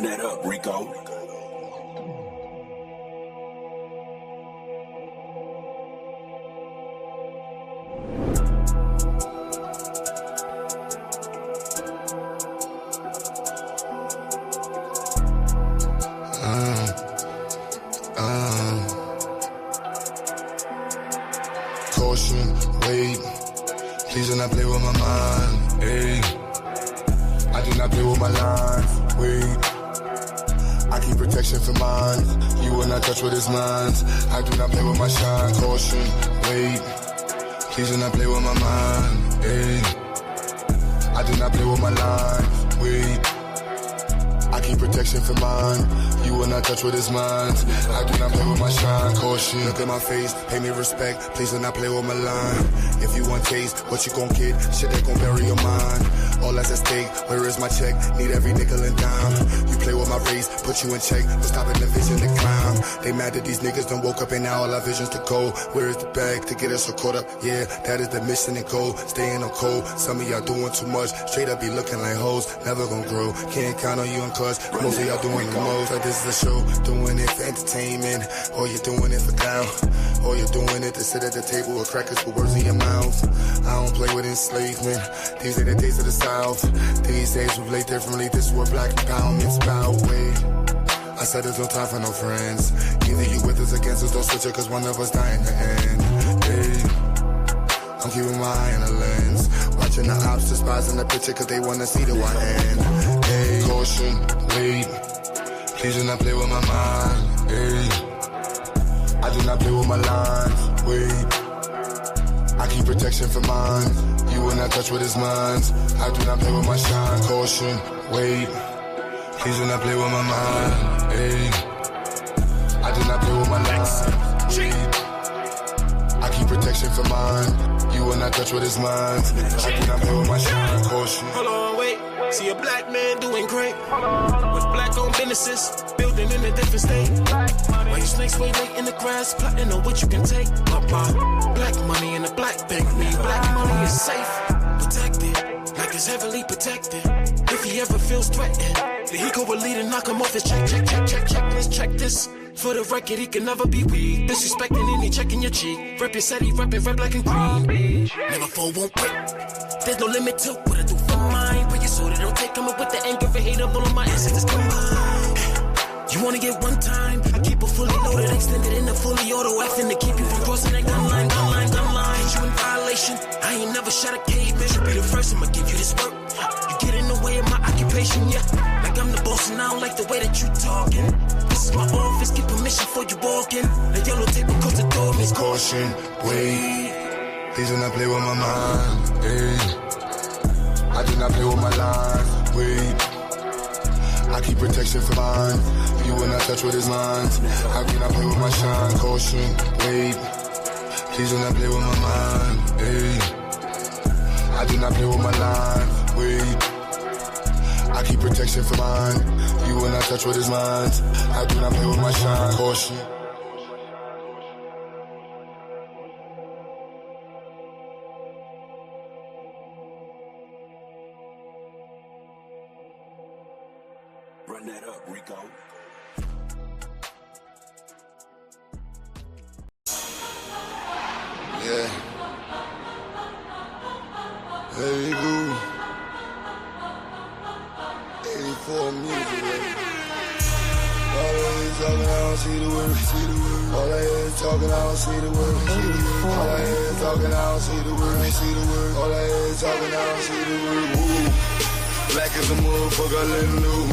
Run that up, Rico. Caution, wait, please do not play with my mind, ayy. I do not play with my lines, wait. I keep protection for mine, you will not touch what is mine. I do not play with my shine, caution, wait, please do not play with my mind, ayy. I do not play with my lines, wait. I keep protection for mine, you will not touch what is mine. I do not play with my shine, caution. Look at my face, pay me respect, please do not play with my line. If you want taste, what you gon' get? Shit that gon' bury your mind. All that's at stake, where is my check? Need every nickel and dime. You play with my race, put you in check, but stopping the vision to climb. They mad that these niggas done woke up and now all our visions to go. Where is the bag to get us so caught up? Yeah, that is the mission and goal. Staying on cold, some of y'all doing too much. Straight up be looking like hoes, never gon' grow. Can't count on you and cuz, most of y'all doing the most. Like this is a show, doing it for entertainment, or you're doing it for clown, or you're doing it to sit at the table with crackers for words in your mouth. I don't play with enslavement, these are the days of the South. These days we play differently, this is what black empowerment's about. Wait, I said there's no time for no friends. Either you with us, against us, don't switch it, cause one of us die in the end. Hey, I'm keeping my eye on the lens, watching the ops despising the picture cause they wanna see the one end. Hey, caution, wait, please do not play with my mind. Hey, I do not play with my lines, wait. I keep protection for mine, you will not touch what is mine. I do not play with my shine, caution, wait. Please do not play with my mind, ayy. I do not play with my lines, wait. I keep protection for mine, you will not touch what is mine. I do not play with my shine, caution. Hold on, wait, see a black man doing great with black-owned businesses, building in a different state. Why you snakes way late in the grass, plotting on what you can take? Black money in the black bank, mean black money is safe, protected, like it's heavily protected. If he ever feels threatened, then he go a lead and knock him off his check. Let's check this. For the record, he can never be weak. Disrespecting any checking your cheek. Rep your set, he reppin' red, black, and green. Never fall, won't quit. There's no limit to what I do for mine. But you so they don't take coming with the anger and hate of all of my ancestors combined. You wanna get one time? I keep it fully loaded, extended in the fully auto F to keep you from crossing that gun line. Get you in violation. I ain't never shot a caveman. Should be the first, I'ma give you this work. You get in the way of my occupation, yeah. Like I'm the boss and I don't like the way that you talking. This is my office, get permission before you walk in. The yellow tape across the door means caution, wait. Please do not play with my mind, ayy. I do not play with my lines, wait. I keep protection for mine, you will not touch what is mine. I do not play with my shine, caution, wait. Please do not play with my mind, ayy. I do not play with my lines, wait. I keep protection for mine, you will not touch what is mine. I do not play with my shine, caution. Run that up, Rico. Yeah. There you go. 84 music, baby. All I hear is talking, I don't see the word. All I hear is talking, I don't see the word. All I hear is talking, I don't see the word. All I hear is talking, I don't see the word. Woo. Black as a motherfucker, let him know.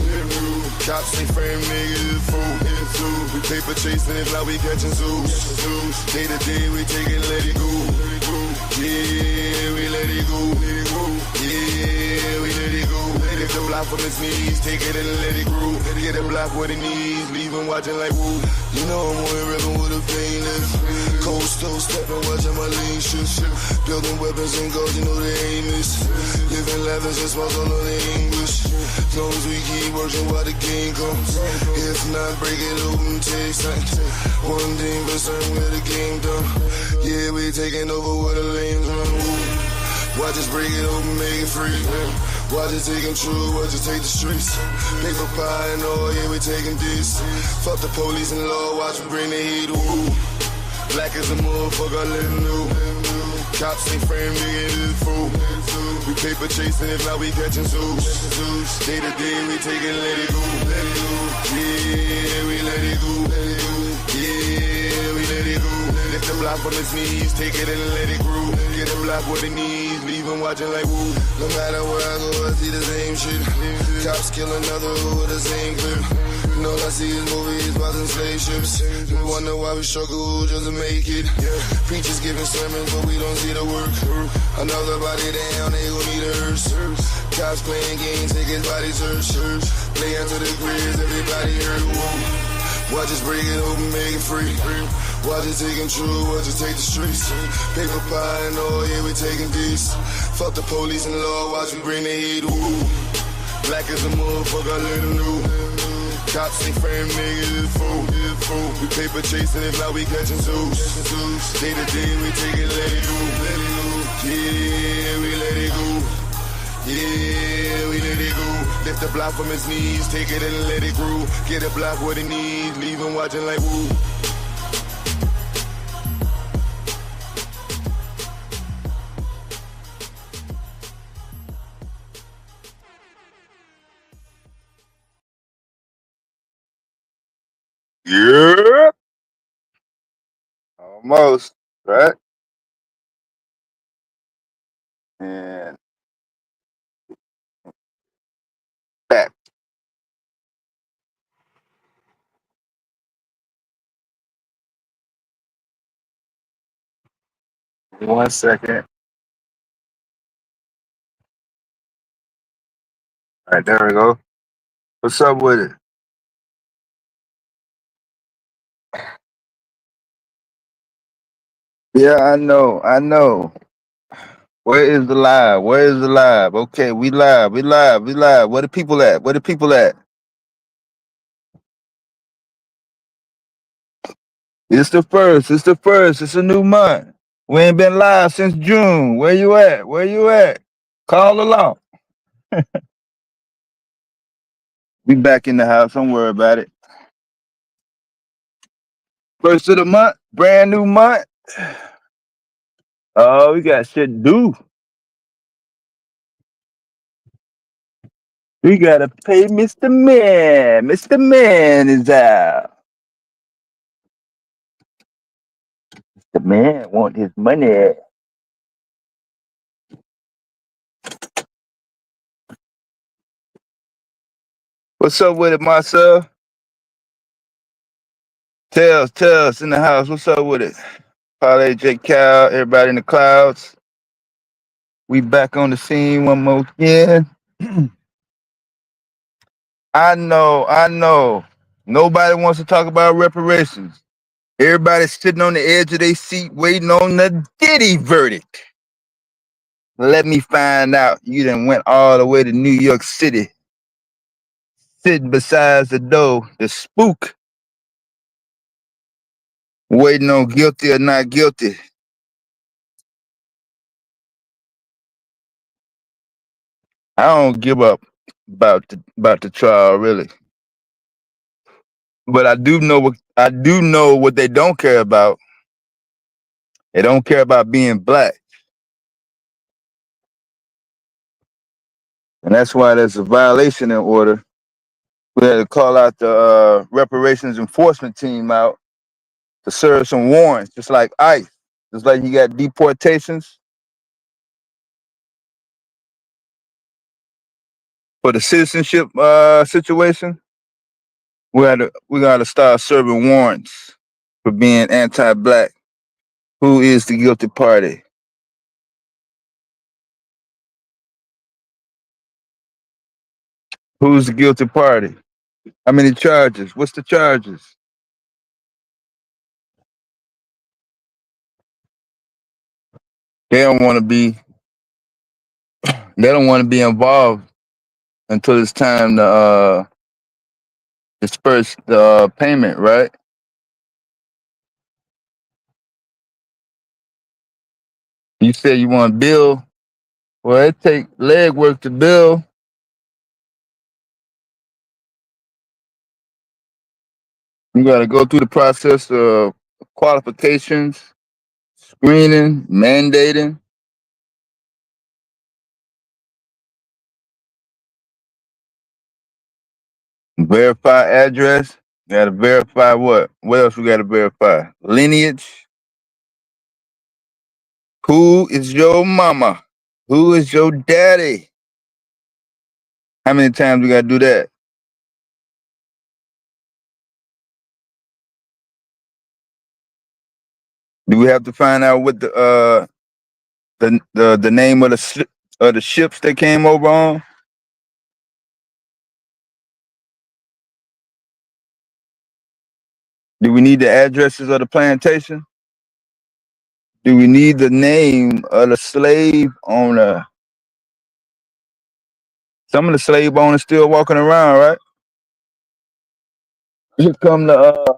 Cops ain't frame niggas, fool. We paper chasing it like we catching zoos. Day to day, we take it, let it go. Yeah, we let it go. Yeah, we let it go. Get the block from his knees, take it and let it grow. Get the block with the knees, leave him watching like woo. You know I'm only ripping with a painless. Cold stove stepping, watching my lean shit. Building weapons and goals, you know they ain't miss. Living lavish and smiles on the English. As long as we keep working while the game comes. If not, break it open, take sight. One thing for certain, where the game done. Yeah, we taking over where the lanes run. Watch us break it open, make it free. Watch it take them true, watch it take the streets. Paper pie and all, yeah, we taking this. Fuck the police and law, watch me bring the heat, ooh. Black as a motherfucker, I let him know. Cops ain't frame, nigga, it is fool. We paper chasing, if not, we catching zoos. Day to day, we take it, let it go. Yeah, we let it go. Yeah, we let it go. Lift the block from his knees, take it and let it grow. Get a block with the knees, leave him watching like woo. No matter where I go, I see the same shit. Cops kill another with the same clip. And all I see is movies, watching slave ships. We wonder why we struggle just to make it. Preachers giving sermons, but we don't see the work. Another body down, they gon' need a hearse. Cops playing games, take his body search. Play out to the grids, everybody hurt. Whoa. Watch us break it open, make it free. Watch it take them true, watch it take the streets. Paper pie and all, yeah, we taking this. Fuck the police and law, watch me bring the heat. Ooh. Black as a motherfucker, I let them know. Cops ain't frame, nigga, it's fool. We paper chasing, if not, we catching zoos. Day to day, we take it, let it go. Yeah, we let it go. Yeah, we let it go. Lift the block from his knees, take it and let it grow. Get a block what he needs, leave him watching like woo. Yeah, almost, right? And back. 1 second. All right, there we go. What's up with it? Yeah, I know, I know. Where is the live? Where is the live? Okay, we live, we live, we live. Where the people at? Where the people at? It's the first, it's the first, it's a new month. We ain't been live since June. Where you at? Where you at? Call along. We back in the house, don't worry about it. First of the month, brand new month. Oh, we got shit to do. We gotta pay Mr. Man. Mr. Man is out. The man want his money. What's up with it, Marcel? Tell us in the house. What's up with it? Parlay J Cal, everybody in the clouds. We back on the scene one more again. I know. Nobody wants to talk about reparations. Everybody's sitting on the edge of their seat waiting on the Diddy verdict. Let me find out you done went all the way to New York City, sitting beside the door, the spook, waiting on guilty or not guilty. I don't give up about the trial really, but I do know what they don't care about. They don't care about being black, and that's why there's a violation in order. We had to call out the reparations enforcement team out to serve some warrants, just like ICE, just like you got deportations for the citizenship situation. We gotta start serving warrants for being anti-black. Who is the guilty party? Who's the guilty party? How many charges? What's the charges? They don't want to be. They don't want to be involved until it's time to disperse the payment, right? You said you want to bill Well, it take leg work to build. You got to go through the process of qualifications, screening, mandating, verify address. You got to verify what? What else we got to verify? Lineage. Who is your mama? Who is your daddy? How many times we got to do that? Do we have to find out what the name of the ships that came over on? Do we need the addresses of the plantation? Do we need the name of the slave owner? Some of the slave owners still walking around, right? Here come the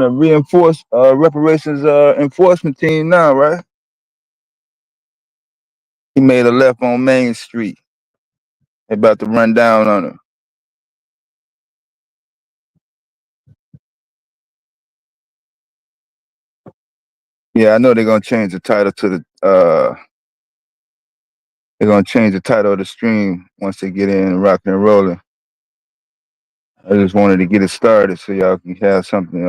reinforce reparations enforcement team now, right? He made a left on Main Street. They about to run down on him. Yeah, I know they're gonna change the title to they're gonna change the title of the stream once they get in rocking and rolling. I just wanted to get it started so y'all can have something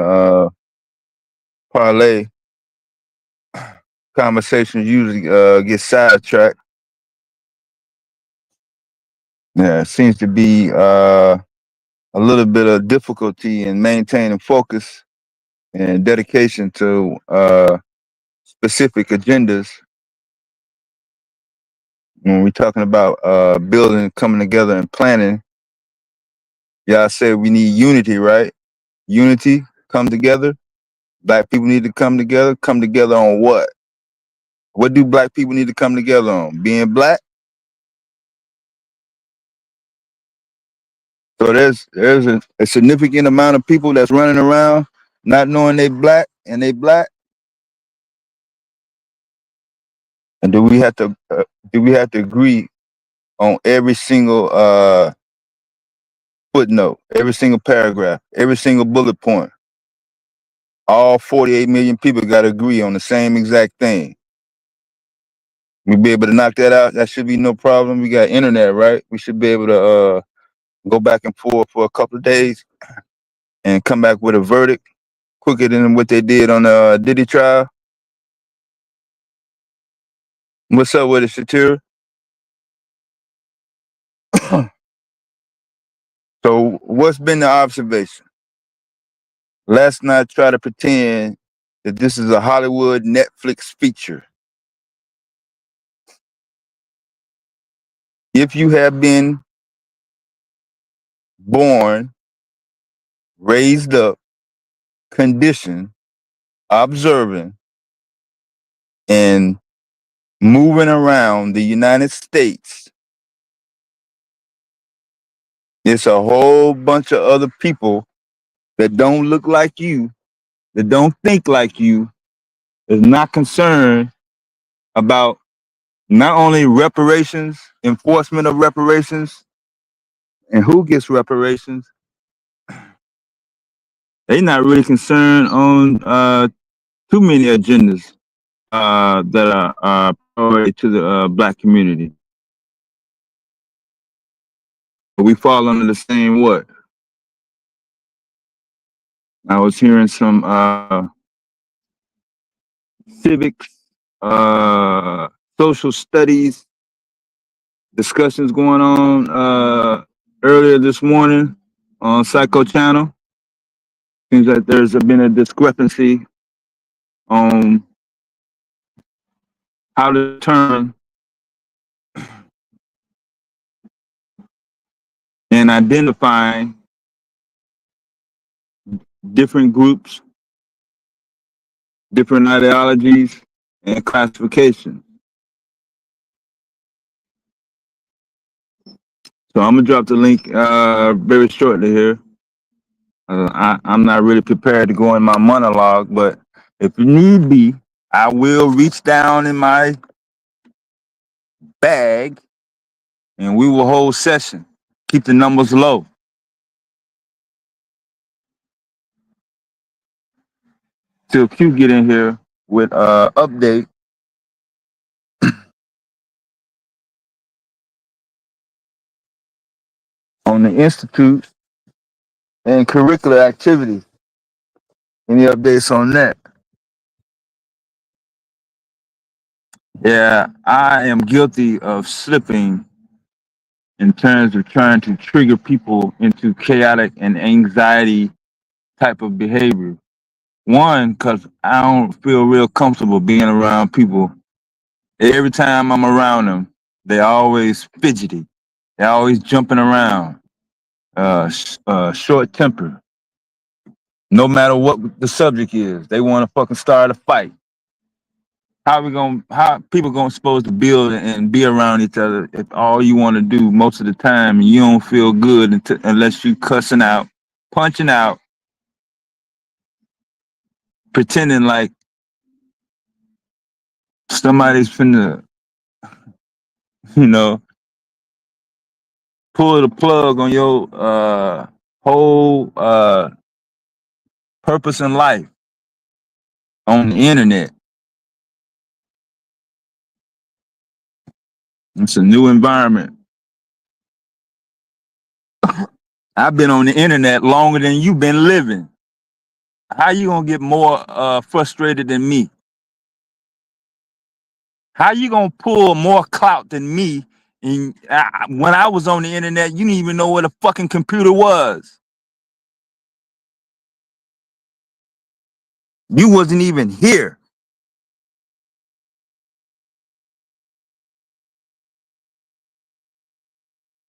parlay. Conversations usually get sidetracked. Yeah, it seems to be a little bit of difficulty in maintaining focus and dedication to specific agendas when we're talking about building, coming together, and planning. Y'all said we need unity, right? Unity, come together. Black people need to come together. Come together on what? What do black people need to come together on? Being black. So there's a significant amount of people that's running around not knowing they black and they black. And do we have to agree on every single footnote, every single paragraph, every single bullet point? All 48 million people got to agree on the same exact thing. We be able to knock that out. That should be no problem. We got internet, right? We should be able to go back and forth for a couple of days and come back with a verdict quicker than what they did on the Diddy trial. What's up with it, Shatira? So what's been the observation? Let's not try to pretend that this is a Hollywood Netflix feature. If you have been born, raised up, conditioned, observing, and moving around the United States, it's a whole bunch of other people that don't look like you, that don't think like you, is not concerned about not only reparations, enforcement of reparations, and who gets reparations. They're not really concerned on too many agendas that are priority to the black community. We fall under the same what? I was hearing some civics, social studies discussions going on earlier this morning on Psycho Channel. Seems like there's been a discrepancy on how to determine and identifying different groups, different ideologies, and classifications. So I'm gonna drop the link very shortly here. I'm not really prepared to go in my monologue, but if need be, I will reach down in my bag, and we will hold session. Keep the numbers low. Till Q get in here with update on the institute and curricular activities. Any updates on that? Yeah, I am guilty of slipping in terms of trying to trigger people into chaotic and anxiety type of behavior. One, because I don't feel real comfortable being around people. Every time I'm around them, they're always fidgety. They're always jumping around, short temper. No matter what the subject is, they want to fucking start a fight. How people gonna supposed to build and be around each other if all you want to do most of the time and you don't feel good unless you cussing out, punching out, pretending like somebody's finna, you know, pull the plug on your whole purpose in life on the internet. It's a new environment. I've been on the internet longer than you've been living. How you gonna get more frustrated than me? How you gonna pull more clout than me? And when I was on the internet, you didn't even know what a fucking computer was. You wasn't even here.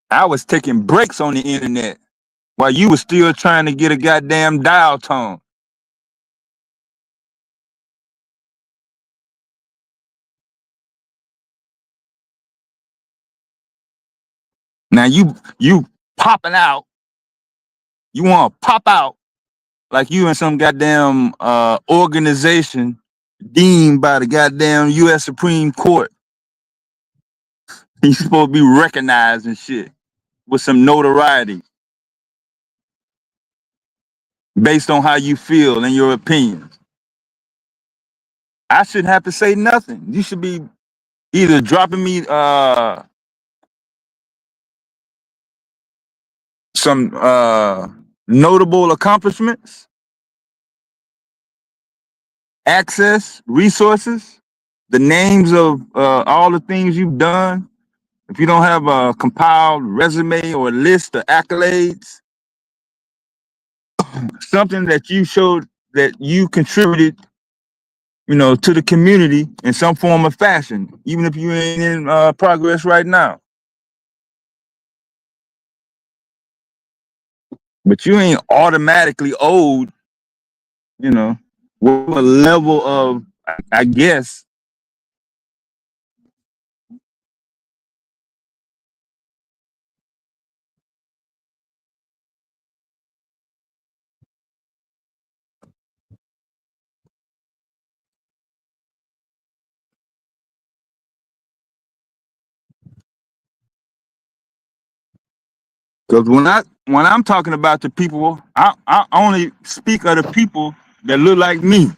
I was taking breaks on the internet while you was still trying to get a goddamn dial tone. Now you popping out. You want to pop out like you in some goddamn organization deemed by the goddamn U.S. Supreme Court. You supposed to be recognized and shit with some notoriety based on how you feel and your opinions. I shouldn't have to say nothing. You should be either dropping me some notable accomplishments, access, resources, the names of all the things you've done. If you don't have a compiled resume or list of accolades, something that you showed that you contributed, to the community in some form of fashion, even if you ain't in progress right now. But you ain't automatically owed, with a level of, I guess, because when I'm talking about the people, I only speak of the people that look like me.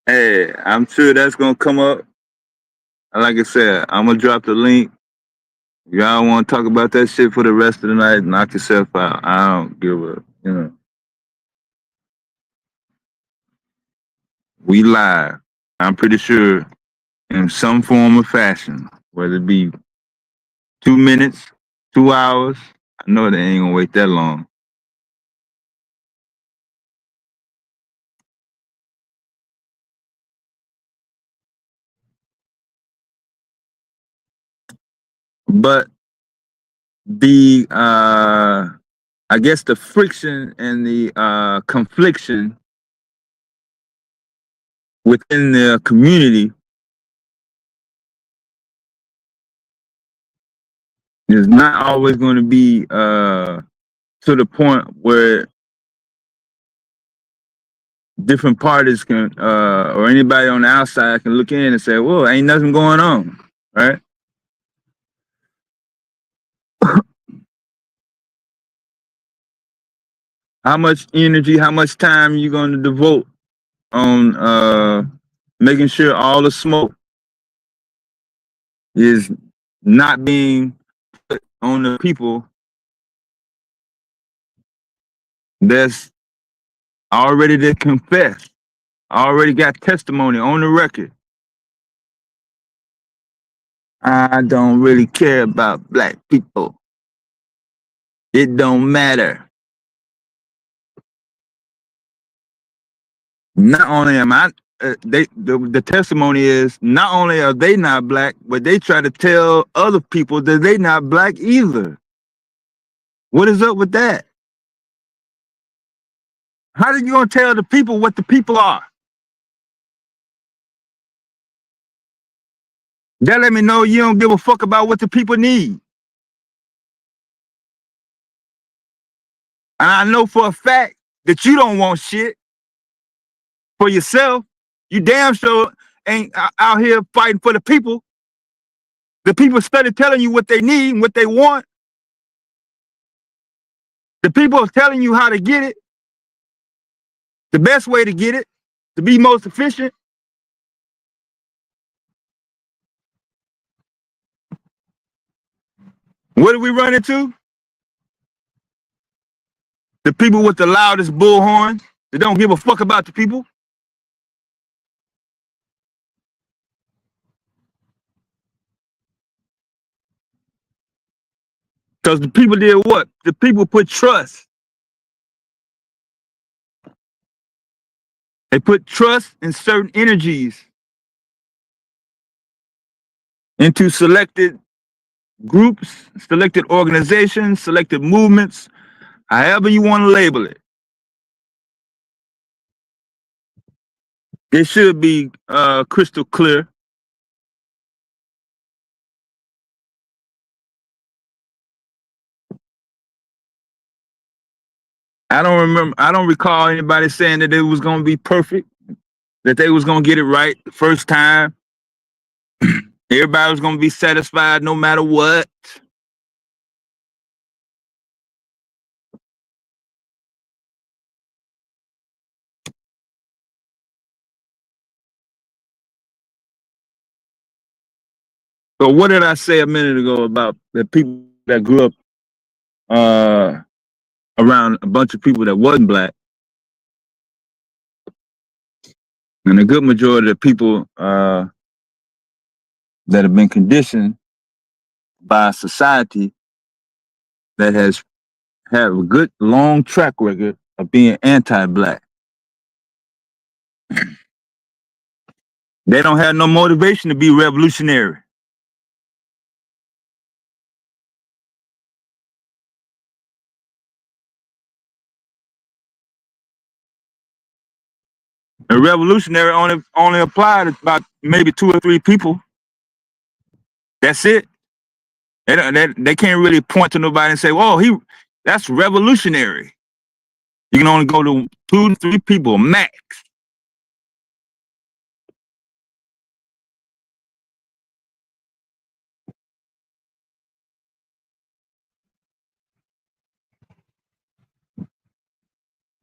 Hey, I'm sure that's gonna come up. Like I said, I'm gonna drop the link. Y'all want to talk about that shit for the rest of the night? Knock yourself out. I don't give a. We live. I'm pretty sure in some form or fashion, whether it be 2 minutes, 2 hours. I know they ain't gonna wait that long. But the I guess the friction and the confliction within the community It's not always going to be to the point where different parties can or anybody on the outside can look in and say, "Well, ain't nothing going on," right? How much energy, how much time are you going to devote on making sure all the smoke is not being put on the people that's already to confess, already got testimony on the record? I don't really care about black people. It don't matter. Not only am I, the testimony is not only are they not black, but they try to tell other people that they not black either. What is up with that? How are you gonna tell the people what the people are? That let me know you don't give a fuck about what the people need. And I know for a fact that you don't want shit for yourself. You damn sure ain't out here fighting for the people. The people started telling you what they need and what they want. The people are telling you how to get it, the best way to get it, to be most efficient. What do we run into? The people with the loudest bullhorn that don't give a fuck about the people. Because the people did what? The people put trust. They put trust in certain energies into selected groups, selected organizations, selected movements, however you want to label it. It should be crystal clear. I don't recall anybody saying that it was going to be perfect, that they was going to get it right the first time. Everybody was going to be satisfied no matter what. So what did I say a minute ago about the people that grew up around a bunch of people that wasn't black? And a good majority of people that have been conditioned by society that has had a good long track record of being anti-black. They don't have no motivation to be revolutionary. A revolutionary only applied to about maybe 2 or 3 people. That's it. They can't really point to nobody and say, "Whoa, that's revolutionary." You can only go to 2 to 3 people max.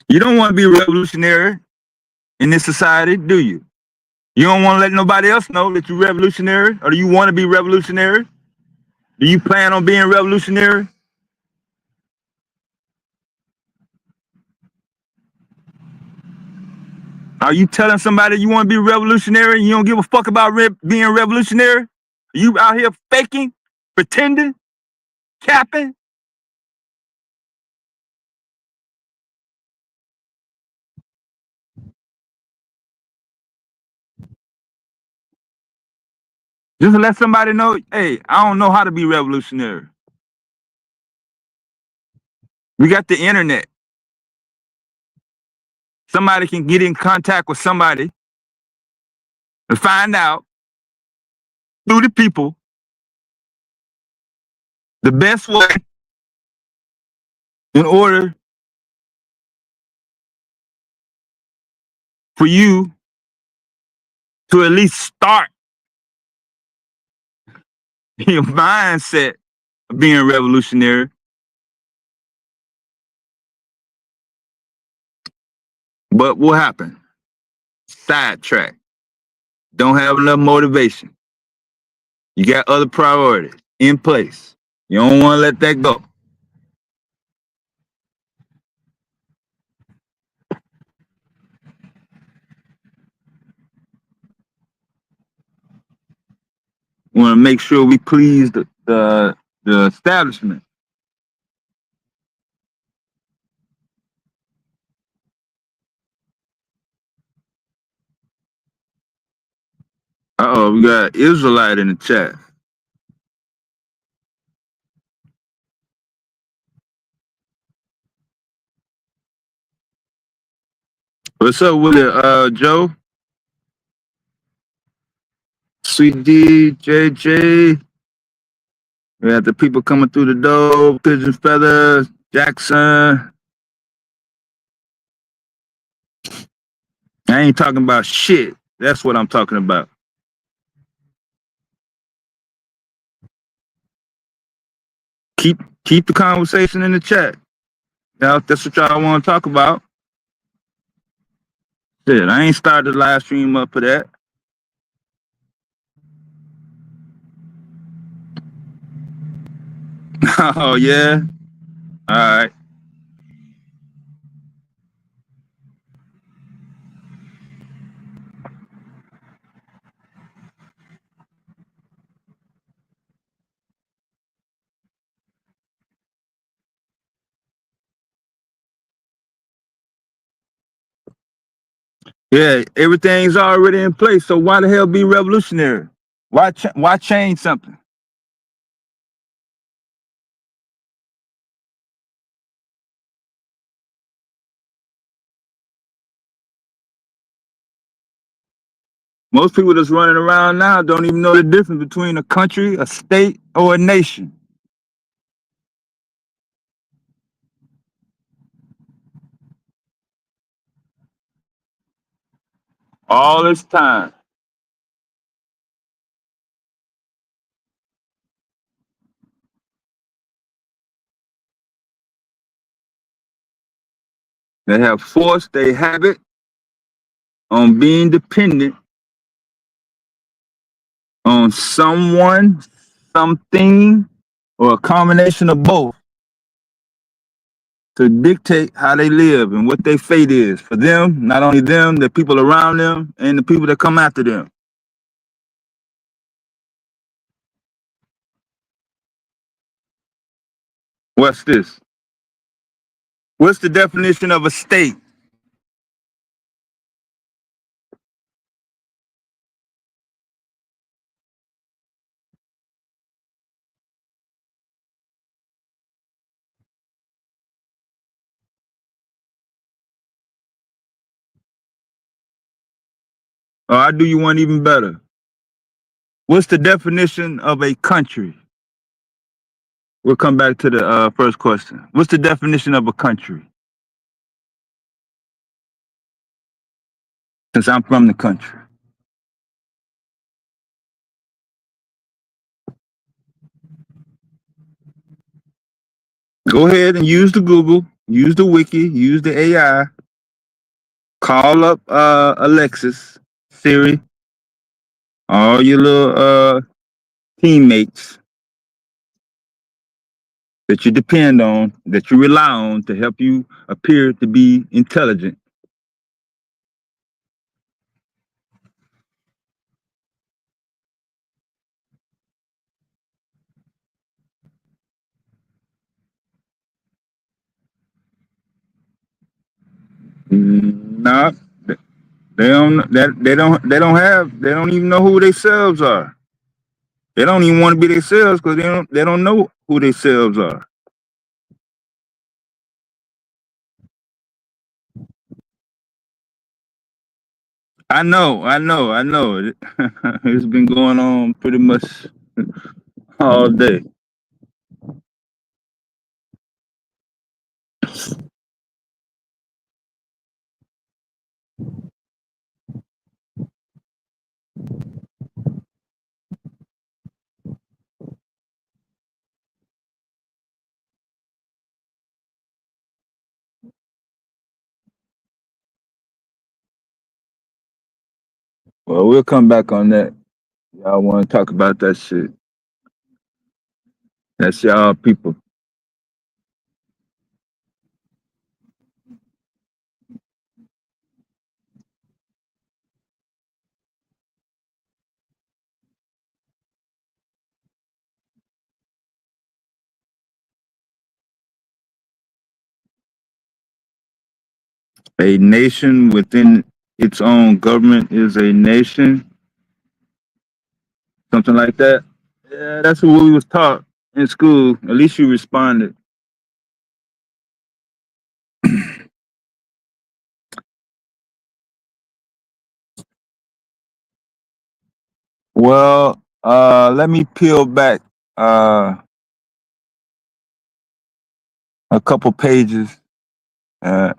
You don't want to be revolutionary in this society, do you? You don't want to let nobody else know that you're revolutionary, or do you want to be revolutionary? Do you plan on being revolutionary? Are you telling somebody you want to be revolutionary and you don't give a fuck about being revolutionary? Are you out here faking, pretending, capping? Just to let somebody know, hey, I don't know how to be revolutionary. We got the internet. Somebody can get in contact with somebody and find out through the people The best way in order for you to at least start your mindset of being revolutionary, but what happened? Sidetrack. Don't have enough motivation. You got other priorities in place. You don't want to let that go. We want to make sure we please the establishment. We got Israelite in the chat. What's up with it, Joe? Sweet D, JJ. We got the people coming through the door. Pigeon Feathers, Jackson. I ain't talking about shit. That's what I'm talking about. Keep the conversation in the chat. Now, if that's what y'all want to talk about. Shit, I ain't started the live stream up for that. Oh yeah. All right. Yeah, everything's already in place. So why the hell be revolutionary? Why change something? Most people that's running around now don't even know the difference between a country, a state, or a nation. All this time. They have forced their habit on being dependent on someone, something, or a combination of both to dictate how they live and what their fate is for them, not only them, the people around them, and the people that come after them. What's this? What's the definition of a state? Or I do you one even better. What's the definition of a country? We'll come back to the first question. What's the definition of a country? Since I'm from the country. Go ahead and use the Google, use the Wiki, use the AI. Call up Alexis, Siri, all your little teammates that you depend on, that you rely on to help you appear to be intelligent. No, they don't even know who themselves are. They don't even want to be themselves because they don't know who themselves are. I know. It's been going on pretty much all day. Well, we'll come back on that. Y'all want to talk about that shit? That's y'all people. A nation within its own government is a nation, something like that. Yeah, that's what we was taught in school. At least you responded. Well, let me peel back uh, a couple pages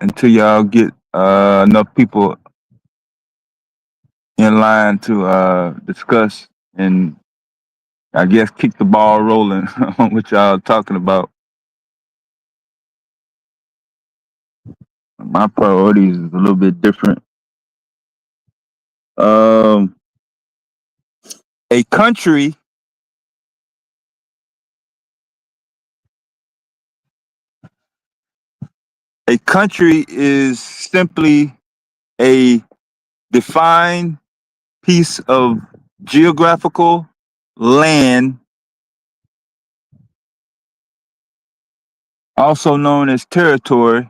until y'all get enough people in line to discuss and I guess keep the ball rolling on what y'all talking about. My priorities is a little bit different. Um, a country, a country is simply a defined piece of geographical land, also known as territory,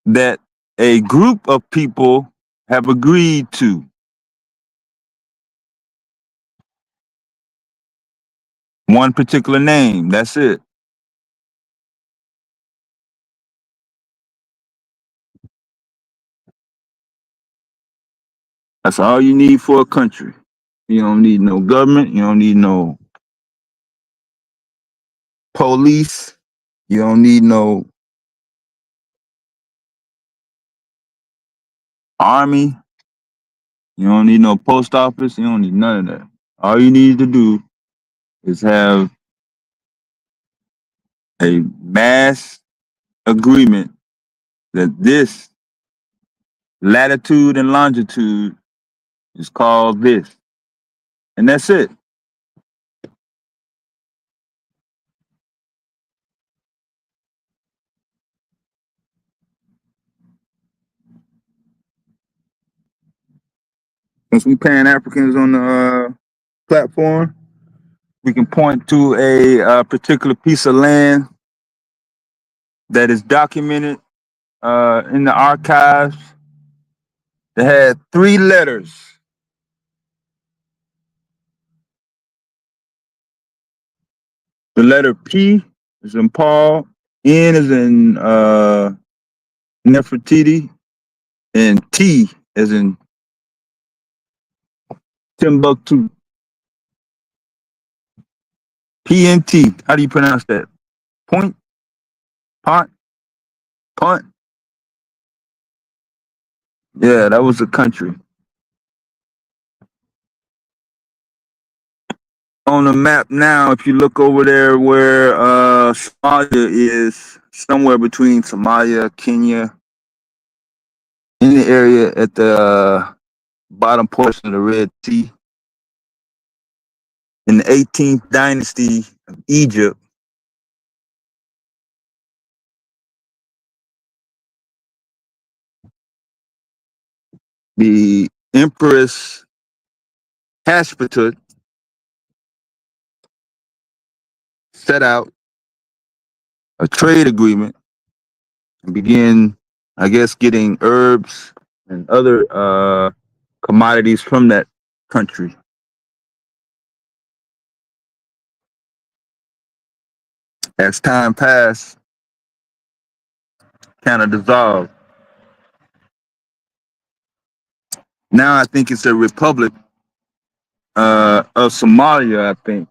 that a group of people have agreed to. One particular name, that's it. That's all you need for a country. You don't need no government, you don't need no police, you don't need no army, you don't need no post office, you don't need none of that. All you need to do is have a mass agreement that this latitude and longitude is called this. And that's it. Since we Pan Africans on the platform, we can point to a particular piece of land that is documented in the archives that had three letters. The letter P is in Paul, N is in Nefertiti, and T is in Timbuktu. P and T. How do you pronounce that? Point, Pont, Punt. Yeah, that was a country. On the map now, if you look over there where Somalia is, somewhere between Somalia, Kenya, in the area at the bottom portion of the Red Sea, in the 18th dynasty of Egypt, the Empress Hashpatut set out a trade agreement and began, I guess, getting herbs and other commodities from that country. As time passed, kind of dissolved. Now I think it's a republic of Somalia, I think.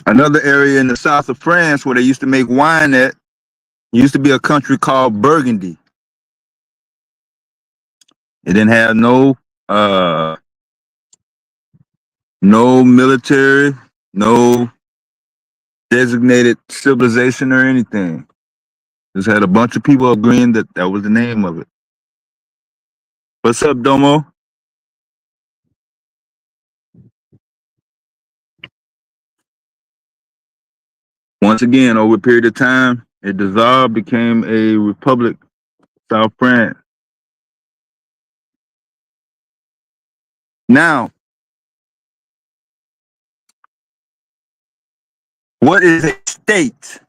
Another area in the south of France where they used to make wine at used to be a country called Burgundy. It didn't have uh no military, no designated civilization or anything. Just had a bunch of people agreeing that that was the name of it. What's up, Domo? Once again, over a period of time, it dissolved, became a republic, South France. Now, what is a state?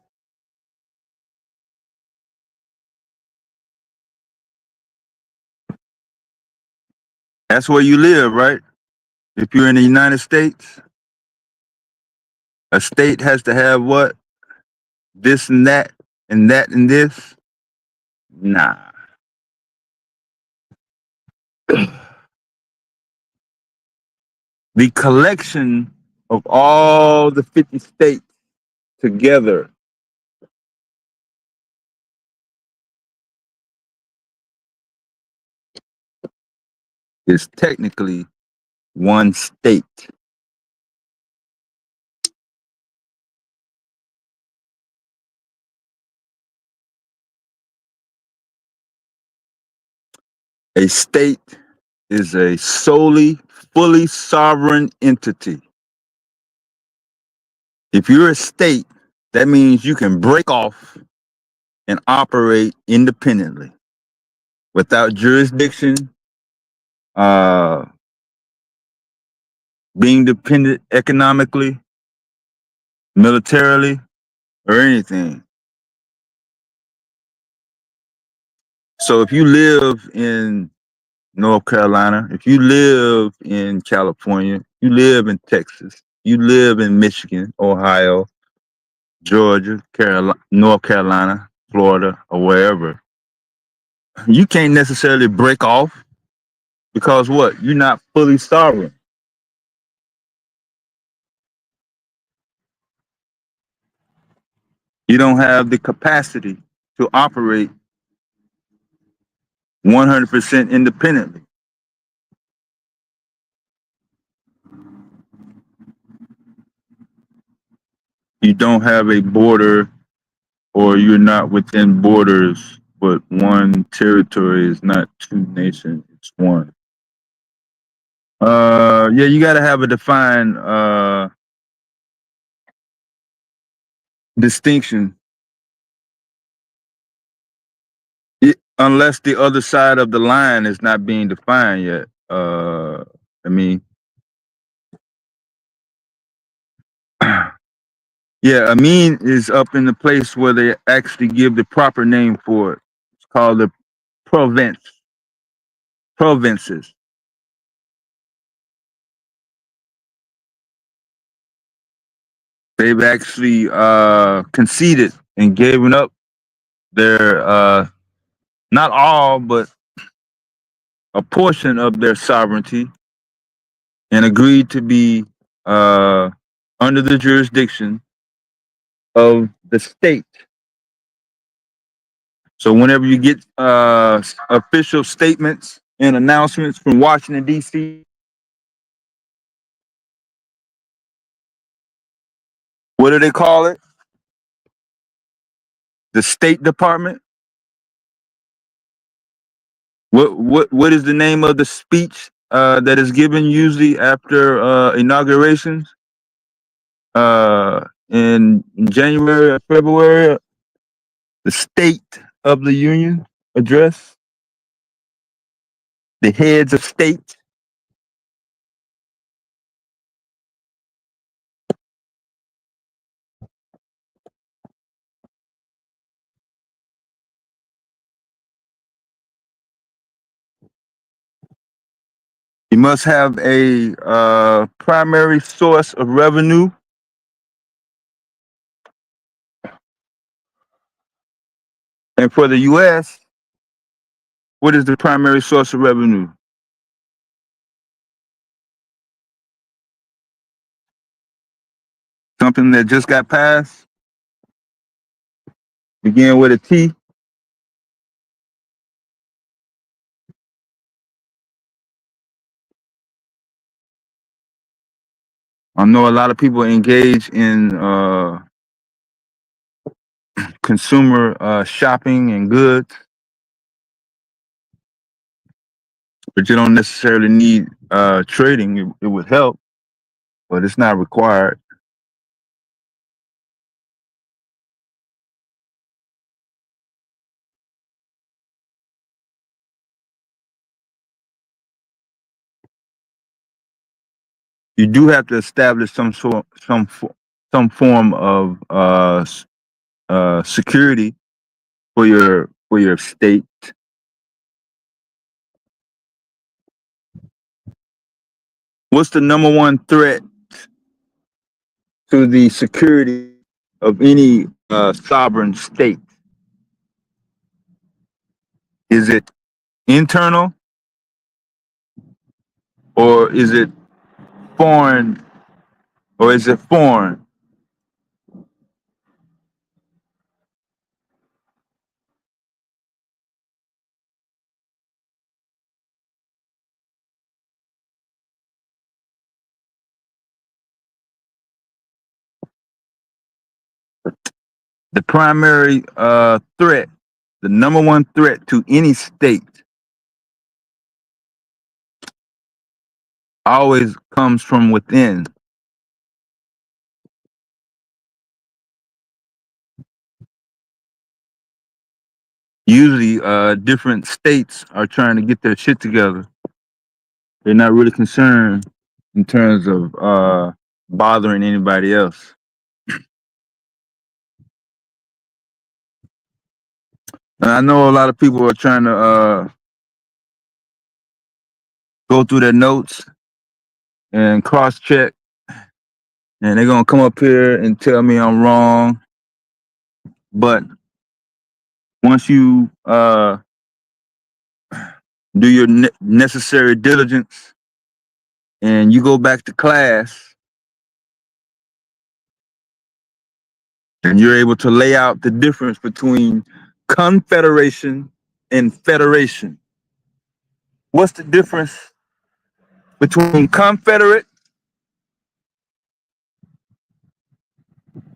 That's where you live, right? If you're in the United States, a state has to have what? This and that and that and this? Nah. The collection of all the 50 states together is technically one state. A state is a solely, fully sovereign entity. If you're a state, that means you can break off and operate independently without jurisdiction, uh, being dependent economically, militarily, or anything. So if you live in North Carolina, if you live in California, you live in Texas, you live in Michigan, Ohio, Georgia, North Carolina, Florida, or wherever, you can't necessarily break off because what? You're not fully sovereign. You don't have the capacity to operate 100% independently. You don't have a border, or you're not within borders, but one territory is not two nations, it's one. Yeah, you got to have a defined distinction. Unless the other side of the line is not being defined yet. I mean, yeah, Amin is up in the place where they actually give the proper name for it. It's called the province, provinces. They've actually conceded and given up their not all, but a portion of their sovereignty, and agreed to be under the jurisdiction of the state. So whenever you get official statements and announcements from Washington, D.C., what do they call it? The State Department. What is the name of the speech that is given usually after inaugurations in January or February? The State of the Union address. The heads of state. You must have a primary source of revenue. And for the U.S., what is the primary source of revenue? something that just got passed, begin with a T. I know a lot of people engage in consumer shopping and goods, but you don't necessarily need trading. It would help, but it's not required. You do have to establish some form of security for your state. What's the number one threat to the security of any sovereign state? Is it internal or is it foreign or is it foreign? The primary threat, the number one threat to any state always comes from within. Usually, different states are trying to get their shit together. They're not really concerned in terms of bothering anybody else. And I know a lot of people are trying to go through their notes and cross check, and they're gonna come up here and tell me I'm wrong. But once you do your necessary diligence and you go back to class and you're able to lay out the difference between confederation and federation. What's the difference between confederate?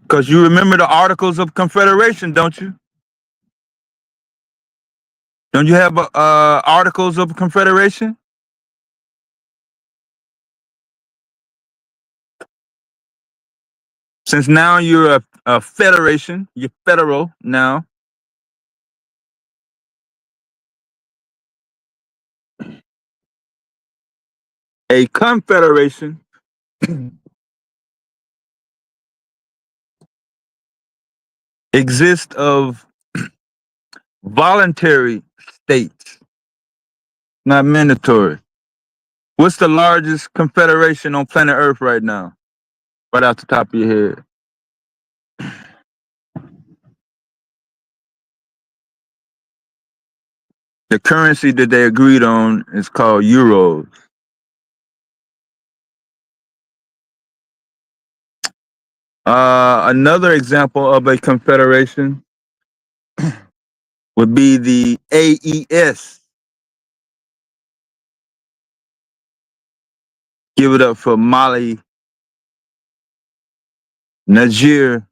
Because you remember the Articles of Confederation, don't you? Don't you have Articles of Confederation? Since now you're a federation, you're federal now. A confederation exists of voluntary states, not mandatory. What's the largest confederation on planet Earth right now? Right off the top of your head. The currency that they agreed on is called euros. Another example of a confederation would be the AES. Give it up for Mali, Niger,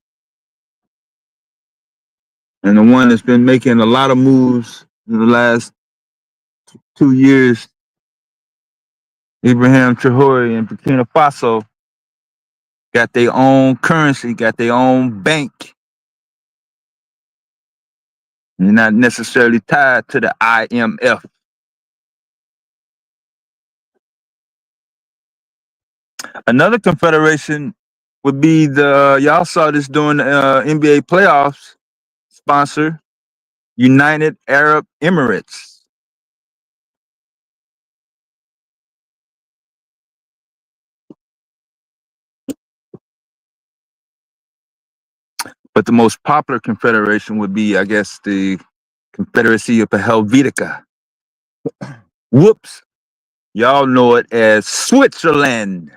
and the one that's been making a lot of moves in the last 2 years, Ibrahim Traore and Burkina Faso, got their own currency, got their own bank. They're not necessarily tied to the IMF. Another confederation would be y'all saw this during the NBA playoffs, sponsor, United Arab Emirates. But the most popular confederation would be, I guess, the Confederacy of Helvetica. Whoops. Y'all know it as Switzerland.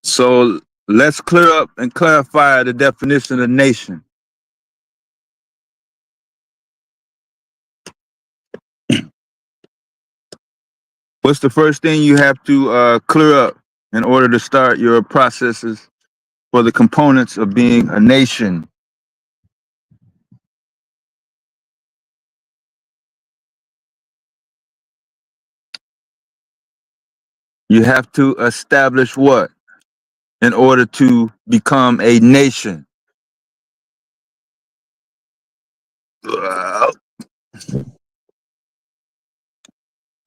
So let's clear up and clarify the definition of nation. What's the first thing you have to clear up in order to start your processes for the components of being a nation? You have to establish what in order to become a nation?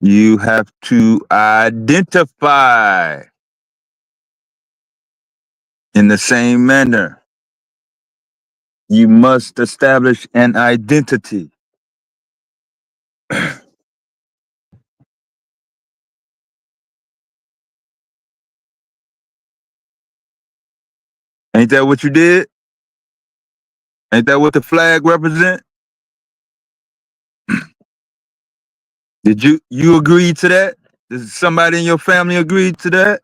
You have to identify in the same manner. You must establish an identity. Ain't that what you did? Ain't that what the flag represent? Did you agree to that? Did somebody in your family agree to that?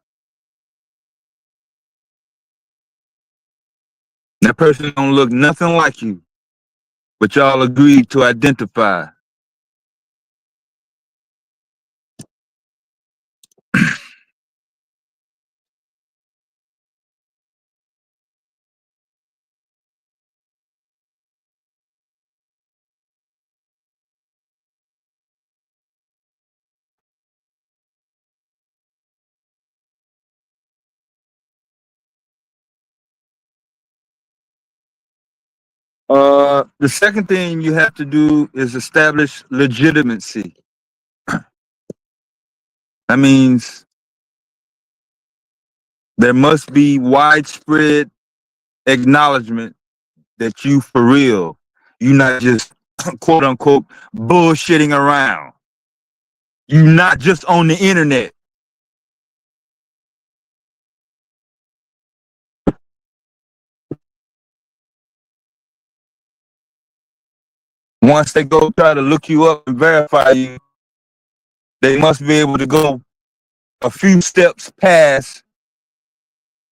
That person don't look nothing like you, but y'all agreed to identify. The second thing you have to do is establish legitimacy. That means there must be widespread acknowledgement that you for real. You not just quote unquote bullshitting around. You not just on the internet. Once they go try to look you up and verify you, they must be able to go a few steps past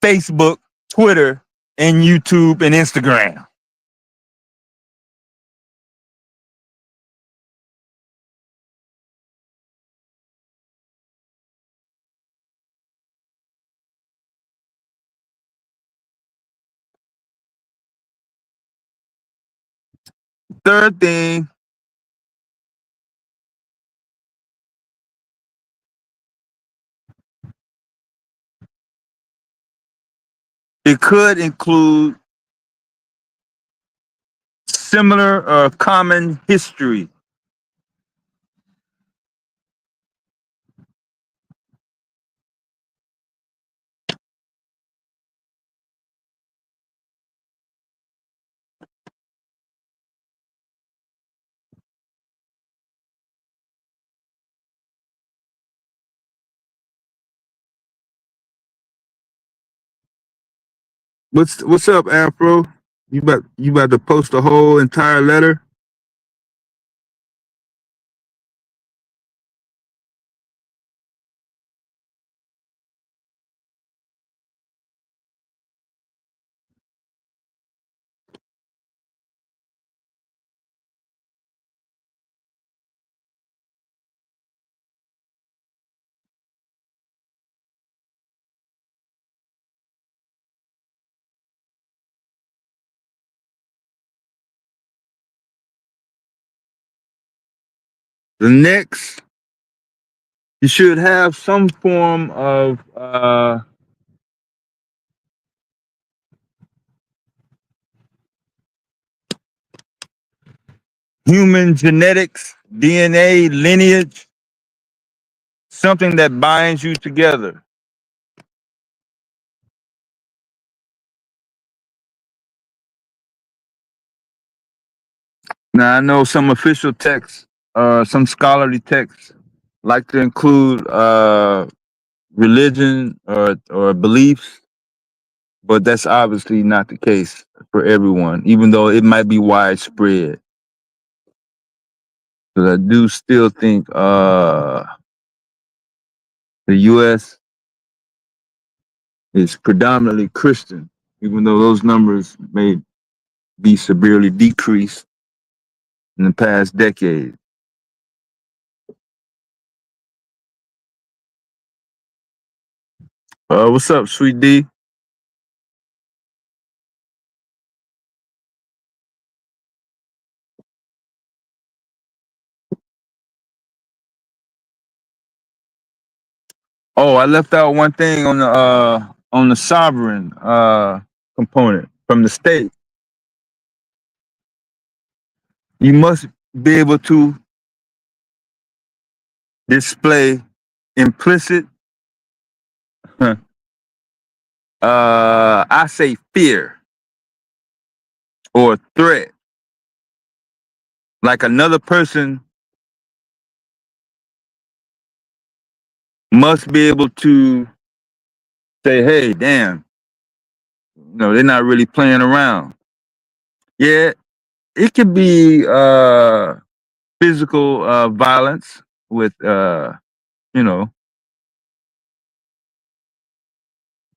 Facebook, Twitter, and YouTube and Instagram. Third thing, it could include similar or common history. What's up, Afro? You about to post a whole entire letter? The next, you should have some form of human genetics, DNA, lineage, something that binds you together. Now I know some official texts, some scholarly texts like to include religion or beliefs, but that's obviously not the case for everyone, even though it might be widespread. Because I do still think the U.S. is predominantly Christian, even though those numbers may be severely decreased in the past decade. What's up, Sweet D? Oh, I left out one thing on the sovereign component from the state. You must be able to display implicit, I say fear or threat. Like another person must be able to say, hey, damn, they're not really playing around. Yeah, it could be physical violence with, you know,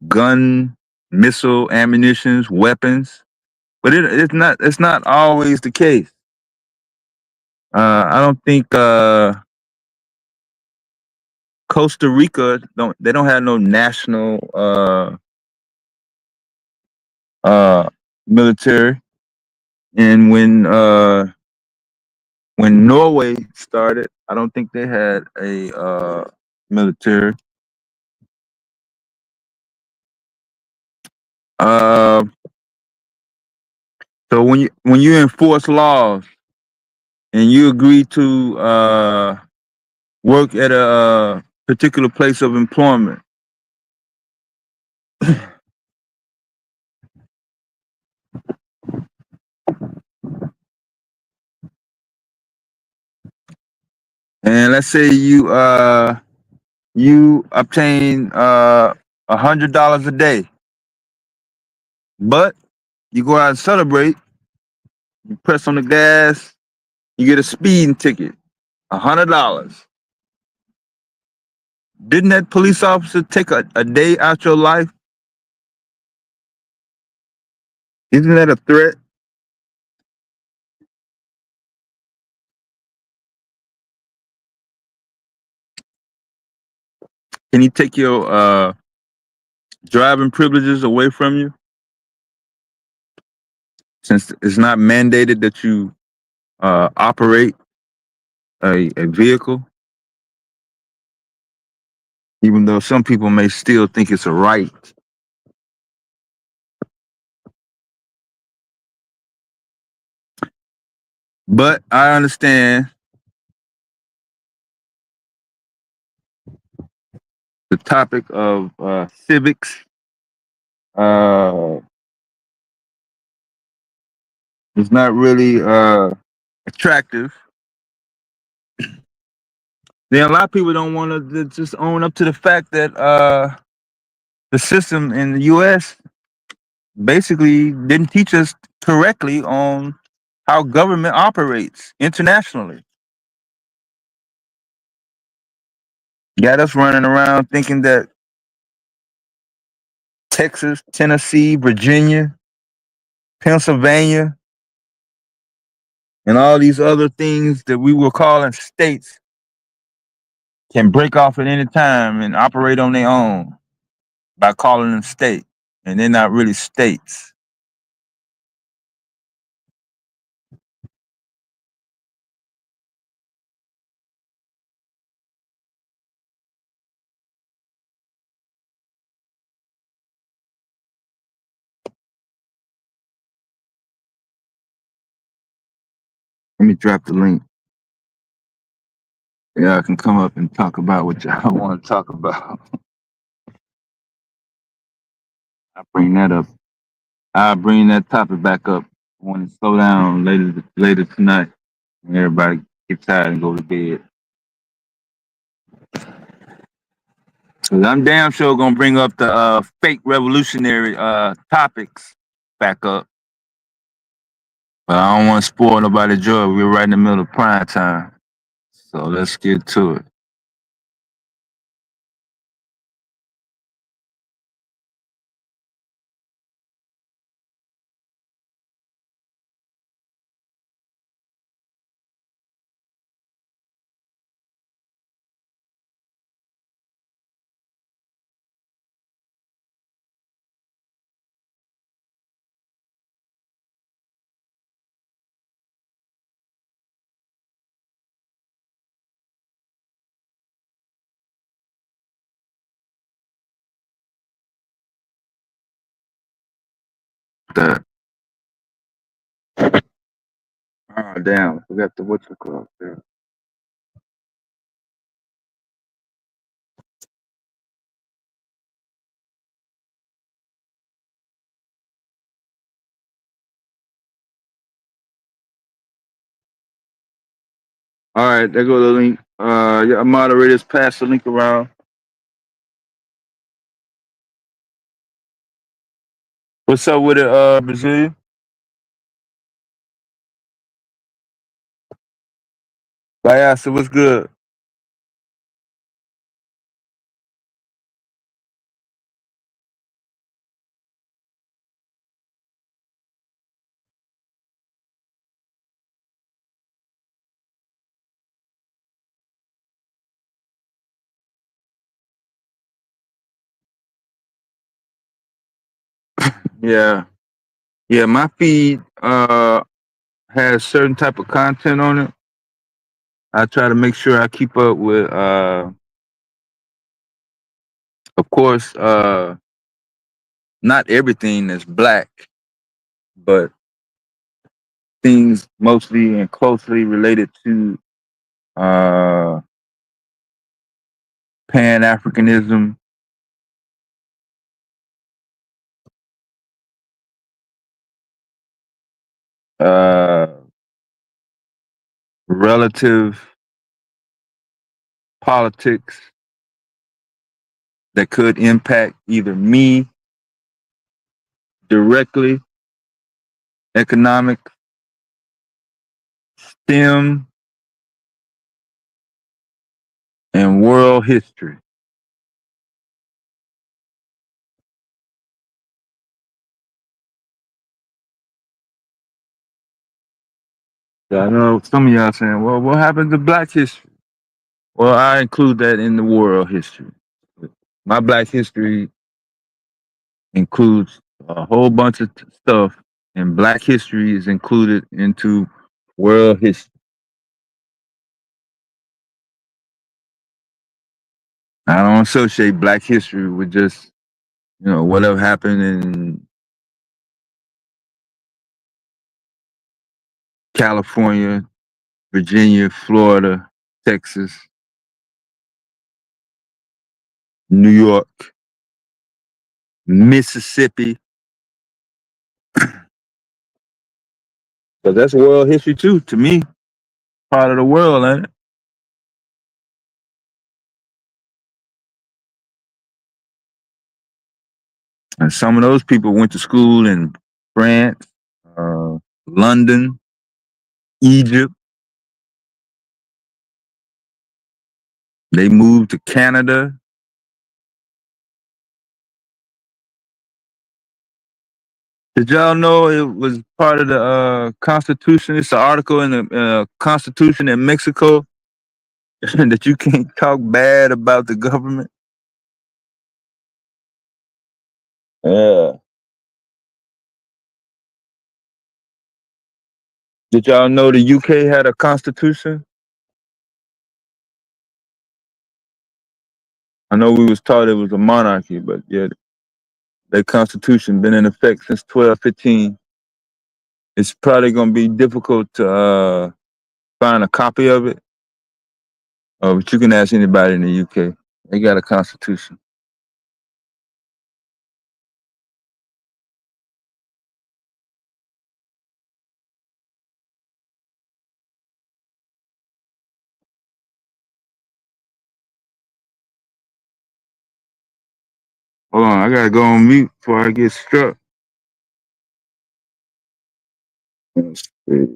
gun, missile, ammunitions, weapons, but it's not always the case. I don't think Costa Rica don't have no national military, and when Norway started, I don't think they had a military. Uh, so when you enforce laws and you agree to work at a particular place of employment, and let's say you obtain $100 a day, but you go out and celebrate, you press on the gas, you get a speeding ticket, $100. Didn't that police officer take a day out your life? Isn't that a threat? Can he take your driving privileges away from you? Since it's not mandated that you operate a vehicle, even though some people may still think it's a right. But I understand the topic of civics is not really attractive. Then a lot of people don't want to just own up to the fact that the system in the U.S. basically didn't teach us correctly on how government operates internationally. Got us running around thinking that Texas, Tennessee, Virginia, Pennsylvania, and all these other things that we were calling states can break off at any time and operate on their own by calling them state. And they're not really states. Let me drop the link. Yeah, I can come up and talk about what y'all want to talk about. I bring that up. I'll bring that topic back up. I want to slow down later tonight when everybody gets tired and go to bed. Cause I'm damn sure gonna bring up the fake revolutionary topics back up. But I don't want to spoil nobody's joy. We're right in the middle of prime time. So let's get to it. that. Oh damn, I forgot the what's it called. Yeah. All right, there go the link. Yeah, moderators pass the link around. What's up with it, Brazilian? Bayasa, what's good? Yeah, yeah. My feed has certain type of content on it. I try to make sure I keep up with, of course, not everything that's black, but things mostly and closely related to uh, Pan Africanism, uh, relative politics that could impact either me directly, economic, STEM, and world history. So I know some of y'all saying, well, what happened to black history? Well, I include that in the world history. My black history includes a whole bunch of stuff, and black history is included into world history. I don't associate black history with just, whatever happened in California, Virginia, Florida, Texas, New York, Mississippi. But that's world history too, to me. Part of the world, ain't it? And some of those people went to school in France, London, Egypt. They moved to Canada. Did y'all know it was part of the Constitution? It's an article in the Constitution in Mexico that you can't talk bad about the government. Yeah. Did y'all know the UK had a constitution? I know we was taught it was a monarchy, but yeah, their constitution been in effect since 1215. It's probably gonna be difficult to find a copy of it, but you can ask anybody in the UK. They got a constitution. Hold on, I gotta go on mute before I get struck. Let's see.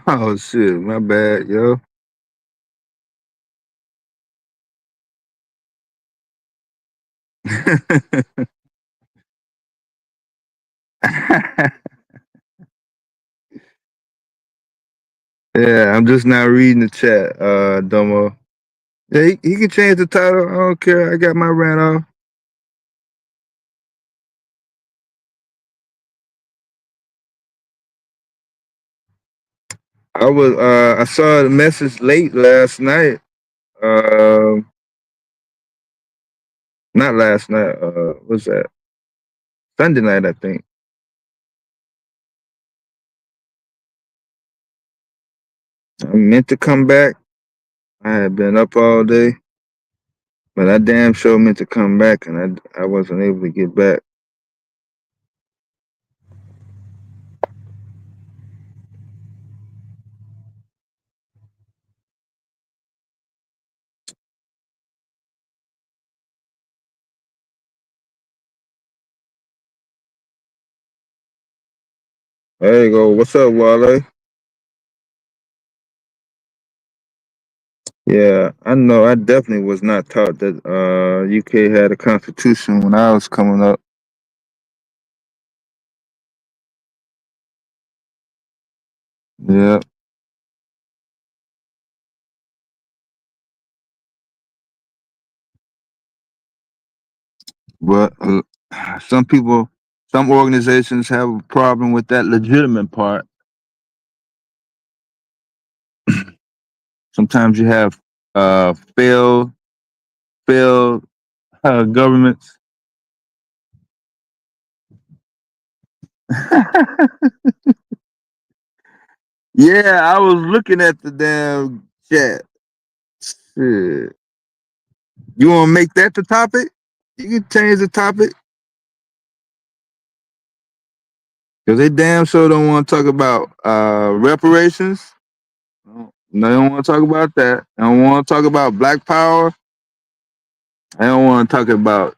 Oh shit, my bad, yo. Yeah, I'm just now reading the chat, Domo. Yeah, he can change the title. I don't care. I got my rant off. I saw the message late last night. Um Not last night, what's that? Sunday night, I think. I meant to come back. I had been up all day, but I damn sure meant to come back and I wasn't able to get back. There you go. What's up, Wale? Yeah, I know. I definitely was not taught that UK had a constitution when I was coming up. Yeah, but some people, some organizations have a problem with that legitimate part. Sometimes you have failed governments. Yeah, I was looking at the damn chat. Shit. You want to make that the topic? You can change the topic because they damn sure don't want to talk about reparations. No, they don't want to talk about that. They don't want to talk about Black Power. They don't want to talk about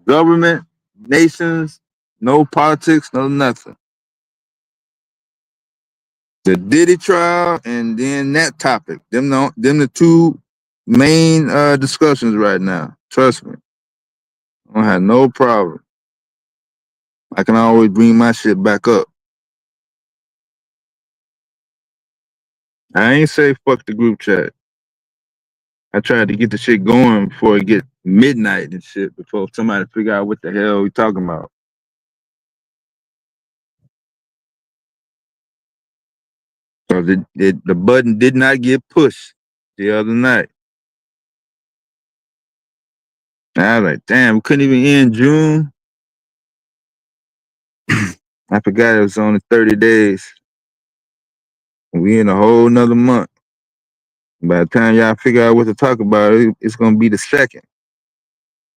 government, nations, no politics, no nothing. The Diddy trial and then that topic. Them the two main discussions right now. Trust me. I don't have no problem. I can always bring my shit back up. I ain't say fuck the group chat. I tried to get the shit going before it get midnight and shit, before somebody figure out what the hell we talking about. So the button did not get pushed the other night. And I was like, damn, we couldn't even end June. I forgot it was only 30 days. We in a whole nother month. By the time y'all figure out what to talk about, it's gonna be the second.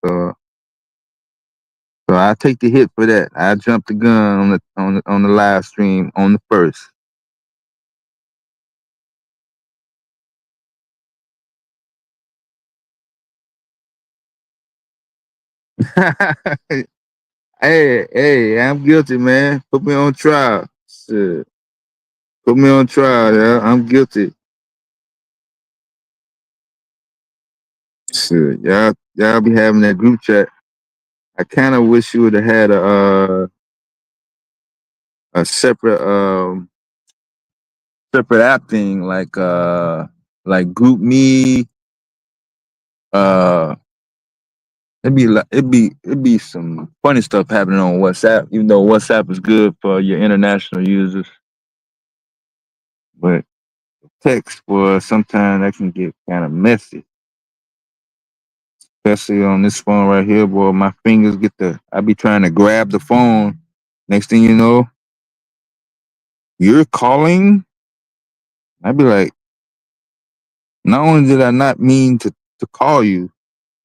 So so I take the hit for that. I jumped the gun on the live stream on the first. Hey, I'm guilty, man. Put me on trial. Shit. Put me on trial, yeah. I'm guilty. Shit. Y'all be having that group chat. I kinda wish you would have had a separate app thing like group me, uh it'd be some funny stuff happening on WhatsApp, even though WhatsApp is good for your international users. But text, boy, sometimes that can get kind of messy. Especially on this phone right here, boy. My fingers I be trying to grab the phone. Next thing you know, you're calling. I'd be like, not only did I not mean to call you,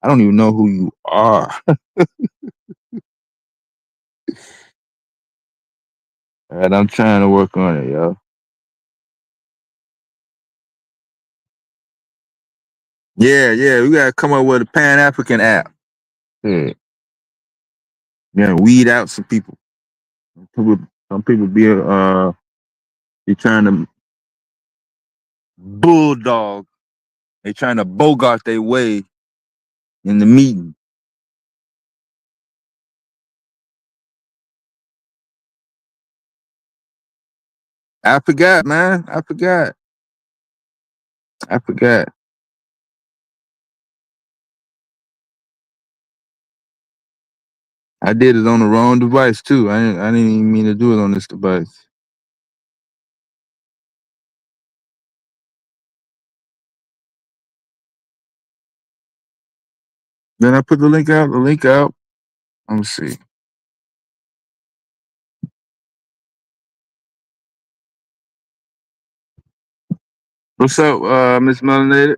I don't even know who you are. And I'm trying to work on it, yo. Yeah, we gotta come up with a Pan African app. Yeah, yeah, weed out some people. Some people be trying to bulldog. They trying to bogart their way in the meeting. I forgot, man. I forgot. I forgot. I did it on the wrong device too. I didn't even mean to do it on this device. Then I put the link out. The link out. Let me see. What's up, Miss Melanated?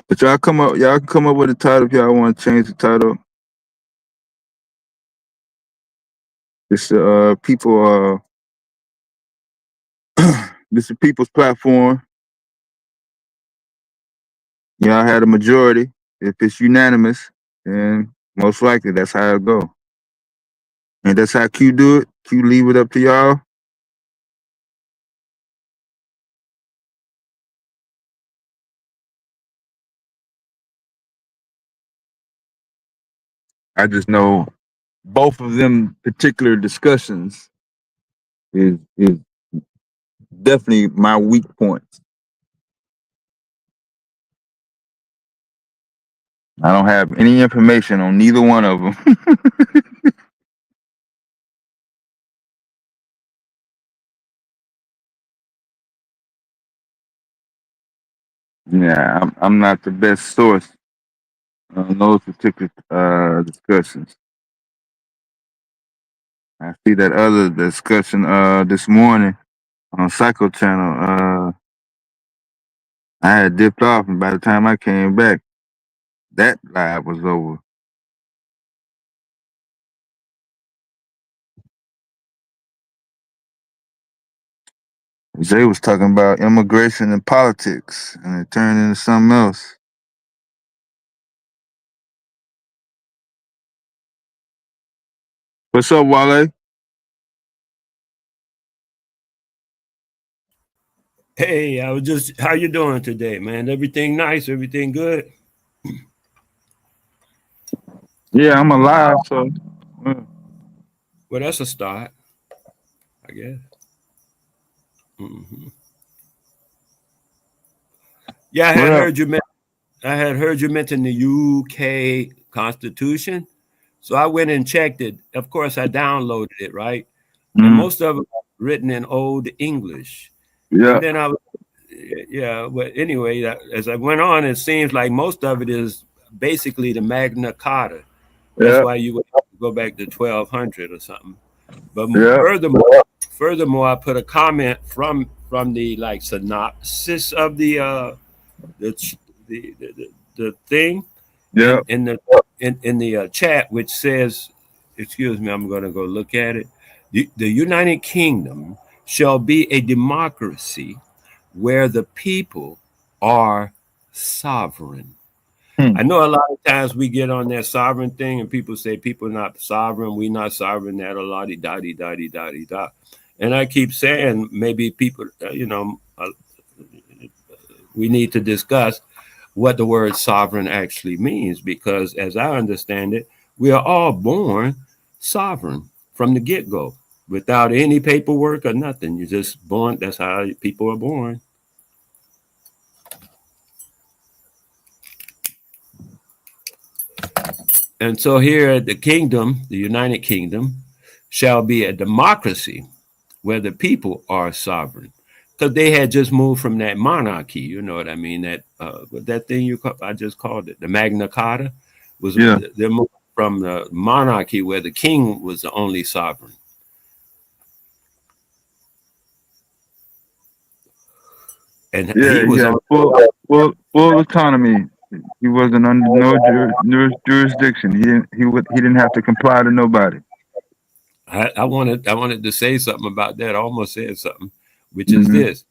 But y'all can come up with a title if y'all want to change the title. It's people this is people's platform. Y'all had a majority. If it's unanimous, then most likely that's how it go. And that's how Q do it. Q leave it up to y'all. I just know both of them particular discussions is definitely my weak points. I don't have any information on neither one of them. Yeah, I'm not the best source on those particular discussions. I see that other discussion this morning on Psycho Channel. I had dipped off, and by the time I came back, that live was over. Jay was talking about immigration and politics, and it turned into something else. What's up, Wale? Hey, I was just, how you doing today, man? Everything nice? Everything good? Yeah, I'm alive, so. Well, that's a start, I guess. hmm Yeah, What up? I had heard you mention the UK Constitution, so I went and checked it. Of course, I downloaded it, right? And Mm, most of it was written in Old English. yeah, And then I was, yeah, but anyway, as I went on, it seems like most of it is basically the Magna Carta. That's yeah, why you would have to go back to 1200 or something. But yeah, furthermore, I put a comment from the like synopsis of the the thing yeah. in the chat, which says, "Excuse me, I'm going to go look at it. The United Kingdom shall be a democracy where the people are sovereign." Hmm. I know a lot of times we get on that sovereign thing and people say people not sovereign, we not sovereign, that a lot of da da da da. And I keep saying maybe people, we need to discuss what the word sovereign actually means because as I understand it, we are all born sovereign from the get-go without any paperwork or nothing. You're just born. That's how people are born. And so here the kingdom, the United Kingdom, shall be a democracy where the people are sovereign. Because they had just moved from that monarchy, you know what I mean? That thing I just called it, the Magna Carta. Was Yeah. they're moving from the monarchy where the king was the only sovereign. And Yeah, he he was had on. full autonomy. He wasn't under no jurisdiction. He didn't have to comply to nobody. I wanted to say something about that. I almost said something, which is Hmm. this: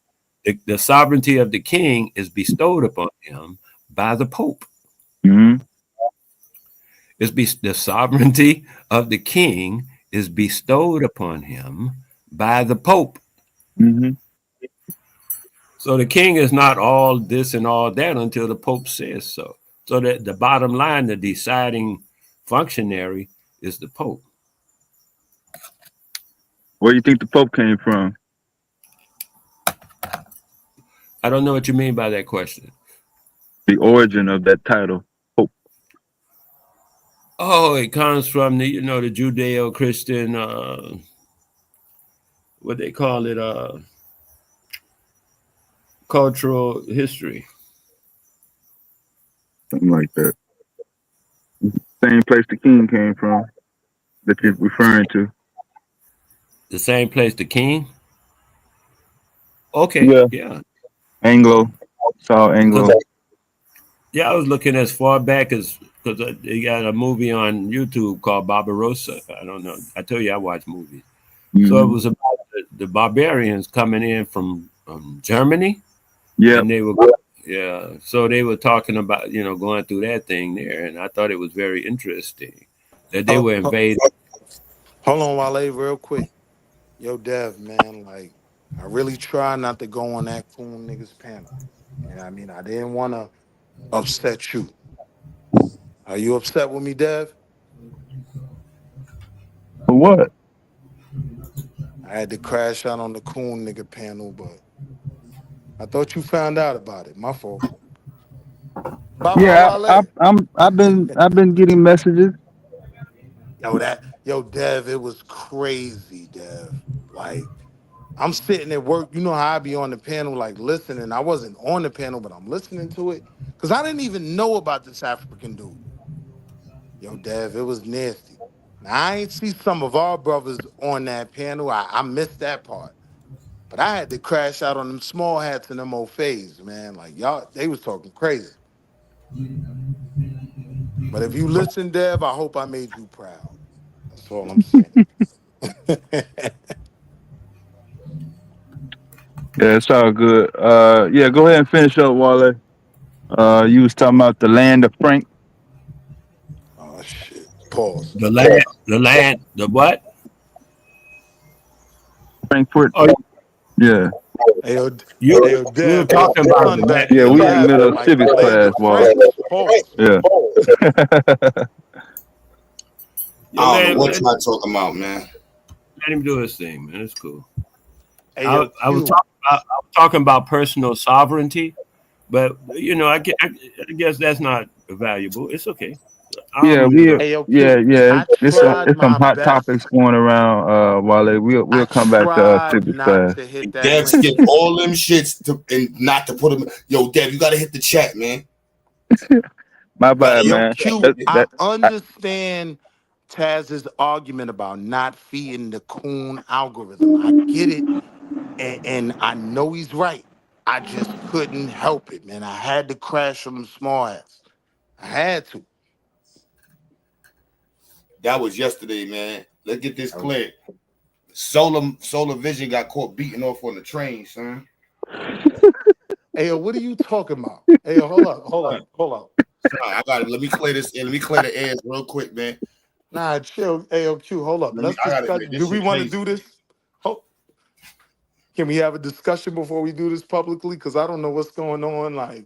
the sovereignty of the king is bestowed upon him by the Pope. Hmm. The sovereignty of the king is bestowed upon him by the Pope. Hmm. So the king is not all this and all that until the Pope says so. So that the bottom line, the deciding functionary is the Pope. Where do you think the Pope came from? I don't know what you mean by that question. The origin of that title, Pope. Oh, it comes from the Judeo-Christian, what they call it, cultural history. Something like that. Same place the king came from that you're referring to. The same place the king. Okay, Yeah. yeah. Anglo. Saw Because Anglo. yeah, I was looking as far back as because they got a movie on YouTube called Barbarossa. I don't know. I tell you, I watch movies. So it Hmm. was about the barbarians coming in from Germany, Yep. and they were yeah. So they were talking about going through that thing there, and I thought it was very interesting that they Hold, were hold, invaded. hold on, Wale, real quick. Yo, Dev, man, like, I really try not to go on that coon niggas panel. You know what I mean? I didn't want to upset you. Are you upset with me, Dev? For what? I had to crash out on the coon nigga panel, but I thought you found out about it. My fault. Baba Yeah, Wale. I've been getting messages. Yo, Dev, it was crazy, Dev. Like, I'm sitting at work. You know how I be on the panel, like listening. I wasn't on the panel, but I'm listening to it. Cause I didn't even know about this African dude. Yo, Dev, it was nasty. Now I ain't see some of our brothers on that panel. I missed that part. But I had to crash out on them small hats and them old fades, man. Like y'all, they was talking crazy. But if you listen, Dev, I hope I made you proud. That's all I'm saying. Yeah, it's all good. Yeah, go ahead and finish up, Wale. You was talking about the land of Oh shit. Pause. The what? Frankfurt. Oh, Yeah. Hey yo, you hey, yo, we were Dev, your talking about son the land. back Yeah, there we in the middle laughing of like the civics land class, of Wale. France. Pause. Yeah. Yeah, I don't know what let y'all talking about, man. him do his thing, man. It's cool. Hey yo, Q. I was talking about personal sovereignty, but I guess that's not valuable. It's okay. I'll Yeah, mute up. Hey yo, yeah, Q. yeah. I tried It's some my hot topics best. going around, Wale. I We'll come back to tried civics not class. to hit that Dev link. skip all them shits and not to put them. Yo, Dev, you gotta hit the chat, man. My You gotta bad, hit Yo, man. the chat. Q, I I, understand Taz's argument about not feeding the coon algorithm. I get it, and I know he's right. I just couldn't help it, man. I had to crash on them small ass. I had to. That was yesterday, man. Let's get this That was- clear. Solar Vision got caught beating off on the train, son. Hey, yo, what are you talking about? Hey, yo, hold up. Son, I got it. Let me clear this. Let me clear the airs real quick, man. Nah, chill. Hey, yo, Q, hold up. Let's I got it, discuss. man. Do This we shit want to crazy. do this? Oh, can we have a discussion before we do this publicly? Because I don't know what's going on. Like,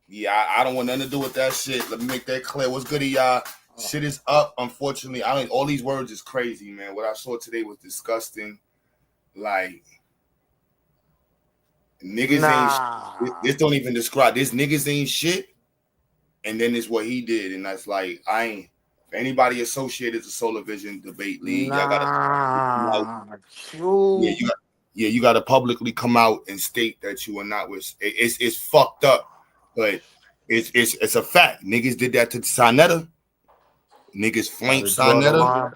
Yeah, I don't want nothing to do with that shit. Let me make that clear. What's good, y'all? Shit is up. Unfortunately, I mean, all these words is crazy, man. What I saw today was disgusting. Like, niggas ain't. nah. This don't even describe. This niggas ain't shit. And then it's what he did, and that's like I ain't. If anybody associated to Solar Vision Debate League, y'all gotta. Nah. Yeah, Q. you got to publicly come out and state that you are not with. It's fucked up, but it's a fact. Niggas did that to Sonetta. Niggas flank Gotta draw the Sonetta. line.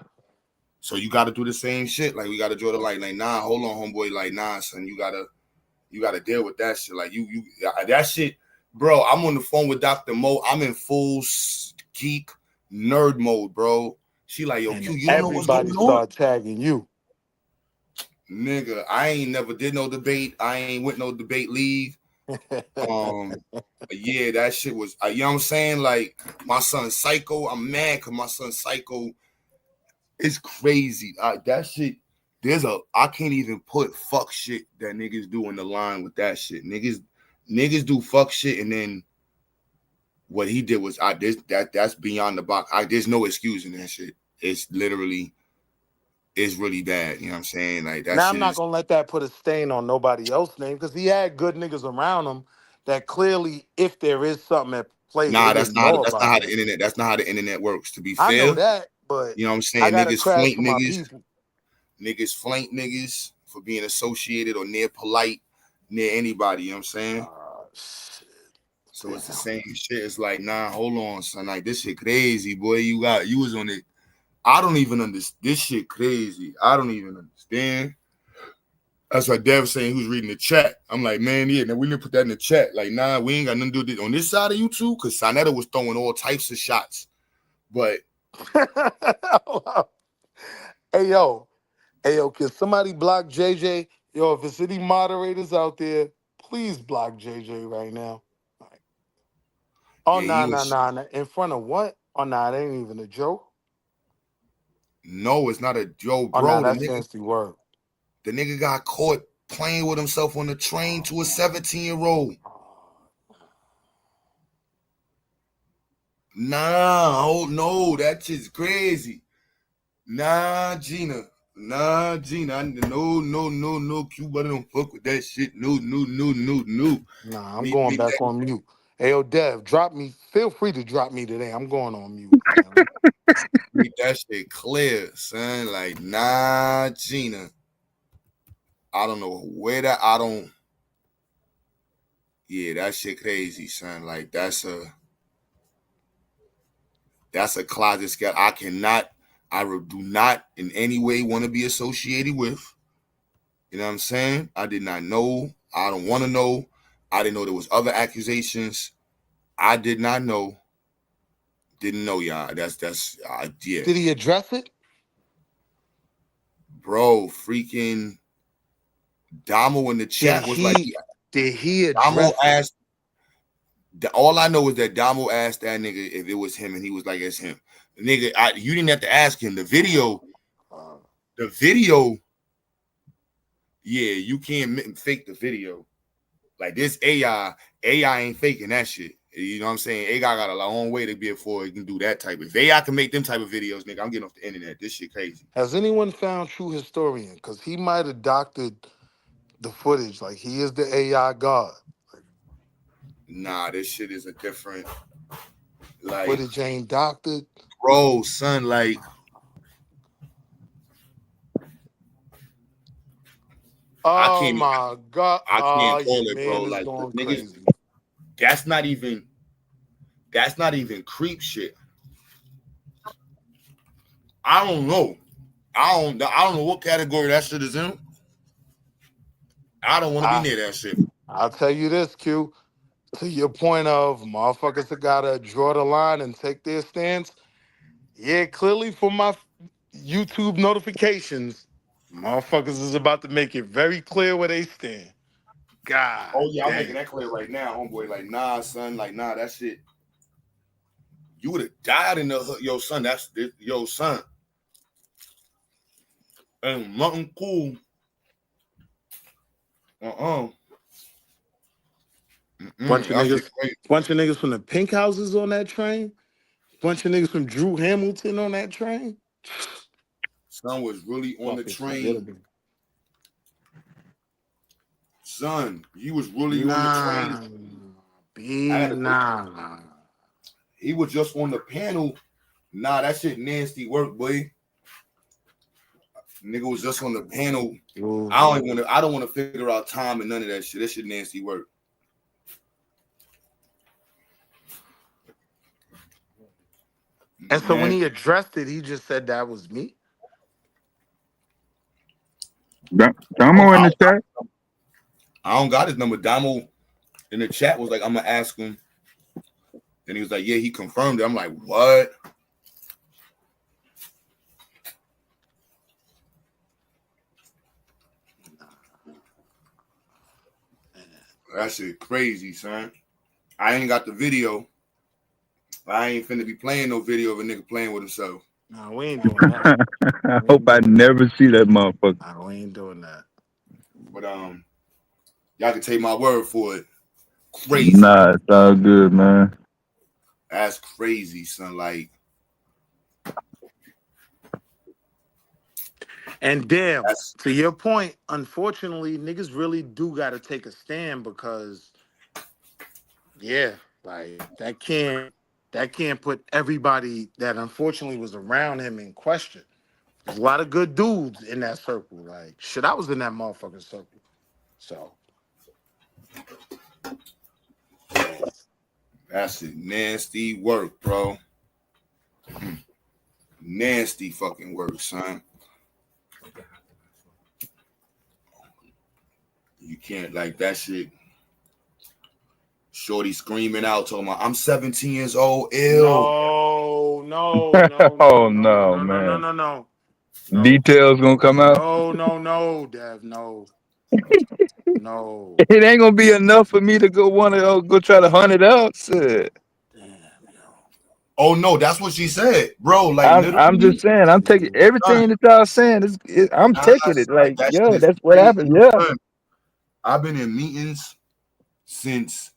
So you got to do the same shit. Like we got to draw the line. Like nah, hold on, homeboy. Like nah, son, you gotta deal with that shit. Like you that shit, bro. I'm on the phone with Dr. Mo. I'm in full geek nerd mode, bro. She like, yo, And Q, you don't know what's everybody going on, start tagging you. nigga. I ain't never did no debate. I ain't went no debate league. Yeah, that shit was. You know what I'm saying? Like my son's psycho. I'm mad because my son's psycho. It's crazy. That shit. I can't even put fuck shit that niggas do in the line with that shit. Niggas do fuck shit, and then what he did was that's beyond the box. There's no excusing that shit. It's really bad. You know what I'm saying? Like that Now I'm shit not is gonna let that put a stain on nobody else's name because he had good niggas around him that clearly, if there is something at play, they nah. didn't know That's not about how that the shit. internet. That's not how the internet works. To be I know fair, that, but you know what I'm I saying? gotta Niggas crash flank for my niggas. people. Niggas flank niggas for being associated or near polite near anybody. You know what I'm saying? Shit. So it's the Damn. same shit. It's like, nah, hold on, son. Like this shit crazy, boy. You was on it. I don't even understand. This shit crazy. I don't even understand. That's why Dev saying who's reading the chat. I'm like, man, yeah, now we didn't put that in the chat. Like, nah, we ain't got nothing to do with it on this side of YouTube, because Sonetta was throwing all types of shots. But Hey yo, can somebody block JJ? Yo, if there's any moderators out there, please block JJ right now. All right. Oh yeah, he nah. was In front of what? Oh nah, it ain't even a joke. no, it's not a joke, Oh nah, bro. that's fancy word. The nigga got caught playing with himself on the train to a 17-year-old. Nah, oh no, that shit's crazy. Nah, Gina. No. Q buddy don't fuck with that shit. No. Nah, I'm Meet going that, back on mute. Hey yo, Dev, drop me. Feel free to drop me today. I'm going on mute, man. meet that shit clear, son. Like, nah, Gina. I don't know where yeah, that shit crazy, son. Like, that's a closet scat. I do not in any way want to be associated with. You know what I'm saying? I did not know. I don't want to know. I didn't know there was other accusations. I did not know. Didn't know, y'all. Yeah. Did he address it? Bro, freaking Damo in the Did chat was like, he Damo address it? asked, all I know is that Damo asked that nigga if it was him, and he was like, it's him. The nigga, you didn't have to ask him. The video, yeah, you can't fake the video. Like this AI ain't faking that shit. You know what I'm saying? AI got a long way to be before it can do that type of. If AI can make them type of videos, nigga, I'm getting off the internet. This shit crazy. Has anyone found True Historian? Because he might have doctored the footage. Like he is the AI god. Nah, this shit is a different. Like, Footage ain't doctored. bro, son, like. Oh my god. I Oh, can't your call it, bro. man is Like going niggas, crazy. that's not even creep shit. I don't know. I don't know what category that shit is in. I don't want to be near that shit. I'll tell you this, Q. To your point of motherfuckers that gotta draw the line and take their stance. Yeah, clearly from my YouTube notifications, motherfuckers is about to make it very clear where they stand. God Oh yeah, I'm making damn. that clear right now, homeboy. Like, nah, son. Like, nah, that shit. You would have died in the hood. Yo, son, yo, son. And nothing cool. Bunch of That shit niggas, crazy. bunch of niggas from the pink houses on that train. Bunch of niggas from Drew Hamilton on that train. Son was really on the Fucking forget train. about it. Son, he was really on the train. Nah, nah. He was just on the panel. Nah, that shit nasty work, boy. Nigga was just on the panel. Ooh. I don't want to figure out time and none of that shit. That shit nasty work. And so when Man, he addressed it, he just said that was me. Damo in the chat. I don't got his number. Damo in the chat was like, I'm gonna ask him. And he was like, yeah, he confirmed it. I'm like, what? That shit crazy, son. I ain't got the video. I ain't finna be playing no video of a nigga playing with himself. No, we ain't doing that. I We hope ain't I doing that. never see that motherfucker. No, we ain't doing that. But y'all can take my word for it. Crazy. Nah, it's all good, man. That's crazy, son. Like, And damn, that's to your point, unfortunately, niggas really do got to take a stand because, yeah, like that can't put everybody that unfortunately was around him in question. There's a lot of good dudes in that circle. Like shit, I was in that motherfucking circle. So that's it. Nasty work, bro. Nasty fucking work, son. You can't like that shit. Shorty screaming out, talking about, I'm 17 years old, ill. Oh no, man. no, Details gonna come out. no, Dev, no. It ain't gonna be enough for me to go want to go try to hunt it out. Shit. Damn, yo. Oh no, that's what she said, bro. Like I'm just literally, saying. I'm taking son, everything that y'all saying. I'm nah, taking it. son, Like, that shit yo, is that's what crazy. happened. Yeah. Son, I've been in meetings since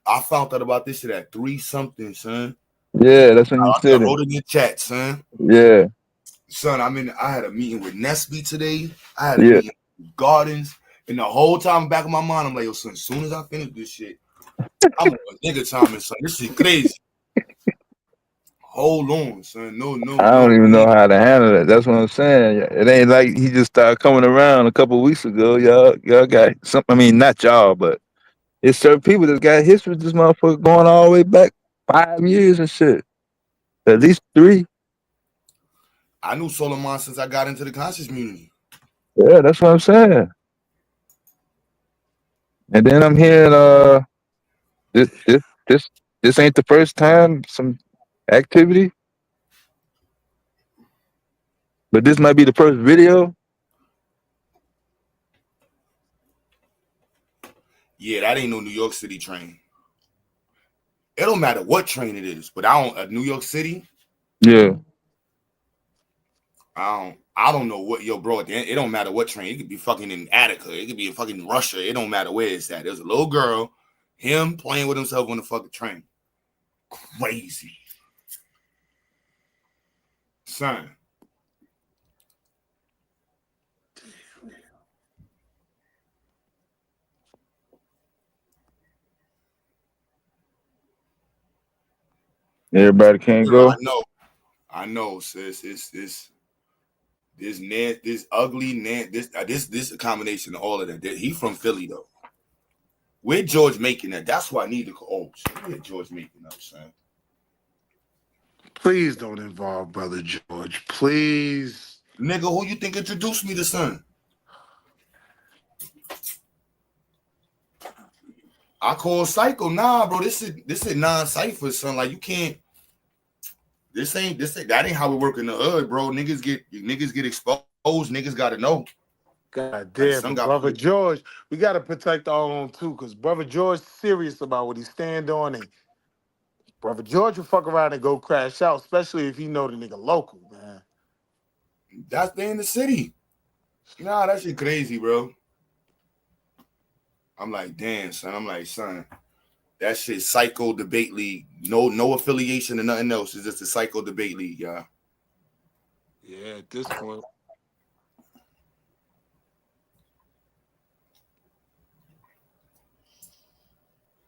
I found out about this shit at 3 something, son. Yeah, that's when you I said it. wrote it in the chat, son. Yeah. Son, I had a meeting with Nesby today. I had a Yeah. meeting with Gardens. And the whole time back of my mind, I'm like, yo, son, as soon as I finish this shit, I'm on nigga time, son. This shit crazy. Hold on, son. No. I don't even know how to handle it. That's what I'm saying. It ain't like he just started coming around a couple of weeks ago. Y'all got some. I mean, not y'all, but it's certain people that got history with this motherfucker going all the way back 5 years and shit. At least 3. I knew Solomon since I got into the conscious community. Yeah, that's what I'm saying. And then I'm hearing this this this this ain't the first time some activity, but this might be the first video. Yeah, that ain't no New York City train. It don't matter what train it is, but New York City. Yeah. I don't know what, yo, bro. It don't matter what train. It could be fucking in Attica. It could be in fucking Russia. It don't matter where it's at. There's a little girl, him playing with himself on the fucking train. Crazy, son. Everybody can't go. I know, sis. It's this ugly this a combination of all of that. He from Philly though. Where George Macon at? That's why I need to call. Oh, where George Macon up, son? Please don't involve Brother George. Please. Nigga, who you think introduced me to son? I call Psycho. Nah, bro. This is non-cipher, son. Like you can't. That ain't how we work in the hood, bro. Niggas get exposed. Niggas gotta know. God Like damn, some but got Brother George, we gotta protect our own too, because Brother George serious about what he stand on, and Brother George will fuck around and go crash out, especially if he know the nigga local, man. That's they in the city. Nah, that shit crazy, bro. I'm like, damn, son. I'm like, son, that shit Psycho Debate League. No affiliation to nothing else. It's just a Psycho Debate League, y'all. Yeah, at this point.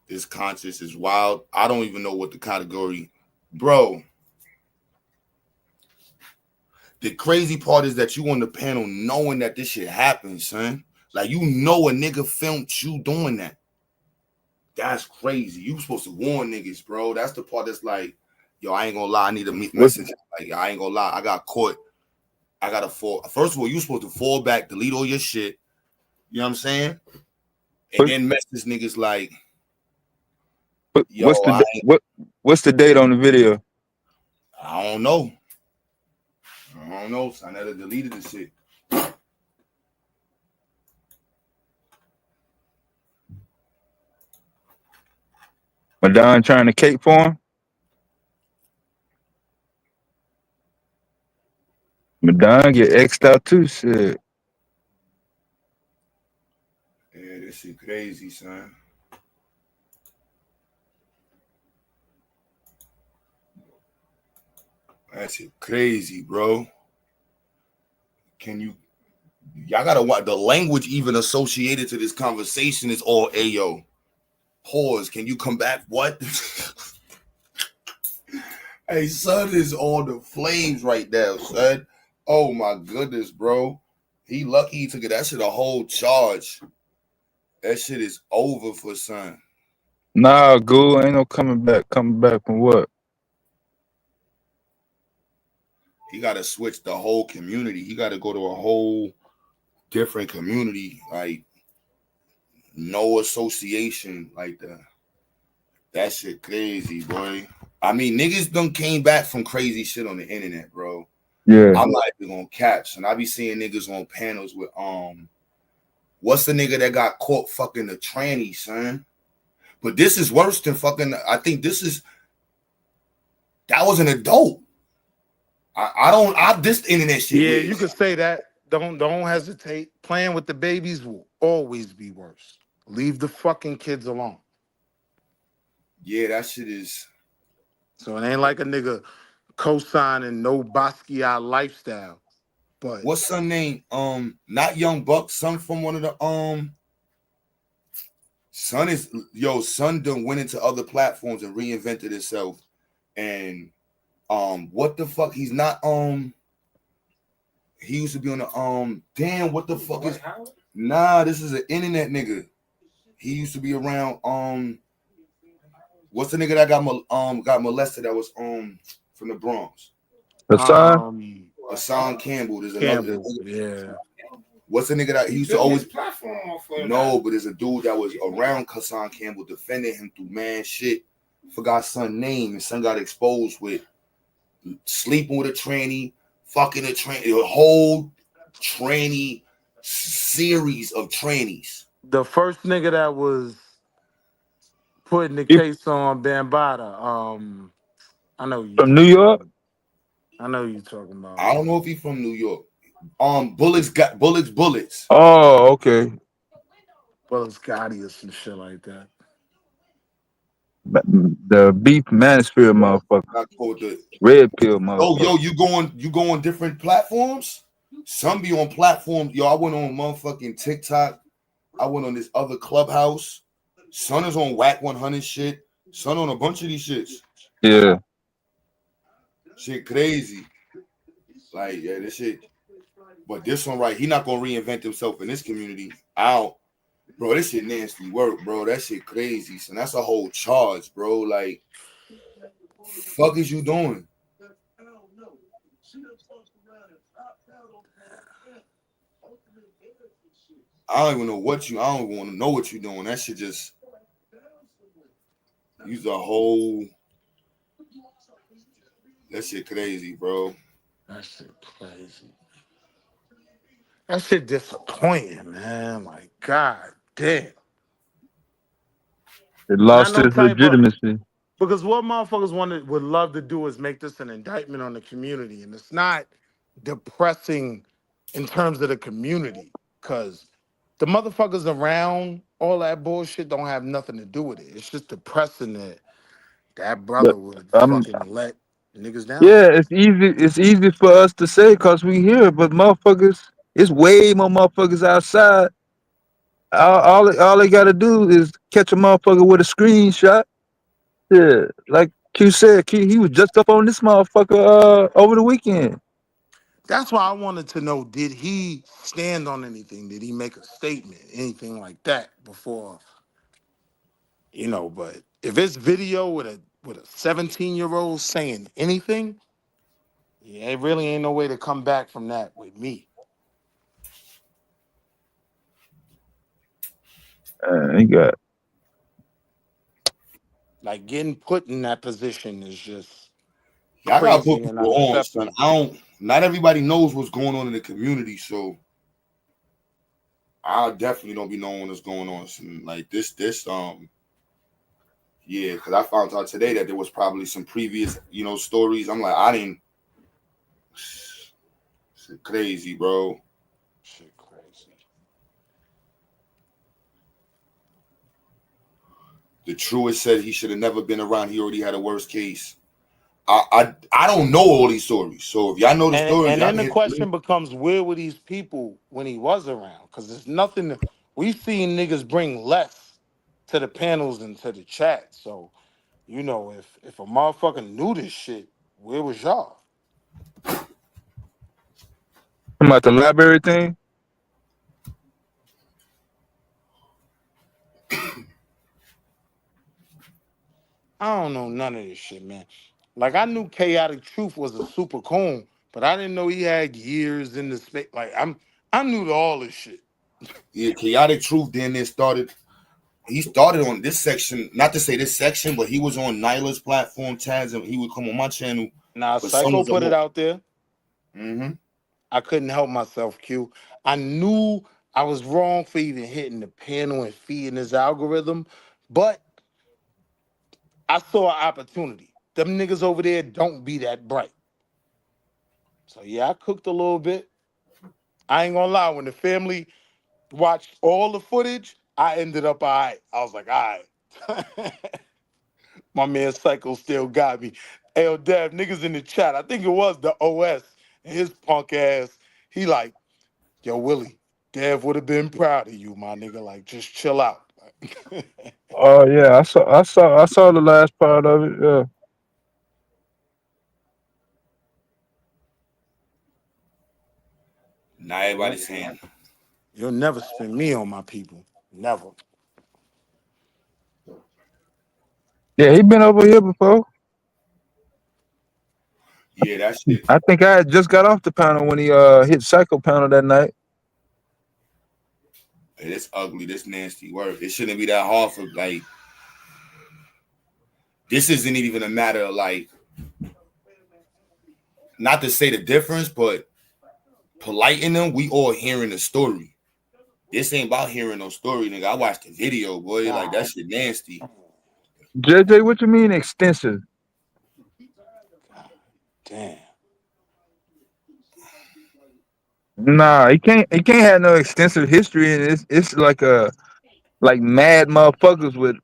This conscious is wild. I don't even know what the category, bro. The crazy part is that you on the panel knowing that this shit happens, son. Like you know a nigga filmed you doing that. That's crazy. You supposed to warn niggas, bro. That's the part that's like, Yo, I ain't gonna lie. I need a What's message. Like, I ain't gonna lie. I got caught. I got to fall. First of all, you supposed to fall back, delete all your shit. You know what I'm saying? And what, then message niggas like, yo, what's the what's the date on the video? I don't know. I don't know. So I never deleted the shit. Madon trying to cape for him. Madon get X'd out too. Shit. Yeah, this shit crazy, son. That shit crazy, bro. Can you? Y'all gotta watch the language even associated to this conversation is all Ayo. Pause. Can you come back? What? Hey, son is on the flames right now, son. Oh my goodness, bro. He lucky he took it. That shit a whole charge. That shit is over for son. Nah, Ghoul ain't no coming back. Coming back from what? He gotta switch the whole community. He gotta go to a whole different community. Like no association like that. That shit crazy, boy. I mean, niggas done came back from crazy shit on the internet, bro. Yeah. I'm not even gonna catch. And I be seeing niggas on panels with what's the nigga that got caught fucking the tranny, son? But this is worse than fucking. I think that was an adult. This internet shit Yeah, weird. you could say that. Don't hesitate. Playing with the babies will always be worse. Leave the fucking kids alone. Yeah, that shit is. So it ain't like a nigga co-signing no Basquiat lifestyle. But What's son name? Not Young Buck. Son from one of the Son done went into other platforms and reinvented itself. And what the fuck? He's not he used to be on the damn, what the fuck is nah, this is an internet nigga. He used to be around what's the nigga that got molested that was from the Bronx? Hassan? Hassan Campbell. There's another Campbell, yeah. What's the nigga that he used to always platform off of? No, but there's a dude that was around Hassan Campbell defending him through man shit. Forgot son name, and son got exposed with sleeping with a tranny, fucking a tranny, a whole tranny series of trannies. The first nigga that was putting the He case on Bambaataa, I know you from New talking York? about. I know you talking about. I don't know if he's from New York. Bullets. Oh, okay. Well, Scotty or some shit like that. The beef manosphere motherfucker. Red pill Oh, motherfucker. yo, you going different platforms? Some be on platforms. Yo, I went on motherfucking TikTok. I went on this other Clubhouse. Son is on Whack 100 shit. Son on a bunch of these shits. Yeah. Shit crazy. Like, yeah, this shit. But this one, right, he not gonna reinvent himself in this community. Out. Bro, this shit nasty work, bro. That shit crazy. So that's a whole charge, bro. Like, fuck is you doing? I don't even know what you. I don't even want to know what you're doing. That shit just use a whole. That shit crazy, bro. That shit crazy. That shit disappointing, man. Like, god damn. It Not lost no its type of legitimacy. because what motherfuckers would love to do is make this an indictment on the community, and it's not depressing in terms of the community, because the motherfuckers around all that bullshit don't have nothing to do with it. It's just depressing that that But brother would um, fucking let niggas down yeah, like that. it's easy. It's easy for us to say because we here, but motherfuckers, it's way more motherfuckers outside. All they got to do is catch a motherfucker with a screenshot. Yeah, like Q said, he was just up on this motherfucker over the weekend. That's why I wanted to know: did he stand on anything? Did he make a statement, anything like that before? But if it's video with a with a 17-year-old saying anything, yeah, it really ain't no way to come back from that with me. He got. Like getting put in that position is just Yeah, I gotta crazy put and people on, son. unacceptable. I don't. Not everybody knows what's going on in the community, so I definitely don't be knowing what's going on. Son. Like this. Yeah, because I found out today that there was probably some previous, stories. I'm like, I didn't. Shit crazy, bro. Shit crazy. The truest said he should have never been around. He already had a worse case. I don't know all these stories. So if y'all know the stories, And y'all then can the hit the link. question becomes, where were these people when he was around? Because there's nothing we've seen niggas bring less to the panels and to the chat. So, if a motherfucker knew this shit, where was y'all? About the library thing. I don't know none of this shit, man. Like I knew Chaotic Truth was a super coon, but I didn't know he had years in the space. Like I knew all this shit. Yeah, chaotic truth. Then there started. He started on this section. Not to say this section, but he was on Nyla's platform, Taz, and he would come on my channel. Now But some Psycho of the put it more. out there. Mm-hmm. I couldn't help myself, Q. I knew I was wrong for even hitting the panel and feeding his algorithm, but I saw an opportunity. Them niggas over there don't be that bright. So yeah, I cooked a little bit. I ain't gonna lie, when the family watched all the footage, I ended up all right. I was like, all right. My man Psycho still got me. Hey, Dev, niggas in the chat. I think it was the OS and his punk ass. He like, yo, Willie, Dev would have been proud of you, my nigga. Like, just chill out. Oh yeah, I saw the last part of it. Yeah. Now everybody's saying, You'll never spend me on my people. Never. Yeah, he been over here before. yeah, that shit. I think I had just got off the panel when he hit Psycho panel that night. Hey, this ugly, this nasty work. It shouldn't be that hard for like. This isn't even a matter of like, not to say the difference, but polite in them. We all hearing the story. This ain't about hearing no story, nigga. I watched the video, boy. Like that God shit nasty. JJ, what you mean extensive? damn. Nah, he can't have no extensive history, and it's like mad motherfuckers with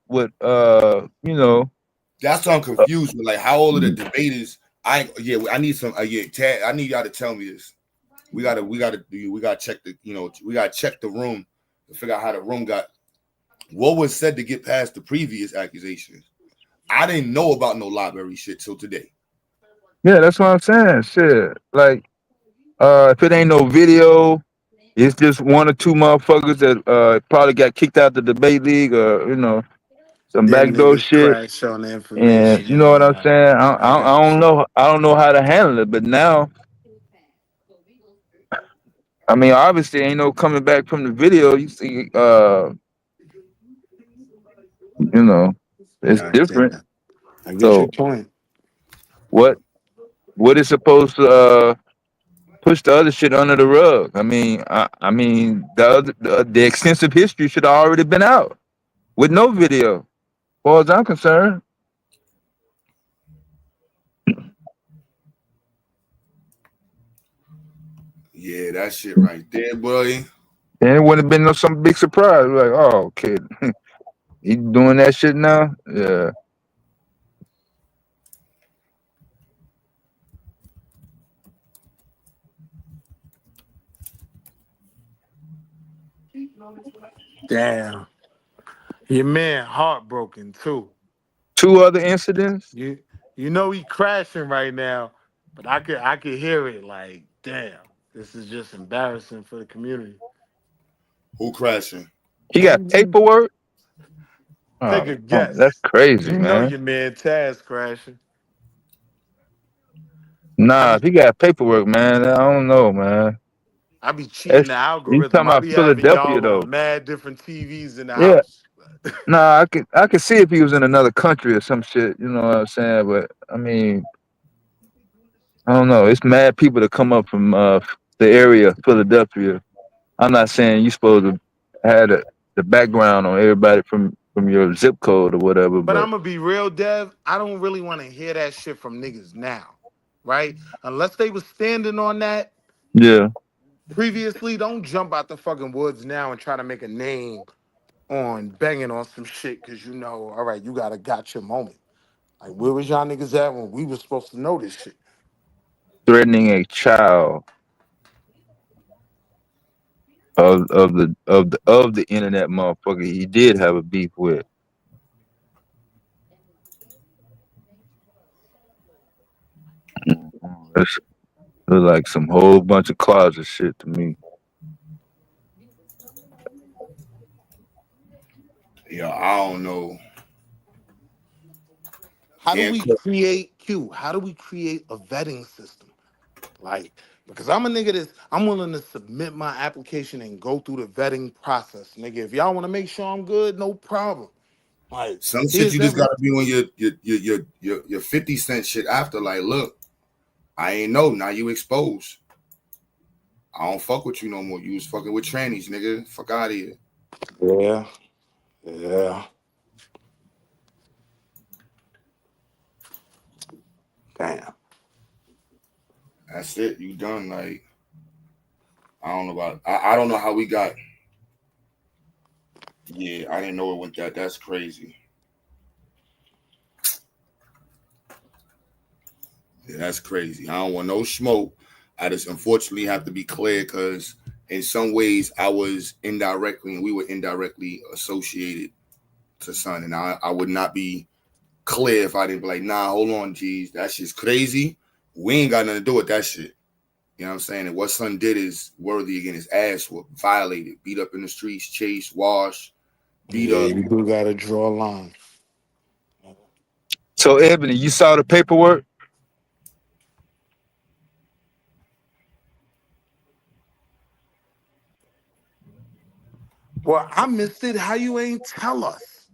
That's what I'm confused with. Like, how old are the debaters? I need some. Yeah, Tad, I need y'all to tell me this. We gotta check we gotta check the room to figure out how the room got. What was said to get past the previous accusations? I didn't know about no library shit till today. yeah, that's what I'm saying. Shit, like if it ain't no video, it's just one or two motherfuckers that probably got kicked out the debate league or some Them backdoor niggas shit. crash on the And information. you know what I'm Yeah, saying? I got you. I don't know how to handle it, but now, I mean, obviously, ain't no coming back from the video. You see, you know, it's God different. damn. I get your So point. what what is supposed to push the other shit under the rug? I mean, the extensive history should have already been out with no video, as far as I'm concerned. Yeah, that shit right there, boy. And it wouldn't have been no some big surprise. Like, oh, okay, he doing that shit now. Yeah, Damn. Your man heartbroken too. two other incidents. You you know he crashing right now, but I could hear it like, damn, this is just embarrassing for the community. Who crashing? He got paperwork. Take Oh, a that's guess. crazy, You know man. your man Taz crashing. I Nah, if be he got paperwork, man, I don't know, man. I be cheating That's the you talking algorithm. I about be having Philadelphia y'all though. on mad different TVs in the Yeah. house. Nah, I could see if he was in another country or some shit. You know what I'm saying? But I mean, I don't know. It's mad people that come up from the area, Philadelphia. I'm not saying you supposed to have the background on everybody from your zip code or whatever, But but I'm gonna be real, Dev. I don't really want to hear that shit from niggas now, right? Unless they was standing on that yeah. previously. Don't jump out the fucking woods now and try to make a name on banging on some shit because you know, all right, you got a gotcha moment. Like, where was y'all niggas at when we was supposed to know this shit? Threatening a child of the internet motherfucker he did have a beef with. It's like some whole bunch of closet shit to me. Yeah, I don't know. How do Can't we cook. create Q? How do we create a vetting system? Like, because I'm a nigga that's I'm willing to submit my application and go through the vetting process, nigga. If y'all want to make sure I'm good, no problem. Like, Some shit here's you just every gotta be on your 50 cent shit after. Like, look, I ain't know. Now you exposed. I don't fuck with you no more. You was fucking with trannies, nigga. Fuck out of here. yeah, yeah. Damn. That's it. You done. Like, I don't know about. I don't know how we got. Yeah, I didn't know it went that. That's crazy. Yeah, that's crazy. I don't want no smoke. I just unfortunately have to be clear because in some ways I was indirectly and we were indirectly associated to son, and I would not be clear if I didn't be like, nah, hold on, geez, that shit's crazy. We ain't got nothing to do with that shit. You know what I'm saying? And what son did is worthy again. His ass was violated, beat up in the streets, chased, washed, beat Yeah, up. you do gotta draw a line. So Ebony, you saw the paperwork? Well, I missed it. How you ain't tell us?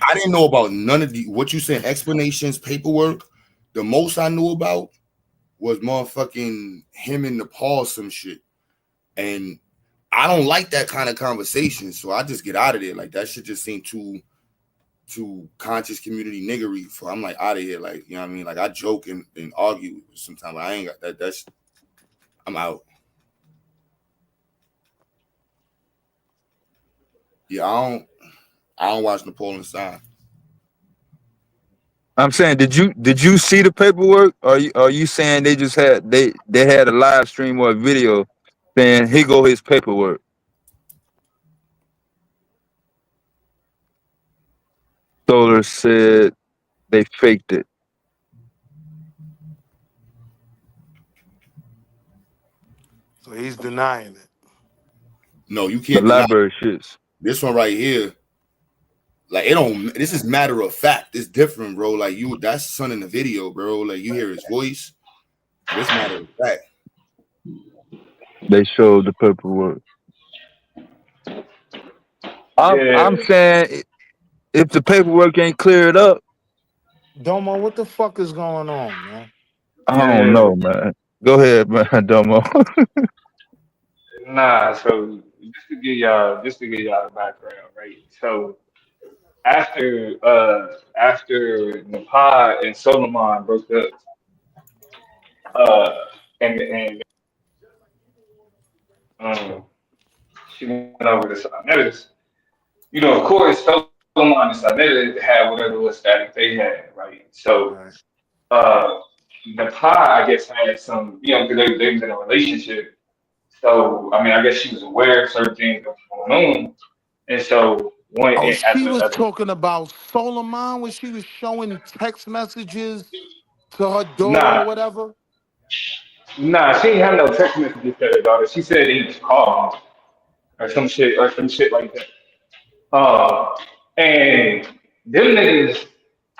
I didn't know about none of the what you said, explanations, paperwork. The most I knew about was motherfucking him in Nepal, some shit. And I don't like that kind of conversation. So I just get out of there. Like that shit just seemed too conscious community niggery. So I'm like out of here. Like, you know what I mean? Like I joke and argue sometimes. I ain't got that. That's I'm out. Yeah, I don't watch Napoleon Sign. I'm saying, did you see the paperwork? Or are you saying they just they had a live stream or a video saying here go his paperwork? Solar said they faked it. So he's denying it. No, you The can't deny library shits. this one right here. Like it don't. This is matter of fact. It's different, bro. Like you, that's son in the video, bro. Like you hear his voice. This matter of fact. They showed the paperwork. I'm Yeah, saying if the paperwork ain't cleared up, Domo, what the fuck is going on, man? I don't yeah. know, man. Go ahead, man, Domo. Nah, so just to give y'all the background, right? So after Nepal and Solomon broke up, uh and um she went over to Sarnetta's, of course Solomon and Sarnetta had whatever little static they had, right? So Right. uh Nepal, I guess, had some, because they was in a relationship. So I mean, I guess she was aware of certain things that was going on. And so one Oh, at she the was at the talking about Solomon when she was showing text messages to her daughter or nah whatever. nah, she didn't have no text messages to her daughter. She said he was calling or some shit like that. Uh, And them niggas,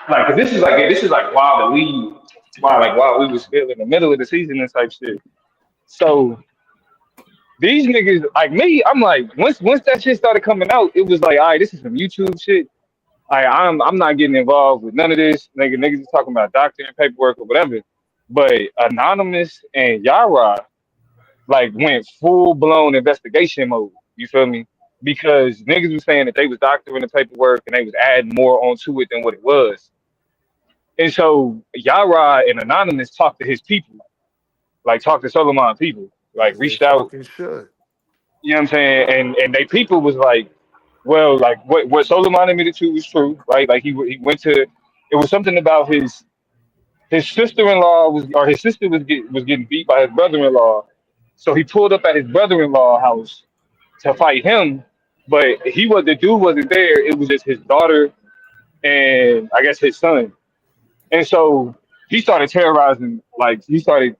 like, 'cause this is like while the league, while we was still in the middle of the season and type shit. So these niggas, like me, I'm like, once that shit started coming out, it was like, all right, this is some YouTube shit. I'm not getting involved with none of this. Niggas is talking about doctor and paperwork or whatever. But Anonymous and Yara like went full blown investigation mode. You feel me? Because niggas was saying that they was doctoring the paperwork and they was adding more onto it than what it was. And so Yara and Anonymous talked to his people, like talked to Solomon people, like As they reached out. fucking should. You know what I'm saying? And they people was like, well, like what Solomon admitted to was true, right? Like he went to, it was something about his sister-in-law was, or his sister was getting beat by his brother-in-law, so he pulled up at his brother-in-law house to fight him, but the dude wasn't there. It was just his daughter and I guess his son, and so he started terrorizing, like he started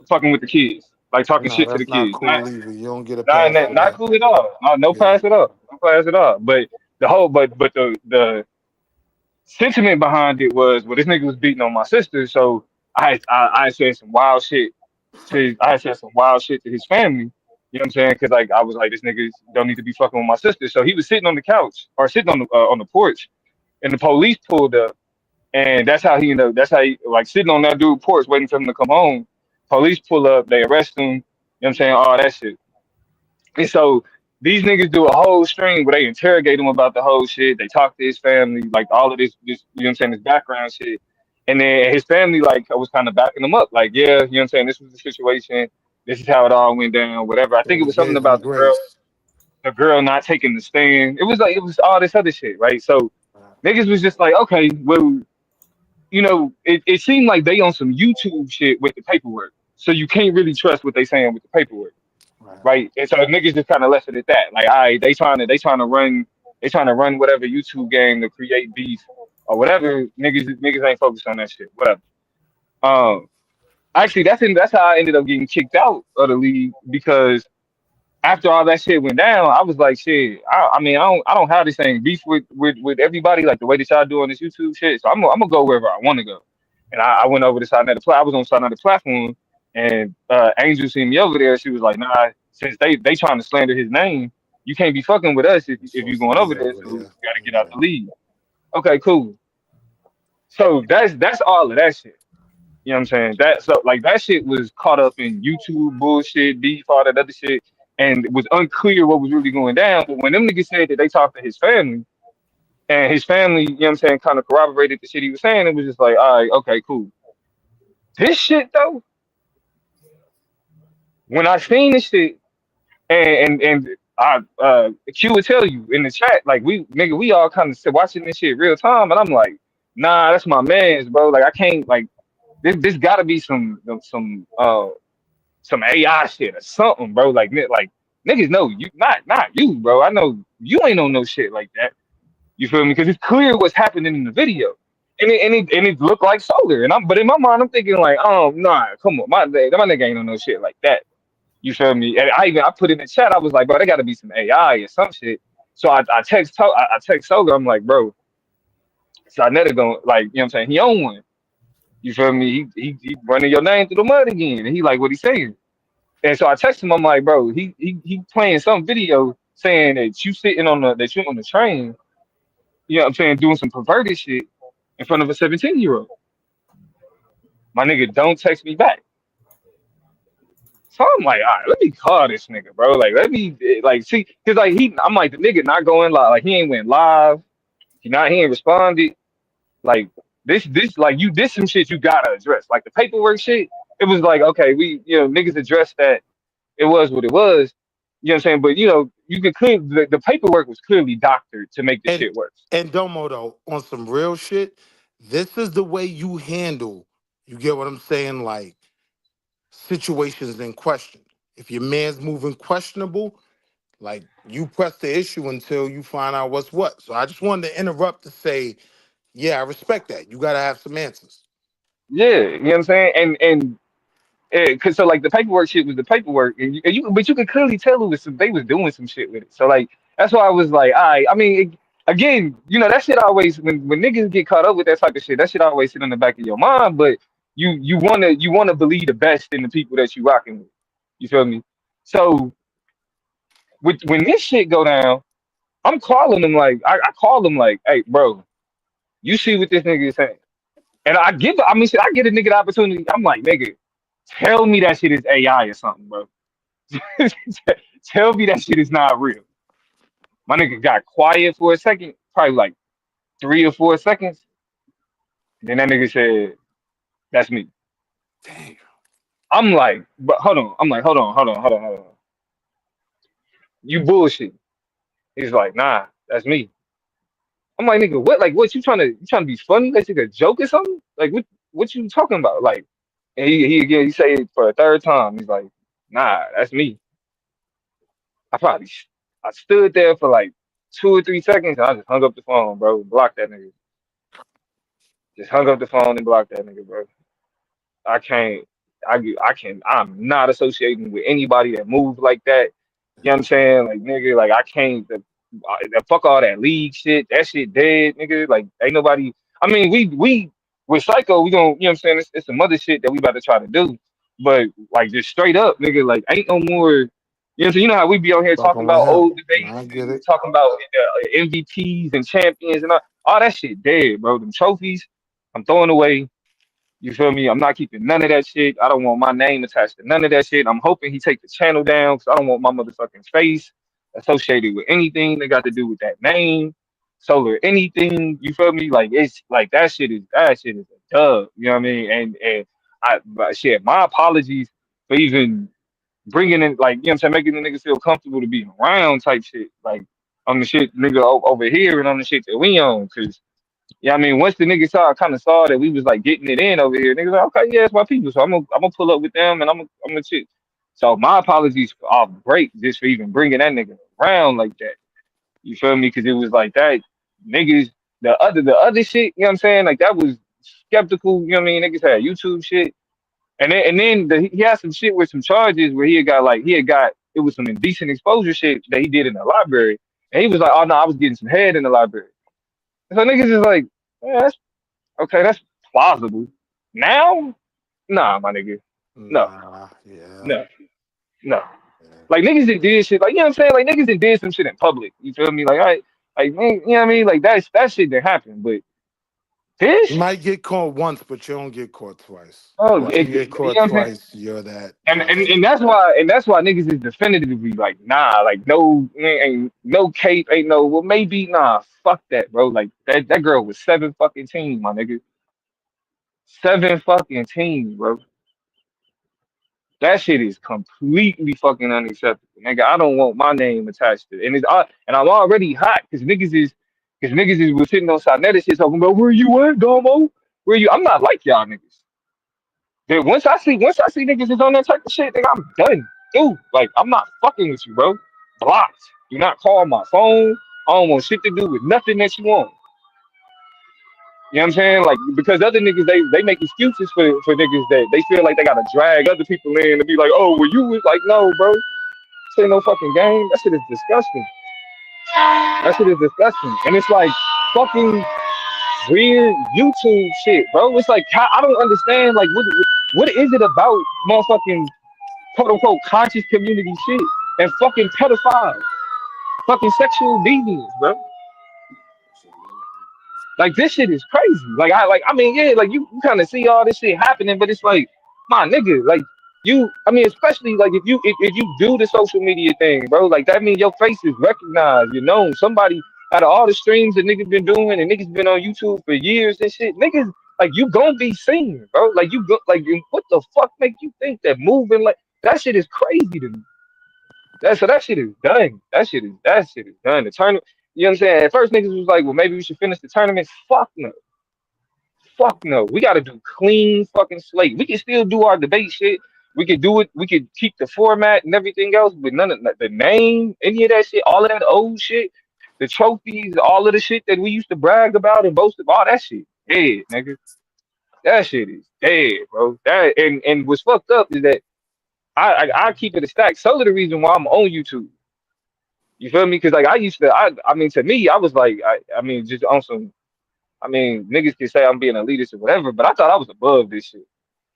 fucking with the kids, like talking No, shit to that's the not kids. Not cool either. You don't get a not pass for not that. cool at all. No Yeah. pass at all. No pass at all. But the whole but the sentiment behind it was, well, this nigga was beating on my sister, so I said some wild shit I had said some wild shit to his family. You know what I'm saying? Because like I was like, this nigga don't need to be fucking with my sister. So he was sitting on the couch or sitting on the porch, and the police pulled up, and that's how he ended up. That's how he, like, sitting on that dude porch waiting for him to come home. Police pull up, they arrest him. You know what I'm saying? All that shit. And so these niggas do a whole stream where they interrogate him about the whole shit. They talk to his family, like all of this, you know what I'm saying, this background shit. And then his family, like, was kind of backing him up, like, yeah, you know what I'm saying, this was the situation, this is how it all went down, whatever. I So think it he was something gave him about grace. the girl not taking the stand. It was like it was all this other shit, right? So Right. niggas was just like, okay, well, it seemed like they on some YouTube shit with the paperwork. So you can't really trust what they saying with the paperwork, Right. right? And so niggas just kind of left it at that. Like, all right, they trying to run whatever YouTube game to create beef or whatever. Niggas ain't focused on that shit. Whatever. Um, Actually, that's how I ended up getting kicked out of the league because after all that shit went down, I was like, shit. I mean, I don't have the same beef with everybody like the way that y'all do on this YouTube shit. So I'm gonna go wherever I want to go. And I went over to side another I was on side another platform, and Angel seen me over there. She was like, nah, since they trying to slander his name, you can't be fucking with us You're if you supposed to going over be there. over So you here. gotta get out Yeah. the league. Okay, cool. So that's all of that shit. You know what I'm saying? That so like that shit was caught up in YouTube bullshit, beef, all that other shit, and it was unclear what was really going down. But when them niggas said that they talked to his family, and his family, you know what I'm saying, kind of corroborated the shit he was saying, it was just like, all right, okay, cool. This shit though, when I seen this shit, and I Q would tell you in the chat, like we all kind of watching this shit real time, and I'm like, nah, that's my man's, bro. Like I can't like this gotta be some AI shit or something, bro. Like like niggas know you, not you, bro. I know you ain't on no shit like that. You feel me? Because it's clear what's happening in the video, and it looked like Solar. And but in my mind, I'm thinking like, oh nah, come on, my nigga ain't on no shit like that. You feel me? And I put in the chat, I was like, bro, there got to be some AI or some shit. So I text Solar, I'm like, bro, Sarnetta going like, you know what I'm saying? He on one. You feel me? He running your name through the mud again, and he like what he saying. And so I text him. I'm like, bro, he playing some video saying that you on the train. You know what I'm saying, doing some perverted shit in front of a 17-year-old. My nigga don't text me back. So I'm like, all right, let me call this nigga, bro. Like, let me like see, cause like I'm like the nigga not going live. Like he ain't went live. He ain't responded. Like this like this some shit you gotta address. Like the paperwork shit. It was like, okay, niggas addressed that. It was what it was. You know what I'm saying? But you could clear the paperwork was clearly doctored to make the And shit worse. and Domo though, on some real shit, this is the way you handle. You get what I'm saying? Like situations in question. If your man's moving questionable, like you press the issue until you find out what's what. So I just wanted to interrupt to say, yeah, I respect that. You gotta have some answers. Yeah, you know what I'm saying? And cause so like the paperwork shit was the paperwork, but you could clearly tell it was they was doing some shit with it. So like that's why I was like, I mean, again, you know, that shit always when niggas get caught up with that type of shit, that shit always sit in the back of your mind. But you wanna believe the best in the people that you rocking with. You feel me? So when this shit go down, I'm calling them like I call them like, hey, bro, you see what this nigga is saying? And I mean, shit, I get a nigga the opportunity. I'm like, nigga, tell me that shit is AI or something, bro. Tell me that shit is not real. My nigga got quiet for a second, probably like 3 or 4 seconds. Then that nigga said, "That's me." Damn. I'm like, but hold on. I'm like, hold on. You bullshit. He's like, nah, that's me. I'm like, nigga, what? Like, what you trying to be funny? Like, take a joke or something? Like, what you talking about? Like, and he say it for a third time. He's like, nah, that's me. I probably I stood there for like 2 or 3 seconds and I just hung up the phone, bro. Blocked that nigga. Just hung up the phone and blocked that nigga, bro. I can't. I can. I'm not associating with anybody that moves like that. You know what I'm saying? Like nigga, like I can't. Fuck all that league shit. That shit dead, nigga. Like ain't nobody. I mean, we with Psycho, we gonna. You know what I'm saying? It's some other shit that we about to try to do. But like just straight up, nigga. Like ain't no more. You know what I'm saying? You know how we be on here talking Fucking with about him. old debates I get and it. talking about MVPs and champions and all that shit dead, bro. Them trophies, I'm throwing away. You feel me? I'm not keeping none of that shit. I don't want my name attached to none of that shit. I'm hoping he take the channel down because I don't want my motherfucking face associated with anything that got to do with that name, solar anything. You feel me? Like it's like that shit is a dub. You know what I mean? And but shit. My apologies for even bringing in like you know what I'm saying, making the niggas feel comfortable to be around type shit. Like on the shit nigga over here and on the shit that we on because. Yeah, I mean, once the niggas kind of saw that we was like getting it in over here, niggas like, okay, yeah, it's my people, so I'm gonna pull up with them and I'm gonna chill. So my apologies off break just for even bringing that nigga around like that. You feel me? Because it was like that niggas the other shit. You know what I'm saying? Like that was skeptical. You know what I mean? Niggas had YouTube shit, and then he had some shit with some charges where he had got it was some indecent exposure shit that he did in the library, and he was like, oh no, I was getting some head in the library. So niggas is like, yeah, okay, that's plausible. Now, nah, my nigga. No, Nah, yeah. no, no. Yeah. Like niggas that did shit, like you know what I'm saying? Like niggas that did some shit in public. You feel me? Like like man, you know what I mean? Like that shit that happened. But You this, might get caught once, but you don't get caught twice. oh, Once you get you caught know what I'm saying? twice, you're that And person. and that's why niggas is definitively like, nah, like no, ain't no cape, ain't no, well maybe nah, fuck that, bro. Like that girl was 7 fucking teams, my nigga, 7 fucking teams, bro. That shit is completely fucking unacceptable, nigga. I don't want my name attached to it, and I'm already hot because niggas is was sitting on side that shit talking about where you at, Domo? Where you? I'm not like y'all niggas. Then once I see niggas is on that type of shit, nigga, I'm done, dude. Like I'm not fucking with you, bro. Blocked. Do not call my phone. I don't want shit to do with nothing that you want. You know what I'm saying? Like because other niggas they make excuses for niggas that they feel like they gotta drag other people in to be like, oh, well you was like, no, bro. This ain't no fucking game. That shit is disgusting. That shit is disgusting. And it's like fucking weird YouTube shit, bro. It's like I don't understand. Like what is it about motherfucking quote unquote conscious community shit and fucking pedophiles, fucking sexual deviants, bro? Like this shit is crazy. I mean, yeah, like you kind of see all this shit happening, but it's like, my nigga, like I mean, especially like if you do the social media thing, bro, like that means your face is recognized, you know, somebody out of all the streams that niggas been doing and niggas been on YouTube for years and shit, niggas like you gonna be seen, bro. Like you go like what the fuck make you think that moving like that shit is crazy to me. That shit is done. That shit is done. The tournament, you know what I'm saying? At first niggas was like, well, maybe we should finish the tournament. Fuck no. Fuck no. We gotta do clean fucking slate. We can still do our debate shit. We could do it. We could keep the format and everything else, but none of the name, any of that shit, all of that old shit, the trophies, all of the shit that we used to brag about and boast about, all that shit dead, nigga. That shit is dead, bro. That and what's fucked up is that I keep it a stack. So the reason why I'm on YouTube. You feel me? Because like I used to, I mean, to me, I was like, I mean, just on some. I mean, niggas can say I'm being elitist or whatever, but I thought I was above this shit.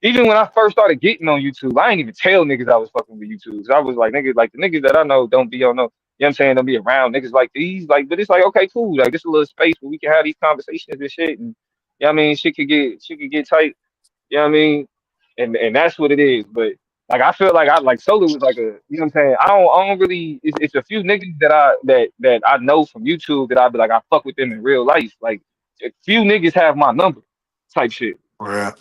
Even when I first started getting on YouTube, I ain't even tell niggas I was fucking with YouTube. So I was like, niggas, like the niggas that I know don't be on no, you know what I'm saying, don't be around niggas like these. Like, but it's like, okay, cool. Like, this a little space where we can have these conversations and shit. And, you know what I mean? Shit could get tight. You know what I mean? And that's what it is. But like I feel like I like Solar was like a you know what I'm saying? I don't really it's a few niggas that I know from YouTube that I be like I fuck with them in real life. Like a few niggas have my number type shit. Yeah.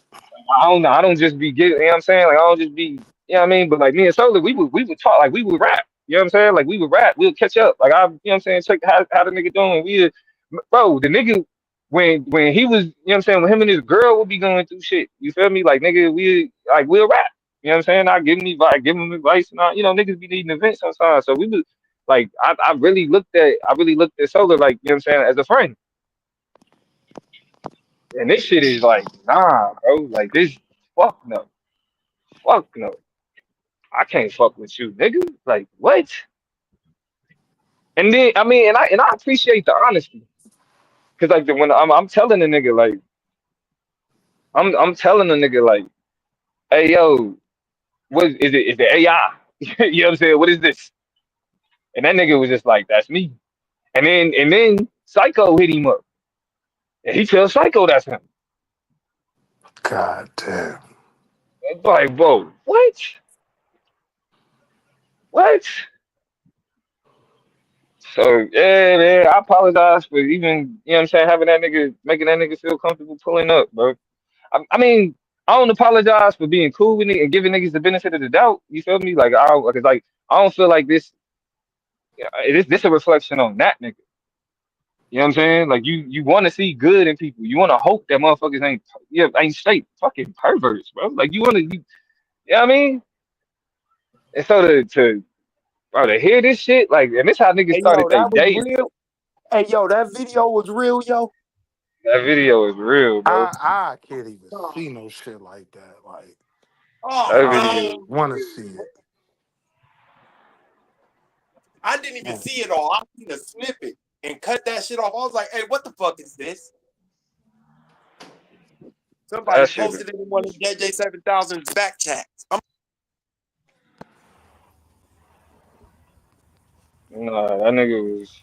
I don't know. I don't just be getting, you know what I'm saying? Like, I don't just be, you know what I mean? But like me and Solar, we would talk, like, we would rap. You know what I'm saying? Like, we would rap. We'll catch up. Like, you know what I'm saying? Check how the nigga doing. Bro, the nigga, when he was, you know what I'm saying? When him and his girl would be going through shit. You feel me? Like, nigga, we'll rap. You know what I'm saying? Give him advice and all, you know, niggas be needing events sometimes. So we was, like, I really looked at Solar, like, you know what I'm saying? As a friend. And this shit is like, nah, bro. Like, this, fuck no. Fuck no. I can't fuck with you, nigga. Like what? And then I mean, and I appreciate the honesty, cause like when I'm telling the nigga like I'm telling the nigga like, hey yo, what is it? Is it AI? You know what I'm saying? What is this? And that nigga was just like, that's me. And then Psycho hit him up, and he tells Psycho that's him. God damn. It's like, bro, what? What? So yeah, man, I apologize for even you know what I'm saying having that nigga making that nigga feel comfortable pulling up, bro. I mean, I don't apologize for being cool with it and giving niggas the benefit of the doubt. You feel me? Like I don't, cause like I don't feel like this a reflection on that nigga. You know what I'm saying? Like you want to see good in people. You want to hope that motherfuckers ain't straight fucking perverts, bro. Like you know what I mean? And so to hear this shit, like, and this how niggas Hey, yo, started their that was day. real. Hey, yo, that video was real, yo. That video is real, bro. I can't even see no shit like that. Like Oh, That I video. man. don't want to see it. I didn't even Man. see it all. I seen a snippet and cut that shit off. I was like, hey, what the fuck is this? Somebody That shit. posted it in one of JJ7000's back chats. Nah, that nigga was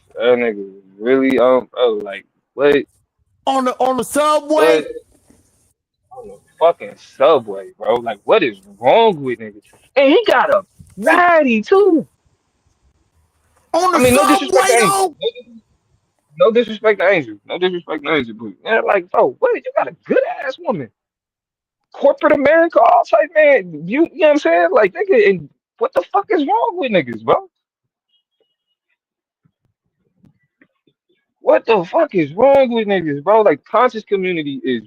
really bro, like what On the subway. what on the fucking subway, bro. Like what is wrong with niggas? And he got a baddie too. On I the mean, no disrespect subway, to Angel. though. No disrespect to Angel. No disrespect to Angel, but yeah, like bro, what you got a good ass woman. Corporate America, all type man. You know what I'm saying? Like nigga, and what the fuck is wrong with niggas, bro? What the fuck is wrong with niggas, bro? Like conscious community is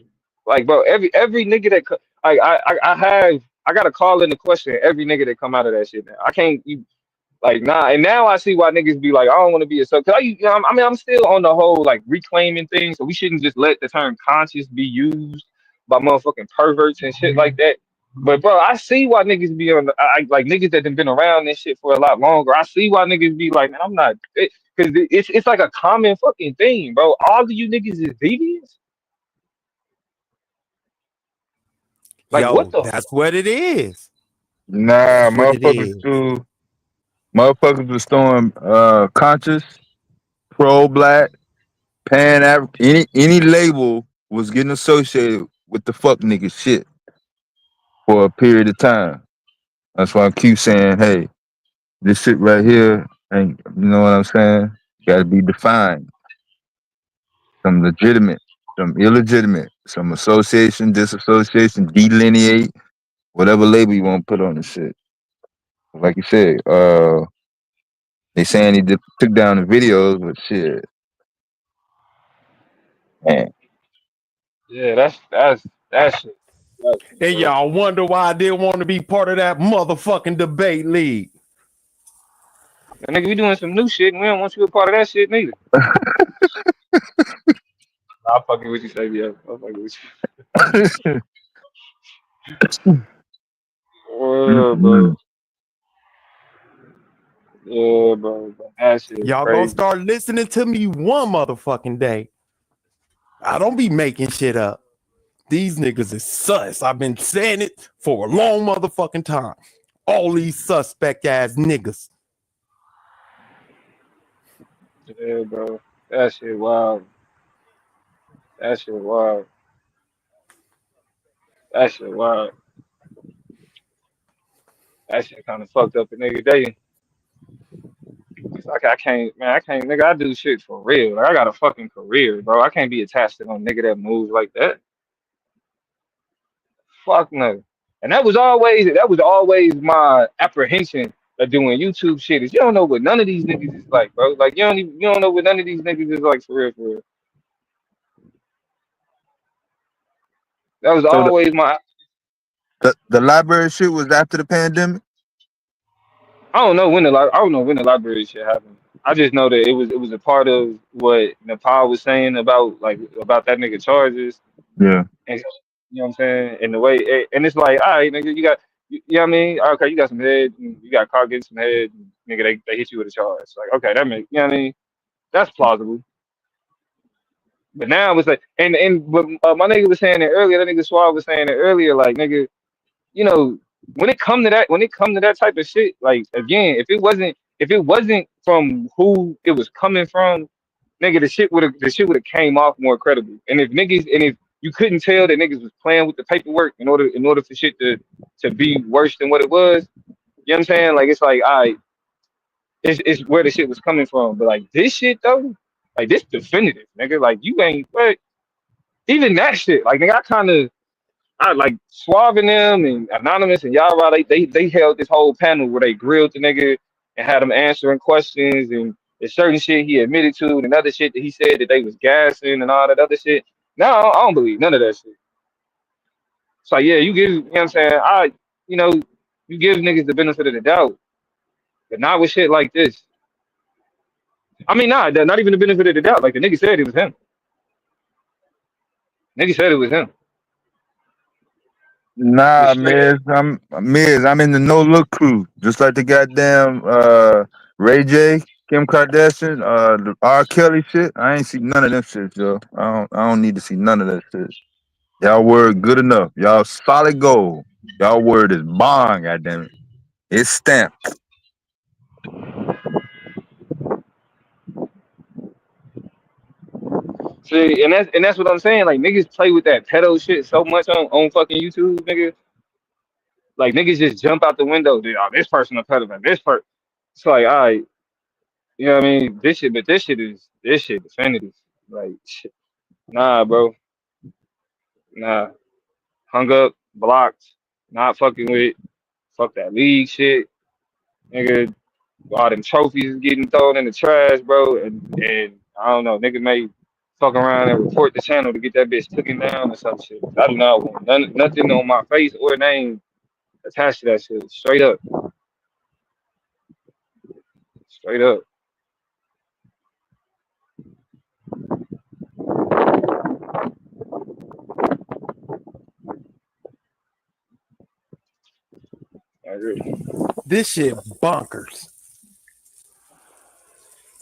like, bro. Every nigga that like I got to call in the question. Every nigga that come out of that shit now. I can't like nah. And now I see why niggas be like, I don't want to be a sub. Cause I mean, I'm still on the whole like reclaiming things. So we shouldn't just let the term conscious be used by motherfucking perverts and shit like that. But bro, I see why niggas be on. Like niggas that have been around this shit for a lot longer. I see why niggas be like, man, I'm not. Cause it's like a common fucking thing, bro. All of you niggas is deviants. Like what Yo, the that's what it is. Nah, That's what it motherfuckers is. too. Motherfuckers was throwing conscious, pro black, pan any label was getting associated with the fuck nigga shit for a period of time. That's why I keep saying, hey, this shit right here ain't you know what I'm saying? Gotta be defined. Some legitimate, some illegitimate, some association, disassociation, delineate, whatever label you want to put on the shit. Like you said, they saying he took down the videos, but shit, man. yeah, that shit. And y'all wonder why I didn't want to be part of that motherfucking debate league. Nigga, we doing some new shit, and we don't want you a part of that shit neither. Nah, I'm fucking with you, baby. I'm fucking with you. Bro. Mm-mm. Yeah, bro. That shit Y'all gonna crazy. start listening to me one motherfucking day. I don't be making shit up. These niggas is sus. I've been saying it for a long motherfucking time. All these suspect ass niggas. Yeah, bro. That shit wild. That shit wild. That shit wild. That shit kind of fucked up a nigga day. It's like I can't, man. I can't, nigga. I do shit for real. Like I got a fucking career, bro. I can't be attached to no nigga that moves like that. Fuck no. And that was always my apprehension of doing YouTube shit. Is you don't know what none of these niggas is like, bro. Like you don't know what none of these niggas is like for real, for real. That was So always my. the library shit was after the pandemic. I don't know when the library shit happened. I just know that it was a part of what Nepal was saying about about that nigga charges. Yeah. And you know what I'm saying? And the way, and it's like, all right, nigga, you know what I mean? Okay, you got some head, and you got caught getting some head, and nigga, they hit you with a charge. Like, okay, that makes, you know what I mean? That's plausible. But now it's like, and what my nigga was saying it earlier, that nigga Suave was saying it earlier, like, nigga, you know, when it come to that type of shit, like, again, if it wasn't from who it was coming from, nigga, the shit would have came off more credible. And if you couldn't tell that niggas was playing with the paperwork in order for shit to be worse than what it was, you know what I'm saying? Like it's like it's where the shit was coming from. But like this shit though, like this definitive, nigga. Like you ain't but even that shit, like nigga, I like Suave and them and Anonymous and Yara, they held this whole panel where they grilled the nigga and had him answering questions and there's certain shit he admitted to and other shit that he said that they was gassing and all that other shit. No, I don't believe none of that shit. So yeah, you know what I'm saying? You know, you give niggas the benefit of the doubt, but not with shit like this. I mean, nah, not even the benefit of the doubt. Like the nigga said it was him. Nigga said it was him. Nah, Just straight up. I'm in the no look crew, just like the goddamn Ray J, Kim Kardashian, the R. Kelly shit. I ain't see none of them shit, yo. I don't need to see none of that shit. Y'all word good enough. Y'all solid gold. Y'all word is bond, goddamn it. It's stamped. See, and that's what I'm saying. Like niggas play with that pedo shit so much on fucking YouTube, nigga. Like niggas just jump out the window. Dude, oh, this person a pedophile. This person. It's like, all right, you know what I mean? This shit definitive. Like, shit. Nah, bro. Nah. Hung up, blocked, not fucking with. Fuck that league shit, nigga. All them trophies is getting thrown in the trash, bro. And I don't know, nigga may fuck around and report the channel to get that bitch taken down or some shit. I do not want nothing on my face or name attached to that shit. Straight up, straight up. I agree. This shit bonkers.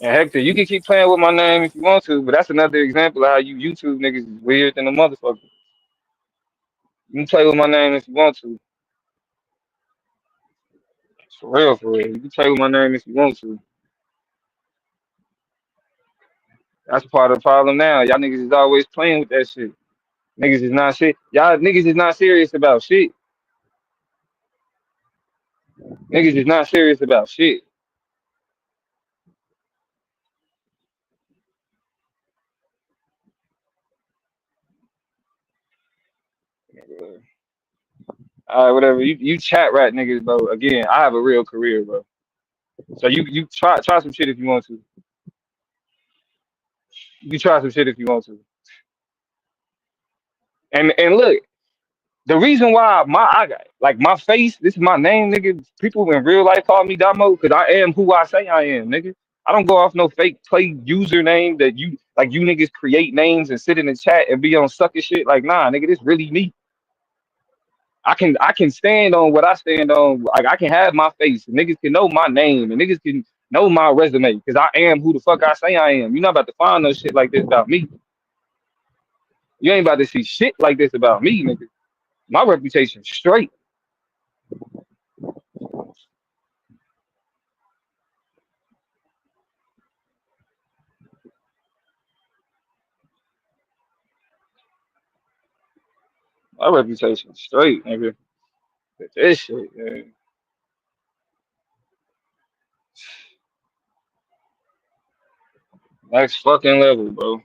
And Hector, you can keep playing with my name if you want to, but that's another example of how you YouTube niggas is weird than a motherfucker. You can play with my name if you want to. For real, for real. You can play with my name if you want to. That's part of the problem now. Y'all niggas is always playing with that shit. Niggas is not shit. Y'all niggas is not serious about shit. Niggas is not serious about shit. All right, whatever. You chat rat niggas, bro. Again, I have a real career, bro. So you try some shit if you want to. You can try some shit if you want to. And look, the reason why I got like my face, this is my name, nigga. People in real life call me Damo because I am who I say I am, nigga. I don't go off no fake play username that you niggas create names and sit in the chat and be on sucker shit. Like, nah, nigga, this really me. I can stand on what I stand on. Like I can have my face. Niggas can know my name and niggas can know my resume because I am who the fuck I say I am. You're not about to find no shit like this about me. You ain't about to see shit like this about me, nigga. My reputation straight. My reputation straight, nigga. But this shit, man. Next fucking level, bro.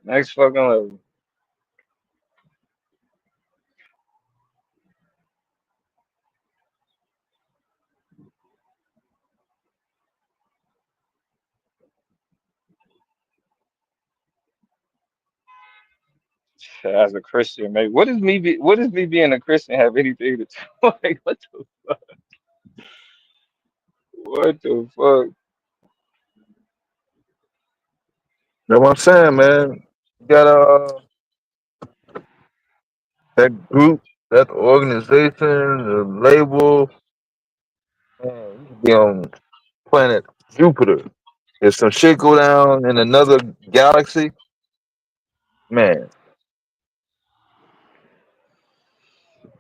Next fucking level. As a Christian, mate. What does me being a Christian have anything to do? Like what the fuck? That's what I'm saying, man. You got that group, that organization, the label. Man, you could be on planet Jupiter. If some shit go down in another galaxy, man.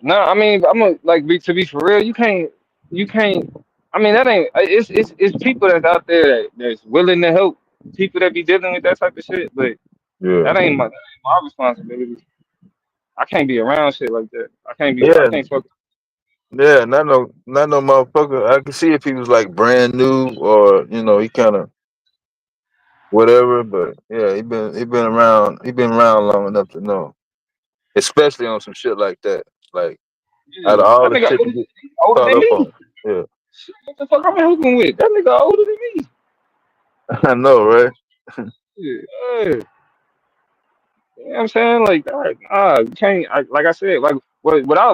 No, I mean I'm a like be to be for real, you can't I mean that ain't it's people that's out there that's willing to help people that be dealing with that type of shit, but Yeah. that ain't my responsibility. I can't be around shit like that. I Yeah, can't fuck. yeah, not no motherfucker. I can see if he was like brand new or he kind of whatever, but yeah, he been around long enough to know, especially on some shit like that. Like out Yeah. of all That the nigga shit to get older caught than up me. on, yeah, Shit, what the fuck I'm helping with? That nigga older than me. I know, right? Yeah. You know what I'm saying? Like, you can't. Like I said, like what I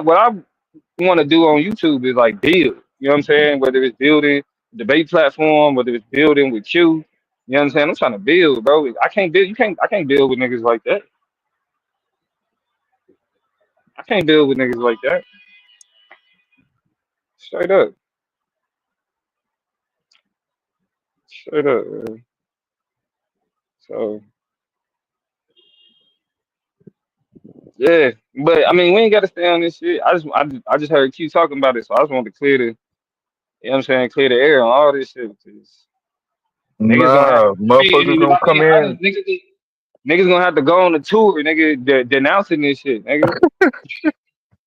want to do on YouTube is like build. You know what I'm saying? Whether it's building debate platform, whether it's building with Q. You know what I'm saying? I'm trying to build, bro. I can't build. You can't. I can't build with niggas like that. I can't build with niggas like that. Straight up. Straight up. Man. So yeah, but I mean, we ain't got to stay on this shit. I just heard Q talking about it, so I just wanted to clear the. You know what I'm saying? Clear the air on all this shit because niggas gonna have. Nah, motherfuckers I gonna mean, come in niggas gonna have to go on the tour, nigga, denouncing this shit, nigga.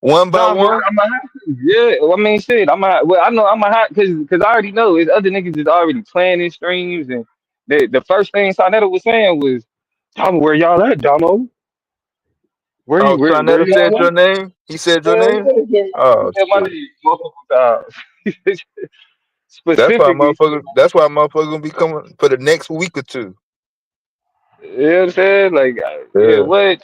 one by Nah, for real, one. I'm gonna have to. Yeah, well, I mean, shit, well, I know I'm gonna have because I already know it's other niggas is already planning streams, and the first thing Sonetta was saying was, "Tell me where y'all at, Domo? Oh, Where Sonetta said y'all your at?" name. He said your Yeah, name. he Oh said my shit. name multiple times, That's why specifically. motherfuckers. That's why motherfuckers gonna be coming for the next week or two. You know what I'm saying? Like, yeah, Yeah. what?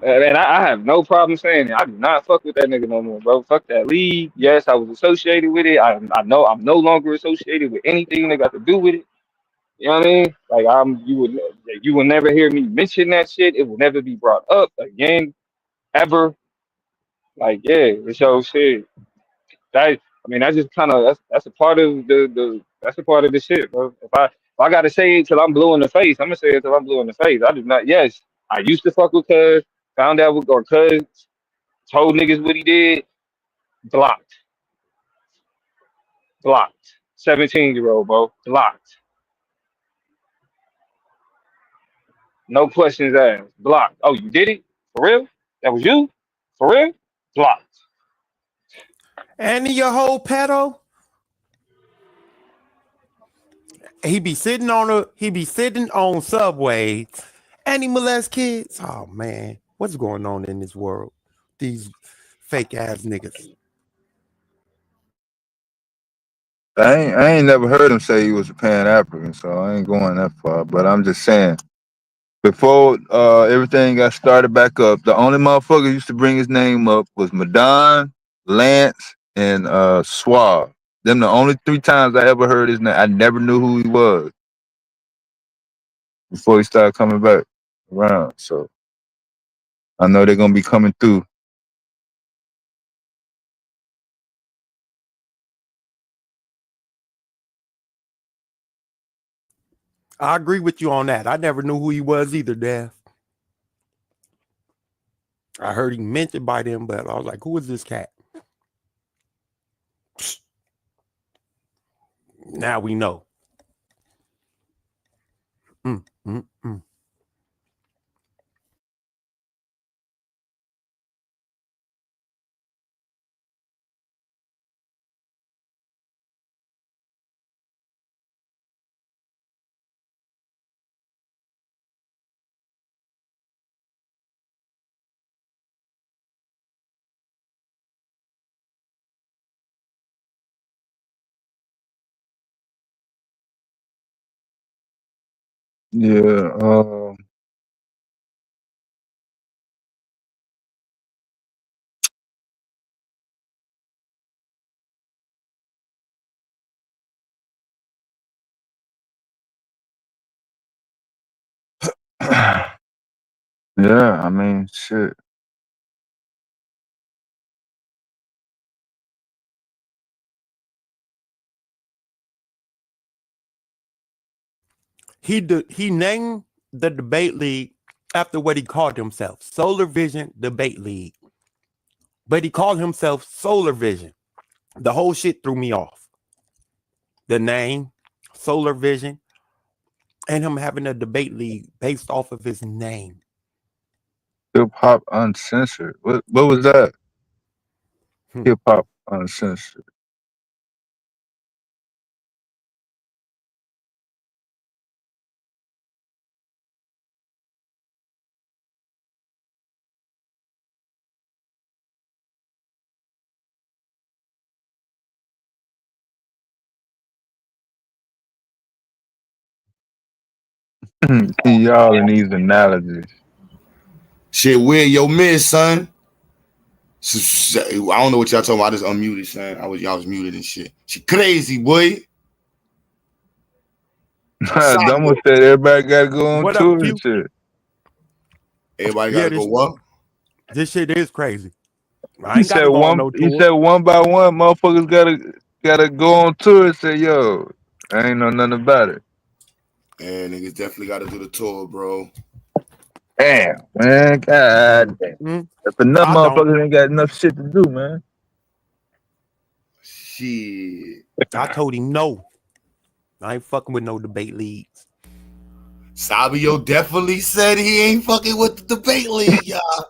And I have no problem saying it. I do not fuck with that nigga no more, bro. Fuck that league. Yes, I was associated with it. I know I'm no longer associated with anything that got to do with it. You know what I mean? Like you will never hear me mention that shit. It will never be brought up again, ever. Like, yeah, it's your shit. That I mean, that's just kind of that's a part of the that's a part of the shit, bro. If I gotta say it till I'm blue in the face, I'm gonna say it till I'm blue in the face. I do not. Yes, I used to fuck with Cuz, found out with or Cuz told niggas what he did, blocked, blocked. 17-year-old, bro, blocked. No questions asked, blocked. Oh, you did it for real? That was you for real? Blocked. And your whole pedo, he be sitting on subways and he molest kids. Oh man, what's going on in this world? These fake ass niggas. I ain't never heard him say he was a Pan African, so I ain't going that far. But I'm just saying, before everything got started back up, the only motherfucker used to bring his name up was Madon, Lance, and Suave. Them the only three times I ever heard his name. I never knew who he was before he started coming back. around. So I know they're gonna be coming through. I agree with you on that. I never knew who he was either, Dev. I heard he mentioned by them, but I was like, who is this cat? Now we know. Mm, mm, mm. Yeah. Yeah. I mean, shit. He named the debate league after what he called himself, Solar Vision Debate League. But he called himself Solar Vision. The whole shit threw me off. The name, Solar Vision, and him having a debate league based off of his name. Hip hop uncensored. What was that? Hmm. Hip hop uncensored. Y'all in these analogies. Shit weird, yo, miss, son. I don't know what y'all talking about. I just unmuted, son. Y'all was muted and shit. She crazy, boy. Dumbo Sabo. said everybody gotta go on What up, tour and Q? shit. Everybody Yeah, gotta go what? this shit is crazy. I He ain't got said to go on one. no He tour. said one by one, motherfuckers gotta go on tour and say, "Yo, I ain't know nothing about it." And niggas definitely gotta do the tour, bro. Damn, man, god damn. Mm, If enough I don't. motherfuckers ain't got enough shit to do, man. Shit. I told him no. I ain't fucking with no debate leagues. Sabio definitely said he ain't fucking with the debate league, y'all.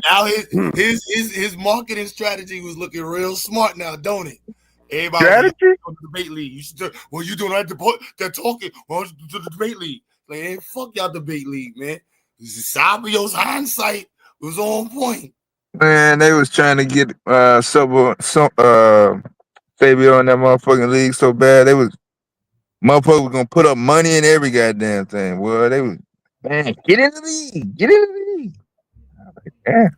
Now his marketing strategy was looking real smart now, don't it? Everybody was like, Strategy? "Yo, the debate league. You should well, you doing that? They're talking. Well, to the debate league. Like, hey, fuck y'all debate league, man. Sabio's hindsight was on point. Man, they was trying to get Fabio in that motherfucking league so bad. They was motherfuckers was gonna put up money in every goddamn thing. Well, they was, man, get in the league, get in the league. Yeah.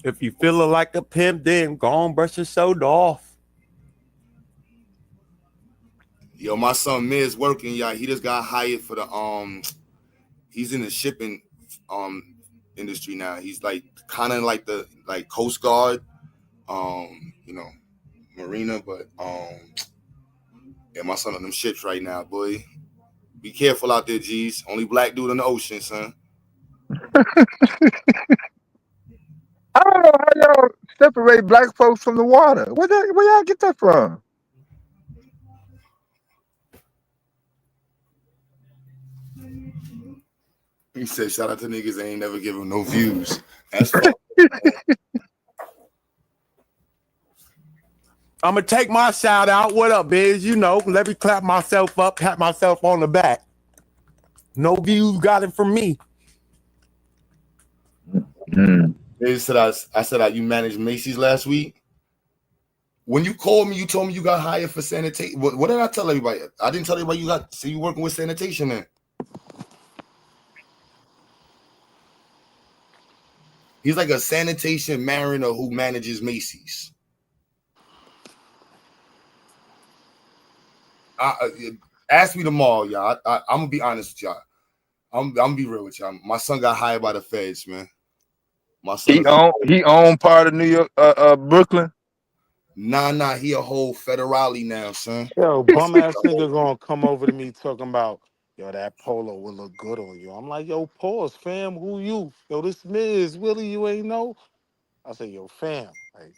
If you feeling like a pimp, then go on brush your shoulder off. Yo, my son Miz working, y'all. He just got hired for the he's in the shipping industry now. He's like kind of like the Coast Guard, you know, Marina, but yeah, my son on them ships right now, boy. Be careful out there, G's. Only black dude in the ocean, son. I don't know how y'all separate black folks from the water. Where y'all get that from? He said, shout out to niggas that ain't never give him no views. That's fucked. I'm gonna take my shout out. What up, Biz? You know, let me clap myself up, pat myself on the back. No views got it from me. They said I said you managed Macy's last week. When you called me, you told me you got hired for sanitation. What did I tell everybody? I didn't tell everybody you working with sanitation then. He's like a sanitation mariner who manages Macy's. Ask me tomorrow, y'all. I'm gonna be honest with y'all. I'm gonna be real with y'all. My son got hired by the feds, man. My son is He owned part of New York, Brooklyn. nah. He a whole federale now, son. Yo, bum ass nigga gonna come over to me talking about, yo, that polo will look good on you. I'm like, yo, pause, fam. Who you? Yo, this Miz Willie, you ain't know. I say, yo, fam, like,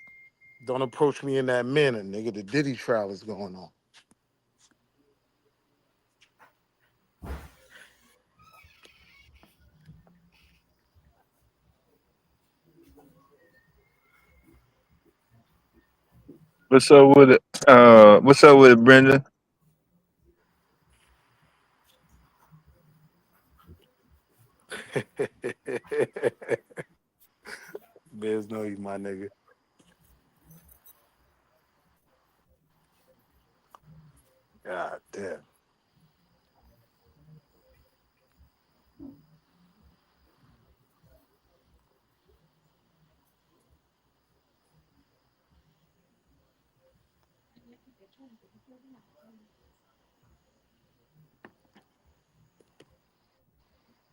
don't approach me in that manner, nigga. The Diddy trial is going on. What's up with it? What's up with it, Brenda? Miz know you, my nigga. God damn.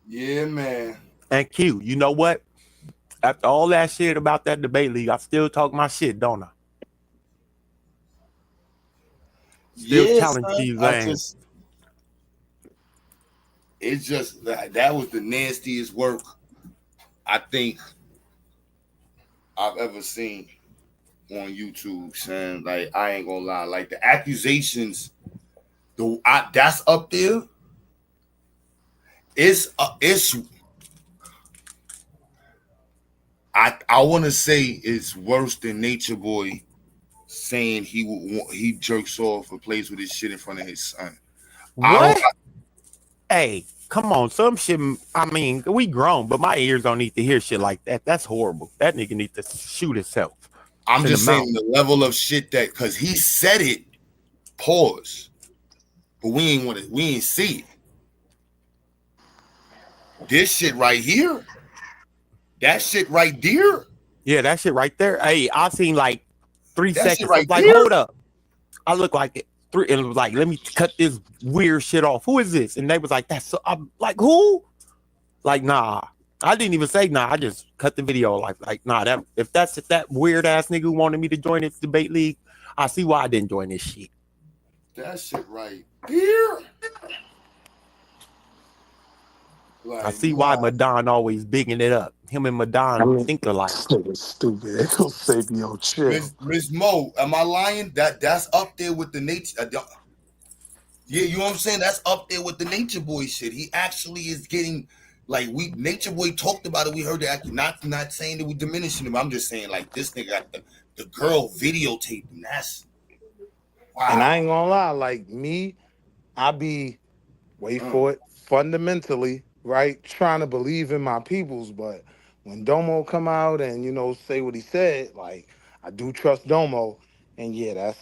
Yeah, man. And Q, you know what? After all that shit about that debate league, I still talk my shit, don't I? Still Yeah, challenge son. these lanes. It's just that was the nastiest work I think I've ever seen on YouTube, son. Like, I ain't gonna lie. Like, the accusations, that's up there. It's I want to say it's worse than Nature Boy saying he jerks off or plays with his shit in front of his son. What? Hey, come on, some shit. I mean, we grown, but my ears don't need to hear shit like that. That's horrible. That nigga need to shoot himself. I'm just saying the level of shit that, because he said it, pause, but we ain't see it. This shit right here, that shit right there. Yeah, that shit right there. Hey, I seen like 3 That seconds. shit right Like, there? hold up. I look like it. And it was like, let me cut this weird shit off. Who is this? And they was like, that's so. I'm like, who? Like, nah. I didn't even say nah. I just cut the video. Like nah. If that weird ass nigga who wanted me to join this debate league, I see why I didn't join this shit. That shit right there. Like, I see why Madon always bigging it up. Him and Madon think alike. Stupid. They gonna say, yo, chill. Miss Mo, am I lying? That's up there with the nature. Yeah, you know what I'm saying? That's up there with the Nature Boy shit. He actually is getting, like, Nature Boy talked about it. We heard it. Not saying that we diminishing him. I'm just saying, like, this nigga got the girl videotaping. That's wow. And I ain't gonna lie, like me, I be for it, fundamentally, right? Trying to believe in my peoples, but when Domo come out and say what he said, like, I do trust Domo, and yeah,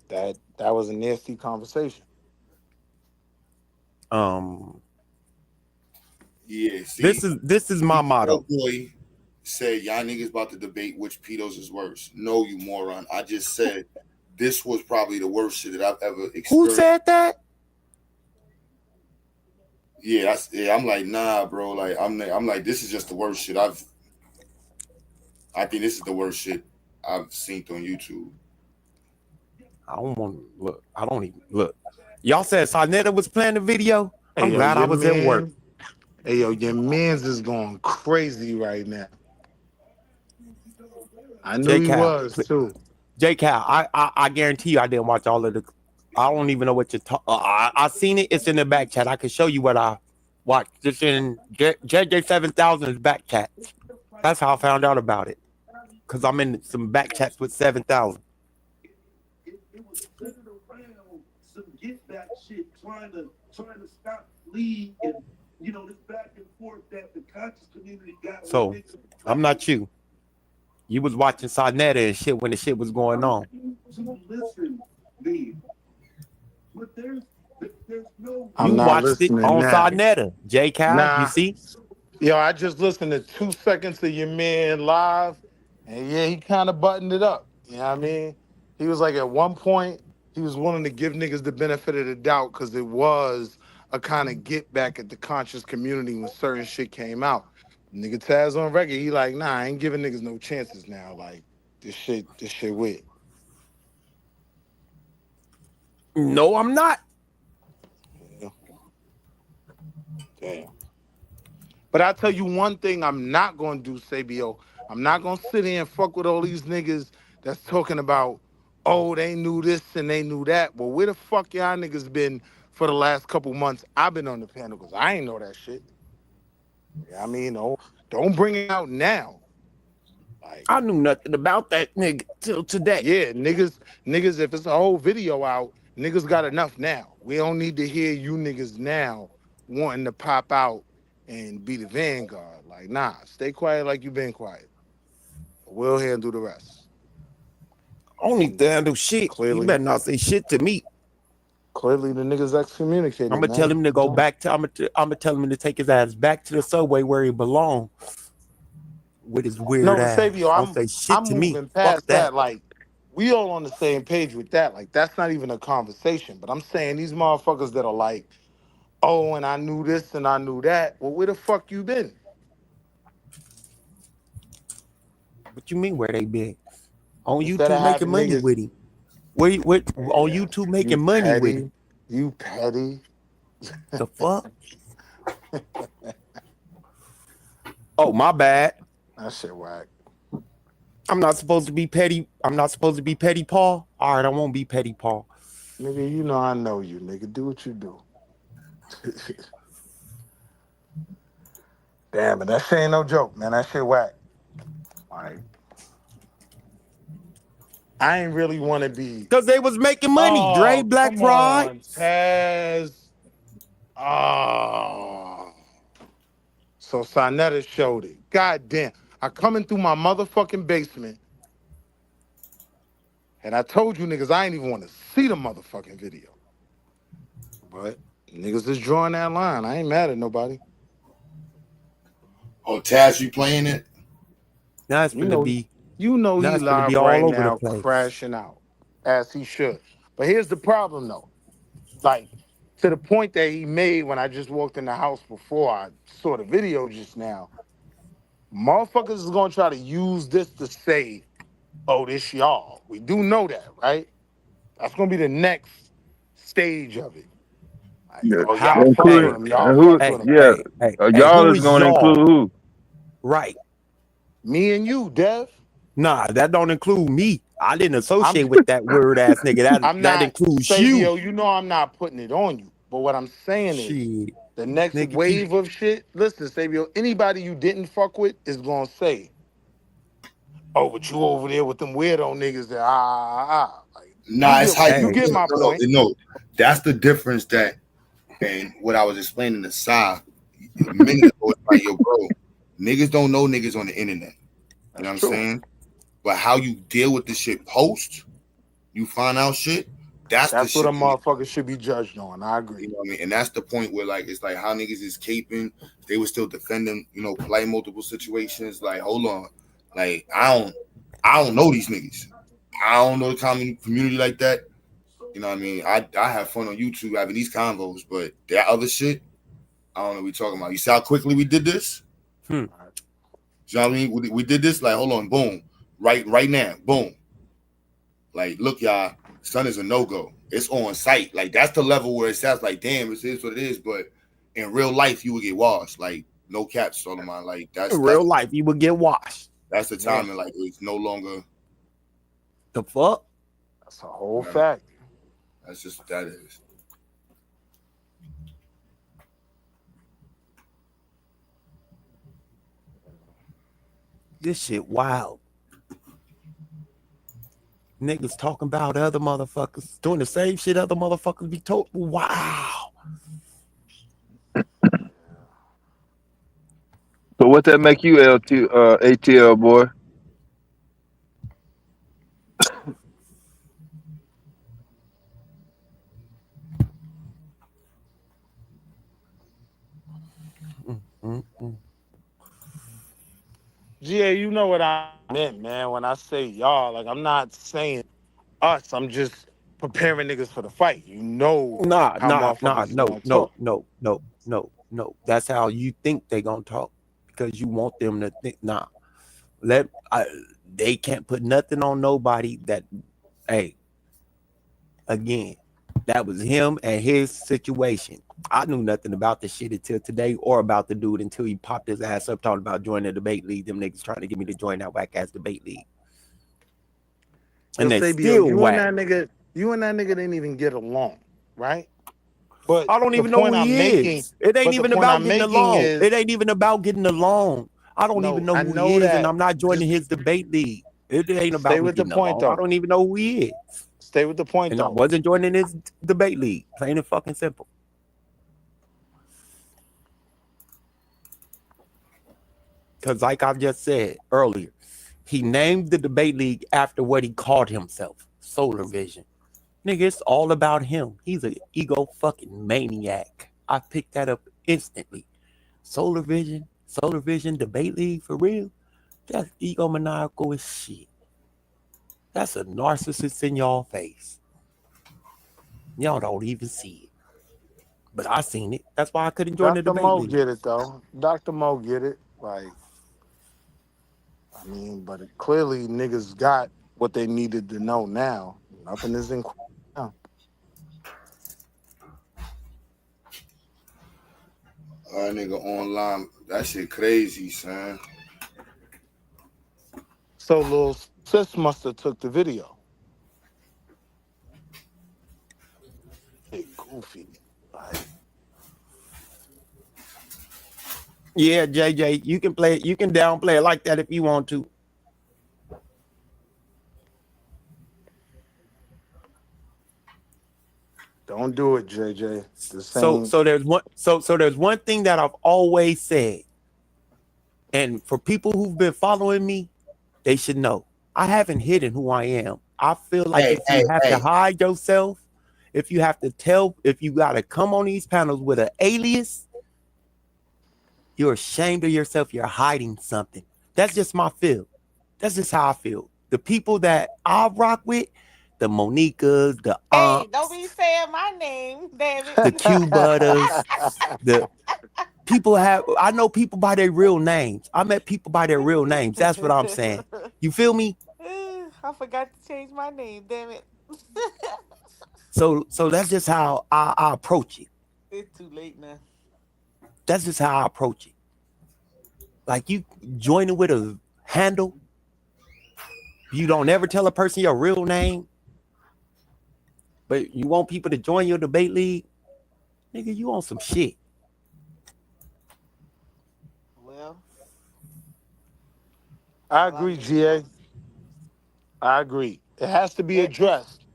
that was a nasty conversation. Yeah, see, this is my motto. Boy said y'all niggas about to debate which pedos is worse. No, you moron. I just said this was probably the worst shit that I've ever experienced. Who said that? Yeah, I'm like, nah, bro. Like, I'm like, this is just the worst shit I think this is the worst shit I've seen on YouTube. I don't want to look. I don't even look. Y'all said Sarnetta was playing the video. Hey, I'm glad I was at work. Hey, yo, your man's is going crazy right now. I knew he was too. J Cal, I guarantee you I didn't watch all of the. I don't even know what you're talking. I seen it. It's in the back chat. I can show you what I watched. It's in JJ 7000's back chat. That's how I found out about it. Because I'm in some back chats with 7000. Get that shit, trying to stop league and this back and forth that the conscious community got. So I'm not you. You was watching Sarnetta and shit when the shit was going on. Listen, Lee. But there's no. I'm not listening it on Sarnetta, J Cal. Nah. You see? Yo, I just listened to 2 seconds of your man live, and yeah, he kind of buttoned it up. You know what I mean? He was like, at one point, He was willing to give niggas the benefit of the doubt because it was a kind of get back at the conscious community when certain shit came out. Nigga Taz on record, he like, nah, I ain't giving niggas no chances now. Like, this shit weird. No, I'm not. Yeah. Damn. But I tell you one thing I'm not gonna do, Sabio. I'm not gonna sit here and fuck with all these niggas that's talking about, oh, they knew this and they knew that. Well, where the fuck y'all niggas been for the last couple months? I've been on the panel because I ain't know that shit. Yeah, I mean, don't bring it out now. Like, I knew nothing about that nigga till today. yeah, niggas, if it's a whole video out, niggas got enough now. We don't need to hear you niggas now wanting to pop out and be the vanguard. Like, nah, stay quiet like you been quiet. We'll handle the rest. I don't need to handle shit. Clearly. You better not say shit to me. Clearly, the niggas excommunicated. I'm gonna tell him to go back to. I'm gonna tell him to take his ass back to the subway where he belongs. With his weird No, but ass. Sabio, Don't say shit I'm to me. moving Fuck past that. Like, we all on the same page with that. Like, that's not even a conversation. But I'm saying these motherfuckers that are like, oh, and I knew this and I knew that. Well, where the fuck you been? What you mean where they been? On Instead of YouTube making having money niggas- with him. Where on YouTube making money with him? You petty. The fuck? Oh, my bad. That shit whack. I'm not supposed to be petty. I'm not supposed to be petty Paul. All right, I won't be petty Paul. Nigga, you know I know you, nigga. Do what you do. Damn, but that shit ain't no joke, man. That shit whack. Like, I ain't really want to be. Because they was making money. Dre, Black Fraud. Taz. Oh. So Sonetta showed it. God damn. I coming through my motherfucking basement. And I told you niggas I ain't even want to see the motherfucking video. But niggas is drawing that line. I ain't mad at nobody. Oh, Taz, you playing it? Now it's gonna be. You know now he it's gonna live be all right over the now, place. crashing out, as he should. But here's the problem, though. Like, to the point that he made when I just walked in the house before I saw the video just now, motherfuckers is gonna try to use this to say, oh, this y'all. We do know that, right? That's gonna be the next stage of it. Like, Yeah, oh, How? y'all fuck with including him. Y'all who? fuck with him. Yeah, y'all who is is going to y'all? include who? Right. Me and you, Dev. Nah, that don't include me. I didn't associate with that word ass nigga. I'm That not, includes Savio, you. you know I'm not putting it on you. But what I'm saying is, Shit. the next Nigga, wave of shit, listen, Savio, anybody you didn't fuck with is gonna say, oh, but you over there with them weirdo niggas that Like, Nah, it's how you get my point. No, that's the difference that, and what I was explaining to Sai a minute ago, it's like, yo, bro, niggas don't know niggas on the internet. You know what I'm saying? But how you deal with this shit post, you find out shit, that's the what shit. a motherfucker should be judged on. I agree. You know what I mean? And that's the point where, like, it's like how niggas is caping. They were still defending, polite multiple situations. Like, hold on. Like, I don't know these niggas. I don't know the community like that. You know what I mean? I have fun on YouTube having these convos, but that other shit, I don't know what we talking about. You see how quickly we did this? You know what I mean? We did this, like, hold on, boom. Right now, boom. Like, look, y'all, son is a no-go. It's on site. Like, that's the level where it sounds like, damn, it is what it is. But in real life, you would get washed. Like, no caps, Solomon. Like, that's in real life, you would get washed. That's the time, and like, it's no longer. The fuck? That's a whole fact. That's just what that is. This shit wild. Niggas talking about other motherfuckers doing the same shit other motherfuckers be told. Wow. So what that make you, ATL boy? GA, you know what I meant, man, when I say y'all. Like, I'm not saying us. I'm just preparing niggas for the fight. You know Nah, how nah, nah, motherfuckers no, gonna no, talk. no, no, no, no. That's how you think they gonna talk because you want them to think. Nah, they can't put nothing on nobody. That, hey, again, that was him and his situation. I knew nothing about the shit until today, or about the dude until he popped his ass up talking about joining the debate league. Them niggas trying to get me to join that whack ass debate league, Yo, and they Sabio, still whack. you and that nigga didn't even get along, right? But I don't the even know point who I'm he making, is. It ain't but the even point about I'm getting making along. It is ain't even about getting along. I don't even no, know I who he know is, and that. I'm not joining Just his debate league. It ain't stay about me with the getting point along. I though. don't even know who he is. Stay with the point And I though. wasn't joining his debate league. Plain and fucking simple. Because like I've just said earlier, he named the debate league after what he called himself, Solar Vision. Nigga, it's all about him. He's an ego fucking maniac. I picked that up instantly. Solar Vision debate league for real? That's egomaniacal as shit. That's a narcissist in y'all face. Y'all don't even see it. But I seen it. That's why I couldn't join the Dr. debate Mo league. get it though. Dr. Mo get it. Like, I mean, but clearly niggas got what they needed to know now. Nothing is in now. Nigga online, that shit crazy, son. So Lil Sis must have took the video. Hey, goofy. Like, Yeah, JJ, you can play it. You can downplay it like that if you want to. don't do it, JJ. The So same. so there's one so there's one thing that I've always said. And for people who've been following me, they should know. I haven't hidden who I am. I feel like Hey, if you hey, have to hey. hide yourself, if you have to tell, if you got to come on these panels with an alias, you're ashamed of yourself. You're hiding something. That's just my feel. That's just how I feel. The people that I rock with, the Monikas, the Hey, don't Aunts, be saying my name, damn it. the Q Butters, the people have, I know people by their real names. I met people by their real names. That's what I'm saying. You feel me? I forgot to change my name, damn it. So that's just how I approach it. It's too late now. That's just how I approach it. Like you joining with a handle, you don't ever tell a person your real name, but you want people to join your debate league, nigga, you on some shit. Well, I all I agree, can say GA. is I agree. It has to be that is addressed,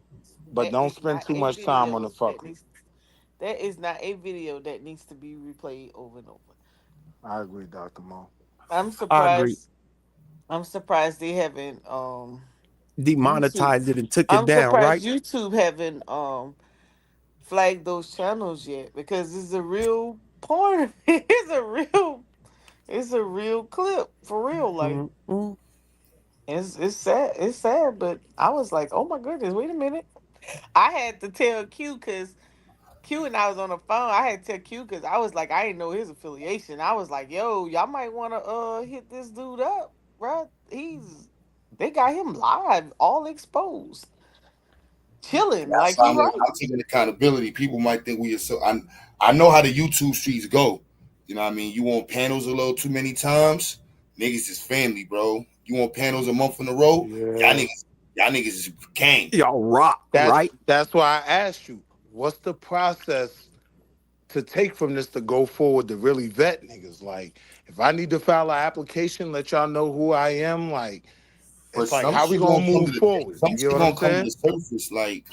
but that don't is spend not too a much time on the video fucker. that is not a video that needs to be replayed over and over. I agree, Dr. Mo. I'm I agree. surprised. I'm surprised they haven't YouTube. Demonetized it and took it I'm down, surprised right? YouTube haven't flagged those channels yet because it's a real porn. It's a real clip for real. Like Mm-hmm. it's sad. It's sad, but I was like, oh my goodness, wait a minute. I had to tell Q because Q and I was on the phone. I had to tell Q because I was like, I didn't know his affiliation. I was like, yo, y'all might want to hit this dude up, bro. They got him live, all exposed, chilling. That's Like how you right. I'm taking accountability. People might think we are so. I know how the YouTube streets go. You know what I mean? You want panels a little too many times, niggas is family, bro. You want panels a month in a row, Yeah. y'all niggas is gang. Y'all rock, right? That's why I asked you, what's the process to take from this to go forward to really vet niggas? Like, if I need to file an application, let y'all know who I am, like, But it's like, some how we shit gonna gonna come to move forward? some You get shit what I'm gonna come to saying? the surface. Like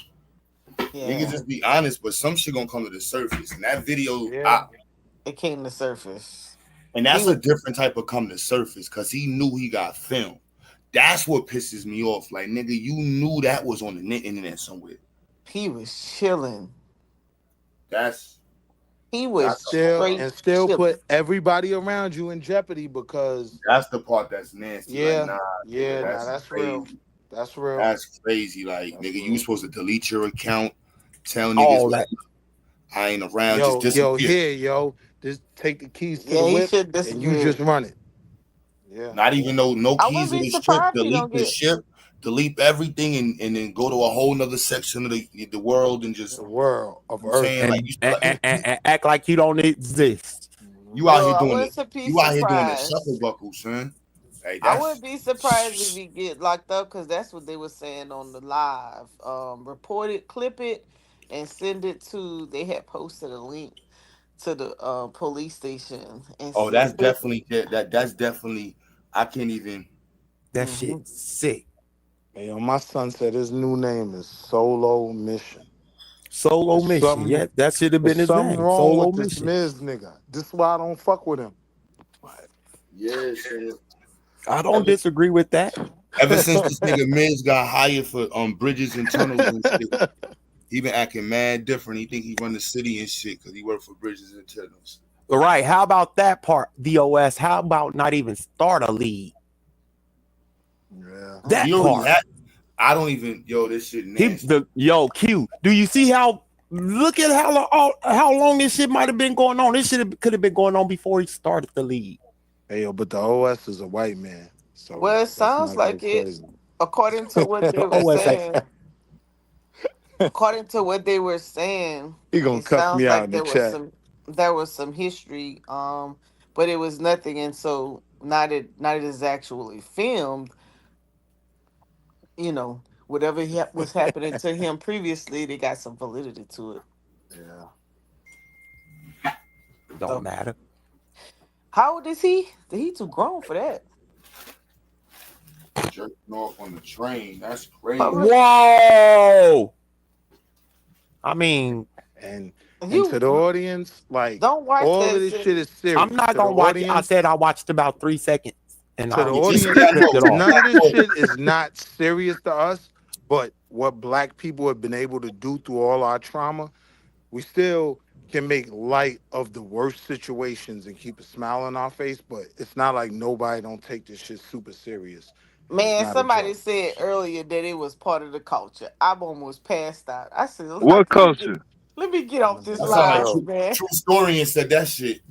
niggas Yeah, just be honest, but some shit gonna come to the surface. And that video, Yeah. it came to surface. and He that's a was different type of come to surface because he knew he got filmed. That's what pisses me off. Like, nigga, you knew that was on the internet somewhere. he was chilling. That's He And was that's straight still chilling. put everybody around you in jeopardy because that's the part that's nasty. Like, yeah, nah, nigga, yeah, nah, that's that's real. crazy. That's real. That's crazy. Like, That's nigga, you real. supposed to delete your account, tell niggas All like that. I ain't around, just Yo, disappear. here, yo. Just take the keys to Yeah, the he whip should and you just disappear. run it. Yeah. Not even no I keys wouldn't to be the ship. surprised if he Delete don't the get. ship, delete everything, and then go to a whole nother section of the world and just The world of you know what I'm Earth. saying like And, and act like you don't exist. Mhm. you out here Well, I doing it. wouldn't be You out here doing the shuffle surprised. buckle, son. Like I that's wouldn't be surprised if he get locked up because that's what they were saying on the live. Report it, clip it, and send it to. They had posted a link to the police station and oh, that's clip it. definitely that's definitely I can't even. That Hmm. shit sick. Hey, yo, my son said his new name is Solo Mission. Solo There's mission. something, Yeah, that should have there's been his something name. wrong Solo with this mission. Miz nigga. This is why I don't fuck with him. Yeah, son. I don't Ever, disagree with that. ever since this nigga Miz got hired for bridges and tunnels and shit, he been acting mad different. He think he run the city and shit because he worked for bridges and tunnels. Right. How about that part, DOS? How about not even start a league? Yeah. He That already part. had. I don't even. Yo, this shit He nasty. the yo Q. Do you see how? Look at how long this shit might have been going on. This shit could have been going on before he started the league. Hey, yo, but the OS is a white man, so Well, it let's sounds not go like it. crazy. According to what they The were OSA. saying, according to what they were saying, He gonna it cuss sounds me out like in the chat. there was some history, but it was nothing, and so not it is actually filmed. Whatever was happening to him previously, they got some validity to it. Yeah. Don't So, matter. how old is he? He too grown for that. Jerking off on the train. That's crazy. Public, Whoa. I mean, And to you the audience, like don't watch all of that this shit shit. is I'm serious. not To the gonna watch it. I audience, said I watched about 3 seconds and to the I You just audience, said I flipped know. it off. none of this Oh, shit is not serious to us. But what black people have been able to do through all our trauma, we still can make light of the worst situations and keep a smile on our face. But it's not like nobody don't take this shit super serious, and it's Man, not a somebody joke. said earlier that it was part of the culture. I almost passed out. I said, What culture? let me get off this that sound like live, Yo, man. true historian said that shit.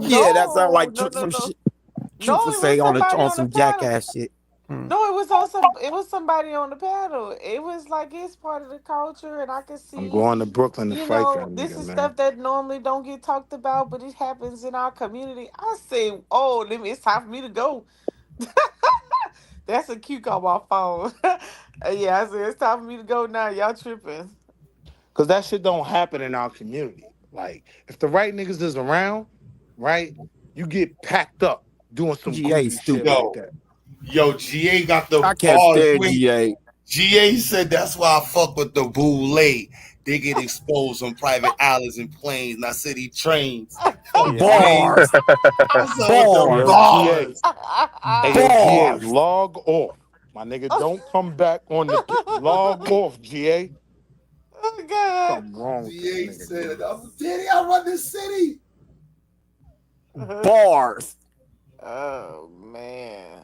Yeah, that sounds No, like no, no, some no. shit. No, Truth would it was say on somebody on on the some panel. jackass shit. Hmm. No, it was somebody on the panel. It was like it's part of the culture, and I can I'm see, going to Brooklyn to fight that this nigga, is man. stuff that normally don't get talked about, but it happens in our community. I say, oh, it's time for me to go. That's a cue on my phone. Yeah, I said it's time for me to go now. Y'all tripping. Cause that shit don't happen in our community. Like, if the right niggas is around, right, you get packed up doing some GA goofy shit stupid. like Yo, that. yo, GA got the I can't bars. stand Wait, GA. GA said that's why I fuck with the boule. They get exposed on private islands and planes, not city trains. Hey, Fuck yo, GA. Bars. What's up with hey, the yo, Bars. GA. bars? Hey, yo, GA, Bars. log off. My nigga, don't come back on the log off, GA. Oh God. Something wrong with this GA nigga, said, man. Daddy, I run the city. Bars. Oh man.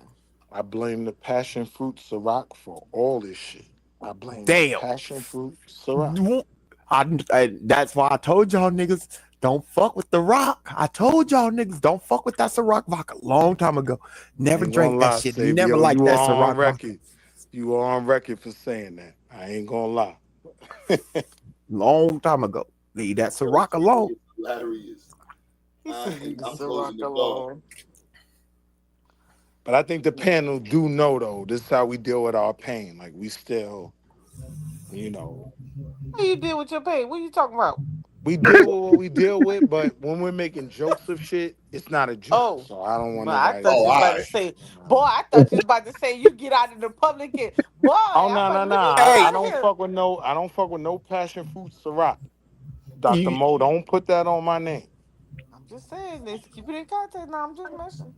I blame the passion fruit Ciroc for all this shit. I blame the Damn. passion fruit Ciroc. That's why I told y'all niggas don't fuck with the rock. I told y'all niggas don't fuck with that Ciroc vodka long time ago. I Never ain't gonna drank that lie, shit. Never Sabio. liked You that are on Ciroc vodka. record. You are on record for saying that. I ain't gonna lie. Long time ago. Leave that Ciroc alone. Hilarious. He said leave the I'm closing Ciroc the door. alone. But I think the panel do know though. This is how we deal with our pain. Like we still, you know, How you deal with your pain? What are you talking about? we deal with what we deal with. But when we're making jokes of shit, it's not a joke. Oh, So I don't want but I nobody to thought Oh, you all was think about that. to right. say, boy, I thought you was about to say you get out in the public and boy, Oh I'm no like, no let no! me get Hey, I out of don't here. fuck with no. I don't fuck with no passion fruit Ciroc. Dr. you Mo, don't put that on my name. I'm just saying this. Keep it in context now. I'm just messing.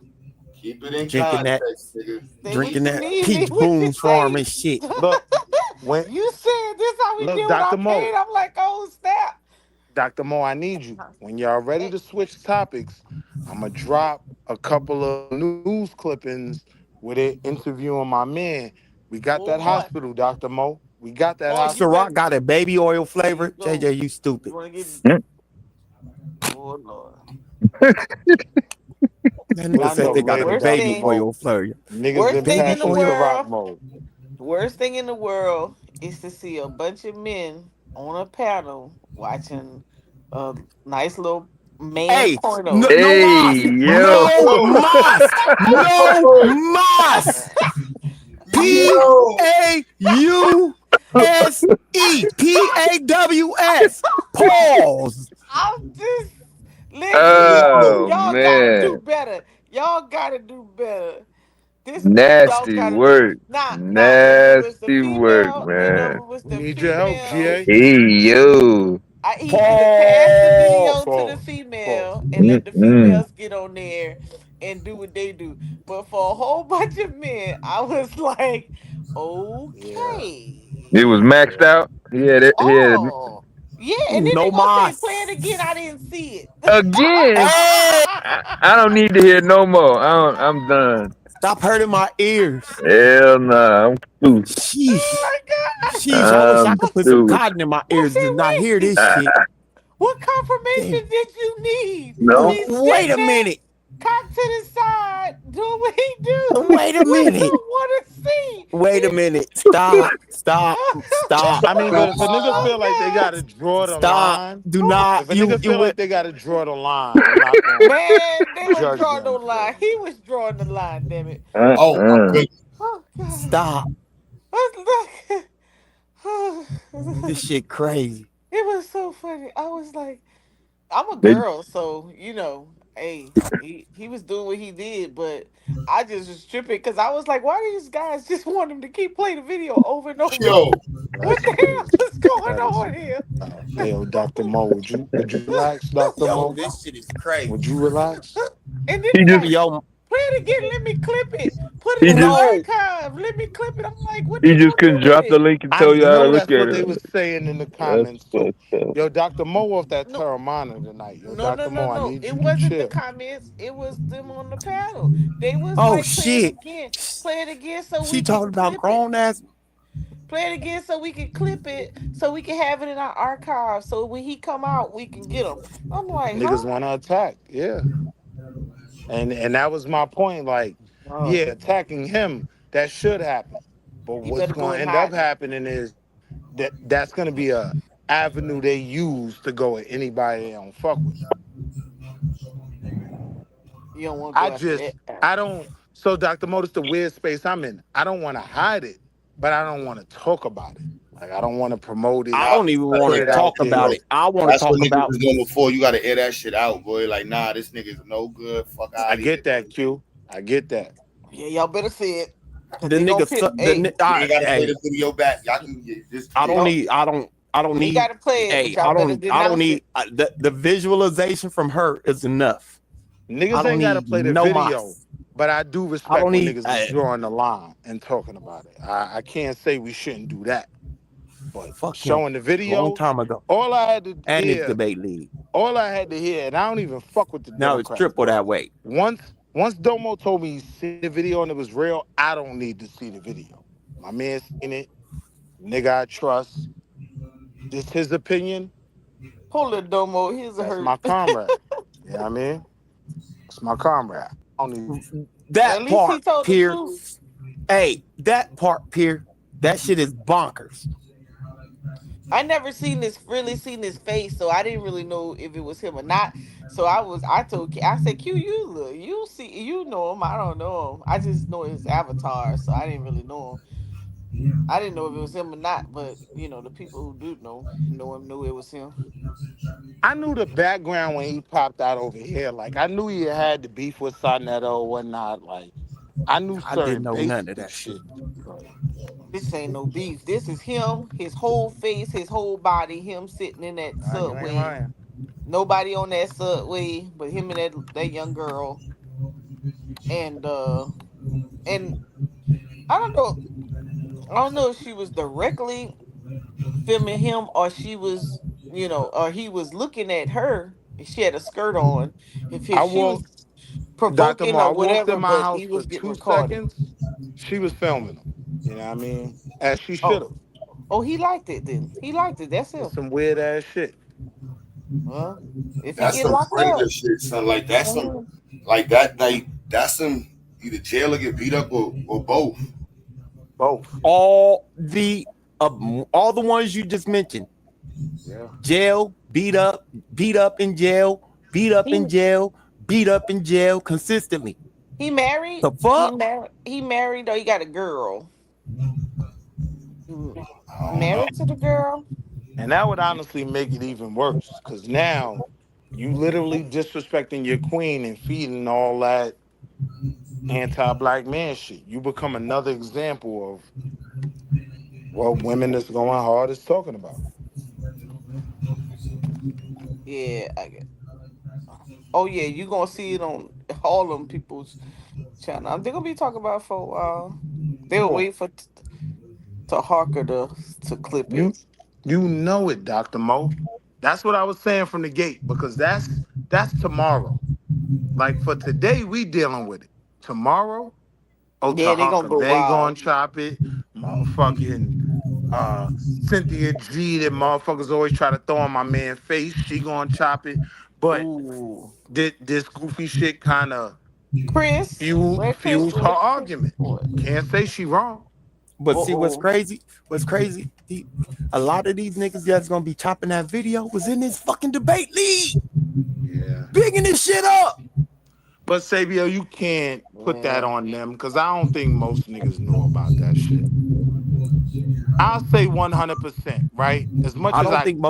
Keep it in drinking that context, nigga. Say what drinking you that mean, mean Peach what you Boom Farm say. and shit. Look, when You said this how we look, deal with Dr. our Mo, pain. I'm like, oh snap. Dr. Mo, I need you. When y'all ready Eh, to switch topics, I'm gonna drop a couple of news clippings with it interviewing my man. We got Oh that boy. hospital, Dr. Mo. We got that Boy, you better hospital. Ciroc got a baby oil there you flavor. go. JJ, you You stupid. wanna get Mm. oh Lord. That But nigga I said know they got a later, Worst Dr. baby thing, Mo. oil flavor. Niggas worst been thing Baby in past the the oil. Ciroc world, mode. the worst thing in the world is to see a bunch of men on a panel watching a nice little man Hey, no, porno. no Hey, mas, yo. no mas, no Yo, mas. P yo, A U S E P A W S. Pause. I'm just listen. yo. Oh, Y'all gotta do man. better. Y'all gotta do better. This y'all Nasty gotta do work. now. If it was the Nasty work, female, if man. it was We the need your help, female, GA. Hey, yo. he should have passed the video Pause. to the Pause. Pause. female and let the Mm-mm. females get on there and do what they do. But for a whole bunch of men, I was like, Yeah. It was okay. maxed Yeah. out. He had it. He had it. Oh, yeah. And then they No gonna say, play mas. it again. I didn't see it. Again. Hey, I don't need to hear no more. I'm done. stop hurting my ears. Hell nah. I'm through. Oh Sheesh. my God. Sheesh. I wish I I'm could put some through. cotton in my I ears to not said, hear wait. this shit. What Damn. confirmation did you need? No. He's Wait sitting a there, minute. cocked to the side, doing what he do. Wait a We minute. don't want to see. Wait a minute. Stop. Stop. Stop. I mean, but if a nigga Oh feel like they God. gotta draw the Stop. line, Do Oh, not. if a nigga You feel would like they gotta draw the line, I'm not gonna man, they were judge drawing no them line. for He was drawing the line, damn it. Oh my Uh-uh. goodness. Oh God. stop. Let's This look. shit crazy. It was so funny. I was like, I'm a They, girl, so hey, he was doing what he did, but I just was tripping because I was like, why do these guys just want him to keep playing the video over and over again? Yo, What that's the crazy. hell is going That is on here? hey yo, Dr. Mo, would you relax, Dr. Yo, Mo? this shit is crazy. Would you relax? And then he he just got Yo, play it again. Let me clip it. Put it he in the just no. archive. Let me clip it. I'm like, what he they just gonna do couldn't with drop the it? link and I tell you how to know look that's at what it. they was saying in the That's comments too. fucked up. Yo, Dr. Mo off that No, Terramana tonight. Yo, no, no, Dr. no, Mo, I no. need It you to wasn't the chill. comments. It was them on the panel. They was Oh like, shit. play it again, so She we can talking about clip it. grown ass. Play it again, so we can clip it, so we can have it in our archive. So when he come out, we can get him. I'm like, Niggas huh? wanna attack. Yeah. And that was my point. Like, yeah, Oh, attacking him, that should happen. But he what's better go gonna in end up hiding. happening is that's gonna be a avenue they use to go at anybody they don't fuck with. You don't want to I go after that. just I don't so Dr. Motis, the weird space I'm in, I don't wanna hide it, but I don't wanna talk about it. Like I don't wanna promote it, I nah, don't even gotta want put to hear it that out talk shit, about bro. there. it. I want to That's what talk niggas about was doing before. You gotta air that shit out, boy. Like, nah, this nigga's no good. Fuck I out of here. get that, Q. I get that. Yeah, y'all better see it. Cause the they gonna nigga. pit. The Hey, You ain't gotta play hey, the video back. Y'all can just I don't yeah. oh, need. I don't. I don't you ain't need. gotta play it, but Hey, y'all better I don't denounce need it. the visualization from her is enough. I Niggas don't ain't gotta need play the no video, mas. but I do I respect don't when need. niggas is drawing the line and talking about it. I can't say we shouldn't do that. But Fuck him. showing the Long video, time ago. all I had to And his hear, debate league. all I had to hear, and I don't even fuck with the Now it's Democrats, triple but that way. once Domo told me he see the video and it was real, I don't need to see the video. My man seen it, nigga I trust. This his opinion. Hold it, Domo. Here's a That's hurt. my comrade. You know what I mean? That's my comrade. I don't need At That least he part, told the Pier. truth. Hey, that part, Pier. That shit is bonkers. I never really seen his face, so I didn't really know if it was him or not. So I told, I said, Q, you see, you know him. I don't know him. I just know his avatar, so I didn't really know him. I didn't know if it was him or not, but the people who do know him knew it was him. I knew the background when he popped out over here. Like I knew he had the beef with Sarnetto or whatnot. Like I knew I didn't certain know none of basic that shit. shit. But This ain't no beef. This is him, his whole face, his whole body, him sitting in that nah, you ain't subway. lying. Nobody on that subway but him and that young girl. And I don't know. I don't know if she was directly filming him or she was, or he was looking at her. If she had a skirt on, I she was walked, Dr. provoking Mo, or I walked in whatever, my but house he for was getting two recorded. seconds. She was filming him. You know what I mean? As she should Oh, have. oh, he liked it then. He liked it. That's It's him. some weird ass shit. Well, if he That's get some locked predator up, shit, son. Like that's some mhm, like that like that's some either jail or get beat up or both. Both. All the ones you just mentioned. Yeah. Jail, beat up in jail, beat up in he jail, beat up in jail consistently. he married. The fuck? He married. Or he got a girl. Mm, I don't know. married to the girl. And that would honestly make it even worse. Cause now you literally disrespecting your queen and feeding all that anti-black man shit. You become another example of what women that's going hard is talking about. Yeah. Oh yeah, you gonna see it on all them people's channel. They're gonna be talking about it for a while. They'll Well, wait for to Harker to clip you it. you know it, Dr. Mo. That's what I was saying from the gate, because that's tomorrow. Like for today, we dealing with it. Tomorrow, oh, Yeah, they gonna Tahaka go Bay wild. gonna chop it. Motherfucking Cynthia G, that motherfuckers always try to throw in my man face. She gonna chop it. But Ooh, this goofy shit kind of Chris, where Chris fuels her with Chris argument. for it? Can't say she wrong. But see what's Oh, crazy? What's crazy? A lot of these niggas that's gonna be chopping that video was in this fucking debate league, Yeah. bigging this shit up. But Sabio, you can't put that yeah. on them because I don't think most niggas know about that shit. I'll say 100%, right? As much I as don't I think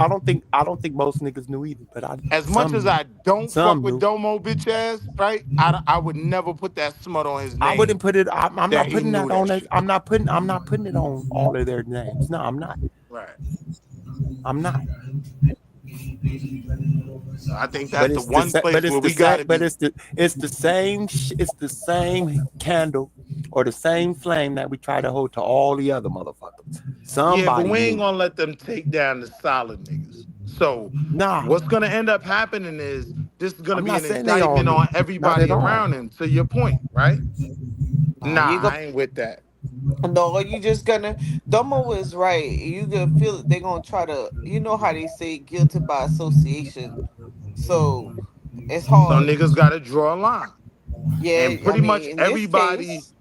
don't I don't think most niggas knew either. But as much as some I don't fuck some with knew. Domo bitch ass, right? I would never put that smut on his I wouldn't name put it. I'm that not he putting knew that on that it. shit. I'm not putting it on all of their names. No, I'm not. Right. I'm not. So I think But that's the one place where we gotta be. it's the same candle or the same flame that we try to hold to all the other motherfuckers. Yeah, but Somebody we ain't knew. gonna let them take down the solid niggas. So Nah, what's gonna end up happening is this is gonna I'm be not an saying they all indictment knew. on Not at everybody all. around him, to your point, right? Nah, Nah, you go. I ain't with that. No, you just gonna. Domo was right. You gonna feel it. They're gonna try to. You know how they say guilty by association. So it's Some hard. niggas gotta draw a line. And Yeah, I pretty much mean, in this everybody, case,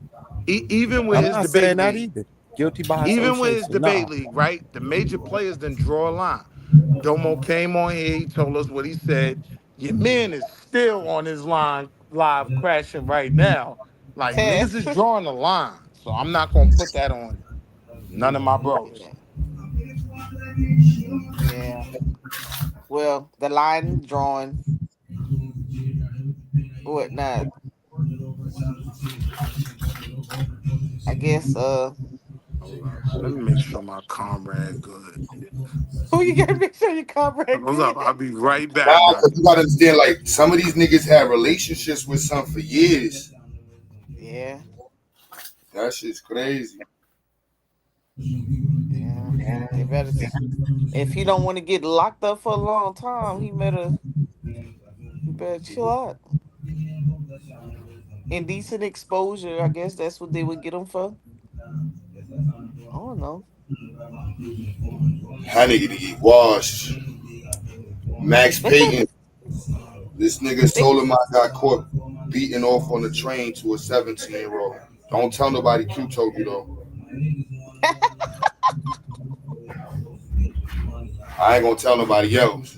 even with I'm his not debate saying that league, either. Guilty by even with his association. debate Nah. league, right? The major players didn't draw a line. Domo came on here, he told us what he said. Your man is still on his line live crashing right now. Like niggas is drawing the line. So I'm not gonna put that on none of my bros. yeah, yeah. Well, the line drawn, whatnot. I guess. Hold up. Let me make sure my comrade good. Who you gotta make sure your comrade Hold up, good. I'll be right Nah, back, because Dr. you gotta Mo. understand, like some of these niggas had relationships with some for years. Yeah, That shit's crazy. yeah. They better. If he don't want to get locked up for a long time, he better chill out. Indecent exposure. I guess that's what they would get him for. I don't know. That nigga to get washed. Max They could. Payton, this nigga They. told him I got caught beating off on the train to a 17-year-old. Don't tell nobody Q told you though. I ain't gonna tell nobody else.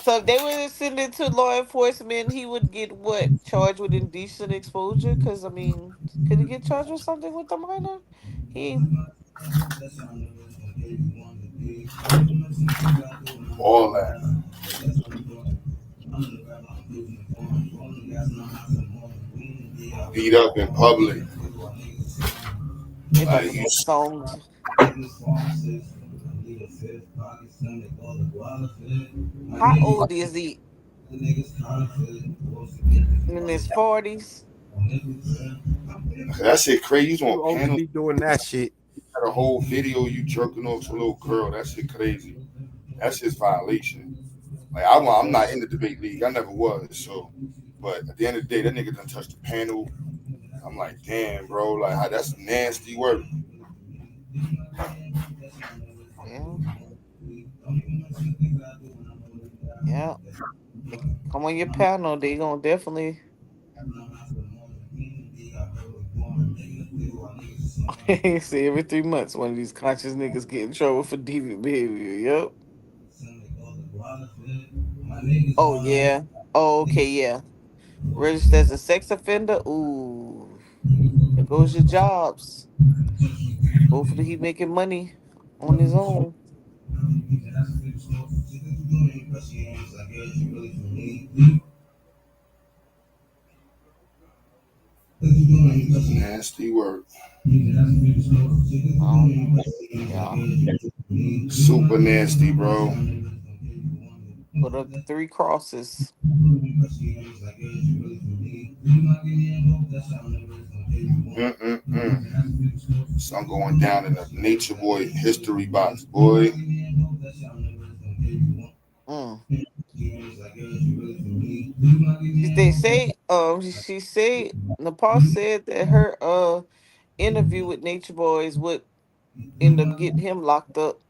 So if they were to send it to law enforcement, he would get what? Charged with indecent exposure? Because, I mean, could he get charged with something with the minor? He, All that. Beat up in public. they about Like to you make songs. How old is he? In his 40s? that shit crazy. You Too on old to panel be doing that shit. had a whole video you jerking off to a little girl. That shit crazy. That's just violation. Like I'm not in the debate league. I never was. So, but at the end of the day, that nigga done touched the panel. I'm like, damn, bro, like that's nasty work. Yeah, yeah. They come on your panel. They gonna definitely see every 3 months one of these conscious niggas get in trouble for deviant behavior. Yep. Oh yeah. Oh okay. Yeah. Registered as a sex offender. Ooh, there goes your jobs. Hopefully he making money on his own. Nasty work. Oh yeah. Super nasty, bro. Put up the three crosses. Mm-mm-mm. So I'm going down in the Nature Boy history box, boy. Mm. They say she said Nepal said that her interview with Nature Boys would end up getting him locked up.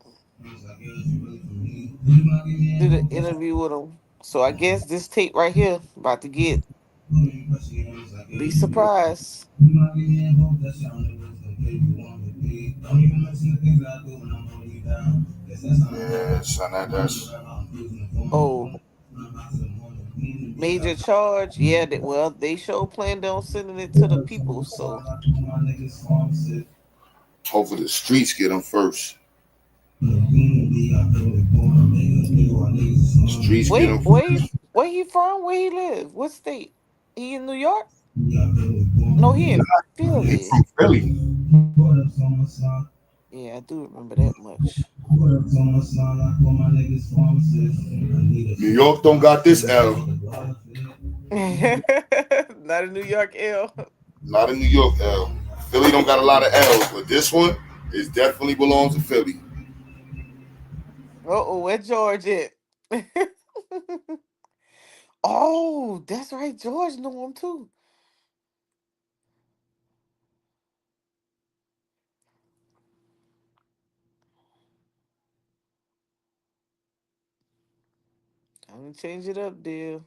Did an interview with him. So I guess this tape right here about to get be surprised. Yeah, son, that's Oh, major charge. Yeah, well, they sure planned on sending it to the people. So hopefully the streets get them first. Streets get them where first. he from? Where he live? What state? He in New York? No, he in He Philly. from Philly. Yeah, I do remember that much. New York don't got this L. Not a New York L. Not in New York L. Philly don't got a lot of L's, but this one is definitely belongs to Philly. Oh, where George at? Oh, that's right. George know him too. I'm gonna change it up, dear.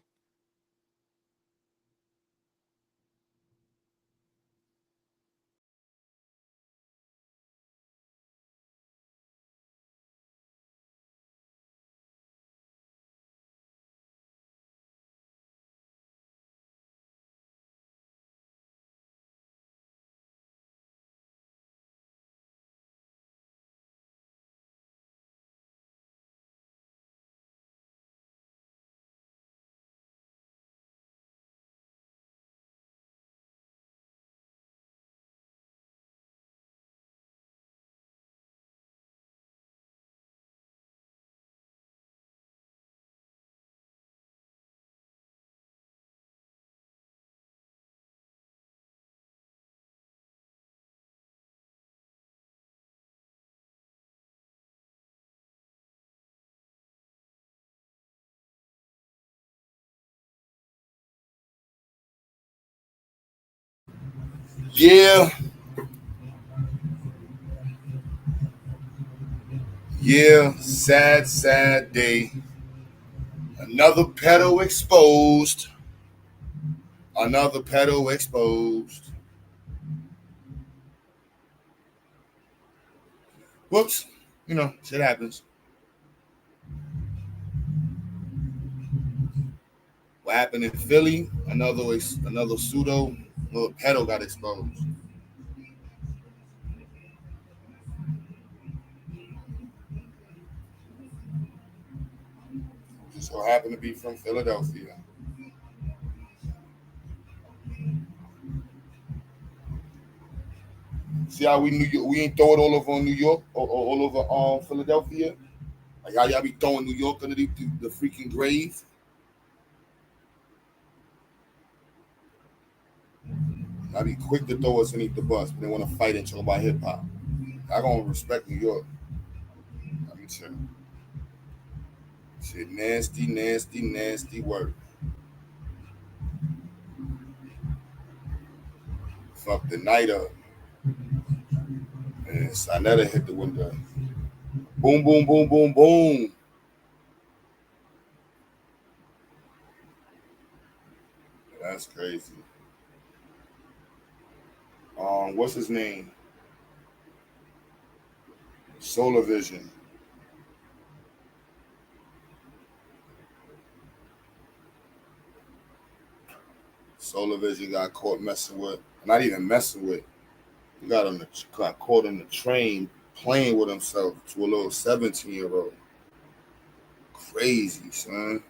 Yeah, yeah, sad, sad day. Another pedo exposed. Another pedo exposed. Whoops. You know, shit happens. What happened in Philly? Another pseudo little pedo got exposed. So happened to be from Philadelphia. See how we ain't throw it all over on New York, all over Philadelphia. Like how y'all be throwing New York underneath the freaking grave. I be quick to throw us underneath the bus, but they want to fight and talk about hip hop. I gonna respect New York. Let me tell you. Shit, nasty, nasty, nasty work. Fuck the night up. And Sinetta hit the window. Boom, boom, boom, boom, boom. That's crazy. What's his name? Solar Vision. Solar Vision got caught messing with, not even messing with. He got caught on the train playing with himself to a little 17-year-old. Crazy, son.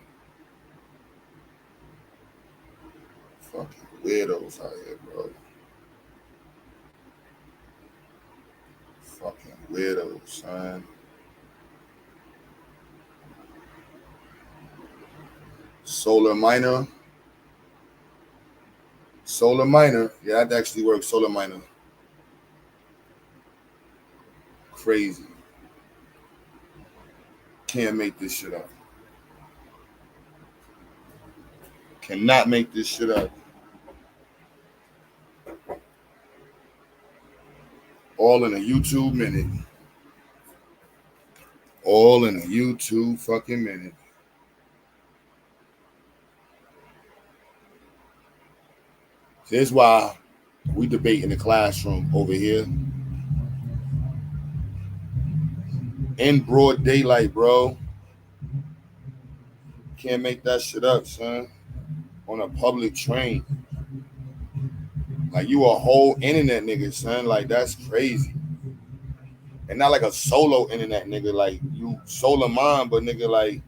Fucking weirdos out here, bro. Fucking weirdos, son. Solar Miner. Solar Miner. Yeah, that actually works. Solar Miner. Crazy. Can't make this shit up. Cannot make this shit up. All in a YouTube minute. All in a YouTube fucking minute. Here's why we debate in the classroom over here. In broad daylight, bro. Can't make that shit up, son. On a public train. Like, you a whole internet nigga, son. Like, that's crazy. And not like a solo internet nigga. Like, you solo mine, but nigga, like,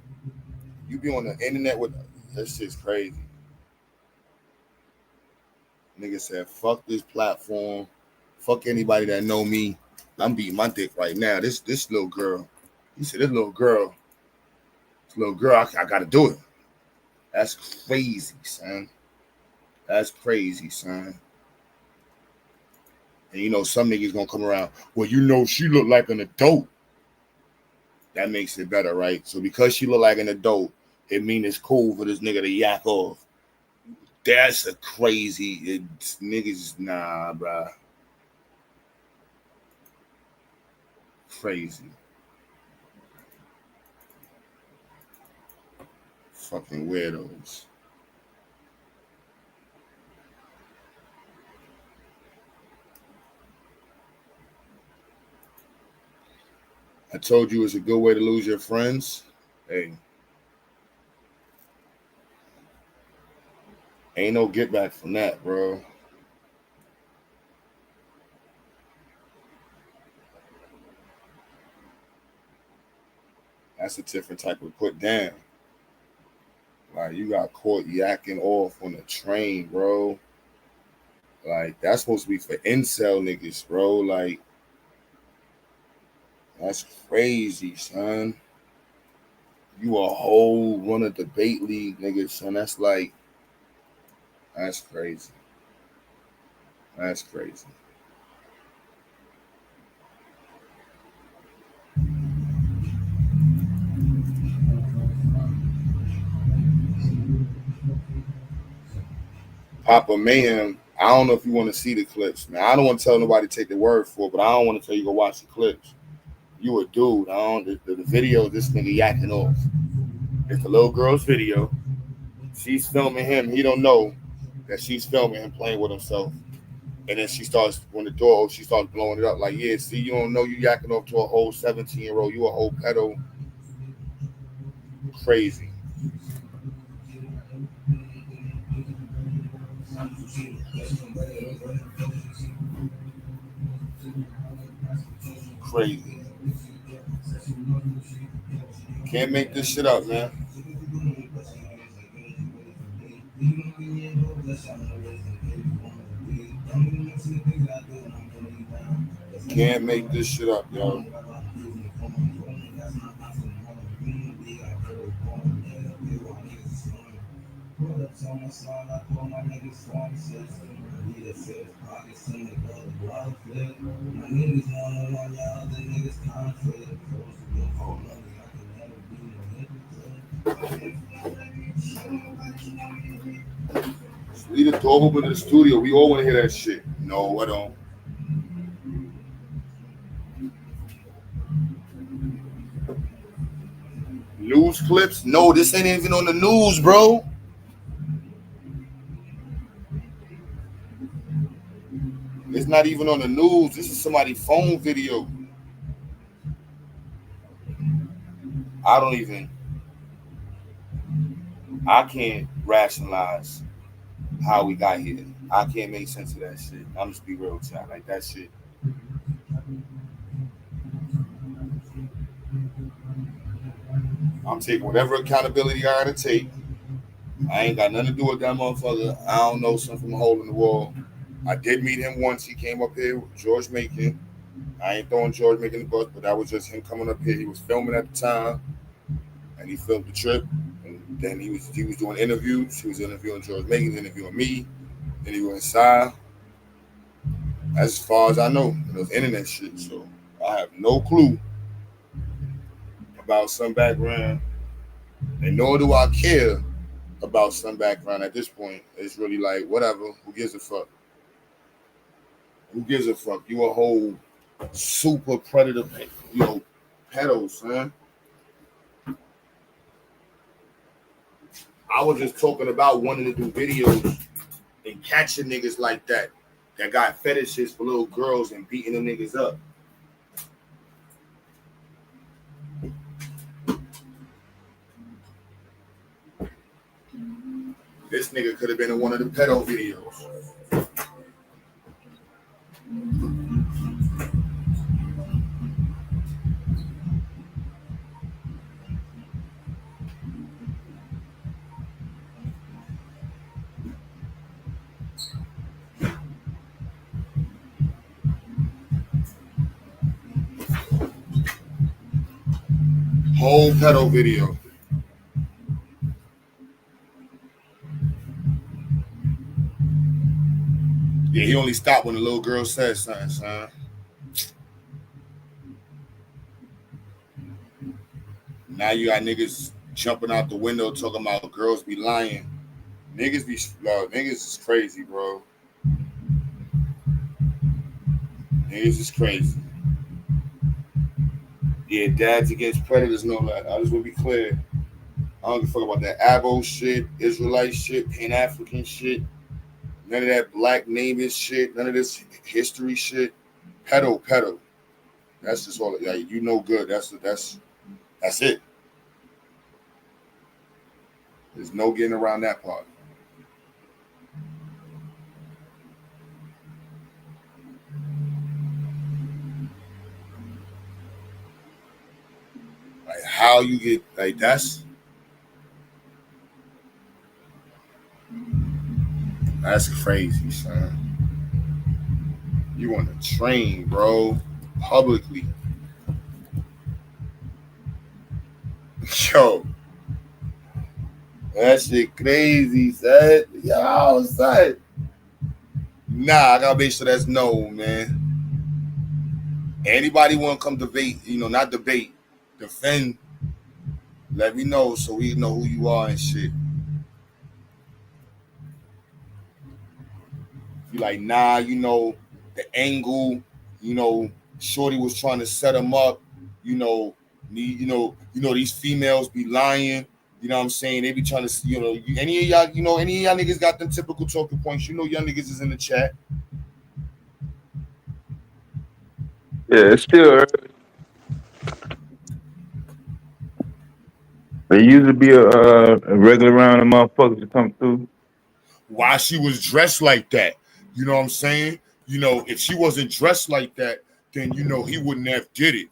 you be on the internet with... That shit's crazy. Nigga said, fuck this platform. Fuck anybody that know me. I'm beating my dick right now. This little girl. He said, this little girl, I gotta do it. That's crazy, son. That's crazy, son. And you know, some niggas gonna come around, well, you know, she look like an adult. That makes it better, right? So because she look like an adult, it mean it's cool for this nigga to yak off. That's a crazy, niggas, nah, bruh. Crazy. Fucking weirdos. I told you it's a good way to lose your friends. Hey. Ain't no get back from that, bro. That's a different type of put down. Like, you got caught yakking off on the train, bro. Like, that's supposed to be for incel niggas, bro. Like, that's crazy, son. You a whole run a debate league, nigga, son. That's like, that's crazy. That's crazy. Papa Mayhem, I don't know if you want to see the clips, man. I don't want to tell nobody to take the word for it, but I don't want to tell you to go watch the clips. You a dude. I don't. The video, this nigga yakking off. It's the little girl's video. She's filming him. He don't know that she's filming him playing with himself. And then she starts, when the door opens, she starts blowing it up. Like, yeah, see, you don't know you yakking off to a whole 17-year-old. You a whole pedo. Crazy. Crazy. Can't make this shit up, man. Can't make this shit up, yo. Leave the door open to the studio. We all want to hear that shit. No, I don't. News clips? No, this ain't even on the news, bro. It's not even on the news. This is somebody's phone video. I don't even. I can't rationalize how we got here. I can't make sense of that shit. I'm just be real with y'all. Like that shit. I'm taking whatever accountability I gotta take. I ain't got nothing to do with that motherfucker. I don't know something from a hole in the wall. I did meet him once. He came up here with George Macon. I ain't throwing George Macon the bus, but that was just him coming up here. He was filming at the time, and he filmed the trip. And then he was doing interviews. He was interviewing George Macon, interviewing me, interviewing Sai. As far as I know, it was internet shit. So I have no clue about some background, and nor do I care about some background at this point. It's really like whatever. Who gives a fuck? Who gives a fuck? You a whole super predator, pedo, son. I was just talking about wanting to do videos and catching niggas like that got fetishes for little girls and beating them niggas up. This nigga could have been in one of the pedo videos. Whole pedo video. Yeah, he only stopped when the little girl said something, son. Now you got niggas jumping out the window talking about girls be lying. Niggas is crazy, bro. Niggas is crazy. Yeah, dads against predators and all that. I just want to be clear. I don't give a fuck about that Abo shit, Israelite shit, Pan-African shit. None of that black naming shit. None of this history shit. Pedo. That's just all. Like, you know good. That's it. There's no getting around that part. Like how you get like that's crazy, son. You on the train, bro, publicly. Yo, that shit crazy, son. Yo, son. Nah, I gotta make sure that's no, man. Anybody want to come debate, not debate, defend, let me know so we know who you are and shit. You like, nah, the angle, Shorty was trying to set him up, these females be lying, you know what I'm saying? They be trying to, any of y'all niggas got them typical talking points, young niggas is in the chat. Yeah, it's still early. There usually be a regular round of motherfuckers to come through. Why she was dressed like that? You know what I'm saying? If she wasn't dressed like that, then he wouldn't have did it.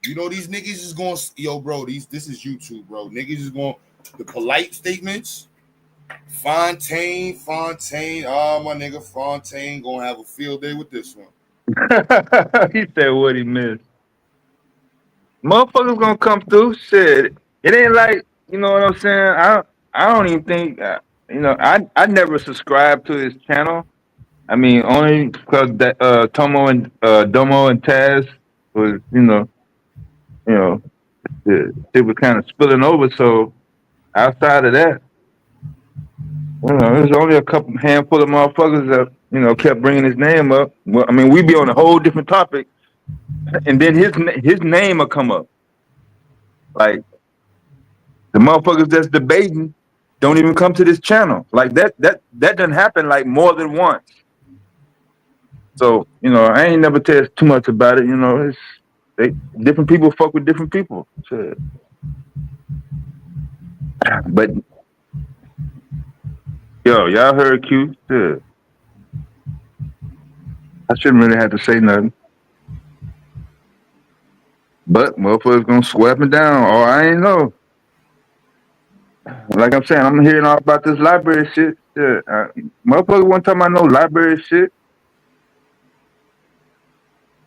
These niggas is going, yo, bro. This is YouTube, bro. Niggas is going the polite statements. Fontaine. Oh, my nigga Fontaine gonna have a field day with this one. He said what he missed. Motherfuckers gonna come through. Shit, it ain't like you know what I'm saying. I don't even think I never subscribed to his channel. I mean, only because that Tomo and Domo and Taz was you know it was kind of spilling over. So outside of that, There's only a couple handful of motherfuckers that kept bringing his name up. Well, I mean, we be on a whole different topic, and then his name will come up. Like the motherfuckers that's debating don't even come to this channel. Like that doesn't happen like more than once. So I ain't never tell too much about it. Different people fuck with different people. Shit. But y'all heard Q? Shit. I shouldn't really have to say nothing. But motherfuckers gonna swear me down. Oh, I ain't know. Like I'm saying, I'm hearing all about this library shit. Shit. Motherfucker wasn't talking about no library shit.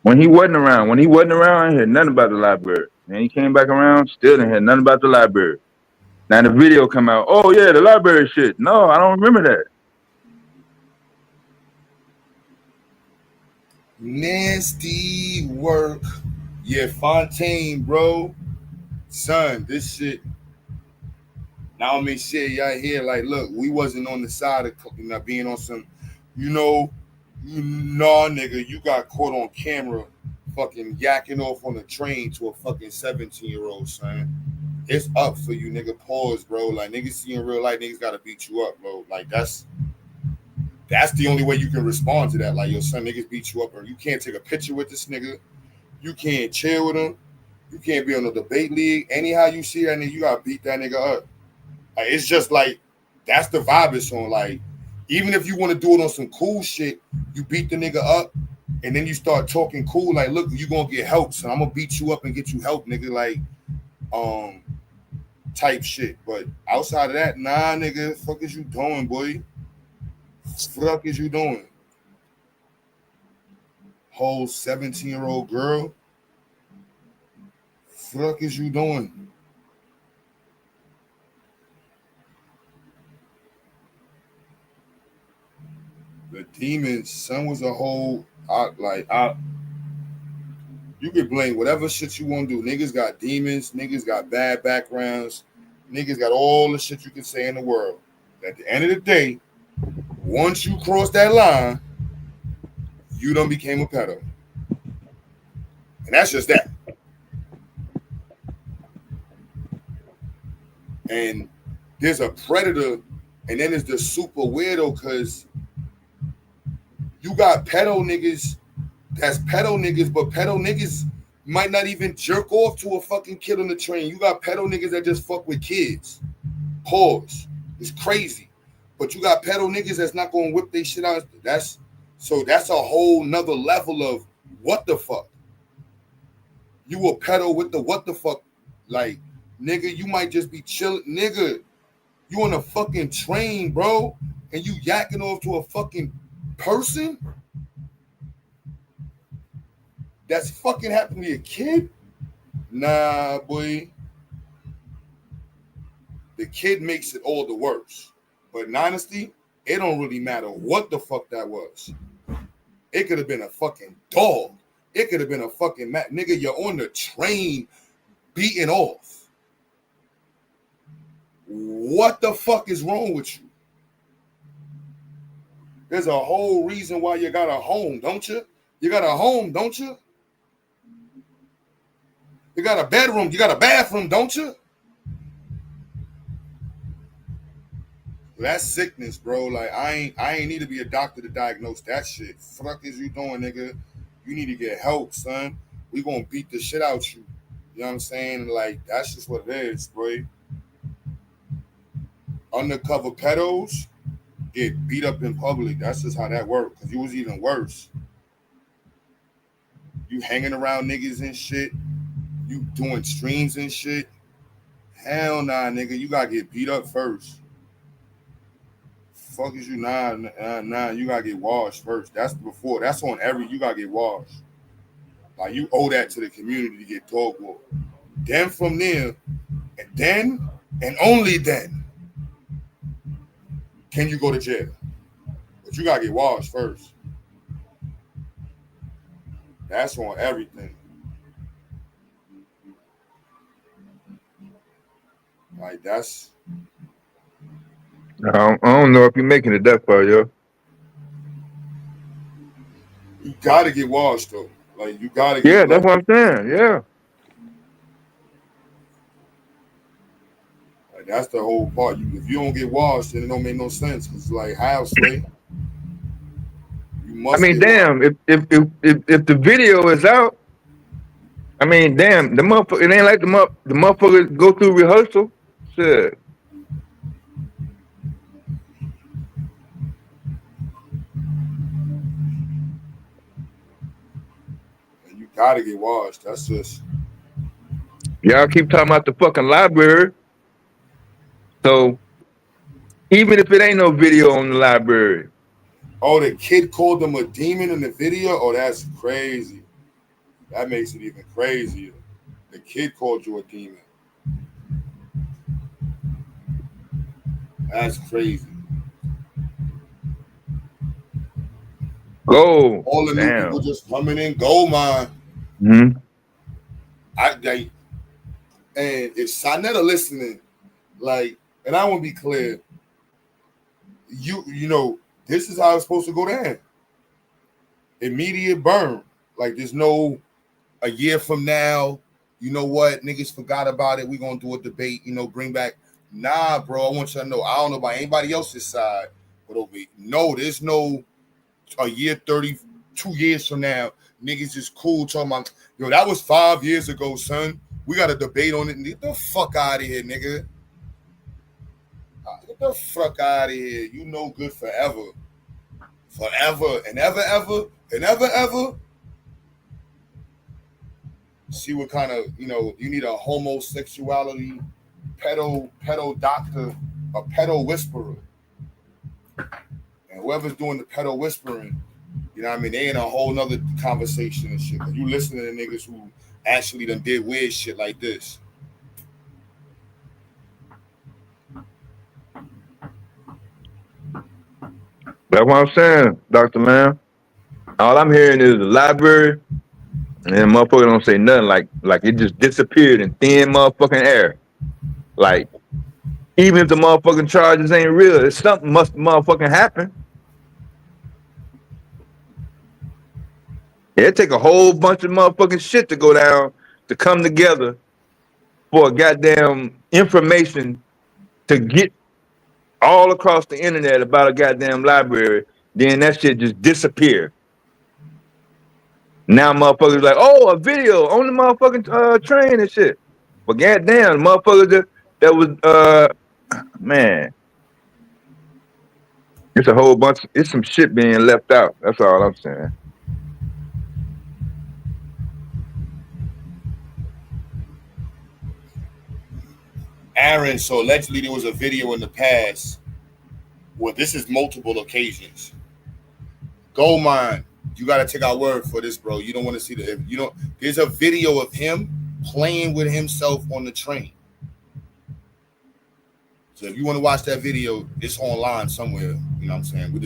When he wasn't around, I ain't heard nothing about the library. And he came back around, still didn't hear nothing about the library. Now the video come out. Oh yeah, the library shit. No, I don't remember that. Nasty work. Yeah, Fontaine, bro. Son, this shit. Now I'm shit y'all here. Like, look, we wasn't on the side of being on some, nah, nigga, you got caught on camera fucking yakking off on a train to a fucking 17-year-old, son. It's up for you, nigga. Pause, bro. Like, niggas see in real life, niggas gotta beat you up, bro. Like, that's the only way you can respond to that. Like, yo, son, niggas beat you up, or you can't take a picture with this nigga. You can't chill with him. You can't be on the debate league. Anyhow you see that nigga, you gotta beat that nigga up. Like, it's just like, that's the vibe it's on. Like, even if you want to do it on some cool shit, you beat the nigga up, and then you start talking cool. Like, look, you gonna get help, so I'm gonna beat you up and get you help, nigga. Like, type shit. But outside of that, nah, nigga, fuck is you doing, boy? Fuck is you doing? Whole 17-year-old girl? Fuck is you doing? The demons, son, was a whole you can blame whatever shit you want to do. Niggas got demons, niggas got bad backgrounds, niggas got all the shit you can say in the world. At the end of the day, once you cross that line, you done became a pedo. And that's just that. And there's a predator, and then there's the super weirdo, because you got pedo niggas that's pedo niggas, but pedo niggas might not even jerk off to a fucking kid on the train. You got pedo niggas that just fuck with kids. Pause. It's crazy. But you got pedo niggas that's not gonna whip their shit out. That's a whole nother level of what the fuck. You a pedo with the what the fuck. Like, nigga, you might just be chilling. Nigga, you on a fucking train, bro, and you yakking off to a fucking person that's fucking happened to be a kid? Nah, boy. The kid makes it all the worse. But in honesty, it don't really matter what the fuck that was. It could have been a fucking dog. It could have been a fucking nigga, you're on the train beating off. What the fuck is wrong with you? There's a whole reason why you got a home, don't you? You got a home, don't you? You got a bedroom, you got a bathroom, don't you? That's sickness, bro. Like, I ain't need to be a doctor to diagnose that shit. Fuck is you doing, nigga? You need to get help, son. We gonna beat the shit out you. You know what I'm saying? Like, that's just what it is, bro. Undercover pedos get beat up in public. That's just how that works. Cause it was even worse. You hanging around niggas and shit. You doing streams and shit. Hell nah, nigga. You gotta get beat up first. Fuck is you? Nah. You gotta get washed first. That's before. That's on every. You gotta get washed. Like, you owe that to the community to get dog walked. Then from there, and then and only then can you go to jail. But you gotta get washed first. That's on everything. Like, that's I don't know if you're making it that far, yo. You gotta get washed though. Like you gotta Yeah, get that's like, what I'm saying. Yeah. that's the whole part. If you don't get washed, then it don't make no sense. It's like how Slay. You I must mean, get washed. damn, if the video is out, I mean, damn, the motherfucker, it ain't like the motherfuckers go through rehearsal. Shit. And you gotta get washed. That's just Y'all keep talking about the fucking library. So even if it ain't no video on the library, oh, the kid called them a demon in the video. Oh, that's crazy. That makes it even crazier. The kid called you a demon. That's crazy. go. All the new people Damn. just coming in gold mine. Mm-hmm. And if Sonetta listening, like, and I want to be clear, you know, this is how it's supposed to go down. Immediate burn. Like there's no a year from now, you know what, niggas forgot about it. We're gonna do a debate, bring back. Nah, bro. I want you to know, I don't know about anybody else's side, but no, there's no a year, 32 years from now, niggas is cool talking about, yo, that was 5 years ago, son. We got a debate on it. Get the fuck out of here, nigga. Get the fuck out of here. You no good forever. Forever and ever and ever. See what kind of, you need a homosexuality pedo doctor, a pedo whisperer. And whoever's doing the pedo whispering, you know what I mean? They in a whole nother conversation and shit. You listening to niggas who actually done did weird shit like this. That's what I'm saying, Dr. Lamb. All I'm hearing is the library, and then motherfucker don't say nothing. Like it just disappeared in thin motherfucking air. Like even if the motherfucking charges ain't real, it's something must motherfucking happen. It take a whole bunch of motherfucking shit to go down to come together for goddamn information to get all across the internet about a goddamn library. Then that shit just disappear. Now motherfuckers like, oh, a video on the motherfucking train and shit. But goddamn, motherfuckers that was man, it's a whole bunch. It's some shit being left out. That's all I'm saying. Aaron, so allegedly there was a video in the past. Well, this is multiple occasions. Gold mine, you got to take our word for this, bro. You don't want to see there's a video of him playing with himself on the train. So if you want to watch that video, it's online somewhere. You know what I'm saying?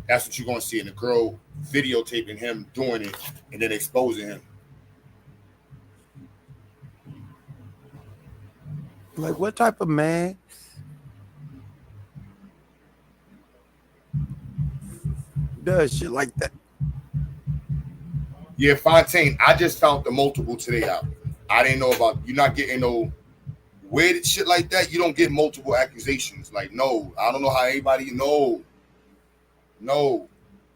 That's what you're going to see. And the girl videotaping him doing it and then exposing him. Like, what type of man does shit like that? Yeah, Fontaine, I just found the multiple today out. I didn't know about, you're not getting no weird shit like that. You don't get multiple accusations. Like, no, I don't know how anybody, no,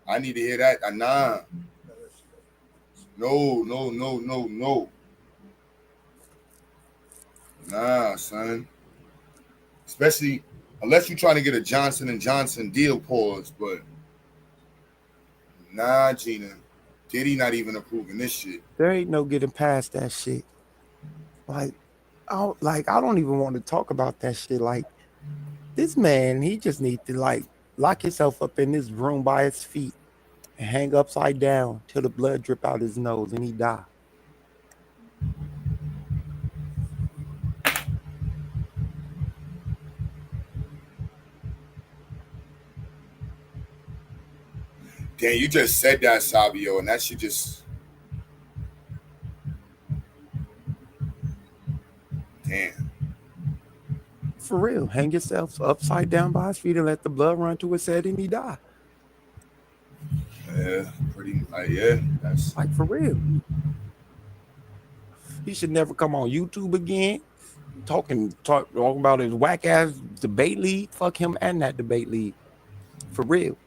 I need to hear that. Nah. No. Nah, son. Especially unless you're trying to get a Johnson & Johnson deal pause, but nah, Gina. Diddy not even approving this shit. There ain't no getting past that shit. I don't even want to talk about that shit. Like, this man, he just need to lock himself up in this room by his feet and hang upside down till the blood drip out his nose and he die. Damn, you just said that, Sabio, and that shit just damn. For real. Hang yourself upside down by his feet and let the blood run to his head and he die. Yeah, pretty. Yeah, that's Like, for real. He should never come on YouTube again. Talking about his whack ass debate league. Fuck him and that debate league. For real.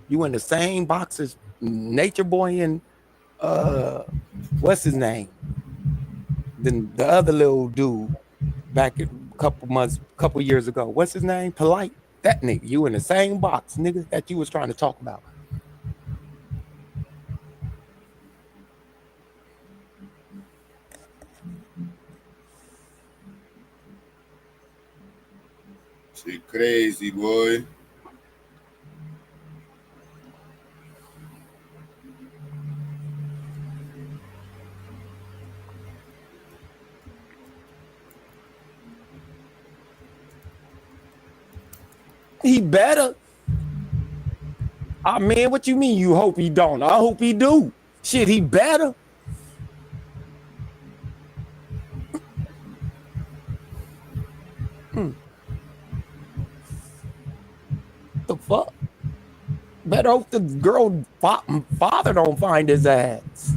You in the same box as Nature Boy and what's his name? Then the other little dude back a couple years ago. What's his name? Polite. That nigga. You in the same box, nigga, that you was trying to talk about. shit crazy, boy. He better. Ah, man, what you mean you hope he don't? I hope he do. Shit, he better. The fuck? Better hope the girl father don't find his ass.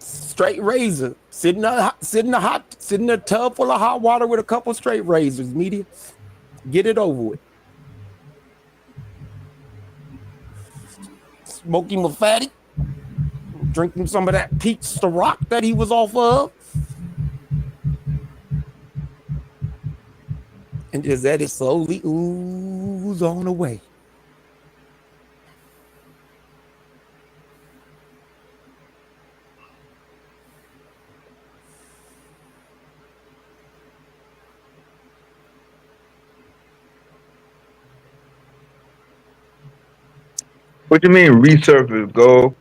Straight razor. Sit in a tub full of hot water with a couple straight razors, media. Get it over with. Smoke him a fatty. Drink him some of that peach Ciroc that he was off of. And just let it slowly ooze on away. What you mean resurface, go?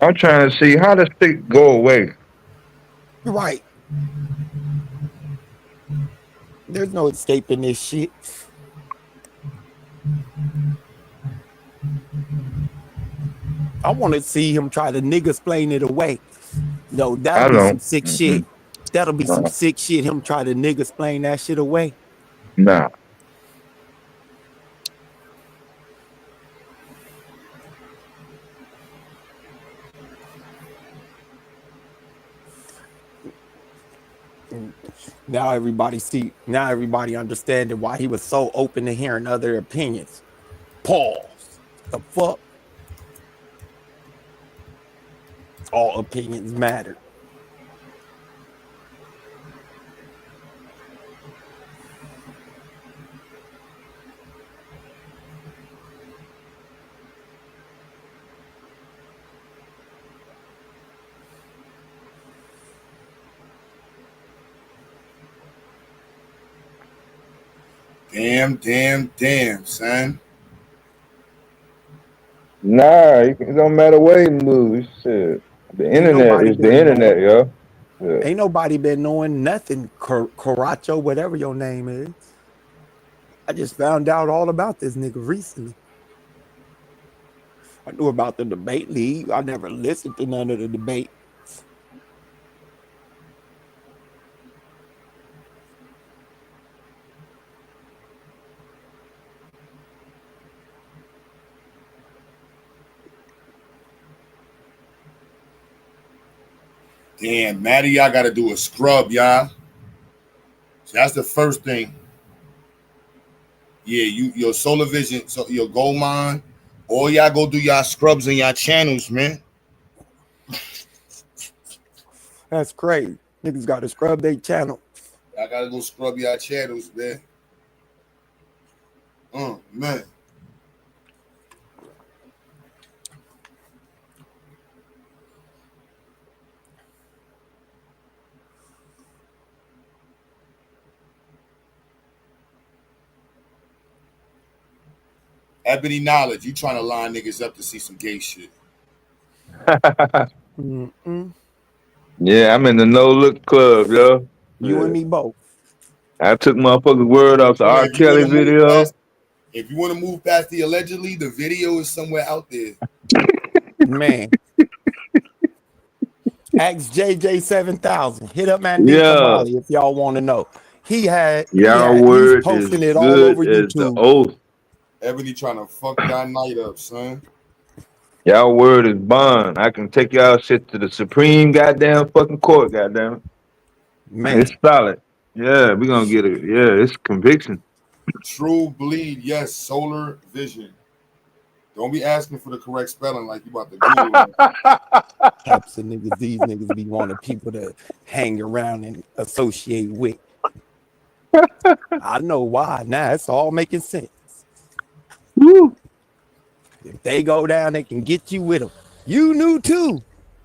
I'm trying to see how does it go away. Right. There's no escaping this shit. I want to see him try to nigga explain it away. No, that'll be some sick shit. That'll be some sick shit. Him try to nigga explain that shit away. Nah. Now everybody understanding why he was so open to hearing other opinions. Pause. The fuck? All opinions matter. Damn, son. Nah, it don't matter where he moves. Shit. The internet is the internet, yo. Yeah. Ain't nobody been knowing nothing, Caracho, whatever your name is. I just found out all about this nigga recently. I knew about the debate league. I never listened to none of the debate. Damn, Maddie, y'all got to do a scrub, y'all. So that's the first thing. Yeah, your solar vision, so your gold mine, all y'all go do y'all scrubs in y'all channels, man. That's crazy. Niggas got to scrub their channel. I gotta go scrub y'all channels, man. Man. Ebony Knowledge, you trying to line niggas up to see some gay shit. Mm-mm. Yeah, I'm in the no look club, yo. You and Yeah. me both. I took motherfucker's word off the But R. if you want Kelly to move video. past, if you want to move past the allegedly, the video is somewhere out there. Man. Ask JJ 7000. Hit up Mandinka Yeah. Molly if y'all want to know. Y'all He's word is posting it all good over as the YouTube. oath. Ebony trying to fuck y'all night up, son. Y'all word is bond. I can take y'all shit to the Supreme goddamn fucking court, goddamn. It's Man, solid. Yeah, we gonna get it. Yeah, it's conviction. True bleed, yes. Solar vision. Don't be asking for the correct spelling like you about to Google it. types of niggas, these niggas be wanting people to hang around and associate with. I know why now. It's all making sense. Woo. If they go down, they can get you with them. You knew too.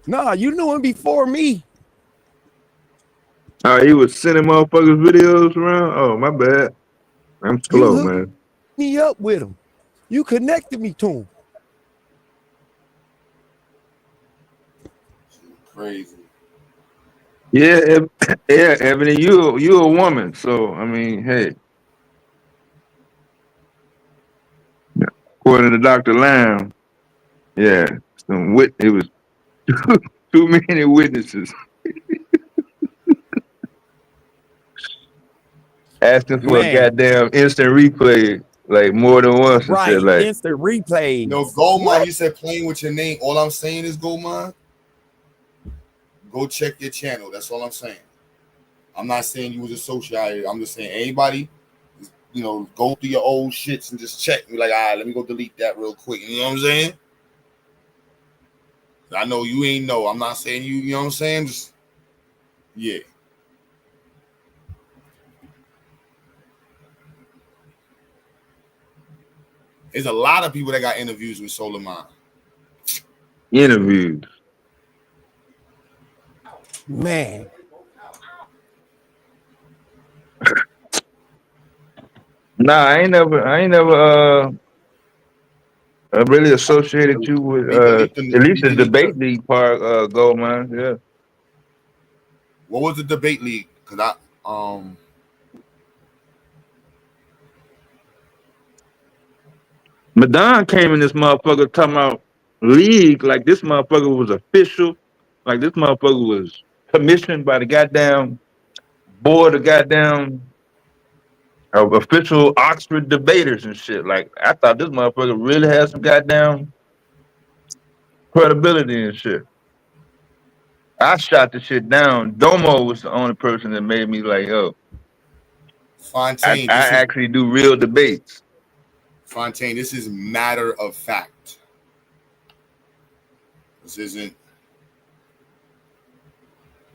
Nah, you knew him before me. Oh, he was sending motherfuckers videos around. Oh, my bad. I'm You slow, hooked man. me up with him. You connected me to him. Crazy. Yeah, yeah, Ebony, you a woman, so I mean, hey, according to Dr. Lamb, yeah, it was too many witnesses asking for a Man, goddamn instant replay like more than once and said right. like, Instant No, replays. Goldmine, What? you said playing with your name. All I'm saying is, Goldmine, go check your channel. That's all I'm saying. I'm not saying you was associated. I'm just saying anybody, go through your old shits and just check. Be like, all right, let me go delete that real quick. You know what I'm saying? I know you ain't know. I'm not saying you know what I'm saying? Just, yeah. There's a lot of people that got interviews with Solar Mind. interviews. Man. Nah, I really associated you with at least We the delete debate the. league part, Goldmine. Yeah. What was the debate league? Cause Madon came in this motherfucker talking about league like this motherfucker was official, like this motherfucker was commissioned by the goddamn board of goddamn official Oxford debaters and shit. Like I thought this motherfucker really had some goddamn credibility and shit. I shot the shit down. Domo was the only person that made me like, oh, I Fontaine, this is actually do real debates. Fontaine. This is matter of fact. This isn't.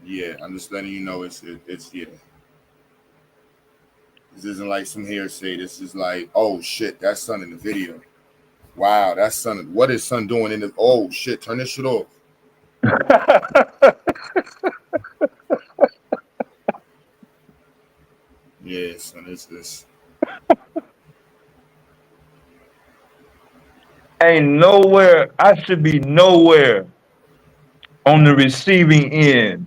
Yeah, I'm just letting you know it's yeah. This isn't like some hearsay. This is like, oh shit, that son in the video. Wow, that son. What is son doing in the? Oh shit, turn this shit off. Yeah, son, it's this. Ain't nowhere, I should be nowhere on the receiving end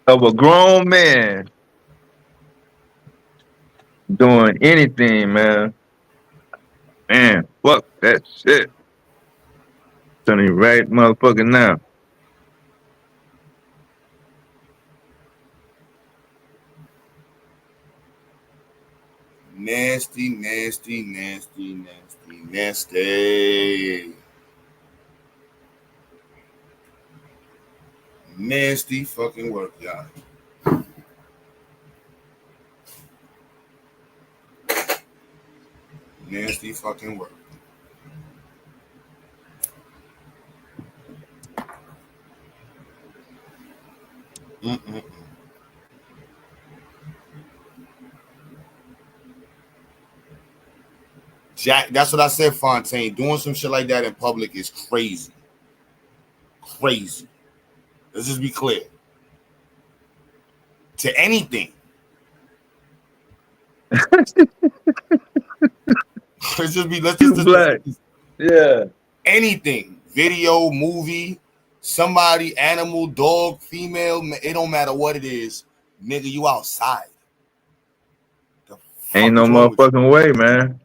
of a grown man doing anything, man. Man, fuck that shit. Telling you right motherfucking now. Nasty, nasty, nasty, nasty, nasty. Nasty fucking work, y'all. Nasty fucking work. Mm-mm. Jack, that's what I said, Fontaine. Doing some shit like that in public is crazy. Crazy. Let's just be clear. To anything. let's You black. Yeah. anything. Video, movie, somebody, animal, dog, female, it don't matter what it is, nigga, you outside. The Ain't fuck no is wrong with you? motherfucking way, man.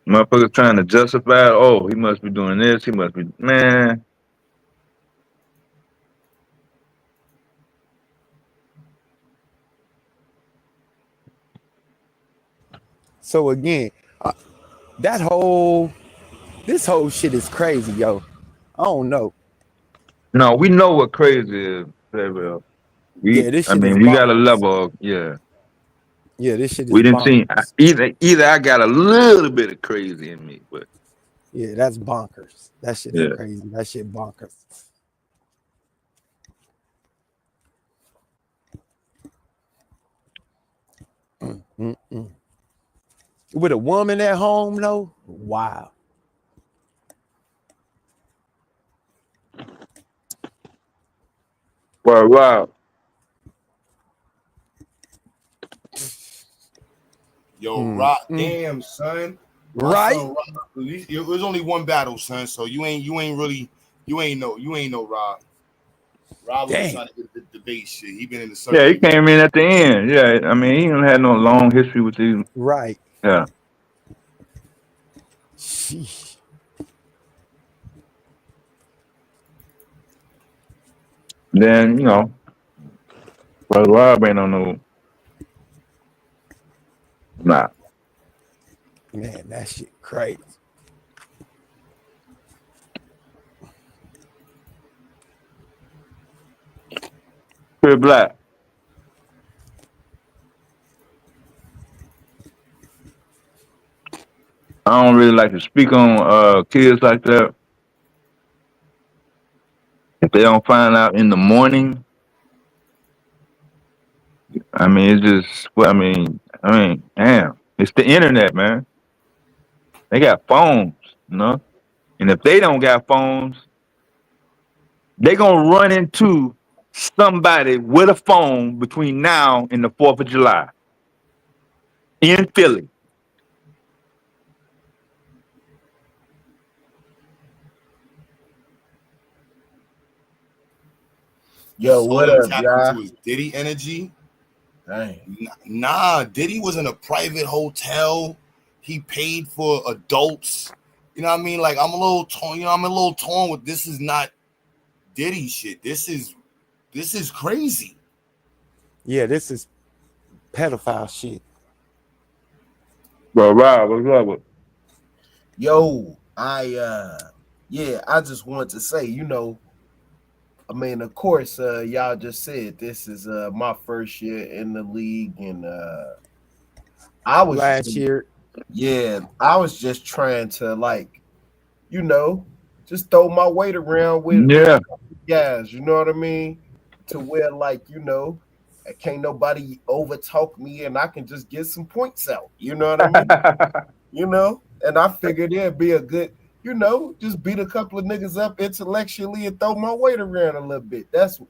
Motherfuckers trying to justify, oh, he must be doing this, he must be, man. So again, that whole this whole shit is crazy, yo. I don't know. No, we know what crazy is, Playbill. Yeah, this I shit is mean, we got a bonkers. level of, yeah. Yeah, this shit We is didn't see, bonkers. either I got a little bit of crazy in me, but Yeah, that's bonkers. That shit is yeah. crazy. That shit bonkers. Mm-mm. With a woman at home, though, wow. Well, wow. Yo, Rock, Mm-mm. damn son, my Right? son Rock. It was only one battle, son. So you ain't really you ain't no Rock. Rob was just Damn. trying to get the debate shit. He been in the Yeah, he circle. came in at the end. Yeah, I mean, he don't have no long history with these. Right. Yeah. Sheesh. Then, Brother Rob ain't on no, nah. Man, that shit crazy. Pure black. I don't really like to speak on kids like that. If they don't find out in the morning, I mean, it's just, well, damn, it's the internet, man. They got phones, you know? And if they don't got phones, they gonna run into somebody with a phone between now and the 4th of July in Philly. Yo, All what them up, tapped into y'all? his Diddy energy. Dang. Nah, Diddy was in a private hotel. He paid for adults. You know what I mean? Like I'm a little torn. I'm a little torn with this. Is not Diddy shit. This is crazy. Yeah, this is pedophile shit. Bro, Rob, what's up with? Yo, yeah, I just want to say, I mean, of course, y'all just said this is my first year in the league, and I was just Last year, yeah, I was just trying to you know, just throw my weight around with Yeah. guys, you know what I mean? To where can't nobody over talk me and I can just get some points out. You know what I mean? And I figured it'd be a good, just beat a couple of niggas up intellectually and throw my weight around a little bit. That's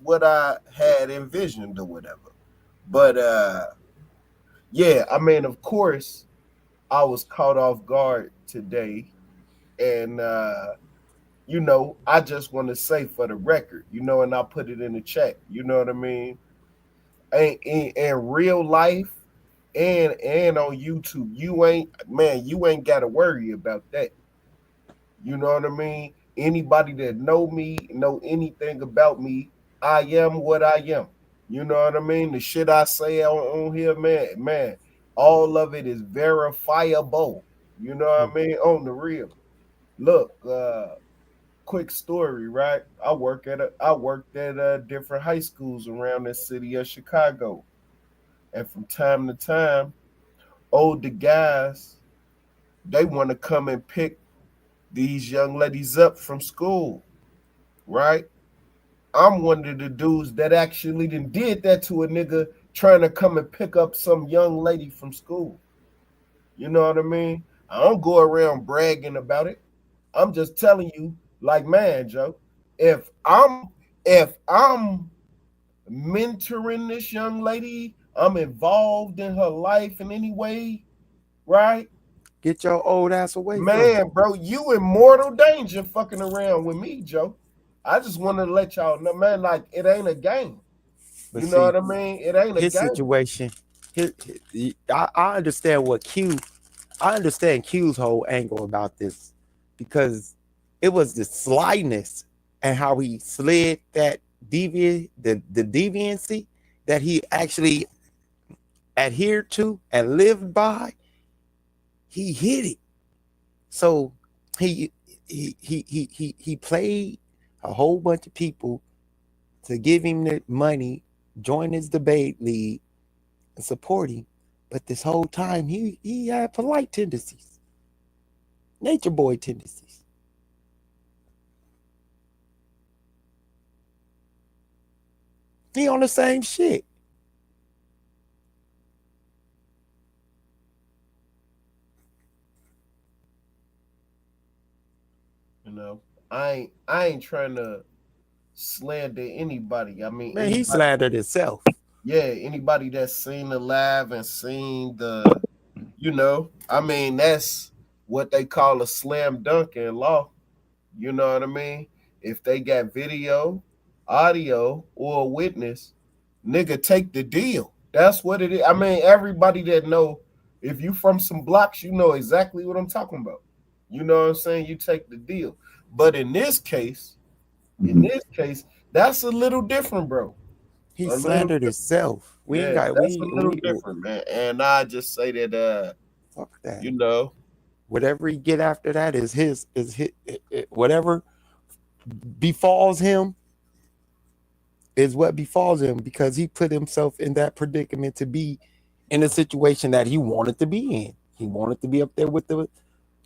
what I had envisioned or whatever. But yeah, I mean, of course, I was caught off guard today. And I just want to say for the record, and I'll put it in the chat, you know what I mean? In real life and on YouTube, you ain't got to worry about that. You know what I mean? Anybody that know anything about me, I am what I am. You know what I mean? The shit I say on here, man, all of it is verifiable. You know what I mean? On the real. Look, quick story, right? I worked at different high schools around the city of Chicago. And from time to time, older guys, they want to come and pick these young ladies up from school, right? I'm one of the dudes that actually did that to a nigga trying to come and pick up some young lady from school. You know what I mean? I don't go around bragging about it. I'm just telling you, like, man, Joe, if I'm mentoring this young lady, I'm involved in her life in any way, right? Get your old ass away from me. Man, bro, you in mortal danger fucking around with me, Joe. I just want to let y'all know, man, like it ain't a game. But You know see, what I mean? It ain't a his game. situation, I understand I understand Q's whole angle about this because it was the slyness and how he slid that the deviancy that he actually adhered to and lived by. He hit it. So he he played a whole bunch of people to give him the money, join his debate league, and support him. But this whole time he had polite tendencies, nature boy tendencies. He on the same shit. You know, I ain't trying to slander anybody. I mean, Man, he anybody, slandered himself. yeah, anybody that's seen the live and seen the, I mean, that's what they call a slam dunk in law. You know what I mean? If they got video, audio, or a witness, nigga, take the deal. That's what it is. I mean, everybody that know, if you from some blocks, you know exactly what I'm talking about. You know what I'm saying? You take the deal. But in this case, that's a little different, bro. He A little slandered himself. We ain't Yeah, got that's a little we different, man. And I just say that fuck that. you know, Whatever he get after that is his whatever befalls him is what befalls him because he put himself in that predicament to be in a situation that he wanted to be in. He wanted to be up there with the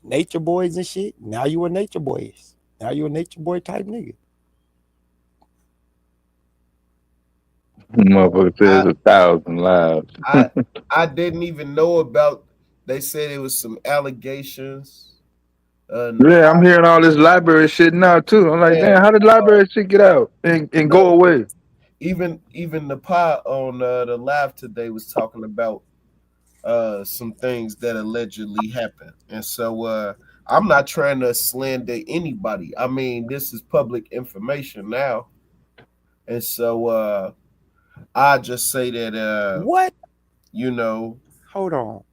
nature boys and shit. Now you a nature boys. Now you a nature boy type nigga. Motherfucker I says 1,000 lives. I I didn't even know about. They said it was some allegations. Uh, Yeah, I'm hearing all this library shit now too. I'm like, yeah, damn, how did library shit get out and go look, away? even the pot on the live today was talking about some things that allegedly happened, and so I'm not trying to slander anybody. I mean, this is public information now, and so I just say that What? you know, Hold on.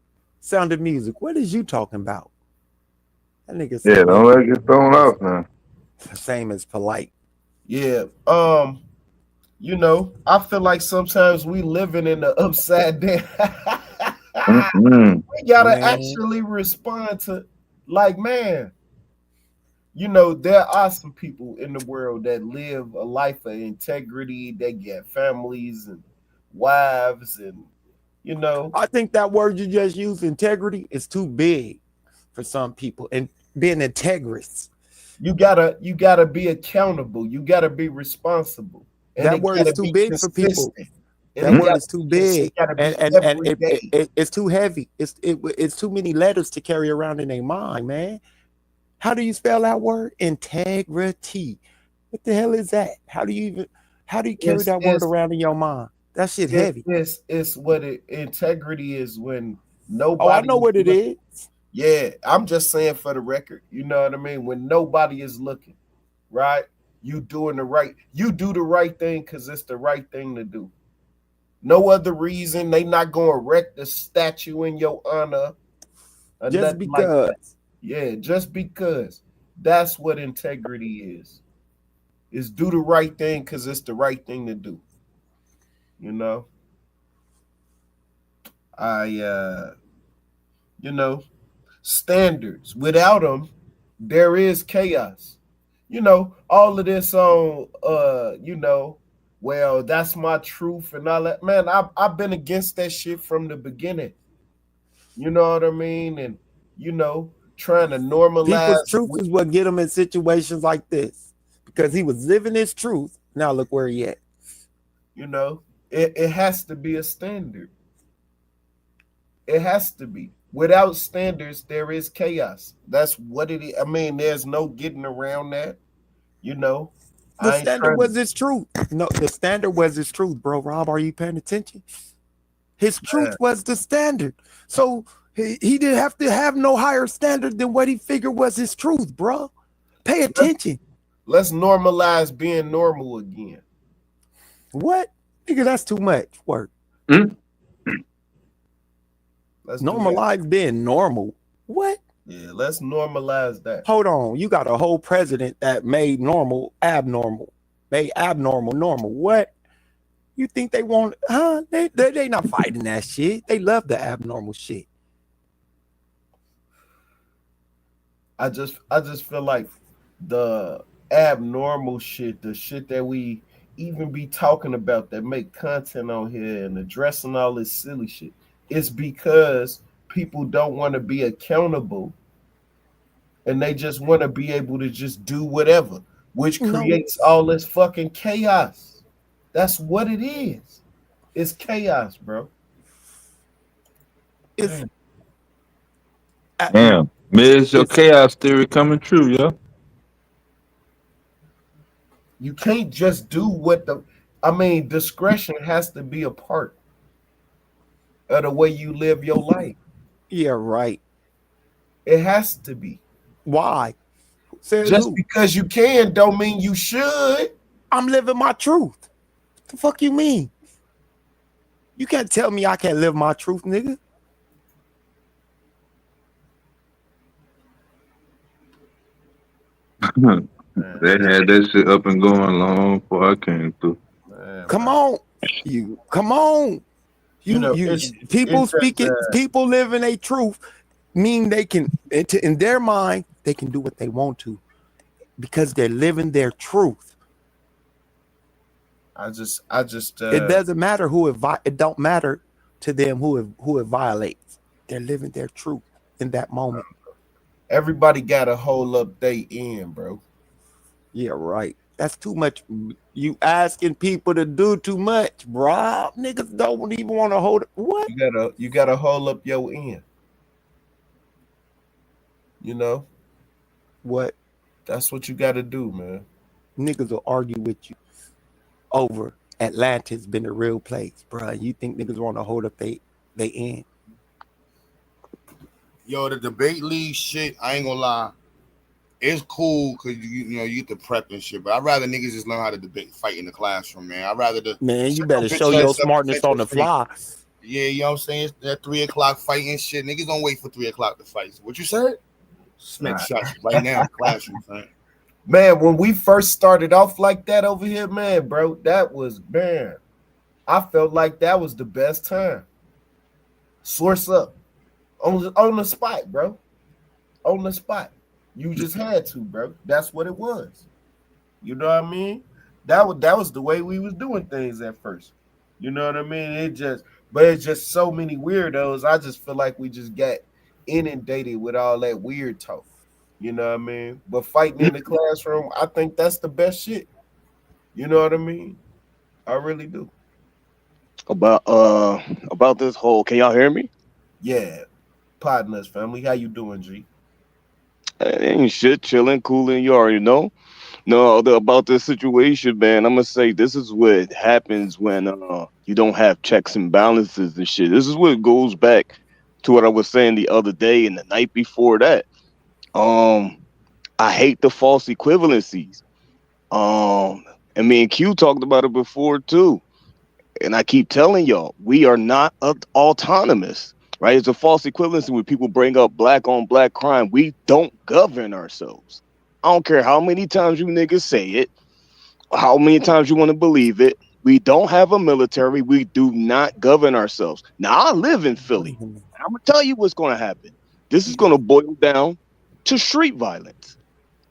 Sound of music. What is you talking about? That nigga Yeah, said don't that let it get thrown is off now. same as polite. yeah, I feel like sometimes we living in the upside down. Mm-mm. We gotta Man, actually respond to, like, man, there are some people in the world that live a life of integrity. They get families and wives, and you know, I think that word you just used, integrity, is too big for some people. And being integrous, you gotta be accountable. You gotta be responsible, and that it word is gotta too be big for people. consistent, and That it word gotta is too it big, gotta and be and every day. it's too heavy. It's too many letters to carry around in their mind, man. How do you spell that word? Integrity. What the hell is that? How do you carry It's that word it's around in your mind? That shit it, heavy. it's what integrity is when Oh, I nobody know is what it looking. is. Yeah, I'm just saying for the record, you know what I mean? When nobody is looking, right? You do the right thing because it's the right thing to do. No other reason. They not gonna erect a statue in your honor or Just nothing like that. because. Yeah, just because. That's what integrity is. Is do the right thing because it's the right thing to do. You know? I you know, standards. Without them, there is chaos. All of this on well, that's my truth and all that. Man, I've been against that shit from the beginning. You know what I mean? And trying to People's normalize truth is what get him in situations like this. Because he was living his truth. Now look where he at. you know, it has to be a standard. It has to be. Without standards, there is chaos. That's what it is. I mean, there's no getting around that. You know, The I ain't standard trying to. was his truth. No, the standard was his truth, bro. Rob, are you paying attention? His truth was the standard. So he didn't have to have no higher standard than what he figured was his truth, bro. Pay attention. Let's normalize being normal again. What? Nigga, that's too much work. Mm. Let's do that. Normalize being normal. What? Yeah, let's normalize that. Hold on. You got a whole president that made normal abnormal. Made abnormal normal. What? You think they want, huh? They not fighting that shit. They love the abnormal shit. I just feel like the abnormal shit, the shit that we even be talking about that make content on here and addressing all this silly shit, it's because people don't want to be accountable and they just want to be able to just do whatever, which creates all this fucking chaos. That's what it is. It's chaos, bro. It's Damn. Miz, your chaos theory coming true, yo. You can't just do what discretion has to be a part of the way you live your life. Yeah, right. It has to be. Why? Says Just who? because you can don't mean you should. I'm living my truth. The fuck you mean? You can't tell me I can't live my truth, nigga. They had that shit up and going long before I came through. Come on. People speaking, people living a truth mean they can, in their mind, they can do what they want to because they're living their truth. I just it doesn't matter who it don't matter to them who it violates. They're living their truth in that moment. Everybody got to hold up they end, bro. Yeah, right. That's too much. You asking people to do too much, bro. Niggas don't even want to hold it. What? You gotta hold up your end. You know? What? That's what you gotta do, man. Niggas will argue with you over Atlanta's been a real place, bro. You think niggas want to hold up they end? Yo, the debate league shit, I ain't gonna lie. It's cool because you know you get the prep and shit, but I'd rather niggas just learn how to debate, fight in the classroom, man. I'd rather you better show your smartness on the fly. Yeah, you know what I'm saying? That 3 o'clock fighting shit. Niggas don't wait for 3 o'clock to fight. So what you said? Smack shots right now in the classroom, man. Man, when we first started off like that over here, man, bro, that was, man, I felt like that was the best time. Source up on the spot, bro. On the spot. You just had to, bro. That's what it was. You know what I mean? That was the way we was doing things at first. You know what I mean? It's just so many weirdos. I just feel like we just got inundated with all that weird talk. You know what I mean? But fighting in the classroom, I think that's the best shit. You know what I mean? I really do. About this whole, can y'all hear me? Yeah. Partners, family. How you doing, G? Ain't shit, chilling, cooling. You already know. No, about this situation, man. I'm gonna say this is what happens when you don't have checks and balances and shit. This is what goes back to what I was saying the other day and the night before that. I hate the false equivalencies. And me and Q talked about it before too. And I keep telling y'all, we are not autonomous, right? It's a false equivalency when people bring up black on black crime. We don't govern ourselves. I don't care how many times you niggas say it, how many times you want to believe it. We don't have a military. We do not govern ourselves. Now, I live in Philly. I'm going to tell you what's going to happen. This is going to boil down to street violence.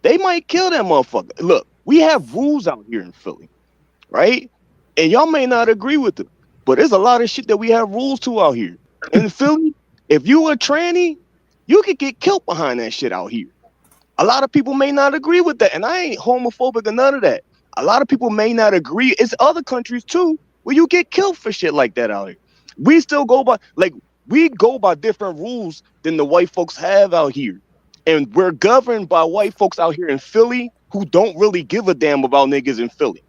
They might kill that motherfucker. Look, we have rules out here in Philly, right? And y'all may not agree with them, but there's a lot of shit that we have rules to out here. In Philly, if you a tranny, you could get killed behind that shit out here. A lot of people may not agree with that, and I ain't homophobic or none of that. A lot of people may not agree. It's other countries too where you get killed for shit like that out here. We still go by different rules than the white folks have out here. And we're governed by white folks out here in Philly who don't really give a damn about niggas in Philly.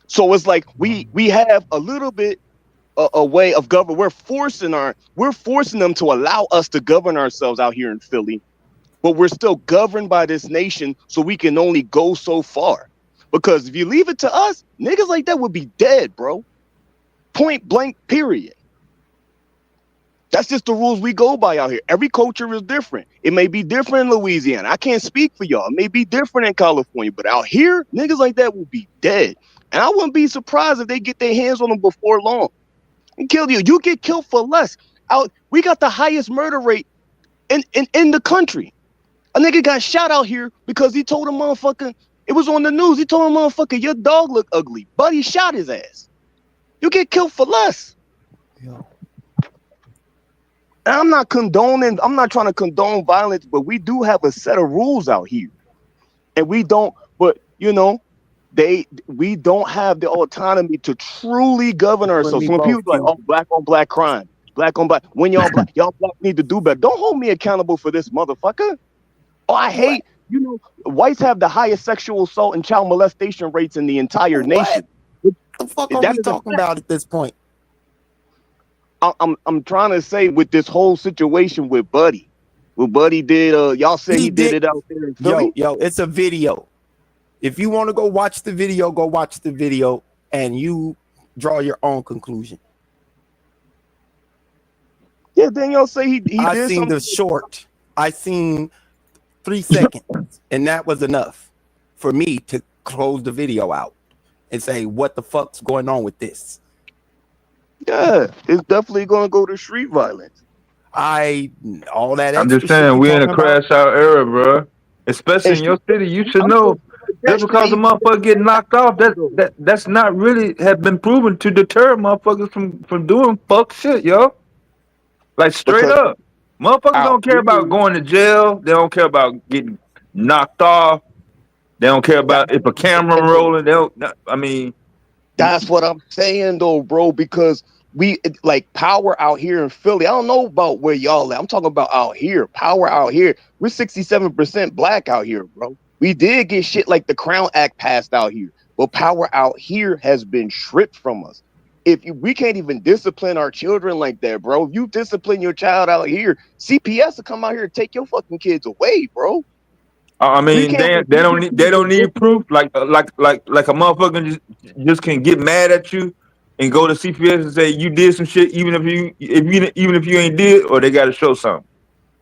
So it's like we have a little bit a way of govern. We're forcing them to allow us to govern ourselves out here in Philly, but we're still governed by this nation, so we can only go so far. Because if you leave it to us, niggas like that would be dead, bro. Point blank, period. That's just the rules we go by out here. Every culture is different. It may be different in Louisiana. I can't speak for y'all. It may be different in California, but out here, niggas like that will be dead. And I wouldn't be surprised if they get their hands on them before long and kill you. You get killed for less. We got the highest murder rate in the country. A nigga got shot out here because he told a motherfucker, it was on the news, he told a motherfucker, your dog look ugly. Buddy shot his ass. You get killed for less. Yeah. And I'm not trying to condone violence, but we do have a set of rules out here. And we don't have the autonomy to truly govern ourselves. So when people like, oh, black on black crime, black on black, when y'all black need to do better. Don't hold me accountable for this, motherfucker. Oh, I hate, whites have the highest sexual assault and child molestation rates in the entire nation. What the fuck are we talking about at this point? I'm trying to say with this whole situation with Buddy. What Buddy did, y'all said he did it out there in Philly? Yo, it's a video. If you want to go watch the video, go watch the video and you draw your own conclusion. Yeah, then y'all say he did. I seen the short. I seen 3 seconds, and that was enough for me to close the video out and say, what the fuck's going on with this? Yeah, it's definitely gonna go to street violence. All that. I'm just saying, we're in a crash out era, bro. Especially in your city, you should know. Just because a motherfucker get knocked off, that's not really have been proven to deter motherfuckers from doing fuck shit, yo. Like straight up, motherfuckers don't care about going to jail. They don't care about getting knocked off. They don't care about if a camera rolling. That's what I'm saying though, bro, because we like power out here in Philly. I don't know about where y'all at. I'm talking about out here. Power out here. We're 67% black out here, bro. We did get shit like the Crown Act passed out here. But power out here has been stripped from us. We can't even discipline our children like that, bro. If you discipline your child out here, CPS will come out here and take your fucking kids away, bro. I mean, they don't need proof. Like a motherfucker just can get mad at you and go to CPS and say you did some shit, even if you ain't did, or they got to show something.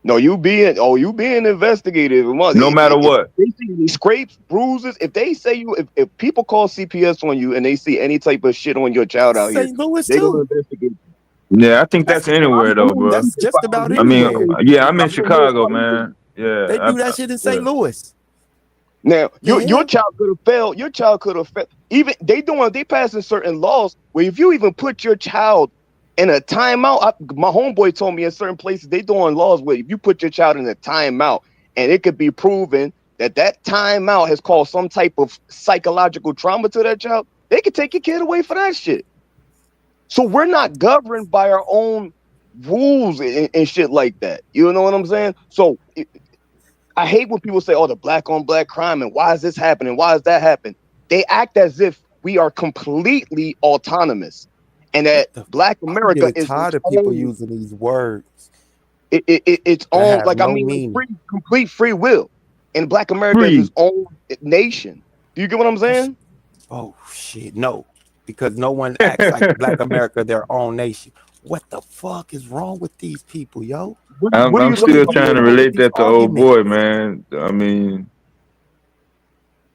No, you being investigated. No matter what. They see any scrapes, bruises. If they say if people call CPS on you and they see any type of shit on your child out here, they gonna investigate. Yeah, I think that's anywhere though, bro. That's just about it. I mean, yeah, I'm in Chicago, man. Yeah, they do that shit in St. Louis. Now, your child could have failed. Your child could have failed. Even they passing certain laws where if you even put your child in a timeout, my homeboy told me in certain places they doing laws where if you put your child in a timeout and it could be proven that timeout has caused some type of psychological trauma to that child, they could take your kid away for that shit. So we're not governed by our own rules and shit like that. You know what I'm saying? So I hate when people say, oh, the black on black crime and why is this happening? Why is that happening? They act as if we are completely autonomous and that black America is tired of people using these words. It's own, like, I mean, complete free will. And black America is its own nation. Do you get what I'm saying? Oh, shit, no. Because no one acts like black America their own nation. What the fuck is wrong with these people, yo? I'm still trying to relate that to old boy, man. I mean,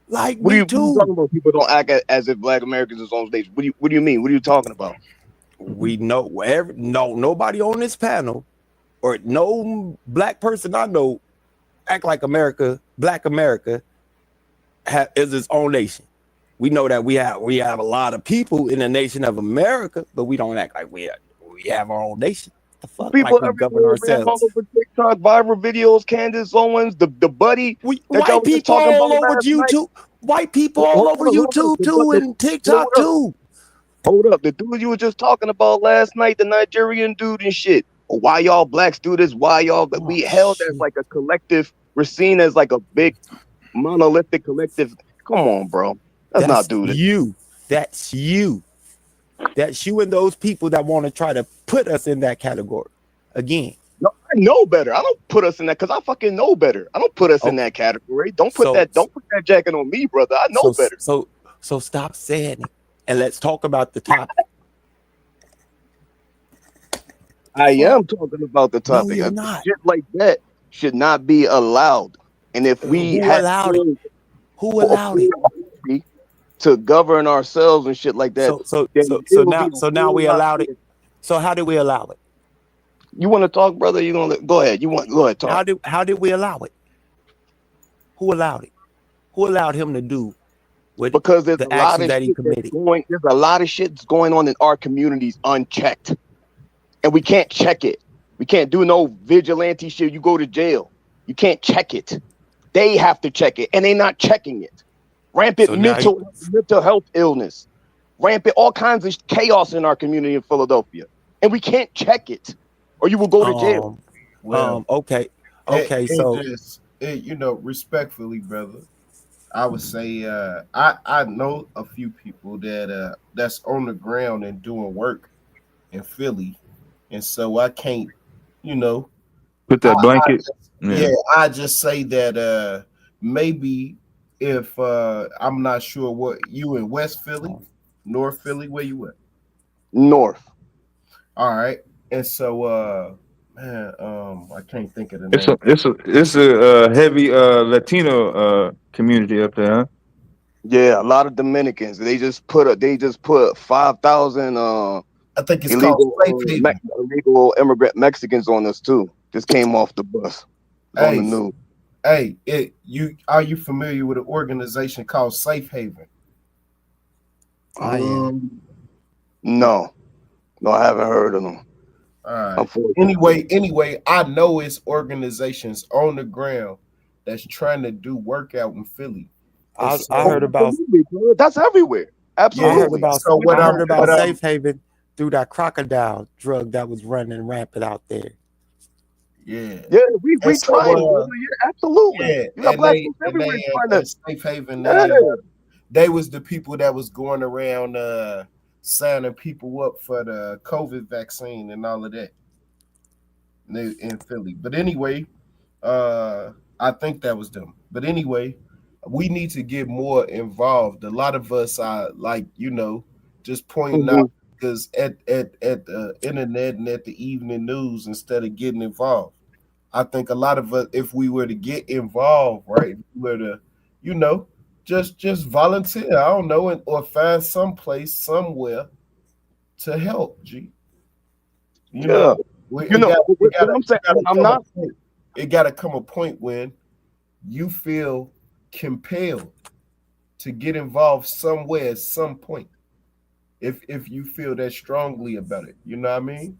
like, what are you talking about? People don't act as if black America is its own nation. What do you mean? What are you talking about? We know nobody on this panel or no black person I know act like black America is its own nation. We know that we have a lot of people in the nation of America, but we don't act like we have our own nation. The fuck, people like we govern ourselves. All over TikTok, viral videos, Candace Owens, the buddy. White people all over YouTube. White people all over YouTube too, and TikTok too. Hold up, the dude you were just talking about last night, the Nigerian dude and shit. Why y'all blacks do this? Why y'all? We held as like a collective. We're seen as like a big monolithic collective. Come on, bro. Let's not do this. That's you. That's you and those people that want to try to put us in that category again. No, I know better. I don't put us in that because I fucking know better. I don't put us in Okay, that category. Don't put so that jacket on me, brother. I know so better. so so stop saying it and let's talk about the topic. The I fuck? am talking about the No, topic. you're not. Shit like that should not be allowed. And if we Who had allowed it? Who a allowed it? full authority to govern ourselves and shit like that, So so then so it so will be now a so now whole we lot allowed it. more. So how did we allow it? You want to talk, brother? You gonna go ahead? Go ahead, talk. How did we allow it? Who allowed it? Who allowed him to do what Because there's a the lot actions of that he shit that's committed? going. There's a lot of shit that's going on in our communities unchecked, and we can't check it. We can't do no vigilante shit. You go to jail. You can't check it. They have to check it, and they're not checking it. Rampant So now he, mental health illness, rampant all kinds of chaos in our community in Philadelphia, and we can't check it, or you will go to jail. Well, okay. it, Okay, it so just you know, respectfully, brother, I would say I know a few people that that's on the ground and doing work in Philly, and so I can't, you know, Put that blanket. yeah, Yeah. I just say that maybe if I'm not sure what you in West Philly, North Philly, where you at? North. All right, and so man, I can't think of the It's name. a heavy Latino community up there, huh? Yeah, a lot of Dominicans. They just put 5,000 I think it's called Safe Haven. illegal immigrant Mexicans on us too. Just came off the bus. It's on the Hey, news. hey, are you familiar with an organization called Safe Haven? I am. No, no, I haven't heard of them. All right. Unfortunately. Anyway, I know it's organizations on the ground that's trying to do work out in Philly. And I Oh, heard so about absolutely, bro. That's everywhere. yeah, Absolutely. so what I I'm heard about what I'm Safe Haven through that crocodile drug that was running rampant out there. yeah. Yeah, And we so trying, brother. Yeah, absolutely. yeah, You got black folks and everywhere they trying at to. Safe Haven, Yeah, they was the people that was going around signing people up for the COVID vaccine and all of that in Philly. But anyway, I think that was them. But anyway, we need to get more involved. A lot of us are like, just pointing mhm. out because at the internet and at the evening news instead of getting involved. I think a lot of us, if we were to get involved, right, if we were to, you know, just volunteer, I don't know, or find some place somewhere to help. G, you Yeah. know, we, You it know got it got what to I'm saying. I'm come a not. point. It got to come a point when you feel compelled to get involved somewhere at some point. If you feel that strongly about it, you know what I mean?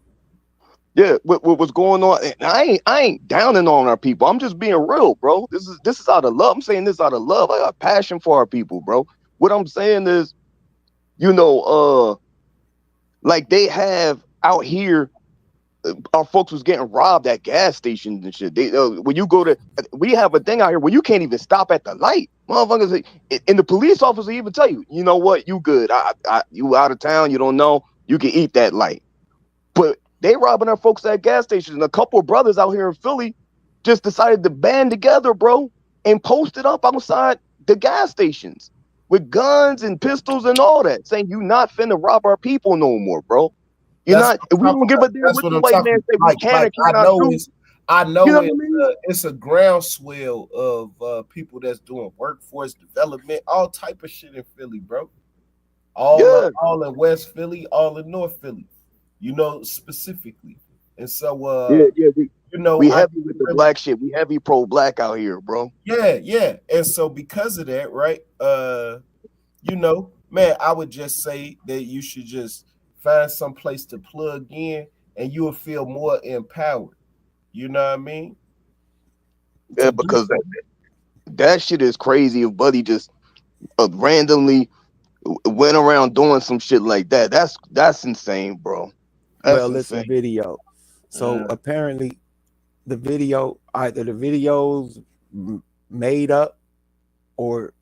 Yeah, what's going on? And I ain't downing on our people. I'm just being real, bro. This is out of love. I'm saying this out of love. I got passion for our people, bro. What I'm saying is, you know, like they have out here, our folks was getting robbed at gas stations and shit. They when you go to, we have a thing out here where you can't even stop at the light, motherfuckers. And the police officer even tell you, you know what, you good. You out of town, you don't know, you can eat that light. But they robbing our folks at gas stations. And a couple of brothers out here in Philly just decided to band together, bro, and posted up outside the gas stations with guns and pistols and all that, saying you not finna rob our people no more, bro. You're That's not. what We I'm talking don't give about. a damn That's what what the I'm white talking man about. say we can and I cannot know do. it's I You know know what I mean? it's a groundswell of people that's doing workforce development, all type of shit in Philly, bro. Yeah, All in West Philly, all in North Philly, specifically. And so yeah. We I heavy with the really black shit. We heavy pro black out here, bro. yeah. And so because of that, right? Man, I would just say that you should just find some place to plug in and you will feel more empowered. You know what I mean? Yeah, To do because so. that shit is crazy. If Buddy just randomly went around doing some shit like that. That's insane, bro. That's Well, listen, insane. video. So apparently, the video, either the videos made up or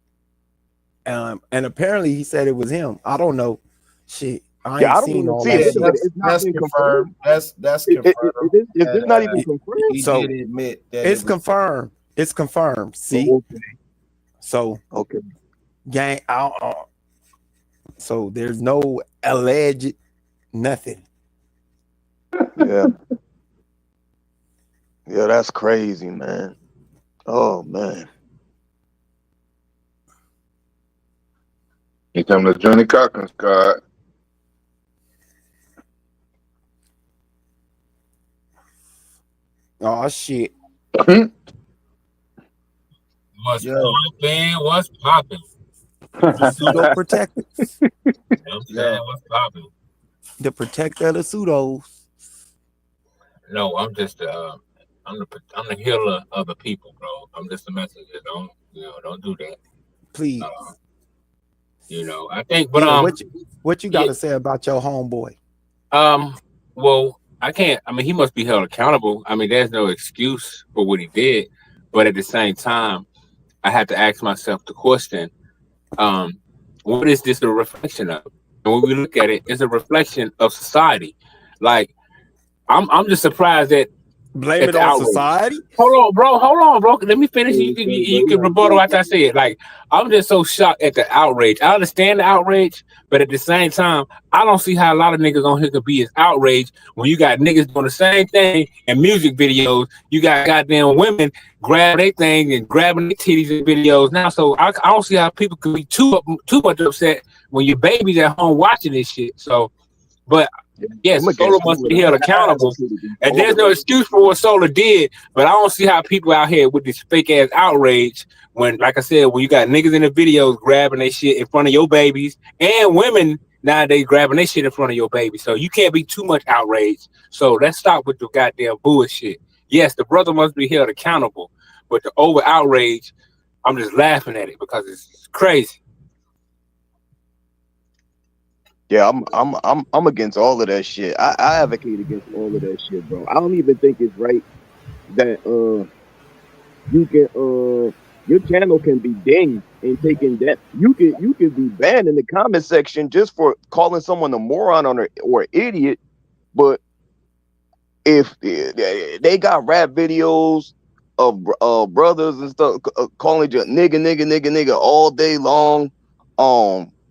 and apparently he said it was him. I don't know. Shit. I Yeah, ain't I don't seen want to all see it. that Yeah, Wait a shit. minute. It's not that's been confirmed. confirmed. That's confirmed. Is this not even confirmed? He So did admit that it's it was. confirmed. It's confirmed. See, Oh, okay. so Okay. gang. So there's no alleged nothing. Yeah. Yeah, that's crazy, man. Oh man. Here come the Johnny Cochran's card. Oh shit. What's Yo, popping? What's popping? The pseudo protector. I'm yo, saying, what's popping? The protector of the pseudos. No, I'm the healer of the people, bro. I'm just a messenger. Don't do that. Please. I think, but Yeah, what you yeah, gotta say about your homeboy? well, I can't. I mean, he must be held accountable. I mean, there's no excuse for what he did, but at the same time, I had to ask myself the question: what is this a reflection of? And when we look at it, it's a reflection of society. Like, I'm just surprised Blame at it the on outrage. society? Hold on, bro. Hold on, bro. Let me finish. You can rebuttal after I say it. Like, I'm just so shocked at the outrage. I understand the outrage, but at the same time, I don't see how a lot of niggas on here could be as outraged when you got niggas doing the same thing in music videos. You got goddamn women grabbing their thing and grabbing their titties in videos now. So I don't see how people could be too much upset when your baby's at home watching this shit. So, but yes, I'm Solar against must all of be that. held I accountable. advocate against And all there's of no that. excuse for what Solar did, but I don't see how people out here with this fake ass outrage when, like I said, when you got niggas in the videos grabbing their shit in front of your babies and women nowadays grabbing their shit in front of your babies. So you can't be too much outraged. So let's stop with the goddamn bullshit. Yes, the brother must be held accountable, but the over outrage, I'm just laughing at it because it's crazy. Yeah, I'm against all of that shit. I advocate against all of that shit, bro. I don't even think it's right that you can your channel can be dinged and taken that you can be banned in the comment section just for calling someone a moron or idiot. But if they got rap videos of brothers and stuff calling you nigga all day long,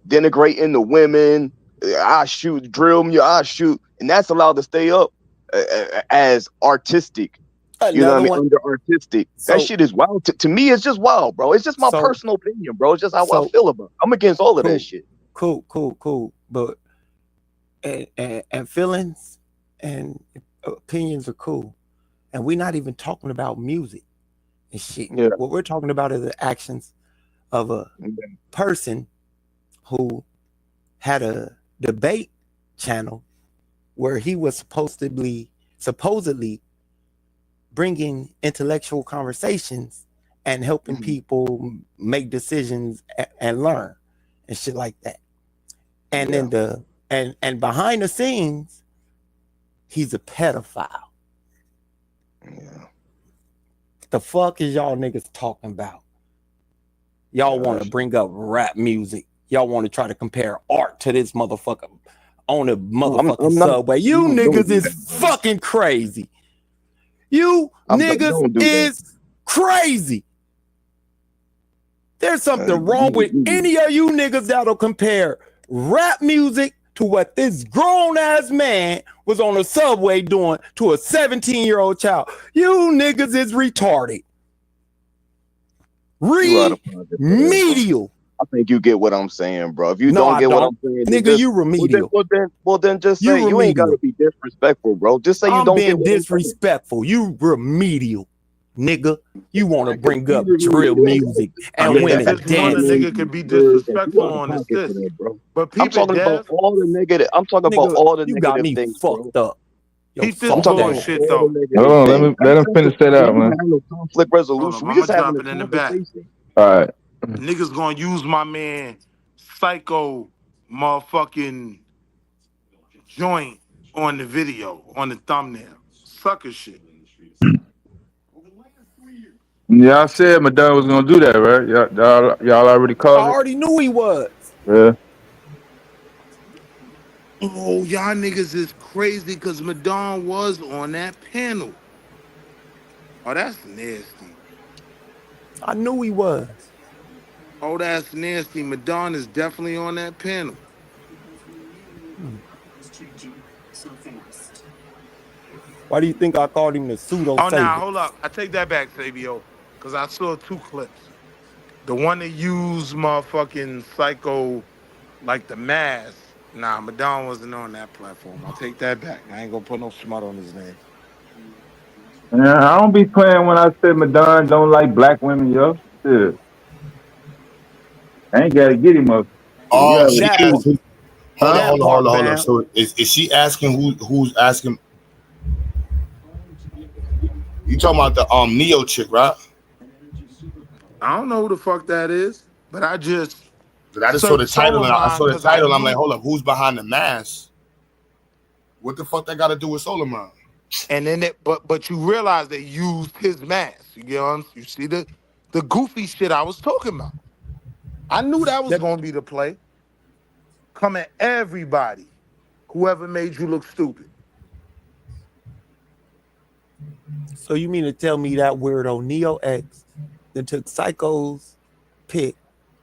denigrating the women, I shoot, drill me, I shoot, and that's allowed to stay up as artistic. You know what I Another mean? one. Under artistic. That So shit is wild. To me, it's just wild, bro. It's just my so personal opinion, bro. It's just how I so feel about it. I'm against all of that cool, shit. cool. But and feelings and opinions are cool. And we're not even talking about music and shit. Yeah. What we're talking about are the actions of a person who had a debate channel where he was supposedly bringing intellectual conversations and helping people make decisions and learn and shit like that. And then and behind the scenes, he's a pedophile. Yeah. The fuck is y'all niggas talking about? Y'all want to bring up rap music. Y'all want to try to compare art to this motherfucker on the motherfucking I'm not, subway. You don't niggas do is that. fucking crazy. You niggas Don't do that. is crazy. There's something wrong with you- any of you niggas that'll compare rap music to what this grown-ass man was on the subway doing to a 17-year-old child. You niggas is retarded. You out of pocket for that, bro. Remedial. I think you get what I'm saying, bro. If you No, don't I get what don't. I'm saying, then Nigga, just, you remedial. well then just You say you ain't gotta remedial. be disrespectful, bro. Just say you I'm don't get being what I'm saying. disrespectful. You remedial. Nigga, you want to bring up You drill music I and mean, women just one a dancing. nigga could be You disrespectful out of on the pocket for sis. that, bro. But I'm peep it, talking about Dev. all the negative. I'm talking about Nigga, all the you got negative me things, bro. fucked up. Yo, Peep this I'm soft talking about ass. bullshit, all though. the Hold negative on, things. let him finish that out, We man. have no conflict Hold resolution. up, We I'm just going to having drop a it in the back. conversation. All right. Niggas going to use my man Psycho motherfucking joint on the video, on the thumbnail. Sucker shit. Y'all said Madonna was gonna do that, right? Y'all already I called it. already knew he was. Yeah. Oh, y'all niggas is crazy because Madon was on that panel. Oh, that's nasty. I knew he was. Oh, that's nasty. Madon is definitely on that panel. Why do you think I called him the pseudo Oh, nah, savior? hold up. I take that back, Sabio, because I saw two clips. The one that used motherfucking Psycho, like the mask. Nah, Madon wasn't on that platform. I take that back. I ain't gonna put no smut on his name. Yeah, I don't be playing when I said Madonna don't like black women, yo. Shit. I ain't gotta get him up. You Oh, she already That see. part. asking. Hold on, Huh? hold That on, hold part, on, hold on. Bam. So is she asking who's asking? You talking about the Neo chick, right? I don't know who the fuck that is, but I just But I just saw the searched title and I Solomon saw the because I title and I'm like, knew. hold up, who's behind the mask? What the fuck that got to do with Solomon? And then but you realize they used his mask. You know, you see the goofy shit I was talking about. I knew that was That, gonna be the play. Come at everybody, whoever made you look stupid. so you mean to tell me that weirdo Neo X that took Psycho's pick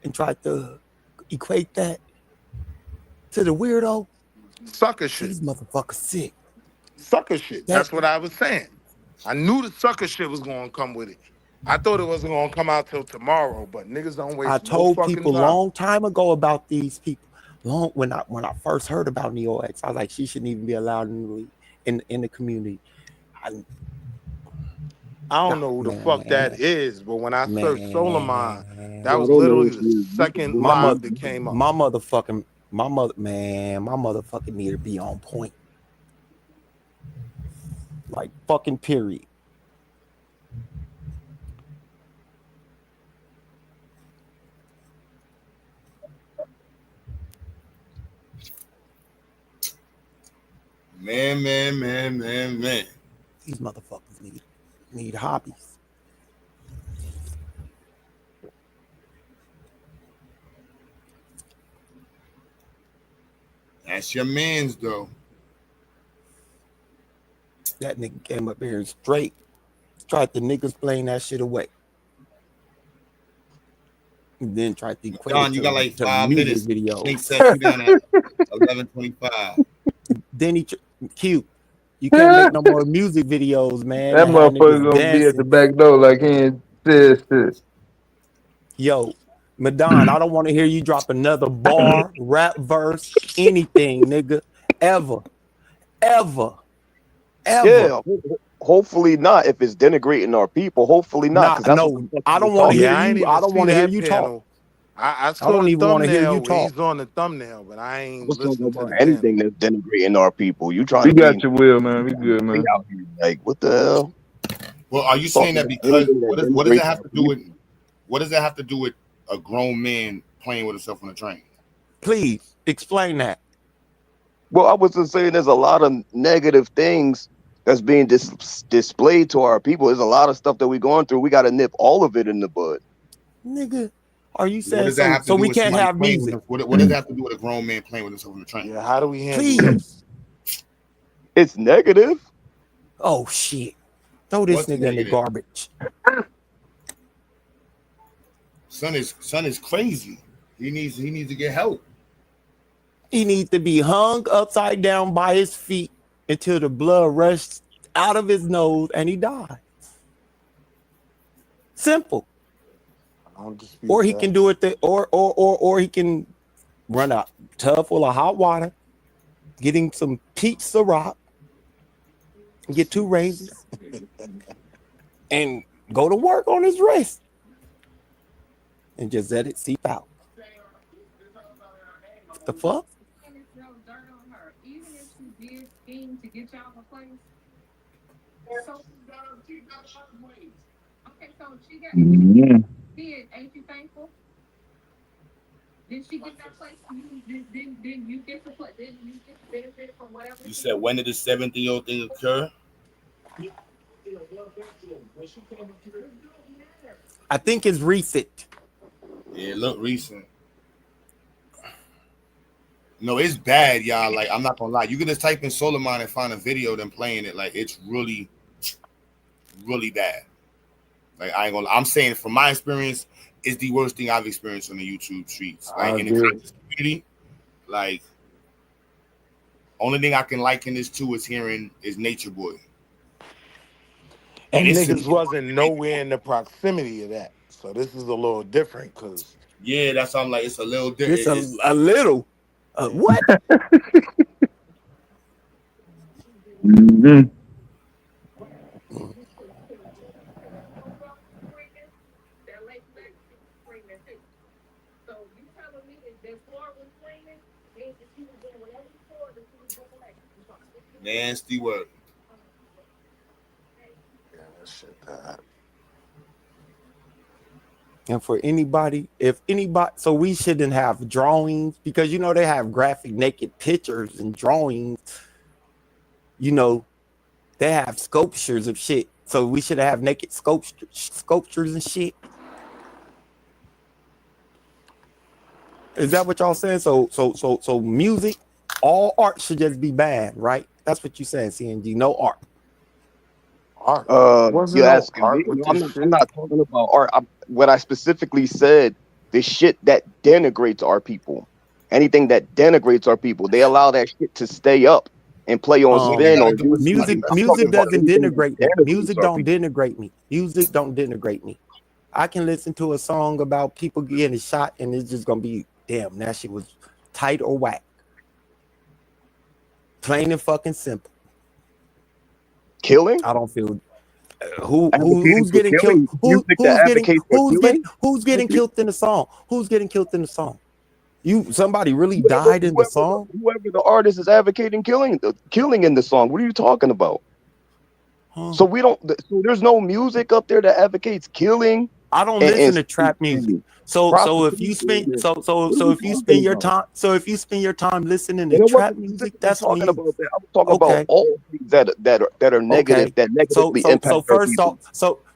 and tried to equate that to the weirdo? Sucker shit. These motherfuckers sick. Sucker shit. That That's what I was saying. I knew the sucker shit was gonna come with it. I thought it wasn't gonna come out till tomorrow, but niggas don't I waste no told fucking people time. long time ago about these people. Long when I first heard about Neo X, I was like, she shouldn't even be allowed in the league, in the community. I, I don't nah, know who the fuck that man, is, but when I searched Solomon, man. that Yeah, I was don't know literally who the she is. second My live mother, that came up. my motherfucking, my mother, man, my motherfucking need to be on point. Like fucking period. Man. These motherfuckers need hobbies. That's your man's though. That nigga came up here and straight tried to niggas playing that shit away. And then tried to equate it Don, you got like to 5 minutes. music Snake videos. set you down at 11:25. Then cute. You can't make no more music videos, man, That and have motherfucker niggas gonna be at the dancing. back door like he ain't said shit. Yo, Madon, I don't want to hear you drop another bar, rap verse, anything, nigga. Ever. Ever. Ever. Yeah, hopefully not. If it's denigrating our people, hopefully not, Nah, because that's what the no, fuck I you were don't want to talking hear Yeah, I about. ain't you. I even don't see want to hear that you talk. panel. I I saw don't the even want to hear you thumbnail where talk. he's on the thumbnail, but I I ain't was talking listening to about the panel. anything that's denigrating our people. You trying We to be got your will, man. We good, way man. out here, like what the hell? Well, are you saying Talking that about because anything that what does it denigrates have our to do with people. what does that have to do with a grown man playing with himself on a train? Please explain that. Well, I was just saying there's a lot of negative things that's being displayed to our people. There's a lot of stuff that we're going through. We got to nip all of it in the bud. Nigga, are you What saying does that so have to so do we with can't somebody have playing with music? him? What does that have to do with a grown man playing with himself on the train? Yeah, how do we handle that? Please. It's negative. Oh shit. Throw this What's nigga in the negative? garbage. Son is crazy. He needs to get help. He needs to be hung upside down by his feet until the blood rushes out of his nose and he dies. Simple. I don't Or dispute he that. can do it or he can run a tub full of hot water, get him some peach Ciroc, get 2 raisins, and go to work on his wrist and just let it seep out. The fuck? Yeah. You said when did the 70-year-old thing occur? I think it's recent. Yeah, it looked recent. No, it's bad, y'all. Like, I'm not gonna lie. You can just type in Soleimani and find a video of them playing it. Like, it's really, really bad. Like, I ain't gonna. I'm saying from my experience, it's the worst thing I've experienced on the YouTube streets. I Like in the agree. conscious community, like only thing I can liken this to is hearing is Nature Boy. And it's niggas wasn't nowhere in the proximity of that. So this is a little different because yeah, that's why I'm like it's a little different. It's a little. What? Mhm. Nasty work. yeah, that shit. And for anybody, if anybody, so we shouldn't have drawings because you know they have graphic naked pictures and drawings. You know, they have sculptures of shit. So we should have naked sculptures and shit. Is that what y'all saying? So music, all art should just be banned, right? That's what you saying, CNG. No art. Art wasn't You're no asking me. art with No, this I'm shit. not talking about art. What I specifically said, the shit that denigrates our people, anything that denigrates our people, they allow that shit to stay up and play on spin on YouTube. Music I'm talking about doesn't anything that denigrate me. denigrates Music our don't people. denigrate me. Music don't denigrate me. I can listen to a song about people getting shot and it's just gonna be damn, that shit was tight or whack. Plain and fucking simple. Killing? I don't feel who's getting killed? Who's getting killed in the song? Who's getting killed in the song? Somebody really died in the song? Whoever the artist is advocating killing in the song. What are you talking about? Huh. So there's no music up there that advocates killing. I don't listen to trap music. So if you spend your time listening to trap music, that's talking when about that. I'm talking about all things that are negative, that negatively impact our people.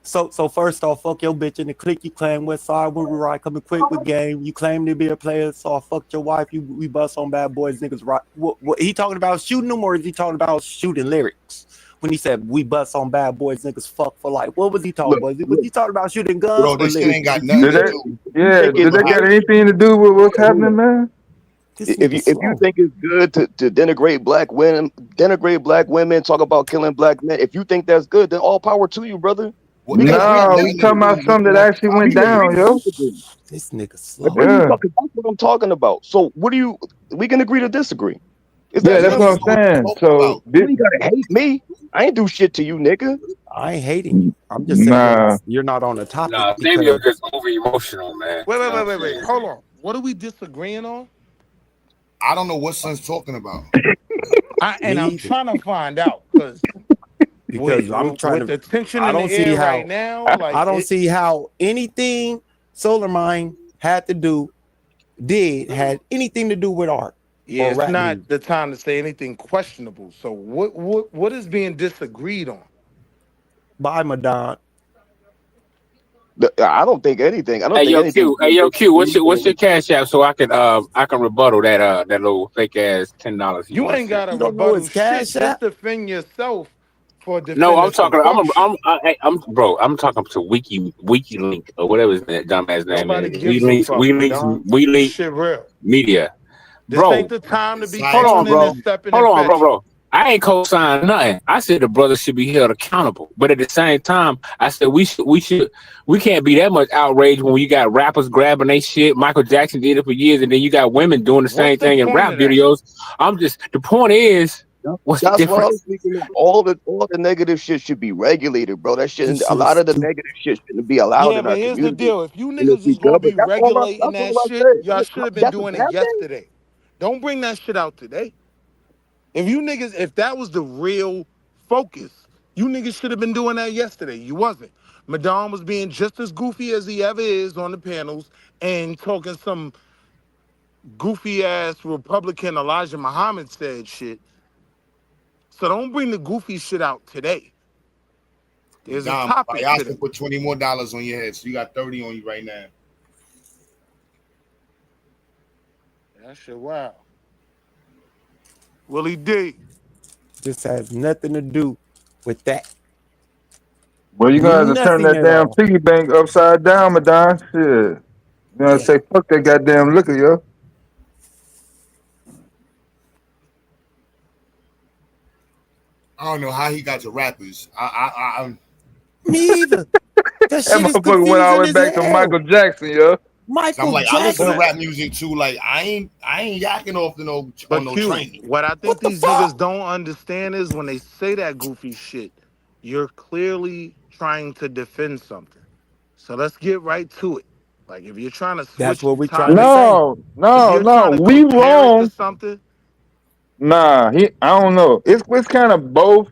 So first off, fuck your bitch in the clique. You claim West Side when we ride coming quick with game. You claim to be a player, so I fucked your wife. We bust on bad boys, niggas. Right? What he talking about shooting them, or is he talking about shooting lyrics? When he said we bust on bad boys, niggas fuck for life. What was he talking about? Was he talking about shooting guns? Bro, or this shit lyrics? ain't got nothing to do. Did that got anything to do with what's happening, man? If you think it's good to denigrate black women, talk about killing black men, if you think that's good, then all power to you, brother. No, we talking about something that actually went down, yo. This nigga slow. What are you talking? That's what I'm talking about. So we can agree to disagree. Yeah, that's what I'm saying. So you ain't gotta hate me. I ain't do shit to you, nigga. I ain't hating you. I'm just saying you're not on the topic. Nah, maybe I'm just over emotional, man. Wait. Hold on. What are we disagreeing on? I don't know what Son's talking about. I'm trying to find out because I'm trying with the tension I in the don't see air how right now. Like I don't see how anything Solar Mind had anything to do with art. Yeah, or it's rap not music. the time to say anything questionable. So what is being disagreed on? By Madonna. I don't think anything. I don't Hey think yo, anything. Q, what's your cash app so I can rebuttal that little fake ass $10 you You want to ain't send? got to You don't know rebuttal his cash shit. Just app? defend yourself for No, defending I'm some talking. fuck shit. I'm talking to WikiLink or whatever his dumbass name Nobody is. gives a fuck, Madonna. This WeLink shit real. Media, This ain't bro. the time to be Hold on, tuning and bro. stepping Hold and on, fetching. bro. I ain't co-signing nothing. I said the brothers should be held accountable, but at the same time, I said we can't be that much outraged when you got rappers grabbing they shit. Michael Jackson did it for years, and then you got women doing the same What's the thing in point rap of that? videos. The point is, what's the That's what I difference? was thinking. All the negative shit should be regulated, bro. That shit. A lot of the negative shit shouldn't be allowed Yeah, in but our here's the community. deal. If you And niggas be is gonna governed. be regulating That's that all I shit, said. y'all should have been That's a doing bad it thing. yesterday. Don't bring that shit out today. If that was the real focus, you niggas should have been doing that yesterday. You wasn't. Madonna was being just as goofy as he ever is on the panels and talking some goofy ass Republican Elijah Muhammad said shit. So don't bring the goofy shit out today. There's a Dom, topic I to can that. put $20 more on your head, so you got 30 on you right now. That shit wow. Willie D. This has nothing to do with that. Well, you're gonna have to turn Nothing that at damn all. piggy bank upside down, Madon. Shit. You know, Yeah. say fuck that goddamn liquor, yo. I don't know how he got to rappers. Me either. That That shit is motherfucker went all confusing the way as back to hell. Michael Jackson, yo. Michael I'm like, I listen to Jackson. rap music too. Like, I ain't yakking off to no on But no Q, train. what I think What the these niggas fuck? don't understand is when they say that goofy shit, you're clearly trying to defend something. So let's get right to it. Like if you're trying to That's switch what the we're trying to topic, say. No, if no, you're no. trying to We compare it to wrong. something, Nah, I don't know. It's kind of both,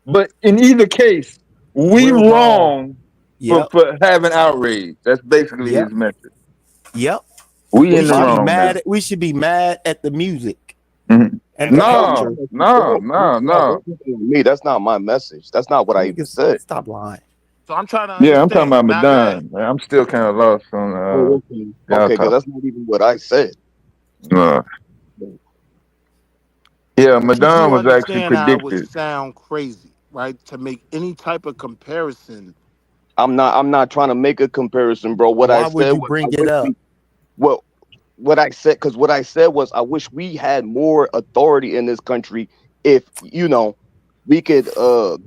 but in either case, we We're wrong. wrong Yep. for having outrage. That's basically Yep. his message. Yep. We We in the should My be wrong mad now. at we should be mad at the music Mhm. and the the hell my culture. No, message, no, bro. no, no. Me, that's not my message. That's not what I even Niggas, said. stop lying. so I'm trying to Yeah, I'm talking understand. about Now go ahead. Madonna. Man, I'm still kind of lost on Oh, okay. y'all Okay, because talk. that's not even what I said. Uh, yeah, But you Madonna do was actually understand how it would predicted. sound crazy, right? To make any type of comparison. I'm not trying to make a comparison, bro. What I Why would said you was I bring it wish up? we well what I said because what I said was I wish we had more authority in this country if we could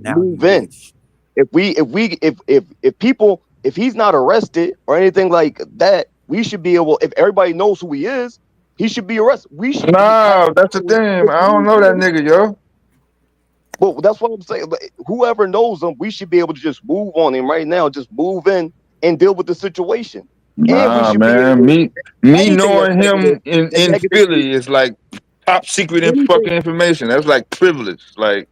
Now you move in. wish. If people if he's not arrested or anything like that, we should be able if everybody knows who he is, he should be arrested. We should be have No, that's the thing. I don't know that nigga, yo. well, that's what I'm saying. But whoever knows him, we should be able to just move on him right now. Just move in and deal with the situation. And we Nah, should be man. able Me anything that's knowing negative him and in negatively Philly is like top secret and anything. fucking information. That's like privilege. Like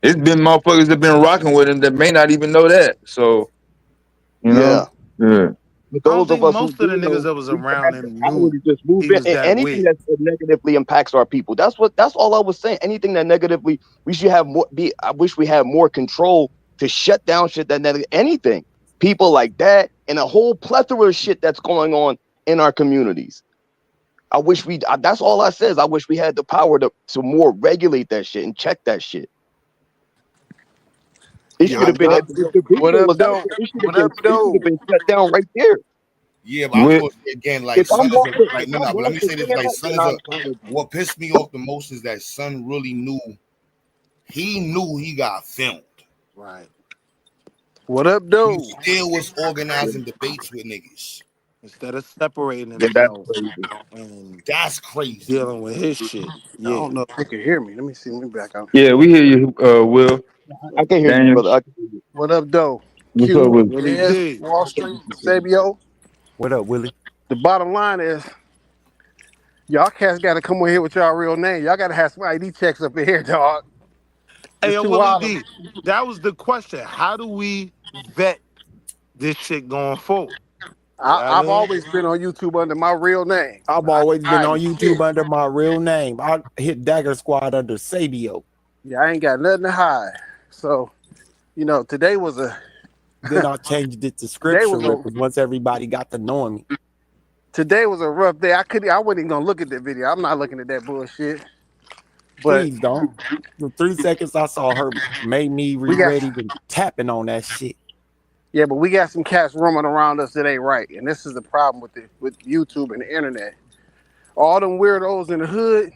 it's been motherfuckers that been rocking with him that may not even know that. So you know, Yeah. yeah. But I don't those of think us who most of the do niggas know, that was we should around have the him power knew to just move he in. was And that anything weird. that negatively impacts our people. That's all I was saying. Anything that negatively, we should have more. I wish we had more control to shut down shit that negative. Anything, people like that, and a whole plethora of shit that's going on in our communities. I wish we. That's all I says. I wish we had the power to more regulate that shit and check that shit. It Yeah, should I, have been I if the What video up, was out though? there. It should have What been. up, It should have though? been shut down right there. Yeah, but I was With gonna say again, like If son I'm is a wrong for like if no I'm no, but let wrong me for say this, saying like that, son then is I'm a trying to. what pissed me off the most is that son really knew he got filmed. right. What up, He though? still was organizing debates with niggas. Instead of separating Yeah, that's himself crazy. and That's crazy. dealing with his shit. I Yeah. don't know if they can hear me. Let me see. Let me back out. yeah, we hear you, Will. I can hear you, Daniel, brother. I can hear you. What up, though? what's up Q, with Willie Dez, D. Wall Street, Sabio. What up, Willie? The bottom line is, y'all cats got to come on here with y'all real name. Y'all got to have some ID checks up in here, dog. Hey, It's yo, too Willie wild. D. That was the question. How do we vet this shit going forward? You know what I I've mean? always been on YouTube under my real name. I've I always ain't been on hiding shit. YouTube under my real name. I hit Dagger Squad under Sabio. Yeah, I ain't got nothing to hide. So, today was a Then I changed it to today Scripture was a Rippers once everybody got to knowing me. today was a rough day. I wasn't even gonna look at that video. I'm not looking at that bullshit. But Please don't. The 3 seconds I saw her made me we got regret even tapping on that shit. but we got some cats roaming around us that ain't right. And this is the problem with YouTube and the internet. All them weirdos in the hood,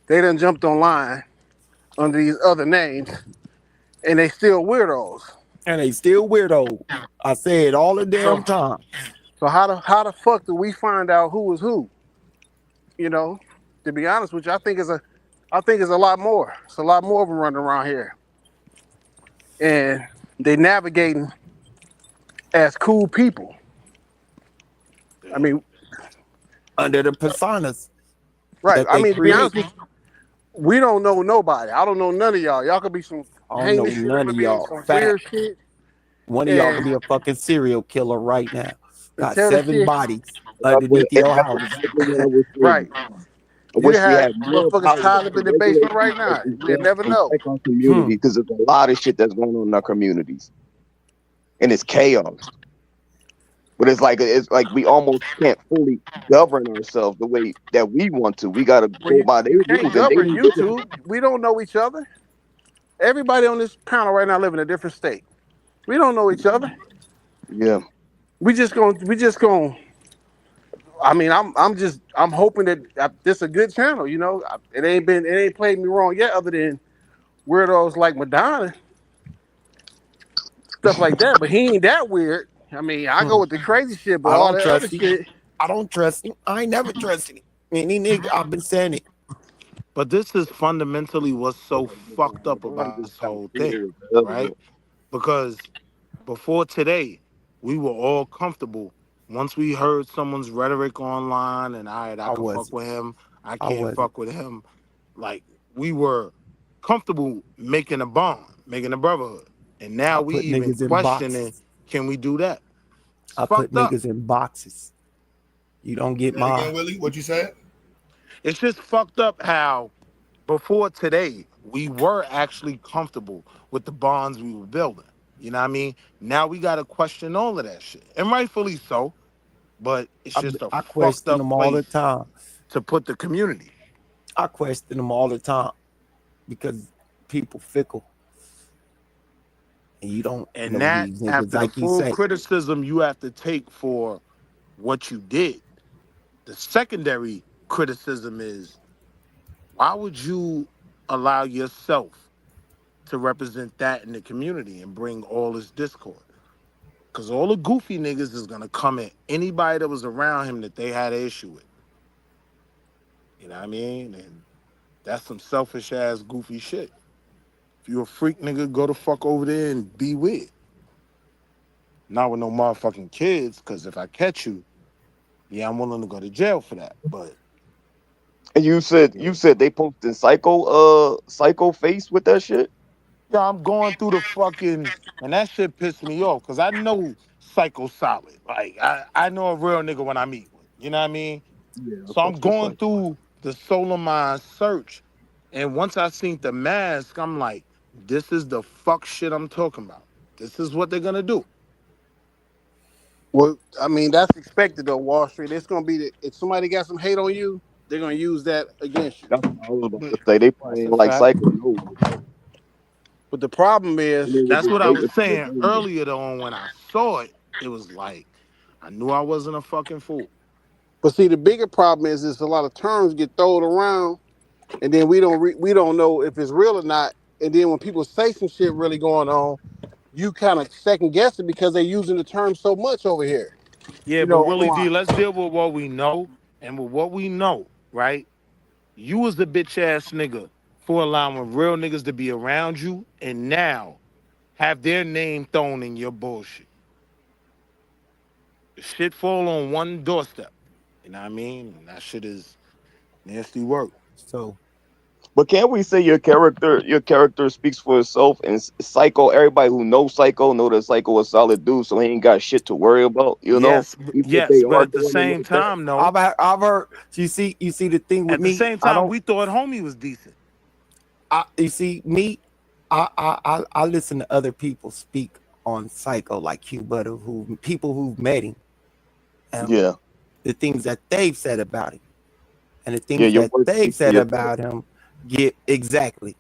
they done jumped online under these other names and they still weirdos. And they still weirdo. I say it all the damn So time. so how the fuck do we find out who is who? To be honest with you, I think it's a lot more. It's a lot more of them running around here. And they navigating as cool people. I mean, Under the personas right. that I they mean, to be honest create. with you, we don't know nobody. I don't know none of y'all. Y'all could be some I don't know heinous shit none up of in me, y'all. some Fact. weird shit. One of y'all could And be a fucking serial killer right now. Got tell the 7 shit bodies underneath your house. Exactly what I was right. saying. I You can wish we have had more motherfuckers power tied up to in the regulate basement right and now. We'll control never and know. check our community because there's a lot of shit that's going on in our communities, and it's chaos. But it's like we almost can't fully govern ourselves the way that we want to. We gotta Well, go by their you can't rules, and they govern need to. YouTube. We don't know each other. Everybody on this panel right now live in a different state. We don't know each other. Yeah, We just going. I mean, I'm hoping that this a good channel. It ain't played me wrong yet, other than weirdos like Madonna, stuff like that. But he ain't that weird. I mean, I go with the crazy shit, but I all don't that other trust him. shit. I don't trust him. I ain't never trusted him. Any nigga, I've been saying it. But this is fundamentally what's so fucked up LeBron about just this kind of whole threw it thing, over the other right? Because before today, we were all comfortable. Once we heard someone's rhetoric online and I I can fuck wasn't. with him, I I can't wasn't. fuck with him. Like we were comfortable making a bond, making a brotherhood. And now I we put even niggas in questioning, boxes. can we do that? It's I put fucked up. niggas in boxes. You don't get Say that my. again, Willie. What you said? It's just fucked up how before today, we were actually comfortable with the bonds we were building. You know what I mean? Now we got to question all of that shit. And rightfully so, but it's I, just a I fucked question up them all the place time. to put the community. I question them all the time because people fickle, and you don't And know that, these niggas after the like you full say. criticism you have to take for what you did, the secondary criticism is why would you allow yourself to represent that in the community and bring all this discord? Because all the goofy niggas is gonna come at anybody that was around him that they had an issue with. You know what I mean? And that's some selfish ass goofy shit. If you a freak nigga, go the fuck over there and be weird. Not with no motherfucking kids, because if I catch you, yeah, I'm willing to go to jail for that. But And you said yeah, they posted psycho face with that shit. yeah, I'm going through the fucking and that shit pissed me off because I know Psycho solid. Like I know a real nigga when I meet one. You know what I mean? Yeah, I So I'm fucks with going psycho. through the Solar Mind search, and once I seen the mask, I'm like, this is the fuck shit I'm talking about. This is what they're gonna do. Well, I mean, that's expected though. Wall Street. It's gonna be if somebody got some hate on you, they're gonna use that against you. That's what I was about But to say. They probably That's a ain't like fact. psycho no way, but but the problem and is, they were That's just what I was waiting for saying revenge. earlier though. And when I saw it, it was like I knew I wasn't a fucking fool. but see, the bigger problem is a lot of terms get thrown around, and then we don't know if it's real or not. And then when people say some shit really going on, you kind of second guess it because they're using the term so much over here. Yeah, You but know, Willie D, online. let's deal with what we know and with what we know, right? You was the bitch ass nigga for allowing real niggas to be around you, and now have their name thrown in your bullshit. The shit fall on one doorstep. You know what I mean? And that shit is nasty work. So But can't we say your character speaks for itself? And Psycho, everybody who knows Psycho know that Psycho a solid dude, so he ain't got shit to worry about. Yes, Even if yes, they but are at the doing it same like that. time, though, I've heard. You see the thing with at the me. same I time, don't. we thought homie was decent. You see me. I listen to other people speak on Psycho like Q Butter, who people who've met him, and Yeah, the things that they've said about him, and the yeah, things your that words they've speak for said yourself. about him get exactly.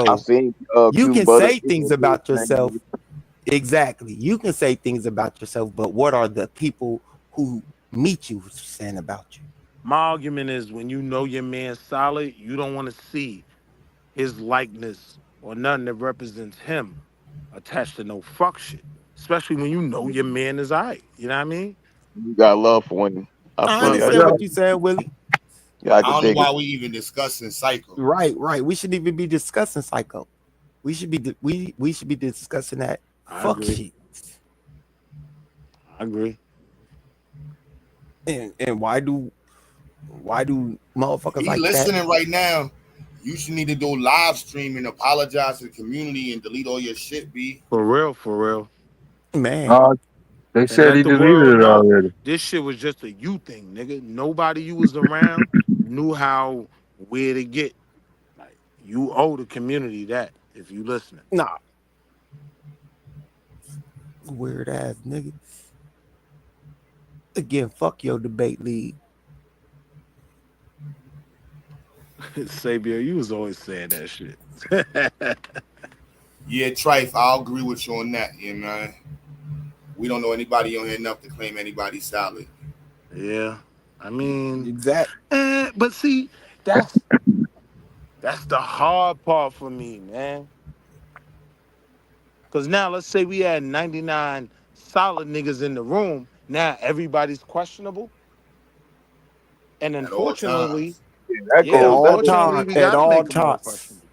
I So seen you Q can Butter say things do his about yourself. thing. Exactly. You can say things about yourself, but what are the people who meet you saying about you? My argument is when you know your man's solid, you don't want to see his likeness or nothing that represents him attached to no fuck shit. Especially when you know your man is alright. You know what I mean? You got love for him. I I feel you. I understand can Yeah. what dig you it. said, Willie. Yeah, I I could don't know dig it. why we even discussing Psycho. Right. We shouldn't even be discussing Psycho. We should be discussing that I fuck agree. shit. I agree. And why do motherfuckers He like that? listening right now. You should need to do live stream and apologize to the community and delete all your shit, B. For real, for real. Man, Uh, they And said let he the deleted world it know already. this shit was just a you thing, nigga. Nobody you was around knew how where to get. Like you owe the community that if you listening. nah. Weird ass nigga. Again, fuck your debate league. Sabia, you was always saying that shit. Yeah, Trife, I'll agree with you on that, you know. We don't know anybody on here enough to claim anybody solid. Yeah, I mean, Exact. but see, that's the hard part for me, man. Because now let's say we had 99 solid niggas in the room. Now everybody's questionable. And At all unfortunately, times. That yeah, At goes. all That goes. unfortunately, times. we At gotta all make them all times. questionable.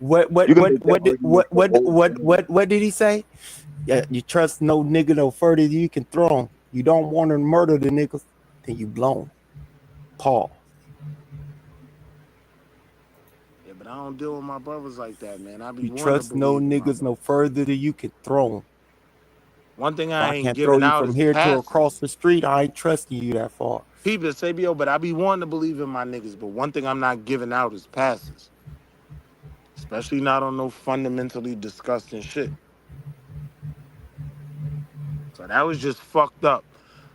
You can make that argument for both sides. What did he say? Yeah, you trust no nigga no further you can throw him. You don't want to murder the niggas, then you blown. Paul. Yeah, but I don't deal with my brothers like that, man. I be You wanting to trust no believe in my niggas no brothers. further than you can throw them. One thing If I I ain't can't throw giving you out from is here to across passes. the street, I ain't trusting you that far. People say, yo, but I be wanting to believe in my niggas. But one thing I'm not giving out is passes. Especially not on no fundamentally disgusting shit. So that was just fucked up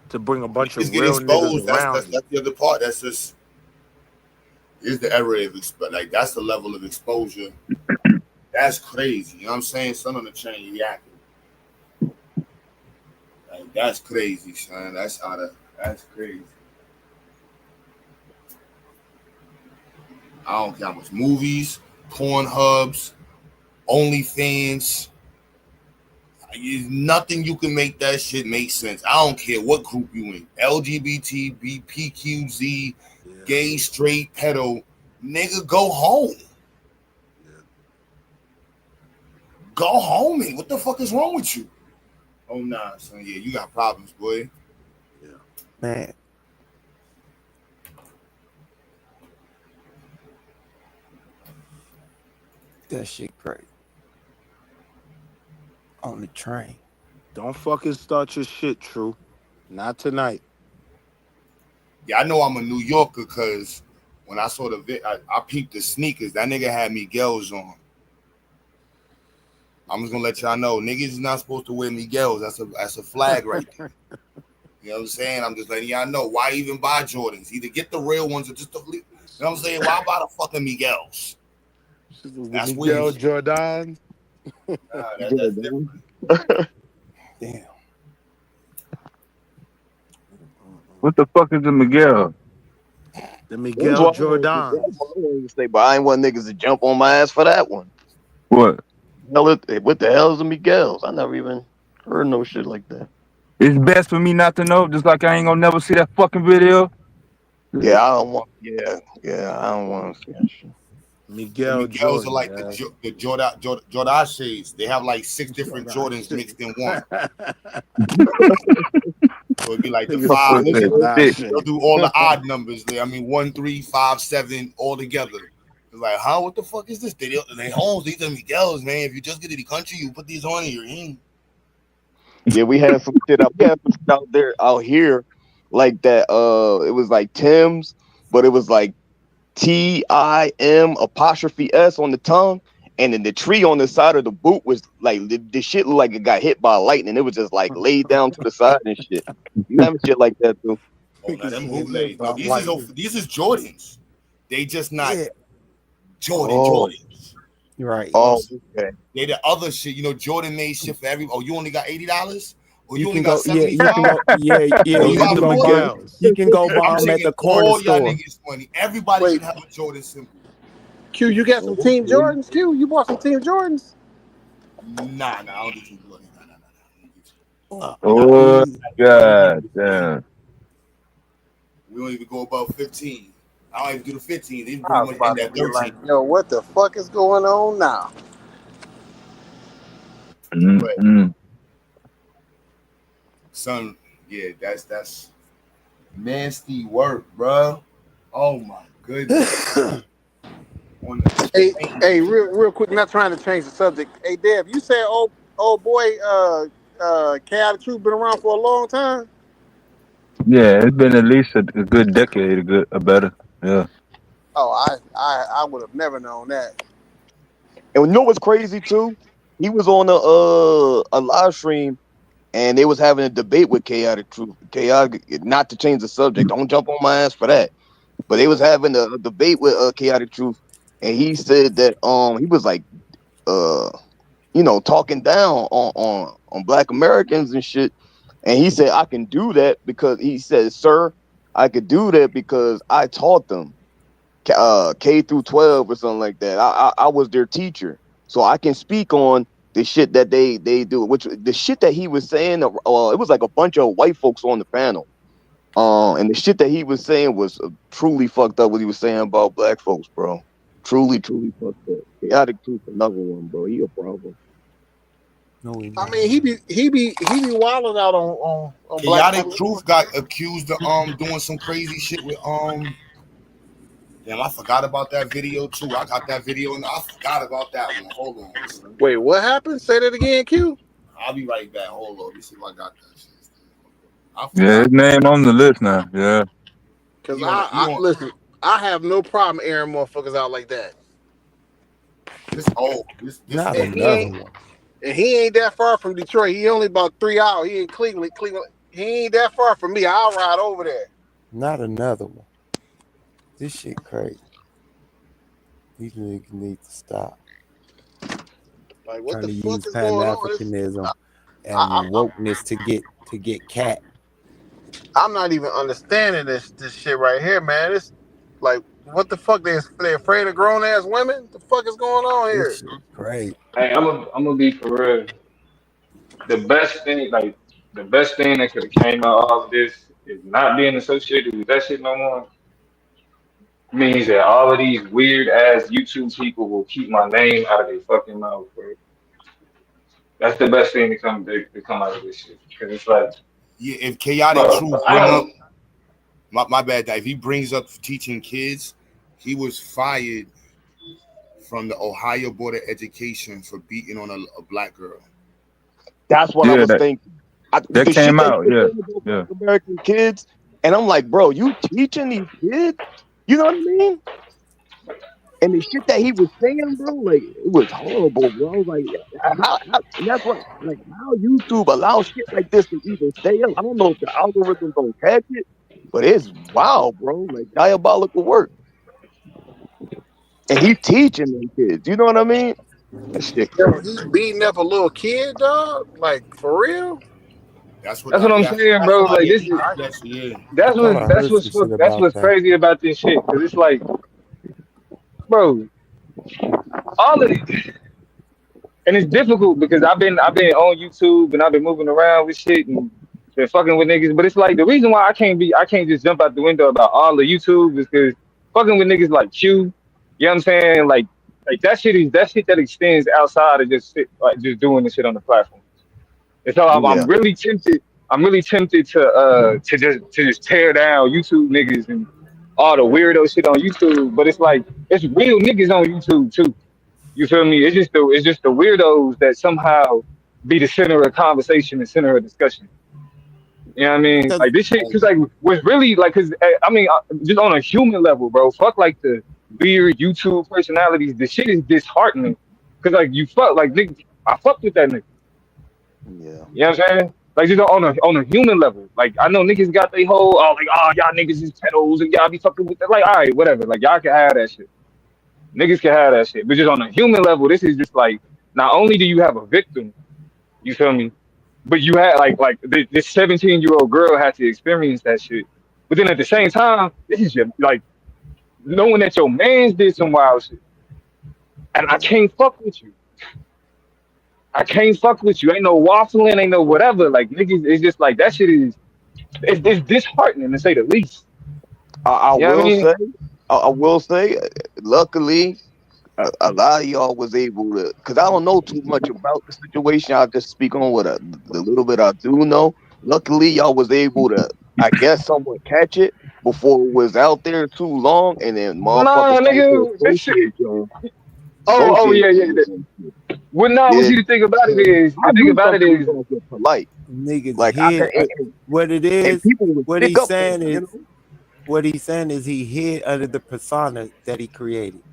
to bring a bunch Niggas of get real niggas exposed. around you. That's the other part. That's just is the error of like that's the level of exposure. That's crazy. You know what I'm saying? Son on the chain reacting. Like that's crazy, son. That's crazy. I don't care how much movies, porn hubs, OnlyFans. There's nothing you can make that shit make sense. I don't care what group you in. LGBT, BPQZ, Yeah, gay, straight, pedo. Nigga, go home. yeah. Go home, man. What the fuck is wrong with you? Oh nah, son. Yeah, you got problems, boy. Yeah. Man. That shit great. On the train. Don't fucking start your shit, True. Not tonight. Yeah, I know I'm a New Yorker because when I saw I peeped the sneakers. That nigga had Miguel's on. I'm just gonna let y'all know, niggas is not supposed to wear Miguel's. That's a flag right there. You know what I'm saying? I'm just letting y'all know. Why even buy Jordans? Either get the real ones or just the. You know what I'm saying? Why buy the fucking Miguel's? The That's weird. Miguel Jordan. That's different. Damn. What the fuck is a Miguel? The That's Miguel why I wanted Jordans. to say, but I ain't want niggas to jump on my ass for that one. What? What the hell is a Miguel's? I never even heard no shit like that. It's best for me not to know, just like I ain't gonna never see that fucking video. Yeah, I don't want. Yeah, I don't want to see that shit. The Miguel Miguel's are Jordan, like man. the Jordan shades. They have like 6 different Jordan Jordans shit. mixed in one. So it'd be like the Nigga five. said Fuck that Jordan shit. They'll shit. do all the odd numbers. I mean, 1, 3, 5, 7 all together. It's like, huh? What the fuck is this? They homes. These are Miguel's, man. If you just get to the country, you put these on and you're in. Yeah, we had some shit out. We had some shit out here, like that. It was like Tim's, but it was like TIM apostrophe S on the tongue, and then the tree on the side of the boot was like the shit looked like it got hit by lightning. It was just like laid down to the side and shit. You have shit like that too. Oh no, them Niggas said bootleg. No, about lightning. these is Jordans. They just not Yeah. Oh, Jordans. Right. You know what I'm oh, saying? okay. They the other shit. You know, Jordan made shit for every. Oh, you only got $80, or You you only can got go, yeah, you 75. can go, yeah, Or Those you are you got can the go 40. buy, Miguels. you can go buy I'm them at taking the corner all y'all store. niggas money. Everybody Wait, should have a Jordan symbol. Q, you got some Team Jordans? Q, you bought some Team Jordans? Nah, I don't do Team Jordan. Nah. We not. Oh We don't even god do 15. damn. We don't even go above 15. I don't even do the 15. They I pretty was much in about to that be 13. like, yo, what the fuck is going on now? But Mm-mm. son, yeah, that's nasty work, bro. Oh my goodness. On the Hey, chain. hey, real quick, not trying to change the subject. Hey, Dev, you said old boy, Chaotic Truth been around for a long time. Yeah, it's been at least a good decade, a better. Yeah. Oh, I would have never known that. And you know what's crazy too? He was on a live stream and they was having a debate with Chaotic Truth. Chaotic, not to change the subject, don't jump on my ass for that. But they was having a debate with Chaotic Truth, and he said that he was like uh talking down on Black Americans and shit. And he said, I can do that because he said, sir, I could do that because I taught them K through 12 or something like that. I was their teacher, so I can speak on the shit that they do. Which the shit that he was saying, it was like a bunch of white folks on the panel. And the shit that he was saying was truly fucked up. What he was saying about black folks, bro. Truly, truly fucked up. Chaotic Truth, another one, bro. He a problem. No, he I not. mean, he be wilding out on black Chaotic people. Truth got accused of doing some crazy shit with Damn, I forgot about that video too. I got that video and I forgot about that one. Hold on, son. Wait, what happened? Say that again, Q. I'll be right back. Hold on. Let me see if I got that shit. I Yeah, his forgot. name on the list now. Yeah. Cause He I on listen. I have no problem airing motherfuckers out like that. this this Not And another one. he ain't that far from Detroit. He only about 3 hours. He in Cleveland. He ain't that far from me. I'll ride over there. Not another one. This shit crazy. These niggas need to stop Like, what trying the to fuck use is Pan going on? Africanism and I, I, wokeness to get cat. I'm not even understanding this shit right here, man. It's like, what the fuck? They afraid of grown ass women? The fuck is going on This here? shit crazy. Hey, I'm gonna be for real. The best thing that could have came out of all of this is not being associated with that shit no more. Means that all of these weird ass YouTube people will keep my name out of their fucking mouth, bro. That's the best thing to come out of this shit. Cause it's like, yeah. If Chaotic bro, Truth I bring up don't. my bad, Dad. If he brings up teaching kids, he was fired from the Ohio Board of Education for beating on a black girl. That's what I Yeah, was thinking. that The shit came that he out. was Yeah. saying about Yeah. Black American kids, and I'm like, bro, you teaching these kids? You know what I mean? And the shit that he was saying, bro, like it was horrible, bro. I was like, and that's what, like, how YouTube allows shit like this to even stay up. I don't know if the algorithm don't catch it, but it's wow, bro. Like diabolical work, and he's teaching them kids. You know what I mean? That shit Yo, crazy. he beating up a little kid, dog? Like, for real? That's what That's what I'm saying, that's bro. what I Like get. this is That's yeah. I thought I heard some shit that's about what's that. crazy about this shit. Cause it's like, bro, all of it, and it's difficult because I've been on YouTube and I've been moving around with shit and been fucking with niggas. But it's like the reason why I can't just jump out the window about all the YouTube is because fucking with niggas like Q. You know what I'm saying? Like that shit that extends outside of just like just doing the shit on the platform. And so Yeah, I'm really tempted. I'm really tempted to just tear down YouTube niggas and all the weirdo shit on YouTube. But it's like it's real niggas on YouTube too. You feel me? It's just the weirdos that somehow be the center of conversation and center of discussion. You know what I mean? Cause Like this shit, cause like was really like, cause I mean, just on a human level, bro. Fuck like the weird YouTube personalities. The shit is disheartening. Cause like you fuck like nigga, I fucked with that nigga. yeah. You know what I'm saying? Like just on a human level. Like I know niggas got they whole y'all niggas is pedos and y'all be fucking with that. Like all right, whatever. Like y'all can have that shit. Niggas can have that shit. But just on a human level, this is just like not only do you have a victim, you feel me? But you had this 17-year-old girl had to experience that shit. But then at the same time, this is just like knowing that your man's did some wild shit. And I can't fuck with you. I can't fuck with you. Ain't no waffling, ain't no whatever. Like niggas, it's just like that shit is it's disheartening to say the least. I You know what I will mean? say, I will say, luckily, a lot of y'all was able to, because I don't know too much about the situation. I'll just speak on the little bit I do know. Luckily, y'all was able to, I guess, somewhat catch it before it was out there too long, and then motherfuckers Nah, started to nigga, this shit. associate y'all, Oh associate yeah, y'all yeah. with that shit. Well, no, what Yeah, you the thing about it is, I the thing knew about it something was is, gonna get polite. niggas Like I hid what it and is. people would What stick he's up for saying him, you is know. what he's saying is he hid under the persona that he created.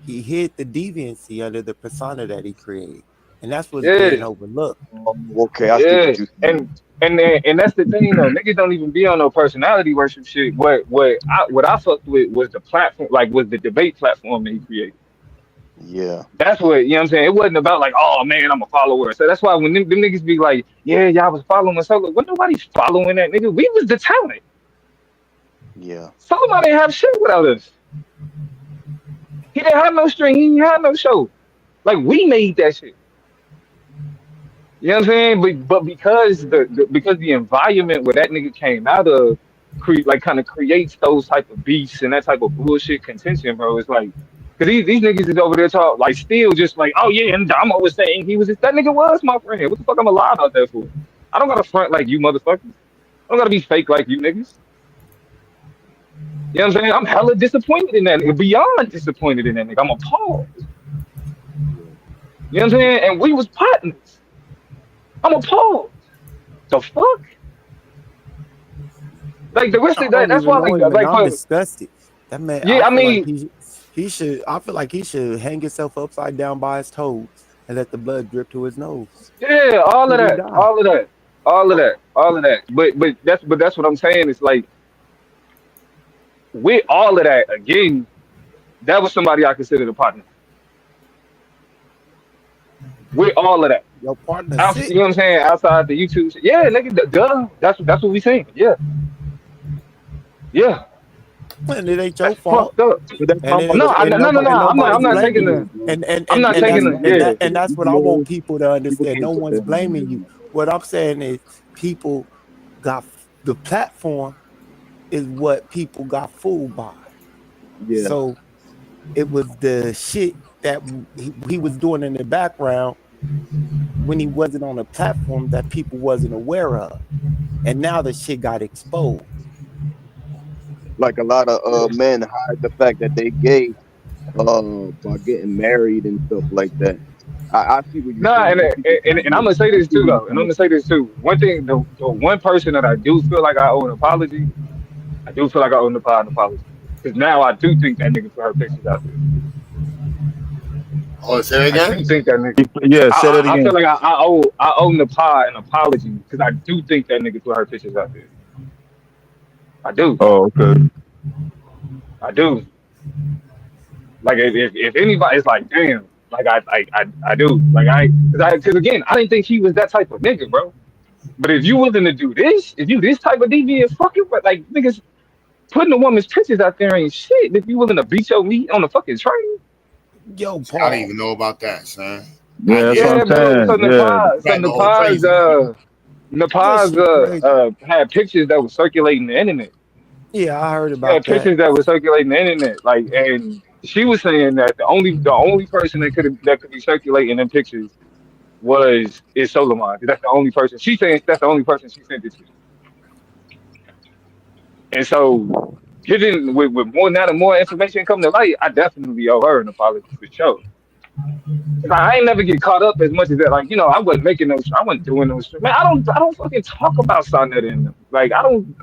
He hid the deviancy under the persona that he created. and that's what's being Yeah, overlooked. Oh, okay, I see yeah. what you. And that's the thing though. Niggas don't even be on no personality worship shit. What I fucked with was the platform, like was the debate platform that he created. Yeah, That's what, you know what I'm saying? It wasn't about like, oh man, I'm a follower. So that's why when them niggas be like, yeah, y'all was following Solo. Well, nobody's following that nigga. We was the talent. yeah. Solomon didn't have shit without us. He didn't have no string. He didn't have no show. Like we made that shit. You know what I'm saying? But because because the environment where that nigga came out of like kind of creates those type of beefs and that type of bullshit contention, bro. It's like because these niggas is over there talk like still just like, oh yeah, and Damo was saying he was that nigga was my friend. What the fuck I'm alive out there for? I don't gotta front like you motherfuckers. I don't gotta be fake like you niggas. You know what I'm saying? I'm hella disappointed in that nigga, beyond disappointed in that nigga. I'm appalled. You know what I'm saying? And we was partners. I'm appalled. The fuck? Like the rest I of that. don't That's even why, know him, and like I'm for disgusted. That man, I yeah. I feel like mean, he should. I feel like he should hang himself upside down by his toes and let the blood drip to his nose yeah, all of till he that, die. all of that, all of that, all of that. But that's what I'm saying. It's like with all of that again. That was somebody I considered a partner. With all of that, Your partner out, sick, you know what I'm saying? Outside the YouTube, shit. Yeah, nigga, duh. That's what we saying. Yeah, yeah. and it ain't your That's fault, fucked up. But that's and how it, No, motherfuckers and no, no, nobody no. and I'm not. I'm nobody's not blaming taking you. the. And and I'm and not and taking that's the. Yeah. and that's what I want people to understand. No one's blaming you. What I'm saying is, people got the platform is what people got fooled by. Yeah, So it was the shit that he was doing in the background when he wasn't on a platform that people wasn't aware of, and now the shit got exposed. like a lot of men hide the fact that they gay by getting married and stuff like that. I see what you're Nah, saying. Like people try and I'm to. gonna say I this see too what though, and I'm you're gonna say this too. One thing, the one person that I do feel like I owe an apology, I do feel like I owe an apology because now I do think that nigga put her pictures out there. Oh, say it I do again. think that nigga. Yeah, say that I feel again. like I owe Nepal an apology because I do think that nigga put her pictures out there. I do, Oh, okay. I do. Like if anybody, it's like damn. Like I do. Like because again, I didn't think he was that type of nigga, bro. But if you willing to do this, if you this type of deviant fucking, but like niggas putting a woman's pictures out there ain't shit. If you willing to beat your meat on the fucking train, Yo, I didn't Paul. even know about that, son. I Yeah, that's what did. I'm yeah, bro. saying. Yeah. That go crazy. That Nepal's shit crazy. had pictures that was circulating the internet. Yeah, I heard She had about that. pictures that was circulating the internet, like, and she was saying that the only person that could be circulating in pictures is Solomon. That's the only person. She's saying that's the only person she sent it to. And so, getting with more now and more information coming to light, I definitely owe her an apology for sure. 'Cause I ain't never get caught up as much as that. Like, I wasn't making those. I wasn't doing those. Man, I don't fucking talk about Sonnet in them. Like, I don't.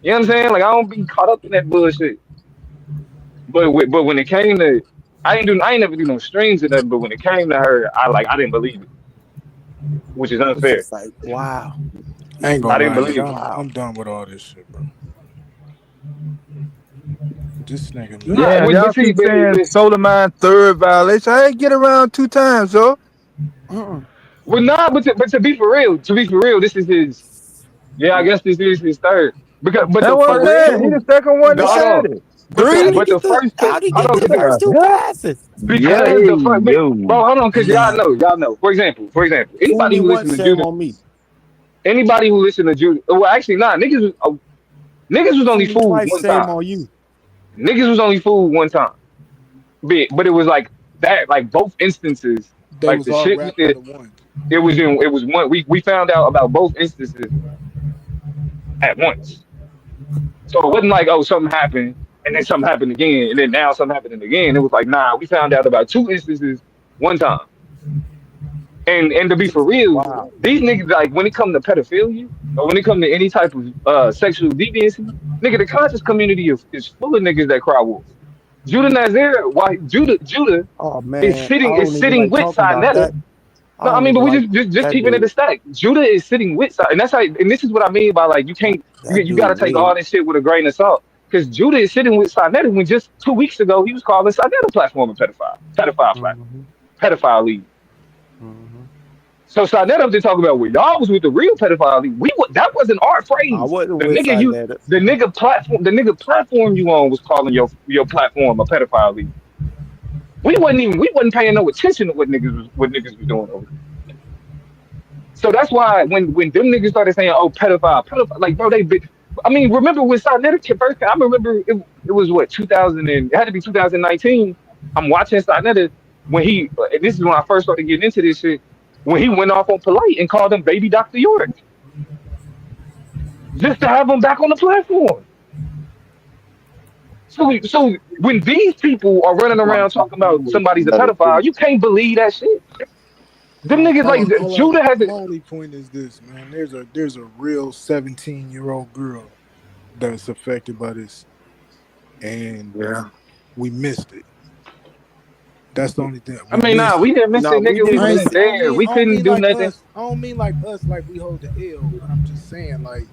You know what I'm saying? Like, I don't be caught up in that bullshit. But when it came to, I ain't never do no strings or nothing. But when it came to her, I didn't believe it, which is It's unfair. just like, wow. I It's ain't I gonna like, didn't lie, believe nigga. it. wow. I'm done with all this shit, bro. This nigga, man. Nah, Damn, y'all but see, keep saying Solomon third violation. I ain't get around 2 times, though. Mm-mm. well, nah, but to be for real, this is his. Yeah, I guess this is his third. Because but That's the what I'm For first saying. real? He the two, second one no, that hold What? said on. it. But How the did he Three? but get the the? first two, How did he hold get on, the 'cause first two Yeah. passes? because the first, Hey, yo. bro, hold on, because Nah, y'all know. For example, fool me once, shame on me. Anybody who listened to Judah, well, actually, nah, niggas was only Fool me fooled twice, one shame time. on you. Niggas was only fooled one time. But it was like that, like both instances, They like was the all shit we wrapped did. into one. It was one. We found out about both instances at once. So it wasn't like, oh, something happened and then something happened again and then now something happened again. It was like, nah, we found out about two instances one time. And to be for Just real, wow. these niggas like when it come to pedophilia or when it come to any type of sexual deviancy, nigga, the conscious community is full of niggas that cry wolf. Judah Nazir, why Judah Oh is man, I sitting is don't even sitting like with talking about Sinetta. that. I No, I don't mean, but even we like just that keeping it a dude. stack. Judah is sitting with side, and that's how. And this is what I mean by like you can't That you got to dude take all weird. this shit with a grain of salt because Judah is sitting with Sinetta when just 2 weeks ago he was calling Sinetta platform a pedophile platform, Mm-hmm. pedophile league. Mm-hmm. So Sinetta was just talking about when y'all was with the real pedophile league. That wasn't our I phrase. wasn't The with nigga you Sinetta. the nigga platform you on was calling your platform a pedophile league. We wasn't paying no attention to what niggas was doing over there. So that's why when them niggas started saying, "Oh, pedophile," like bro, I mean, remember when Sarnetta first? I remember it was what 2000 and it had to be 2019. I'm watching Sarnetta when and this is when I first started getting into this shit. When he went off on Polite and called him Baby Dr. York just to have him back on the platform. So when these people are running around talking about somebody's a pedophile, you can't believe that shit. Them niggas like Judah has My it. only point is this, man. There's a real 17-year-old girl that's affected by this, and Yeah. we missed it. That's the only thing I we mean, nah, missed we it. didn't miss No, it, we nigga. We didn't miss wasn't it. there. We I don't couldn't mean do like nothing. us. I don't mean like us, like we hold the L. But I'm just saying, like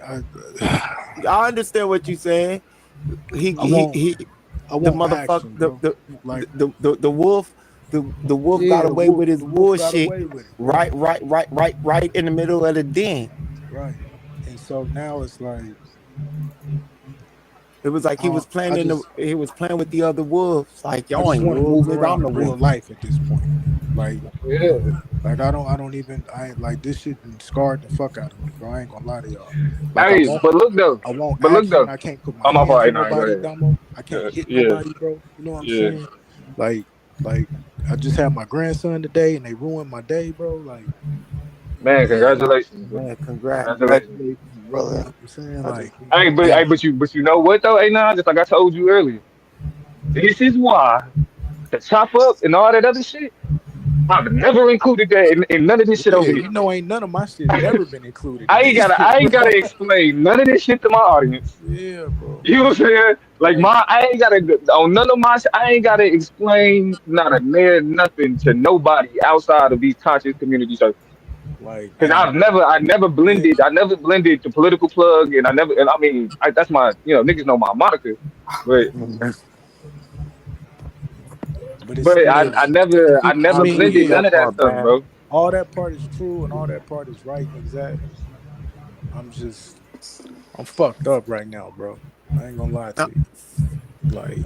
I, I understand what you're saying. He I he want, he I the want motherfucker action, bro. Like, the wolf the wolf got yeah, away with his the wolf got bullshit away with it, bro. right in the middle of the den. Right. And so now it's like It was like I just he was playing with the other wolves. Like I y'all just ain't want to wolves, move nigga. I'm around the in real wolf. life at this point. Like, Yeah. I don't even, I ain't like this shit done scarred the fuck out of me, bro. I ain't gonna lie to y'all. Like, Hey, I want but look action. though. I can't put my I'm off all hands right on now. Go nobody, ahead. Damo. I can't hit Yeah, nobody, bro. You know what I'm yeah. saying? Like, like I just had my grandson today, and they ruined my day, bro. Like, Man, man, congratulations, bro. Man, congrats. Congratulations. brother. You know what I'm saying, I just like, Hey, and but you know what though? Hey, nah, just like I told you earlier, this is why the chop up and all that other shit. I've never included that in none of this shit yeah, over you here. know, ain't none of my shit never been included in this I shit, ain't bro. gotta explain none of this shit to my audience. Yeah, bro. You know what I'm saying? Like Like, I ain't gotta on none of my I ain't gotta explain not a man nothing to nobody outside of these conscious community circles. Because and yeah, I never blended the political plug, and I mean, that's my, niggas know my moniker, but but it's still. I I never mean, salute blended yeah, none that of that part, stuff, man. bro. all that part is true and all that part is right and exact. I'm fucked up right now, bro. I ain't gonna lie to you. Like,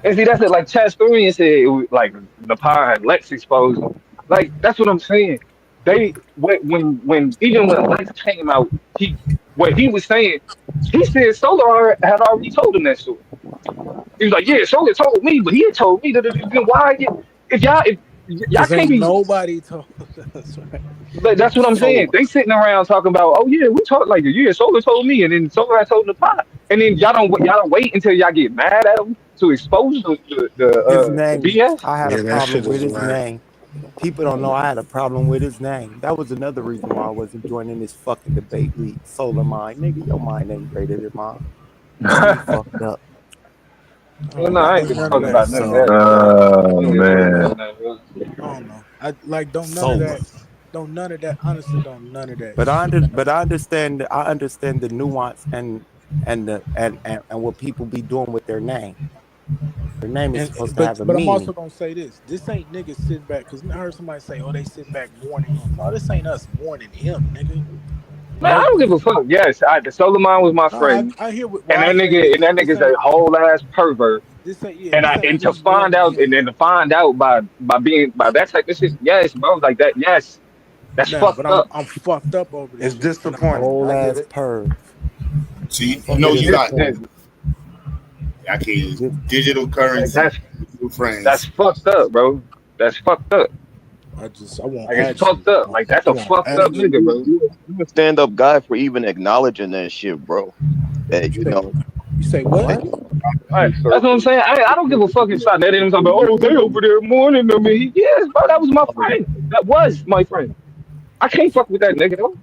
And see, that's it. Like Chastorian said, like the power had Lex exposed him. Like that's what I'm saying. When even when Lex came out, what he was saying, he said Solar had already told him that story. He was like, yeah, Solar told me, but he had told me that then why if y'all cause can't ain't be. nobody told us, right? But that's what I'm saying. So They sitting around talking about, oh yeah, we talk like yeah, Solar told me, and then Solar had told the pot, and then y'all don't wait until y'all get mad at him to expose His the name, BS. I had a yeah, that problem shit with is his whack. name. People don't know I had a problem with his name. That was another reason why I wasn't joining this fucking debate league. Solar mind, nigga, your mind ain't greater than mine. You fucked up. I Well, don't no, know. I ain't Ain't give a none of fuck that. about none of So that, bro. I Oh don't give a fuck about man. none of that. I don't know. I like don't none of solar. that. Don't none of that. Honestly, don't none of that But shit. I understand the nuance and what people be doing with their name. Their name is And supposed to but have a but I'm also meaning. gonna say this. This ain't niggas sitting back because I heard somebody say, "Oh, they sitting back mourning him." No, this ain't us mourning him, nigga. Man, I Right? don't give a fuck. Yes, the Soleimon was my No, friend, I hear why I say and this. that nigga's a whole ass pervert. This ain't And to us find mourning out, him. and then to find out by that type of shit, yes, bro, like that, yes, that's Nah, but fucked up. I'm fucked up over this It's shit, and disappointing. Whole I get ass it. perv. See, I'm you fucked know, It's up. you got just, I can't use Just digital like currency, digital that's friends. fucked up, bro. That's fucked up. I want Like it's action. fucked up. Like that's I a want fucked up action. You, nigga, bro. you a stand up guy for even acknowledging that shit, bro. That You you say know you say what? what? That's what I'm saying. I don't give a fuck if Shot didn't talk about, oh, they over there mourning them. Yes, bro, that was my friend. That was my friend. I can't fuck with that nigga though.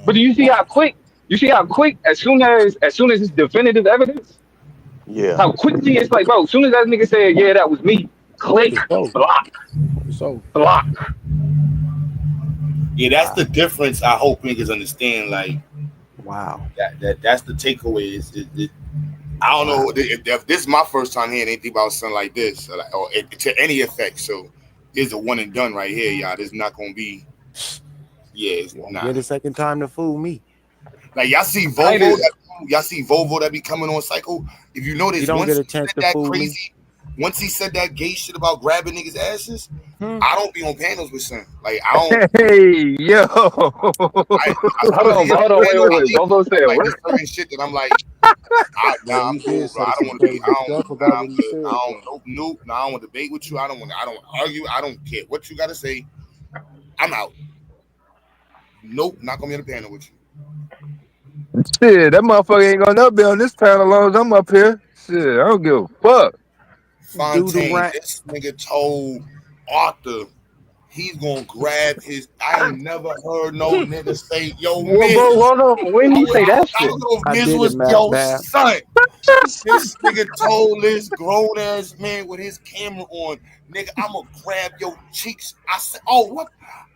But do you see how quick? You see how quick as soon as it's definitive evidence, yeah. how quickly it's like, bro. As soon as that nigga said, yeah, that was me. Click, It's over. block, It's over. block. Yeah, that's the difference. I hope niggas understand. Like Wow. that's the takeaway. I don't know if this is my first time hearing anything about something like this, or to any effect. So there's a one and done right here, y'all. This is not gonna be. Yeah, it's not. Get a second time to fool me. Like y'all see Volvo, that be coming on cycle. If you notice, You don't once get a he chance said to that fool me. crazy, once he said that gay shit about grabbing niggas' asses, I don't be on panels with son. Like I don't. Hey, yo. Hold on, wait. Bobo said Like what? there's certain shit that I'm like, Yeah, I'm he cool, did bro. say I don't some want to be. crazy stuff. I forgot I'm what he good. said. I don't. Nope. No, I don't want to debate with you. I don't want. I don't argue. I don't care what you gotta say. I'm out. Nope, not gonna be on the panel with you. Shit, that motherfucker ain't gonna never be on this panel as long as I'm up here. Shit, I don't give a fuck. Fontaine, this nigga told Arthur he's gonna grab his. I ain't never heard no nigga say, "Yo, Well, Miz." bro, hold on. When you say that I shit? don't know if I Miz did it, was Matt yo Bab. son. This nigga told this grown ass man with his camera on, nigga, I'm gonna grab your cheeks. I said, "Oh, what?"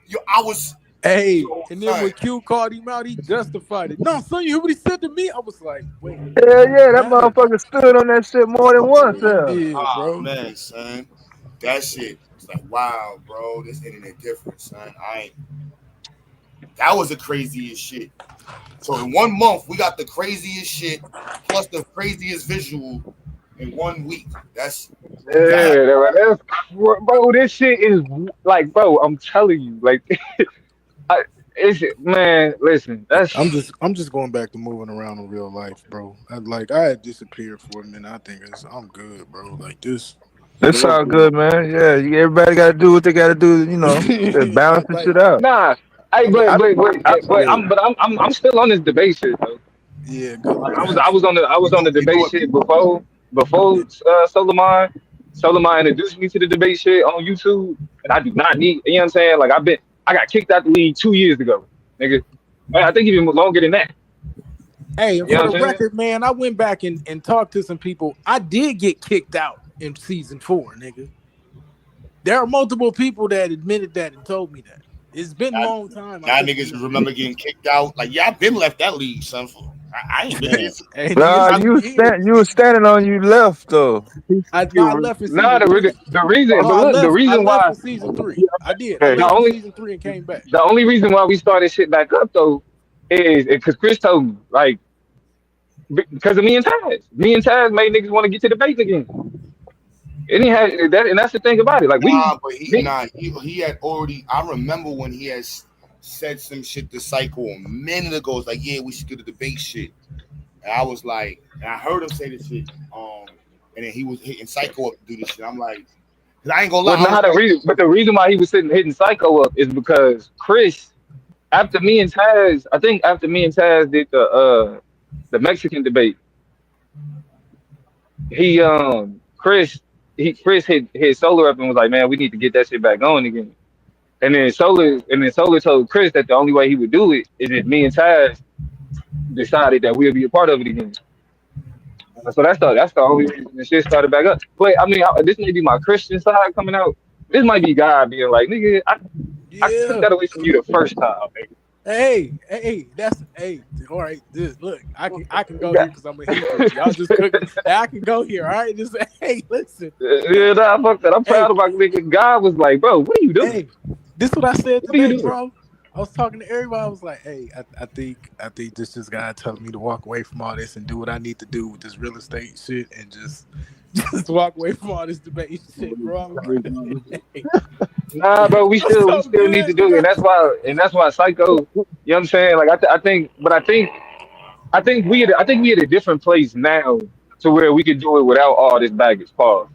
Yo, I was. Hey, Yo, and then son. when Q called him out, he justified it. No, son, you heard what he said to me? I was like, wait, Hell yeah, that matter. motherfucker stood on that shit more than once. He Yeah. did, Ah bro. man, son, that shit. It's like, wow, bro, this internet different, son. That was the craziest shit. So in 1 month, we got the craziest shit plus the craziest visual in 1 week. That's Yeah, bro. This shit is like, bro. I'm telling you, like, man. Listen, I'm just going back to moving around in real life, bro. I had disappeared for a minute. I think I'm good, bro. Like this. It's all good, man. Yeah, everybody got to do what they got to do. You know, to balance the Like shit out. nah. Hey, I'm still on this debate shit though. yeah, good. Like, I Got you. was on the you know debate what? shit before Solomon. Solomon introduced me to the debate shit on YouTube, and I do not need. You know what I'm saying? Like I got kicked out the league 2 years ago, nigga. I think even longer than that. Hey, and You know for the what I'm saying? record, man, I went back and talked to some people. I did get kicked out in season 4, nigga. There are multiple people that admitted that and told me that. It's been a long time. I Y'all couldn't niggas remember. remember getting kicked out. Like, yeah, I've been left that league, son. I ain't been Man, this. hey, nigga, it's Nah, been you years. was standing on you left though. I left in Nah, season 3. the reason, No, but look, the I reason left why for season 3. I did. I the left for only season 3 and came back. the only reason why we started shit back up though is because Chris told me, like, because of me and Taz. Me and Taz made niggas want to get to the debate again. And he had that, and that's the thing about it. Like Nah, but me, he had already. I remember when he has said some shit to Psycho a minute ago. It's like, yeah, we should do the debate shit. And I was like, and I heard him say this shit. And then he was hitting Psycho up to do this shit. I'm like, cause I ain't gonna lie. but I was not the like, reason. But the reason why he was sitting hitting Psycho up is because Chris, after me and Taz, I think after me and Taz did the Mexican debate, he Chris hit Solar up and was like, man, we need to get that shit back on again. And then Solar told Chris that the only way he would do it is if me and Taz decided that we'll be a part of it again. So that's the only reason the shit started back up. But I mean, this may be my Christian side coming out. This might be God being like, nigga, I took Yeah. that away from you the first time, nigga. Hey, that's all right. Look, I can go here because I'm a Hebrew. Y'all just cook. I can go here. All right, just hey, listen. Yeah, nah, fuck that. I'm Hey, proud of my nigga. God was like, bro, what are you doing? hey, this is what I said What are you today, doing? bro. I was talking to everybody. I was like, hey, I think this is God telling me to walk away from all this and do what I need to do with this real estate shit and just just walk away from all this debate shit, bro. I was like, hey, Nah, bro, we it's still so need to good, do it, nigga. and that's why Psycho. You know what I'm saying? Like I think we at a different place now to where we could do it without all this baggage. Pause.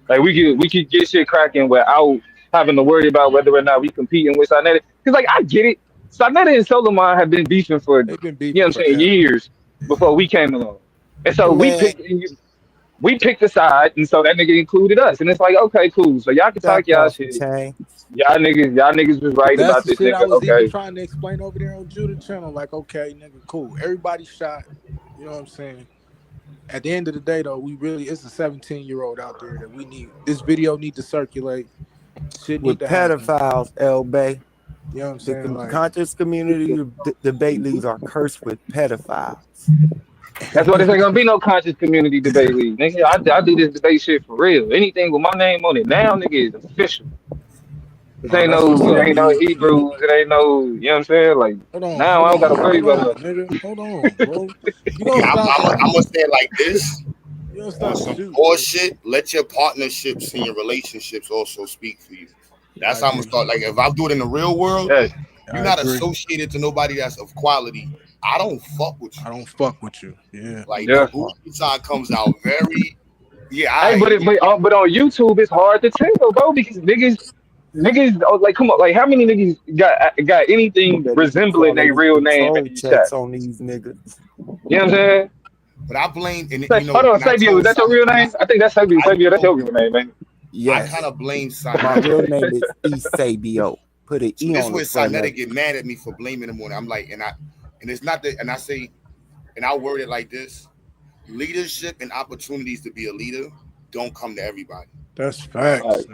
Like we could get shit cracking without having to worry about whether or not we competing with Sarnetta. Because like I get it, Sarnetta and Solomon have been beefing for They've been you know what beefing I'm saying forever. years Yeah. before we came along, and so Man, we picked a side, and so that nigga included us, and it's like okay, cool. So y'all can talk Back y'all off, shit. Tay. Y'all niggas was right that's about the this shit I nigga. was even Okay, trying to explain over there on Judah channel. Like, okay, nigga, cool. Everybody shot. You know what I'm saying? At the end of the day, though, it's a 17-year-old out there that this video need to circulate. Shit need With to happen. pedophiles, El Bay. You know what I'm The saying? Like, conscious community debate leagues are cursed with pedophiles. That's why there ain't gonna be no conscious community debate league. Nigga, I do this debate shit for real. Anything with my name on it now, nigga, is official. nah, that's It what's up, ain't no B. Hebrews, it ain't no, you know what I'm saying? Like now Hold I don't gotta on, worry hold on, about nigga. Hold on, bro. You gonna Yeah, stop? I'm gonna say it like this. You gonna On stop some shooting? bullshit, let your partnerships and your relationships also speak for you. I That's how I'm gonna agree. start. Like if I do it in the real world, yes. you're I not agree. associated to nobody that's of quality. I don't fuck with I you. don't fuck with you. Yeah, Like the Yeah. that part. bullshit side comes out very. Yeah, Hey, I. but on YouTube it's hard to tell, bro, because niggas like come on, like how many niggas got anything Better be resembling their quality real name in control these checks chats? on these niggas. You know what I'm saying? But I blame, and Say, you know, hold on, and I Sabia, is told that your Simon, real name? I think that's Sabia. I Sabia, that's told, your real name, man. I kind Yes. of blame My Sinetta. real name is Esabio. Put an So E this is on the where front of Sinetta it. get mad at me for blaming him on it. I'm like, and it's not that, and I say, and I word it like this: leadership and opportunities to be a leader don't come to everybody. That's All right. facts.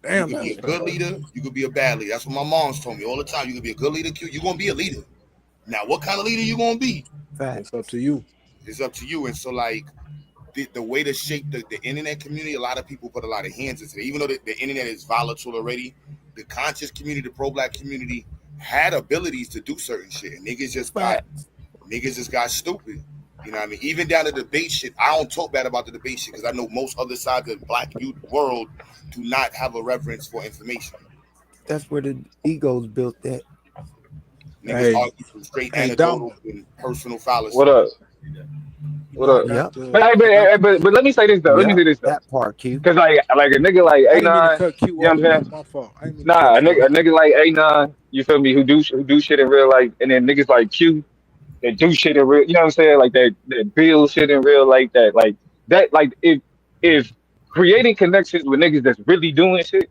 You Damn, could be that's a good facts. leader, you could be a bad leader. That's what my mom's told me all the time. You could be a good leader, you're gonna be a leader. Now, what kind of leader you gonna be? It's up to Facts. you. It's up to you. And so, like, the way to shape the internet community, a lot of people put a lot of hands into it. Even though the internet is volatile already, the conscious community, the pro-black community had abilities to do certain shit. And Facts. niggas just got stupid. You know what I mean? Even down to debate shit. I don't talk bad about the debate shit because I know most other sides of the black youth world do not have a reverence for information. That's where the ego's built at. Niggas Hey, argue from straight hey, anecdotal Dama. and personal What fallacies. up? You What know, up? Yep. But let me say this though. Let me Yep. say this though. That part, Q. Cause like a nigga like I didn't mean to A9, cut Q you know off, what I'm bro. saying? My fault. I didn't mean to Nah, cut you off. a nigga like A9, you feel me, who do shit in real life, and then niggas like Q that do shit in real, you know what I'm saying? Like that build shit in real like that. Like if creating connections with niggas that's really doing shit,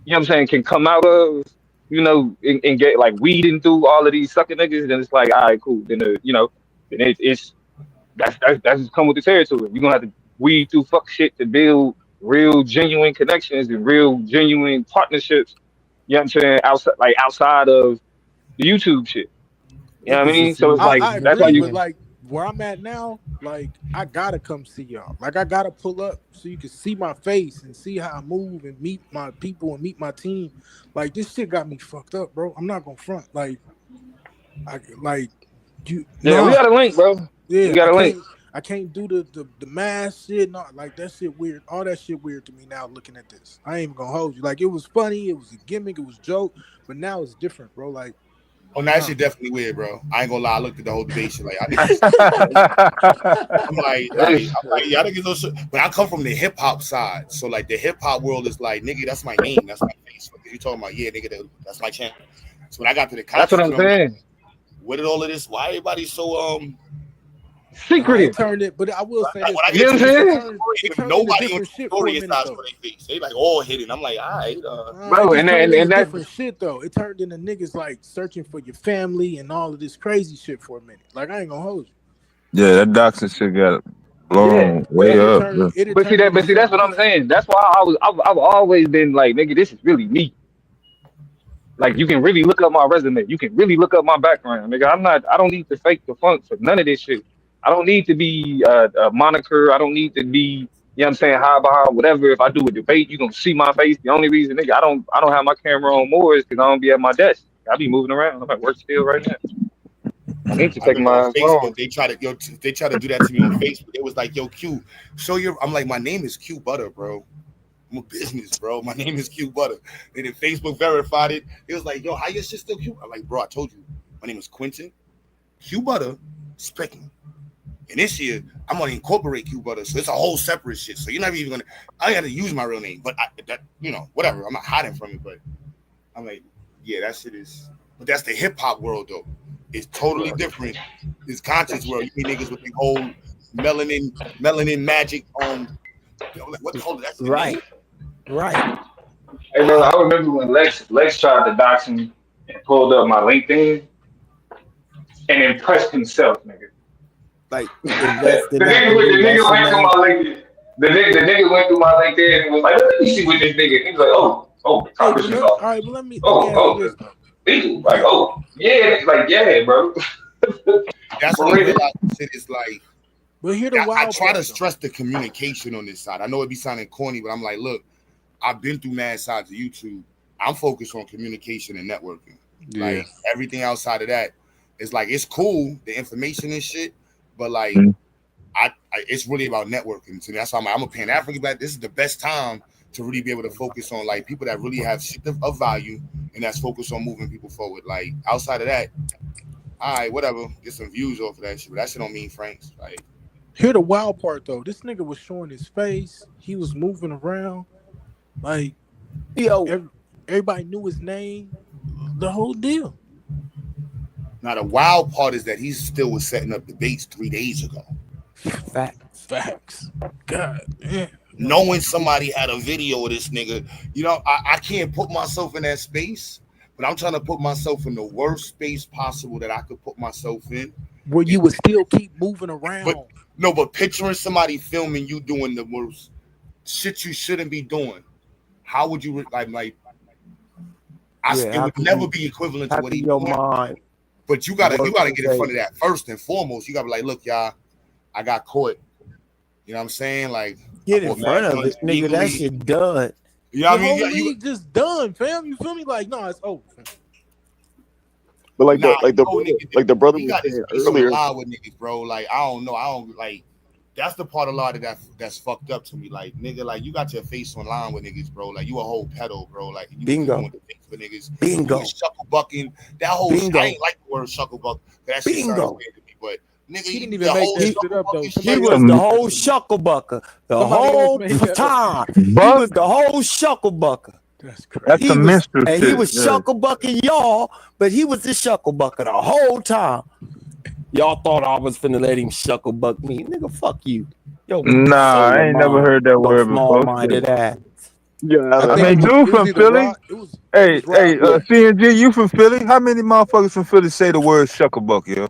you know what I'm saying, can come out of, and get like weeding through all of these sucker niggas, then it's like, all right, cool. Then then it's that's just come with the territory. You're gonna have to weed through fuck shit to build real genuine connections and real genuine partnerships. You know what I'm saying? Outside of the YouTube shit. You know what I Niggas mean? is So it's using like I that's why agree, you but man. like where I'm at now, like I gotta come see y'all. Like I gotta pull up so you can see my face and see how I move and meet my people and meet my team. Like this shit got me fucked up, bro. I'm not gonna front. I like you yeah, we nah. got a link, bro. We Yeah, got a link. I can't do the mask shit. No, like that shit weird. All that shit weird to me now looking at this. I ain't even gonna hold you. Like it was funny, it was a gimmick, it was a joke, but now it's different, bro. Like, Oh, that nah. shit definitely weird, bro. I ain't gonna lie. I looked at the whole debate shit like I need to. I'm like, y'all niggas don't. But I come from the hip hop side, so like the hip hop world is like, nigga, that's my name, that's my face. If you talking about, yeah, nigga, that's my channel. So when I got to the That's what conscious I'm realm, saying. what did all of this? Why everybody so Nah, it Secretive. turned it, but I will say like this when I though. You get know to what the I'm It saying? turned story, it if turned into nobody on different the shit for a story is minute not for though. their face. They like all hidden. I'm like, all right, Nah, it Bro, just and turned into that different shit though. It turned into niggas like searching for your family and all of this crazy shit for a minute. Like I ain't gonna hold you. Yeah, that doxing shit got yeah. blown way up. Bro. It had But see turned into but see that's something what I'm different. saying. That's why I've always been like, nigga, this is really me. Like you can really look up my resume. You can really look up my background, nigga. I don't need to fake the funk for none of this shit. I don't need to be a moniker. I don't need to be, you know what I'm saying, high behind whatever. If I do a debate, you gonna see my face. The only reason, nigga, I don't have my camera on more is because I don't be at my desk. I be moving around. I'm at work still right now. I need to I take remember on my phone. Facebook they try to do that to me on Facebook. It was like, yo, Q, show your. I'm like, my name is Q Butter, bro. I'm a business, bro. My name is Q Butter. And then Facebook verified it. It was like, yo, how your shit still Q? I'm like, bro, I told you, my name is Quentin Q Butter Specken. And this year, I'm gonna incorporate Q Butter, so it's a whole separate shit. So you're not even gonna. I got to use my real name, but whatever. I'm not hiding from it, but I'm like, yeah, that shit is. But that's the hip hop world, though. It's totally different. It's conscious world. You mean niggas with the whole melanin magic. What the hell? That's the name. Right. Right. Hey, bro, I remember when Lex tried to dox me and pulled up my LinkedIn and impressed himself, nigga. like The invest in that and nigga, do the that nigga shit went through now. my LinkedIn. The nigga went through my LinkedIn and was like, let me see what this nigga. He was like, the Hey, top but shit all off. right, but let me ask you this though. Legal. Like, Do yeah, like, yeah, bro. That's For when I real. realized shit is like. but here the I wild try to part though. stress the communication on this side. I know it be sounding corny, but I'm like, look, I've been through mad sides of YouTube. I'm focused on communication and networking. Yeah. Like everything outside of that is like it's cool, the information and shit, but like Mhm. I it's really about networking. So that's why I'm a Pan African black. This is the best time to really be able to focus on like people that really have shit of value and that's focused on moving people forward. Like outside of that, all right, whatever, get some views off of that shit, but that shit don't mean francs. Like Here the wild part though. This nigga was showing his face. He was moving around. Like Yo, everybody knew his name. The whole deal. now the wild part is that he still was setting up debates 3 days ago. Facts. God damn. Knowing somebody had a video of this nigga, you know, I can't put myself in that space, but I'm trying to put myself in the worst space possible that I could put myself in. Where you would still keep moving around. But no, but picturing somebody filming you doing the worst shit you shouldn't be doing. How would you like? It would never be equivalent to what he your doing. mind. But you gotta work get in front of that first and foremost. You gotta be like, look, y'all, I got caught. You know what I'm saying? Like, Get in front of it, nigga. That shit done. You know what the I mean? whole league just done, fam. You feel me? Like, no, it's over, fam. But like Nah, the brother he was got his saying face earlier. on lie with niggas, bro. Like, I don't like. That's the part of a lot of that's fucked up to me. Like, nigga, like you got your face on line with niggas, bro. Like you a whole pedo, bro. Like you Bingo. doing things for niggas. Bingo. You was shuckle bucking. That whole Bingo. shit, I ain't like the word shuckle buck. That shit sounds Bingo. weird to me. But nigga, He didn't the even make whole that shit up though. bucking He Somebody shit. was else the made whole that shit up. shucklebucker the Somebody else whole made that up. time. He Buck, was the whole shucklebucker. That's that's crazy. some minstrel And shit. he was Yeah. shucklebucking y'all, but he was the shucklebucker the whole time. Y'all thought I was finna let him shucklebuck me. Nigga, fuck you. Yo, Nah, solar I ain't never mind. heard that Yo, word before. small-minded ass. Yeah, I I think mean, it dude was from either Philly. Rod. It was Hey, Rod Black. CNG, you from Philly? How many motherfuckers from Philly say the word shucklebuck, yo?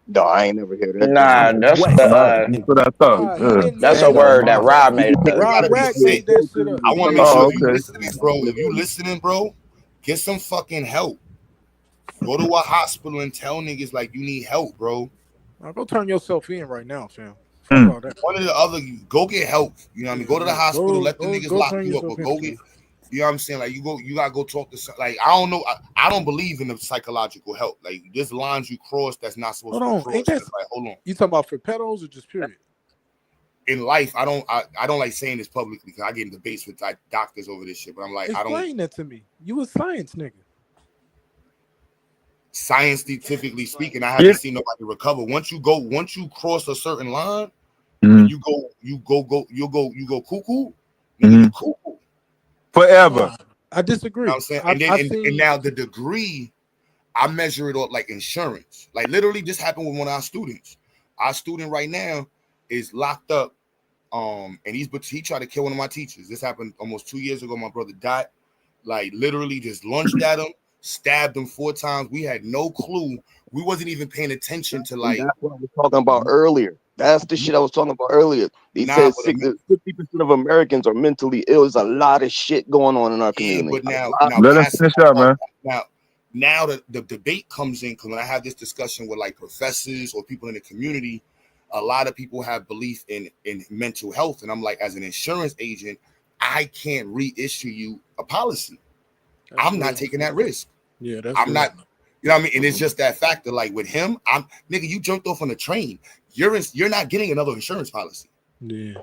no, I ain't never heard that. Nah, I'm a that's West Side That's nigga. what I thought. Nah, he Yeah. didn't that's make a it Ain't up. no word that mind. Rob made You up. Rod gotta be Rack sick. made that shit up. I want to make sure Oh, if you okay. listening, bro. If you listening, bro, get some fucking help. Go to a hospital and tell niggas like you need help, bro. Now go turn yourself in right now, fam. Fuck Hmm. all that. One of the other, go get help. You know what I mean? Go to the hospital, let the niggas Go lock turn you up, yourself but in, go King. get. You know what I'm saying? Like you gotta go talk to some. Like I don't know. I don't believe in the psychological help. Like there's lines you cross that's not supposed Hold to be on, ain't crossed. that? It's like hold on. You talking about for pedos or just period? In life, I don't like saying this publicly because I get in debates with like doctors over this shit. But I'm like, I don't. Explain that to me. You a science nigga. Scientifically speaking, I Yeah. haven't seen nobody recover. Once you cross a certain line, Mhm. and you go cuckoo, nigga, Mhm. you cuckoo. Forever. I You know disagree. what I'm saying? I've And then seen. and now the degree, I measure it up like insurance. Like literally, this happened with one of our students. Our student right now is locked up. And he tried to kill one of my teachers. This happened almost 2 years ago. My brother died. Like literally just lunged at him, stabbed him 4 times. We had no clue. We wasn't even paying attention to And like that's what I was talking about earlier. That's the shit I was talking about earlier. He nah, says but 50% of Americans are mentally ill. There's a lot of shit going on in our yeah, community. but now Let him finish up, man. now the debate comes in because when I have this discussion with like professors or people in the community, a lot of people have belief in mental health, and I'm like, as an insurance agent, I can't reissue you a policy. I'm not taking that risk. Yeah, that's I'm not. You know what I mean? And it's just that factor. Like with him, nigga, you jumped off on a train. You're not getting another insurance policy. Yeah.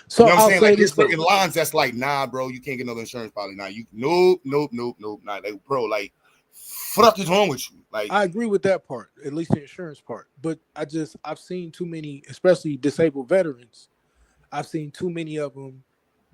So you know what I'm I'll saying? say Like this. there's certain lines that's like, nah, bro, you can't get another insurance policy. Nah, you nope. Nah, like, bro, like, fuck is wrong with you? Like, I agree with that part, at least the insurance part. But I've seen too many, especially disabled veterans. I've seen too many of them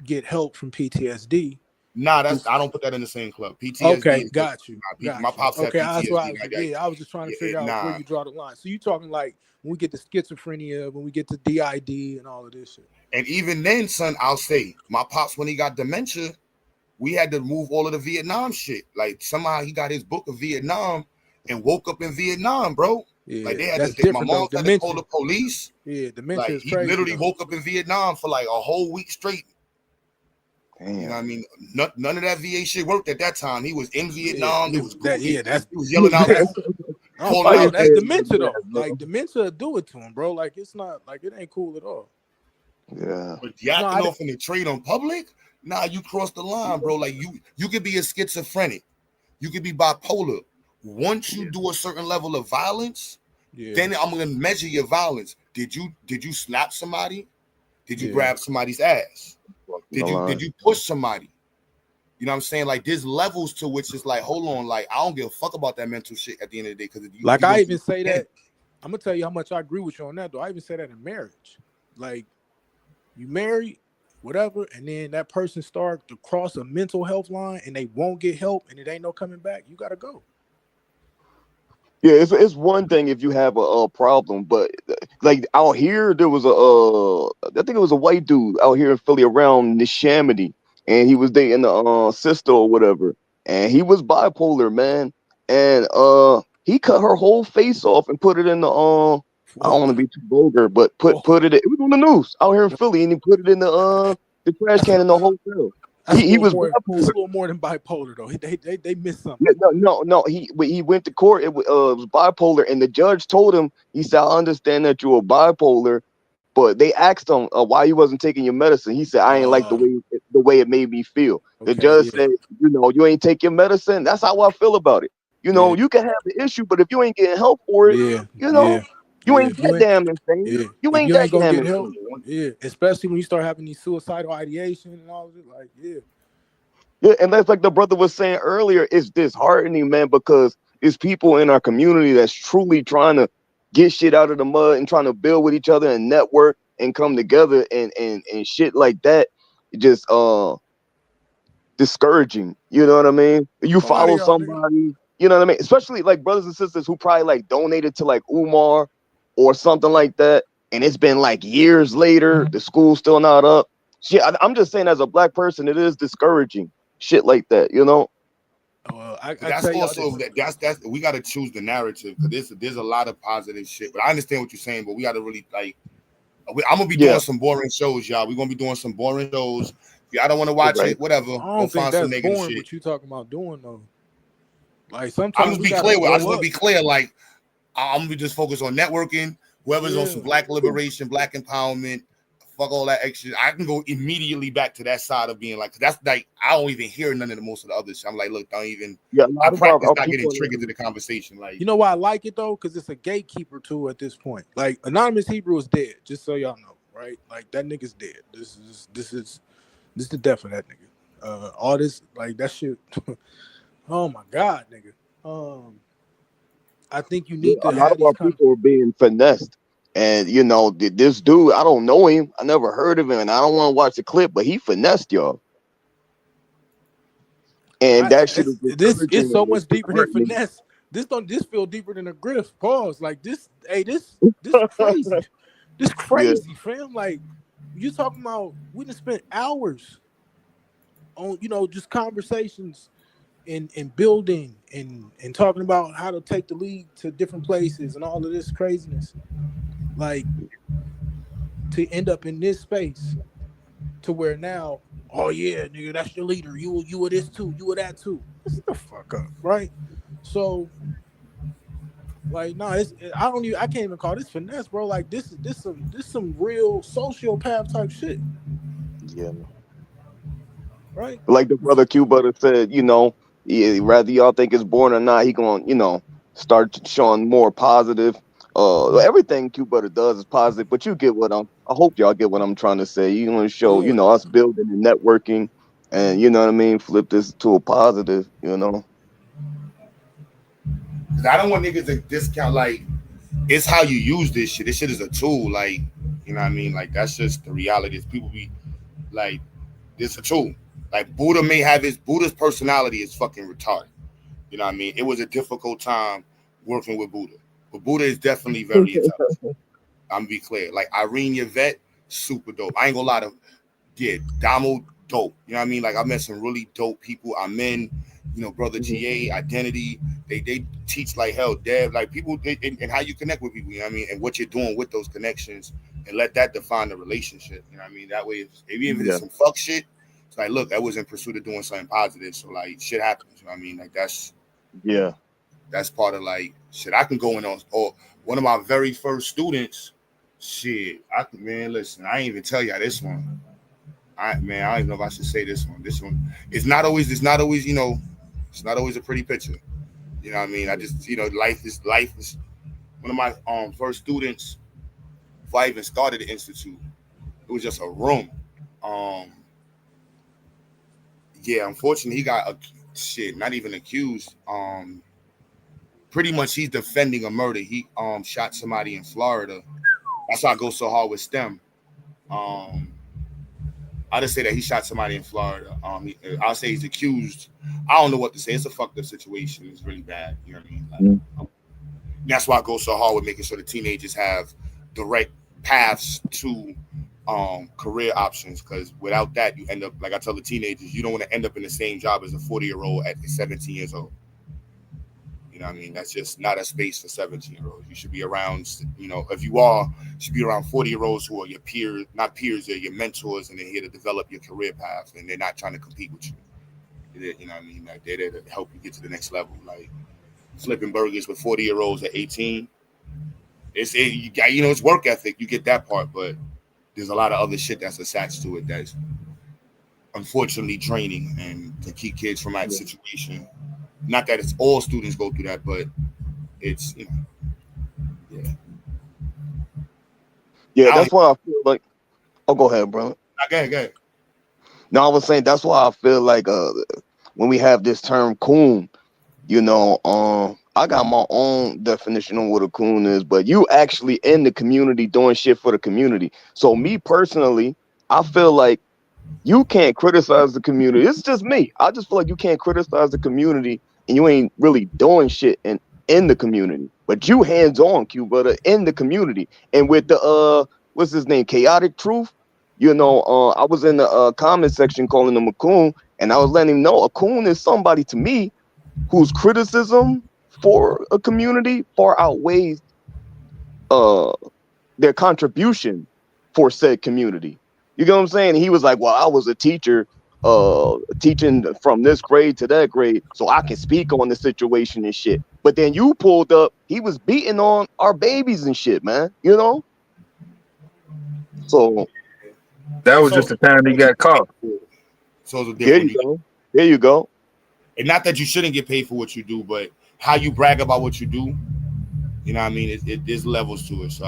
get help from PTSD. nah, I don't put that in the same club. PTSD. Okay, Is got you. my pops had Okay, PTSD. that's why I was just trying to figure out where Nah. you draw the line. So you talking like when we get to schizophrenia, when we get to DID and all of this shit. And even then, son, I'll say my pops when he got dementia, we had to move all of the Vietnam shit. Like somehow he got his book of Vietnam and woke up in Vietnam, bro. Yeah, Like they had that's to, my different though. mom had to call Dementia. the police. Yeah, dementia Like is he crazy literally though. woke up in Vietnam for like a whole week straight. Damn. You know what I mean? None of that VA shit worked at that time. He was in Yeah, Vietnam. It was cool. that's He was yelling out, I don't calling fuck out. with that's dementia though. Like dementia do it to him, bro. Like it's not like it ain't cool at all. Yeah. But No, yakking off in the trade on public? Nah, you crossed the line, bro. Like you could be a schizophrenic. You could be bipolar. Once you do a certain level of violence, then I'm gonna measure your violence. Did you slap somebody? Did you grab somebody's ass? Did you push somebody? You know what I'm saying? Like there's levels to which it's like, hold on, like I don't give a fuck about that mental shit at the end of the day. Because like I even say that, I'm gonna tell you how much I agree with you on that though. I even say that in marriage. Like you married, whatever, and then that person start to cross a mental health line and they won't get help and it ain't no coming back, you gotta go. Yeah, it's one thing if you have a problem, but like out here, there was I think it was a white dude out here in Philly around Nishamity, and he was dating the sister or whatever, and he was bipolar, man, and he cut her whole face off and put it in the I don't want to be too vulgar, but put it was on the news out here in Philly, and he put it in the trash can in the hotel. He was bipolar. That's a little more than bipolar though. They missed something. Yeah, no. He went to court. It was bipolar, and the judge told him. He said, "I understand that you were bipolar, but they asked him why he wasn't taking your medicine. He said, I ain't like the way it made me feel. The judge said, you ain't take your medicine. That's how I feel about it. You can have the issue, but if you ain't getting help for it, you ain't that damn insane. You If ain't you that ain't gonna damn get help, insane. especially when you start having these suicidal ideation and all of it, like Yeah, and that's like the brother was saying earlier, it's disheartening, man, because it's people in our community that's truly trying to get shit out of the mud and trying to build with each other and network and come together and shit like that. Just discouraging. You know what I mean? You follow somebody, you know what I mean? Especially like brothers and sisters who probably like donated to like Umar or something like that. And it's been like years later, the school's still not up. Shit, I'm just saying as a black person, it is discouraging. Shit like that, you know. That's also that's we got to choose the narrative because there's a lot of positive shit. But I understand what you're saying, but we got to really like. I'm gonna be doing some boring shows, y'all. We're gonna be doing some boring shows. If y'all don't want to watch it, whatever. I don't think that's boring. What you talking about doing though? Like sometimes I'm just be clear. I just want to be clear. Like I'm gonna be just focused on networking. Whoever's on some black liberation, black empowerment. Fuck all that extra. I can go immediately back to that side of being like, that's like I don't even hear none of the most of the others. I'm like, look, don't even. I practice not getting triggered to the conversation. Like, you know why I like it though, because it's a gatekeeper too at this point. Like Anonymous Hebrew is dead, just so y'all know, right? Like that nigga's dead. This is the death of that nigga. All this like that shit. Oh my god, nigga. I think you need to a lot have of our people are being finessed. And this dude, I don't know him. I never heard of him, and I don't want to watch the clip, but he finessed y'all. And that shit is it's so much deeper than finesse. This feel deeper than a grift. Pause. Like this crazy. This crazy, fam. Like you talking about we done spent hours on, just conversations and building and talking about how to take the league to different places and all of this craziness. Like to end up in this space to where now, oh yeah, nigga, that's your leader. You were this too, you were that too. Listen the fuck up, right? So like no, I can't even call this finesse, bro. Like this some real sociopath type shit. Yeah. Right? Like the brother Q Butter said, whether y'all think it's born or not, he gonna, start showing more positive. Everything Q Butter does is positive, but you get I hope y'all get what I'm trying to say. You want to show, us building and networking, and you know what I mean. Flip this to a positive, I don't want niggas to discount like it's how you use this shit. This shit is a tool, like you know what I mean. Like that's just the reality. Is people be like, it's a tool. Like Buddha's personality is fucking retarded. You know what I mean? It was a difficult time working with Buddha, but Buddha is definitely very intelligent. I'm gonna be clear. Like Irene Yvette, super dope. I ain't gonna lie to, Damo dope. You know what I mean? Like I met some really dope people. I'm in, brother GA, Identity. They teach like hell, dev, like people, and how you connect with people. You know what I mean, and what you're doing with those connections, and let that define the relationship. You know what I mean. That way, even if it's Yeah. some fuck shit, it's like, look, I was in pursuit of doing something positive. So like, shit happens. You know what I mean. Like Yeah. that's part of like shit. I can go in on, or one of my very first students. Shit, man, listen, I ain't even tell y'all this one. I don't even know if I should say this one. This one, it's not always, it's not always a pretty picture. You know what I mean? I just, life is one of my first students, before I even started the institute, it was just a room. Um, yeah, unfortunately, he got not even accused. Pretty much, he's defending a murder. He shot somebody in Florida. That's why I go so hard with STEM. Um, I'll just say that he shot somebody in Florida. I'll say he's accused. I don't know what to say. It's a fucked up situation. It's really bad. You know what I mean? Like, that's why I go so hard with making sure the teenagers have direct paths to career options. Because without that, you end up, like I tell the teenagers, you don't want to end up in the same job as a 40-year-old at 17 years old. You know what I mean? That's just not a space for 17-year-olds. You should be around, if you are, you should be around 40-year-olds who are your peers, not peers, they're your mentors, and they're here to develop your career path, and they're not trying to compete with you. You know what I mean? Like, they're there to help you get to the next level. Like, flipping burgers with 40-year-olds at 18, it's work ethic. You get that part, but there's a lot of other shit that's attached to it that's unfortunately draining, and to keep kids from that situation. Not that it's all students go through that, but it's yeah. Yeah, that's why I feel like. Oh, go ahead, brother. Go ahead. No, I was saying that's why I feel like when we have this term coon, I got my own definition on what a coon is, but you actually in the community doing shit for the community. So me personally, I feel like you can't criticize the community. It's just me. I just feel like you can't criticize the community and you ain't really doing shit in the community. But you hands on, Q, brother, in the community. And with the what's his name? Chaotic Truth. I was in the comment section calling him a coon, and I was letting him know a coon is somebody to me whose criticism for a community far outweighs uh their contribution for said community. You get what I'm saying? He was like, well, I was a teacher teaching from this grade to that grade, so I can speak on the situation and shit. But then you pulled up, he was beating on our babies and shit, man. So That was just the time he got caught. So it's a there different. you go. There you go. And not that you shouldn't get paid for what you do, but how you brag about what you do. You know what I mean? There's levels to it. So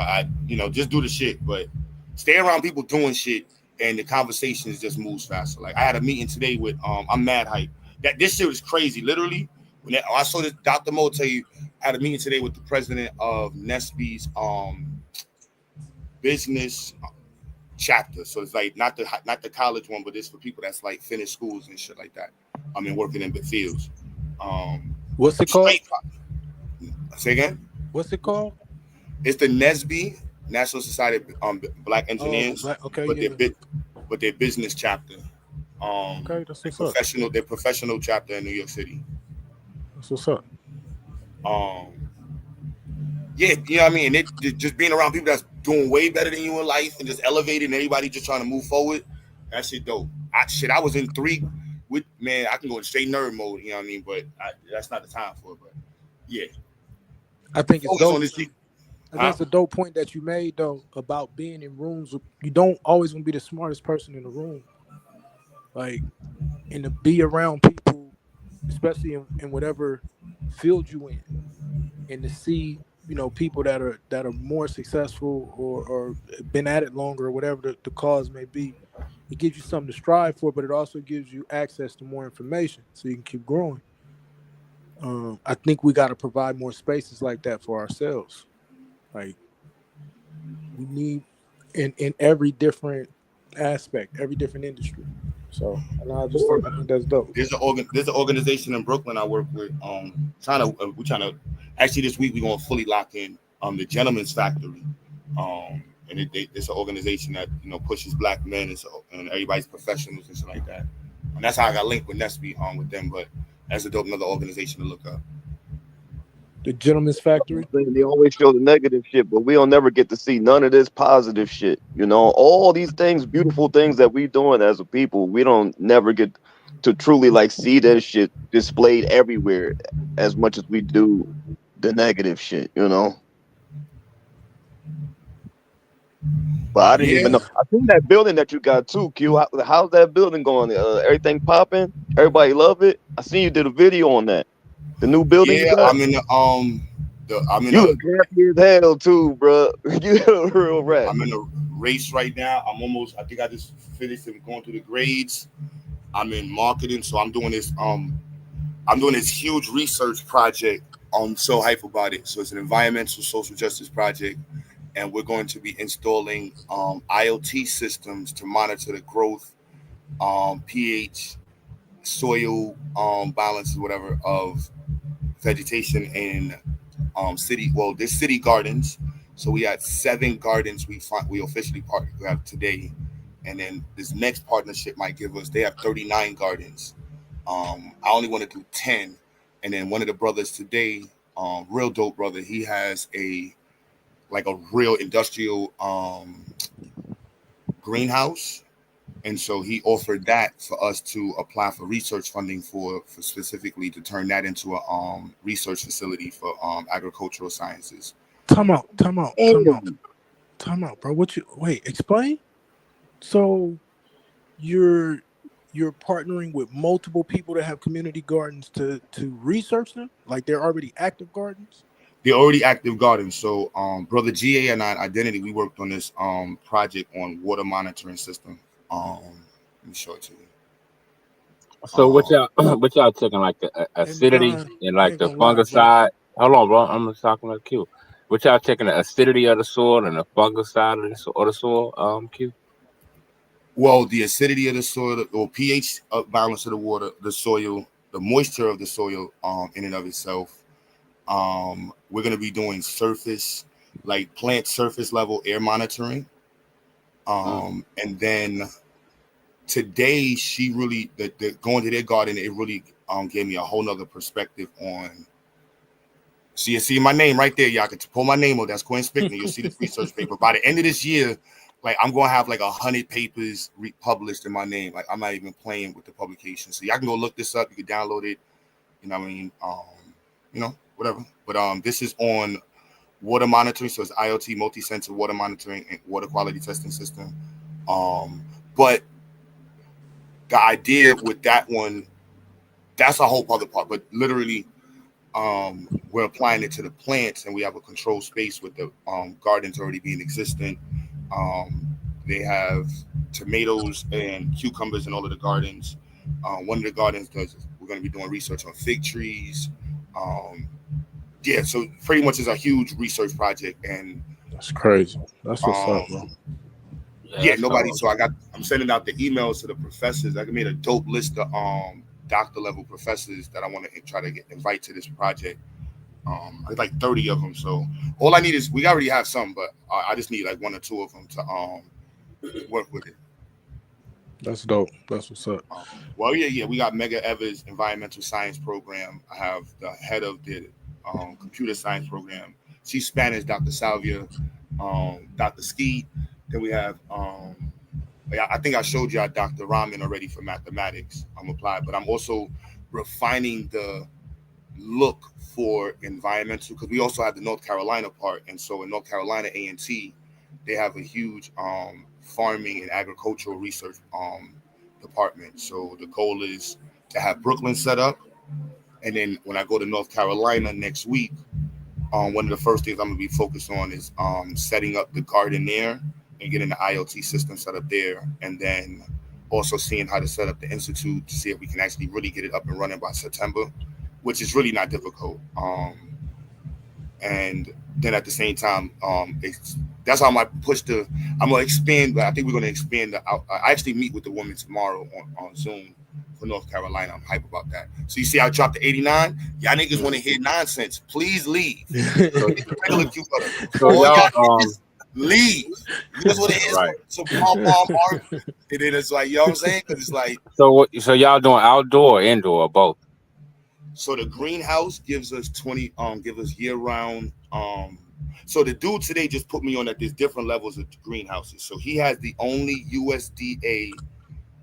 just do the shit, but stay around people doing shit, and the conversations just moves faster. Like I had a meeting today with I'm mad hype. That this shit was crazy. Literally, I saw this Dr. Mo tell you, I had a meeting today with the president of Nesby's business chapter. So it's like not the college one, but it's for people that's like finished schools and shit like that. I mean, working in the fields. What's it called? Say again. What's it called? It's the Nesby National Society of Black Engineers. But their business chapter. Okay, that's what's up. Their professional chapter in New York City. That's what's up. Yeah, you know what I mean? Just being around people that's doing way better than you in life and just elevating everybody, just trying to move forward. That shit dope. I was in 3 with, man, I can go in straight nerd mode, you know what I mean? But that's not the time for it. But yeah. I think it's dope. I think it's a dope point that you made though about being in rooms. You don't always want to be the smartest person in the room, like, and to be around people, especially in whatever field you in, and to see people that are more successful or been at it longer or whatever the cause may be. It gives you something to strive for, but it also gives you access to more information so you can keep growing. I think we got to provide more spaces like that for ourselves. Like, we need in every different aspect, every different industry. So, and I think that's dope. There's an organization in Brooklyn I work with. We're trying to actually this week we're gonna fully lock in the Gentleman's Factory. And it's an organization that pushes black men and everybody's professionals and shit like that. And that's how I got linked with Nesby with them. But that's another organization to look up. The Gentleman's Factory. They always show the negative shit, but we don't never get to see none of this positive shit. You know, all these things, beautiful things that we doing as a people, we don't never get to truly like see that shit displayed everywhere as much as we do the negative shit. You know. But I didn't even Yeah, know. I seen that building that you got too, Q. How's that building going? Everything popping? Everybody love it? I seen you did a video on that. The new building you Yeah, got? I'm in You a look happy as hell too, bro. You a real rat. I'm in a race right now. I think I just finished and going through the grades. I'm in marketing, so I'm doing this huge research project. I'm so hype about it. So it's an environmental social justice project, and we're going to be installing IoT systems to monitor the growth, pH, soil balance, whatever, of vegetation in there's city gardens. So we had 7 gardens we officially we have today, and then this next partnership might give us. They have 39 gardens. I only want to do 10, and then one of the brothers today, real dope brother, he has a real industrial greenhouse, and so he offered that for us to apply for research funding for specifically to turn that into a research facility for agricultural sciences. Time out, time out, bro. Explain. So you're partnering with multiple people that have community gardens to research them? Like they're already active gardens? They're already active gardens. So brother GA and I Identity, we worked on this project on water monitoring system. Let me show it to you. So what y'all taking like the acidity and like the fungicide? Hold on, bro. I'm just talking about Q. What y'all taking the acidity of the soil and the fungicide of the soil, Q? Well, the acidity of the soil, or pH balance of the water, the soil, the moisture of the soil, in and of itself. We're gonna be doing plant surface level air monitoring. And then today she really the going to their garden, it really gave me a whole nother perspective on. So you see my name right there, y'all can pull my name up. That's Quinn Spickney. You'll see the research paper. By the end of this year, like I'm gonna have like 100 papers published in my name. Like I'm not even playing with the publication. So y'all can go look this up. You can download it. You know what I mean? Whatever. But this is on water monitoring. So it's IoT multi-sensor water monitoring and water quality testing system. But the idea with that one, that's a whole other part. But literally, we're applying it to the plants, and we have a controlled space with the gardens already being existent. They have tomatoes and cucumbers in all of the gardens. One of the gardens we're going to be doing research on fig trees. So pretty much it's a huge research project, and that's crazy. That's what's up, bro. Nobody. So I'm sending out the emails to the professors. I made a dope list of doctor level professors that I want to try to invite to this project. There's like 30 of them. So all I need is we already have some, but I just need like 1 or 2 of them to work with it. That's dope. That's what's up. We got Mega Evers environmental science program. I have the head of the computer science program. She's Spanish, Dr. Salvia, Dr. Ski. Then we have I think I showed you Dr. Rahman already for mathematics. I'm applied, but I'm also refining the look for environmental, because we also have the North Carolina part. And so in North Carolina A&T, they have a huge farming and agricultural research department. So the goal is to have Brooklyn set up, and then when I go to North Carolina next week, one of the first things I'm gonna be focused on is setting up the garden there and getting the IoT system set up there, and then also seeing how to set up the institute to see if we can actually really get it up and running by September, which is really not difficult. And then at the same time, that's how I'm gonna expand. But I think we're gonna expand I actually meet with the woman tomorrow on Zoom for North Carolina. I'm hype about that. So you see, I dropped to 89. Y'all niggas want to hear nonsense? Please leave. So y'all leave. You just want to hear some pom art, and then it's like, you know what I'm saying? Because it's like, so y'all doing outdoor or indoor or both? So the greenhouse gives us 20, give us year round. So the dude today just put me on that there's different levels of greenhouses. So he has the only USDA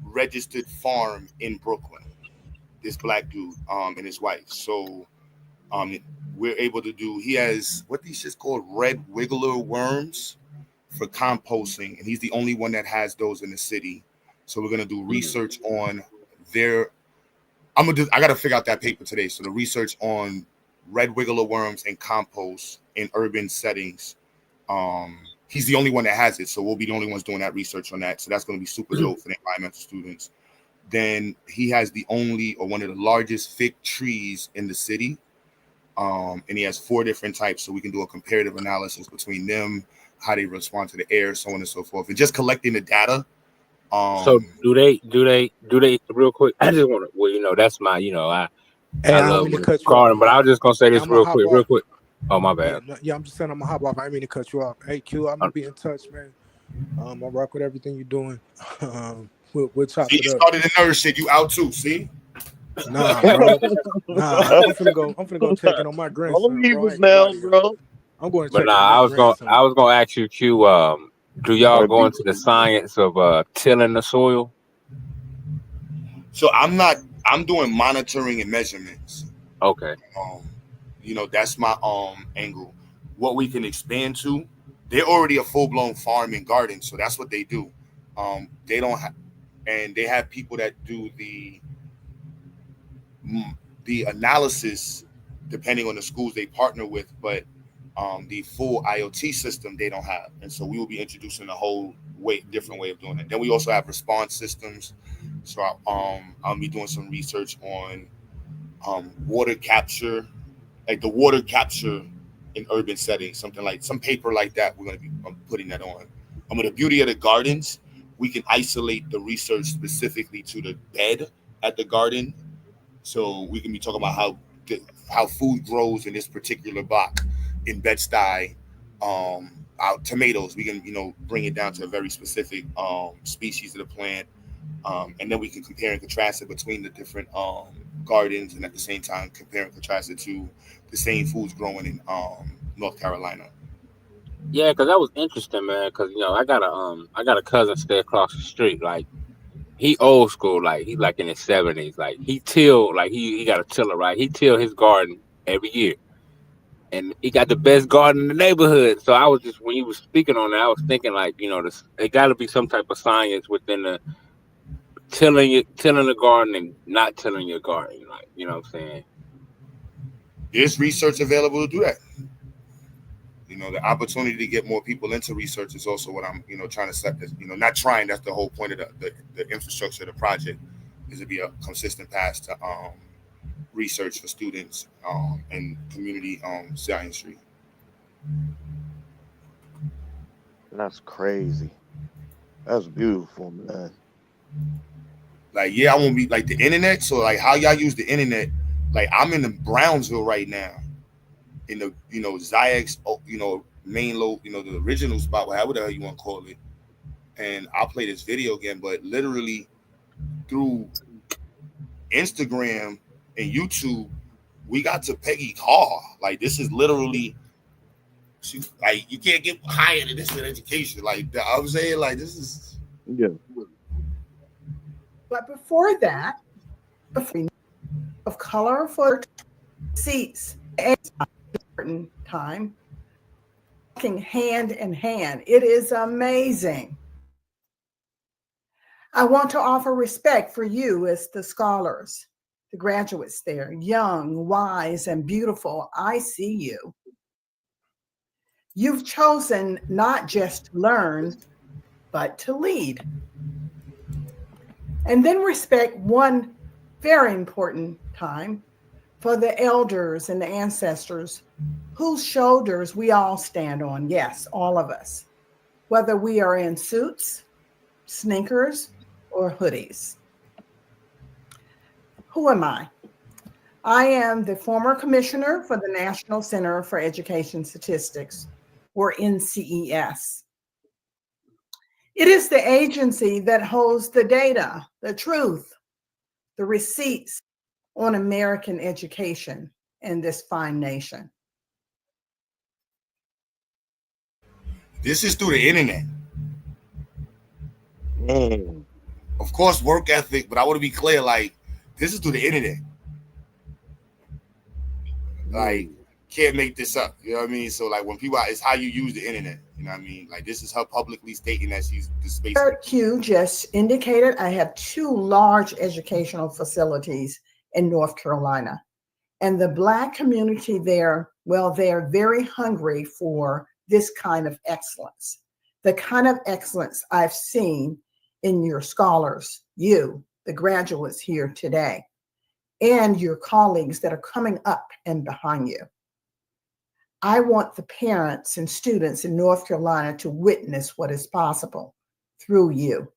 registered farm in Brooklyn. This black dude, and his wife. So we're able to do. He has what these shit's called red wiggler worms for composting, and he's the only one that has those in the city. So we're gonna do research on their. I gotta figure out that paper today. So the research on red wiggler worms and compost in urban settings. He's the only one that has it, so we'll be the only ones doing that research on that. So that's gonna be super dope for the environmental students. Then he has the only or one of the largest fig trees in the city. And he has 4 different types, so we can do a comparative analysis between them, how they respond to the air, so on and so forth, and just collecting the data. So do they real quick? I just want to, well, you know, that's my, you know, I don't love mean to cut you off. garden, but I was just gonna say Hey, this I'm gonna hop real off. quick. Oh, my bad. Yeah, I'm just saying I'm gonna hop off. I didn't mean to cut you off. Hey, Q, I'm gonna be in touch, man. I rock with everything you're doing. We'll chop See, it you up. started the nerd shit. You out too? See? Nah, bro. Nah, I'm finna go check in on my grandson, bro. I ain't gonna lie to you. bro. I'm going to But check nah, in on my grandson. I was gonna ask you, Q. Do y'all go into the science of tilling the soil? So I'm doing monitoring and measurements. Okay. You know, that's my angle. What we can expand to, they're already a full-blown farm and garden, so that's what they do. They don't have, and they have people that do the analysis depending on the schools they partner with, but the full IoT system they don't have, and so we will be introducing a whole different way of doing it. Then we also have response systems. So I'll be doing some research on water capture, like the water capture in urban settings, something like some paper like that. We're going to be putting that on. The beauty of the gardens, we can isolate the research specifically to the bed at the garden. So we can be talking about how food grows in this particular block in Bed-Stuy. Our tomatoes, we can bring it down to a very specific species of the plant, and then we can compare and contrast it between the different gardens, and at the same time compare and contrast it to the same foods growing in North Carolina. Yeah, because that was interesting, man. Because I got a cousin stay across the street. Like he old school, like he's like in his 70s. Like he till, like he got a tiller, right? He till his garden every year, and he got the best garden in the neighborhood. So I was just, when you was speaking on that, I was thinking like, there got to be some type of science within the tilling the garden and not tilling your garden. Like, you know what I'm saying? There's research available to do that. The opportunity to get more people into research is also what I'm, trying to set this, not trying, that's the whole point of the infrastructure of the project, is to be a consistent path to research for students and community science. That's crazy. That's beautiful, man. Like, yeah, I won't be like the internet. So like how y'all use the internet, like I'm in the Brownsville right now, in the Ziax, main low, the original spot, whatever the hell you want to call it. And I'll play this video again, but literally through Instagram and YouTube, we got to Peggy Carr. Like, this is literally, like, you can't get higher than this in education. Like, I'm saying, like, this is. Yeah. But before that, of color for seats, important time, working hand in hand. It is amazing. I want to offer respect for you as the scholars, the graduates there, young, wise, and beautiful. I see you. You've chosen not just to learn, but to lead. And then respect one very important time for the elders and the ancestors whose shoulders we all stand on. Yes, all of us, whether we are in suits, sneakers, or hoodies. Who am I? I am the former commissioner for the National Center for Education Statistics, or NCES. It is the agency that holds the data, the truth, the receipts, on American education in this fine nation? This is through the internet. Man. Of course, work ethic, but I want to be clear, like, this is through the internet. Like, can't make this up. You know what I mean? So, like, when people, it's how you use the internet. You know what I mean? Like, this is her publicly stating that she's the space. Q just indicated I have 2 large educational facilities in North Carolina. And the Black community there, well, they're very hungry for this kind of excellence. The kind of excellence I've seen in your scholars, you, the graduates here today, and your colleagues that are coming up and behind you. I want the parents and students in North Carolina to witness what is possible through you.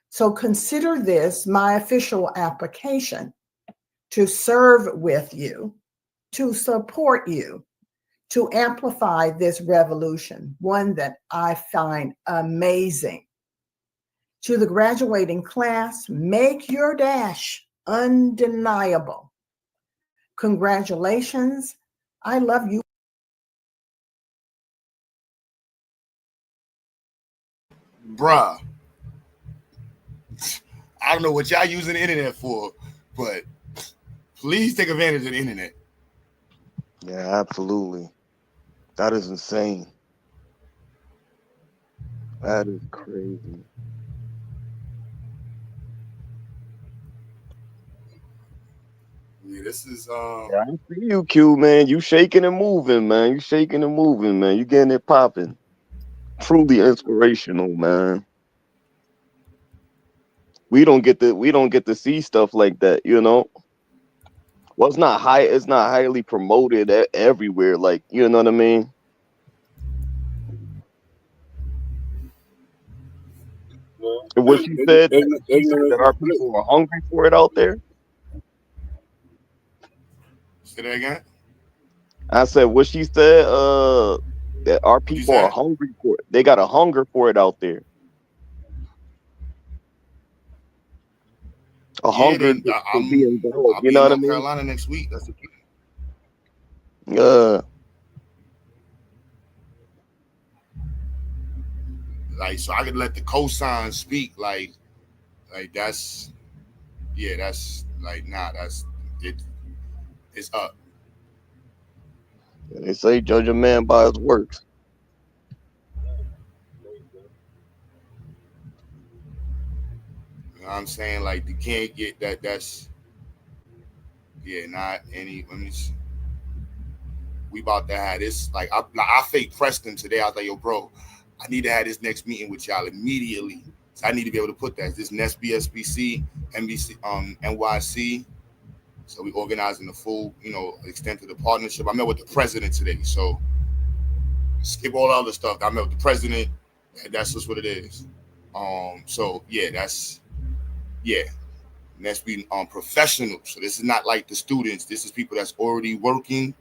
So consider this my official application to serve with you, to support you, to amplify this revolution, one that I find amazing. To the graduating class, make your dash undeniable. Congratulations. I love you. Bruh. I don't know what y'all using the internet for, but please take advantage of the internet. Yeah, absolutely. That is insane. That is crazy. Yeah, this is Yeah, I see you, Q, man. You shaking and moving, man. You shaking and moving, man. You getting it popping. Truly inspirational, man. We don't get to see stuff like that, you know. Well, it's not highly promoted everywhere, like, you know what I mean. And what she said that our people are hungry for it out there. Say that again. I said what she said. That our What you people are said? hungry for it. They got a hunger for it out there. A Yeah, hunger they. to be involved. I'll You be know in what I North mean? Carolina next week. That's the Uh, like, so I could let the cosign speak. Like that's, yeah, that's like, nah, that's it. It's up. they say judge a man by his works. You know what I'm saying? Like, you can't get that. That's, yeah, not any. Let me see. We about to have this. Like, I fake Preston today. I was like, yo, bro, I need to have this next meeting with y'all immediately. So I need to be able to put that. This next BSBC, NBC, NYC. So we organizing the full, extent of the partnership. I met with the president today. So skip all the other stuff. I met with the president. That's just what it is. So yeah, let's be professional. So this is not like the students. This is people that's already working,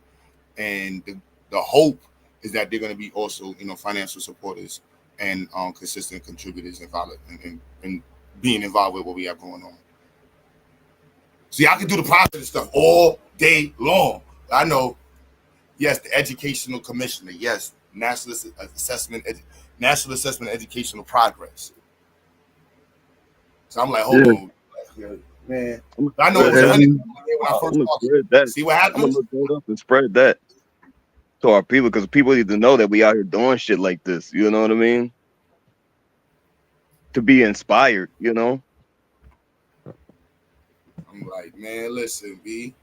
and the hope is that they're going to be also, financial supporters and consistent contributors and being involved with what we have going on. See, I can do the positive stuff all day long. I know. Yes, the educational commissioner. Yes, national assessment educational progress. So I'm like, hold Yeah, on, man. I know it was I'm 100 when I first gonna started. spread that. See what I'm gonna happens? look that up and spread that to our people because people need to know that we out here doing shit like this. You know what I mean? To be inspired, you know. I'm like, man, listen, B.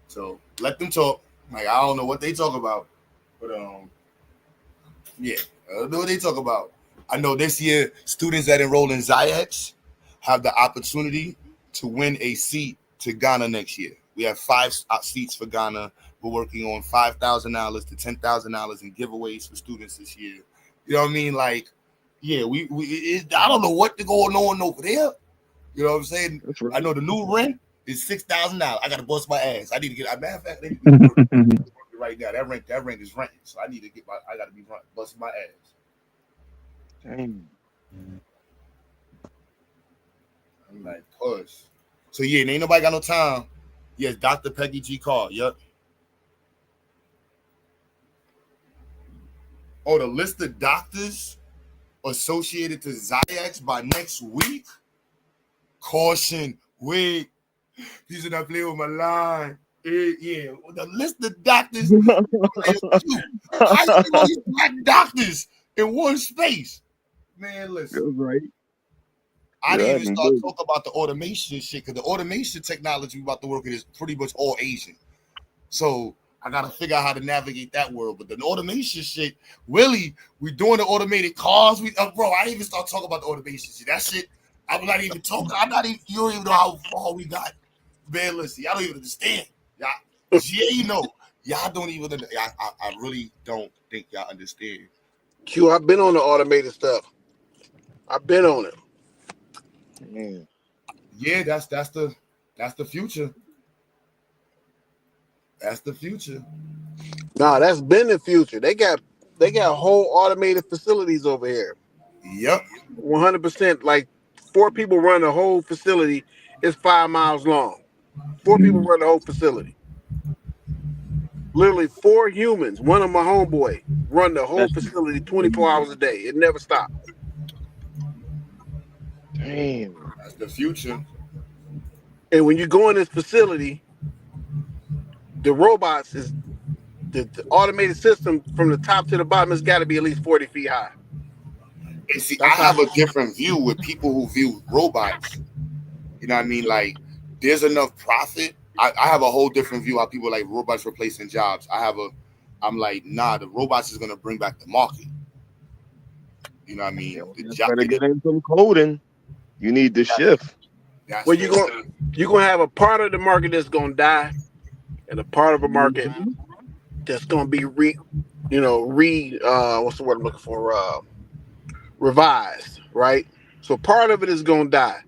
So let them talk. Like, I don't know what they talk about, but yeah, I don't know what they talk about. I know this year students that enroll in Zayax have the opportunity to win a seat to Ghana next year. We have 5 seats for Ghana. We're working on $5,000 to $10,000 in giveaways for students this year. You know what I mean? Like, yeah, I don't know what going on over there. You know what I'm saying? That's right. I know the new rent is $6,000. I got to bust my ass. I need to get. Matter of fact, I need to get to work right now. That rent is renting. So I need to get I got to be busting my ass. Dang. I'm like, push. So yeah, ain't nobody got no time. Yes, Dr. Peggy G. Carr. Yep. Oh, the list of doctors associated to Zyx by next week. Caution, wait. Please do not play with my line. Yeah, the list of doctors. How you get all these black doctors in one space? Man, listen. Right. I didn't Yeah, I even can start dig it. talking about the automation shit, because the automation technology we about to work with is pretty much all Asian. So I gotta figure out how to navigate that world. But the automation shit, Willie, we doing the automated cars. Bro, I didn't even start talking about the automation shit. That shit, I'm not even talking. I'm not even. You don't even know how far we got. Man, listen, y'all don't even understand. Y'all, yeah, you know, y'all don't even. I really don't think y'all understand. Q, I've been on the automated stuff. I've been on it. Man. Yeah, that's the future. That's the future. Nah, that's been the future. They got whole automated facilities over here. Yep. 100%. Like 4 people run the whole facility. It's 5 miles long. 4 people run the whole facility. Literally 4 humans. One of my homeboy run the whole facility 24 hours a day. It never stopped. Damn. That's the future. And when you go in this facility, the robots is the automated system from the top to the bottom has got to be at least 40 feet high. And see, I That's how. have a different view with people who view robots. You know what I mean? Like, there's enough profit. I have a whole different view how people like robots replacing jobs. I'm like, nah, the robots is gonna bring back the market. You know what I mean? You just gotta get in some coding. You need the shift. That's Well, you're gonna have a part of the market that's gonna die, and a part of a market that's gonna be what's the word I'm looking for? Revised, right? So part of it is gonna die.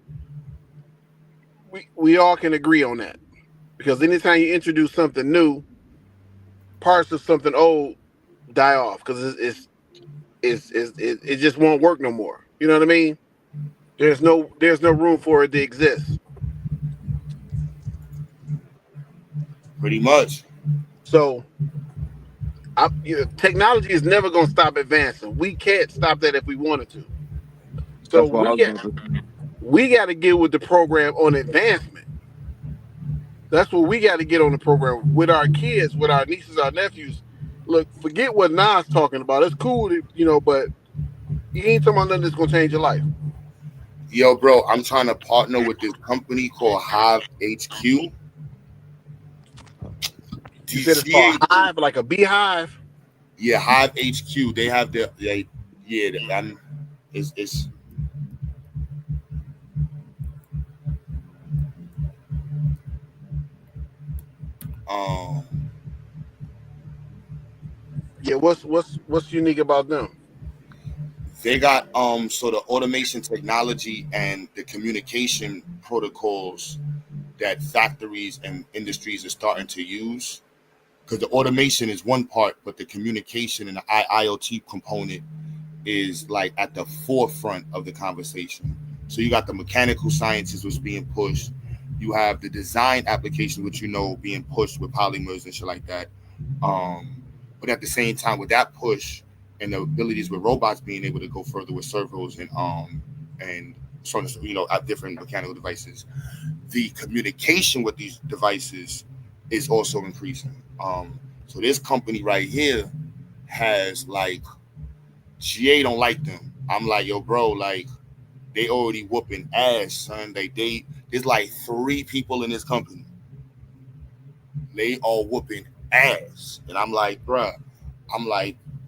We all can agree on that, because anytime you introduce something new, parts of something old die off because it just won't work no more. You know what I mean? There's no room for it to exist. pretty much. So technology is never going to stop advancing. We can't stop that if we wanted to. So That's what I was about to say. we got to get with the program on advancement. That's what we got to get on the program with our kids, with our nieces, our nephews. Look, forget what Nas talking about. It's cool, but he ain't talking about nothing that's going to change your life. Yo, bro, I'm trying to partner with this company called Hive HQ. You said it's called Hive, like a beehive? Yeah, Hive HQ. They have it's Yeah, what's unique about them? they got so the automation technology and the communication protocols that factories and industries are starting to use, because the automation is one part, but the communication and the IoT component is like at the forefront of the conversation. So you got the mechanical sciences was being pushed. You have the design application, which being pushed with polymers and shit like that. But at the same time, with that push and the abilities with robots being able to go further with servos and so on, at different mechanical devices, the communication with these devices is also increasing. So this company right here has like GA don't like them. I'm like, yo, bro, like they already whooping ass, son. There's like 3 people in this company. They all whooping ass, and I'm like, bruh,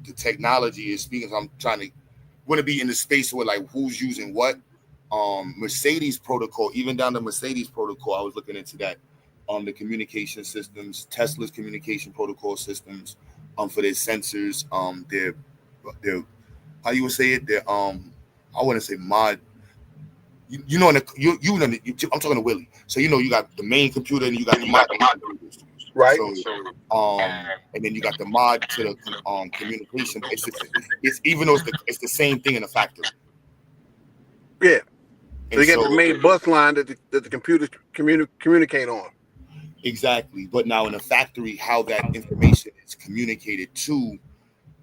the technology is speaking. So I'm trying to want to be in the space where like who's using what. Mercedes protocol, even down to Mercedes protocol, I was looking into that. The communication systems, Tesla's communication protocol systems, for their sensors, their how you would say it, their I wouldn't say mod. I'm talking to Willie. So you got the main computer and you got the mod. Right. So and then you got the mod to the communication. It's even though it's the same thing in the factory. Yeah. So you got the main bus line that the computers communicate on. Exactly. But now in a factory, how that information is communicated to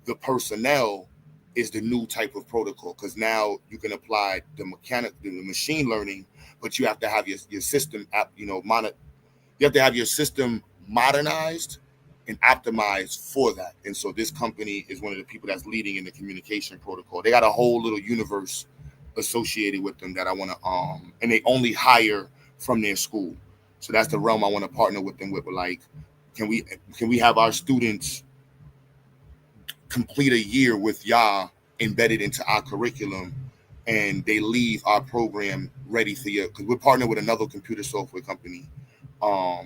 the personnel is the new type of protocol, because now you can apply the machine learning, but you have to have your system you have to have your system modernized and optimized for that. And so this company is one of the people that's leading in the communication protocol. They got a whole little universe associated with them that I want to and they only hire from their school. So that's the realm I want to partner with them with. Like, can we have our students complete a year with y'all embedded into our curriculum, and they leave our program ready for you? Because we're partnered with another computer software company. But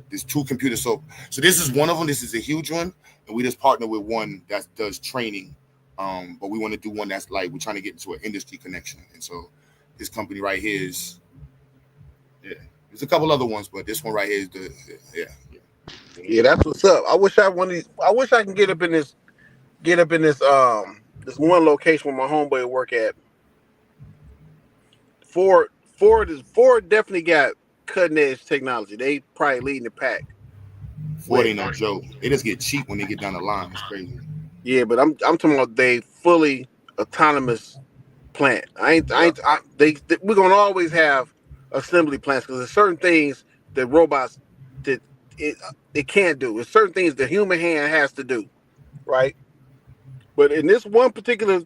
there's two computer so this is one of them. This is a huge one, and we just partner with one that does training. But we want to do one that's like, we're trying to get into an industry connection. And so this company right here is, there's a couple other ones, but this one right here is Yeah, that's what's up. I wish I can get up in this this one location where my homeboy work at. Ford definitely got cutting edge technology. They probably leading the pack. Ford ain't no joke. They just get cheap when they get down the line. It's crazy. Yeah, but I'm talking about they fully autonomous plant. We're gonna always have assembly plants because there's certain things that robots that it can't do. There's certain things the human hand has to do, right? But in this one particular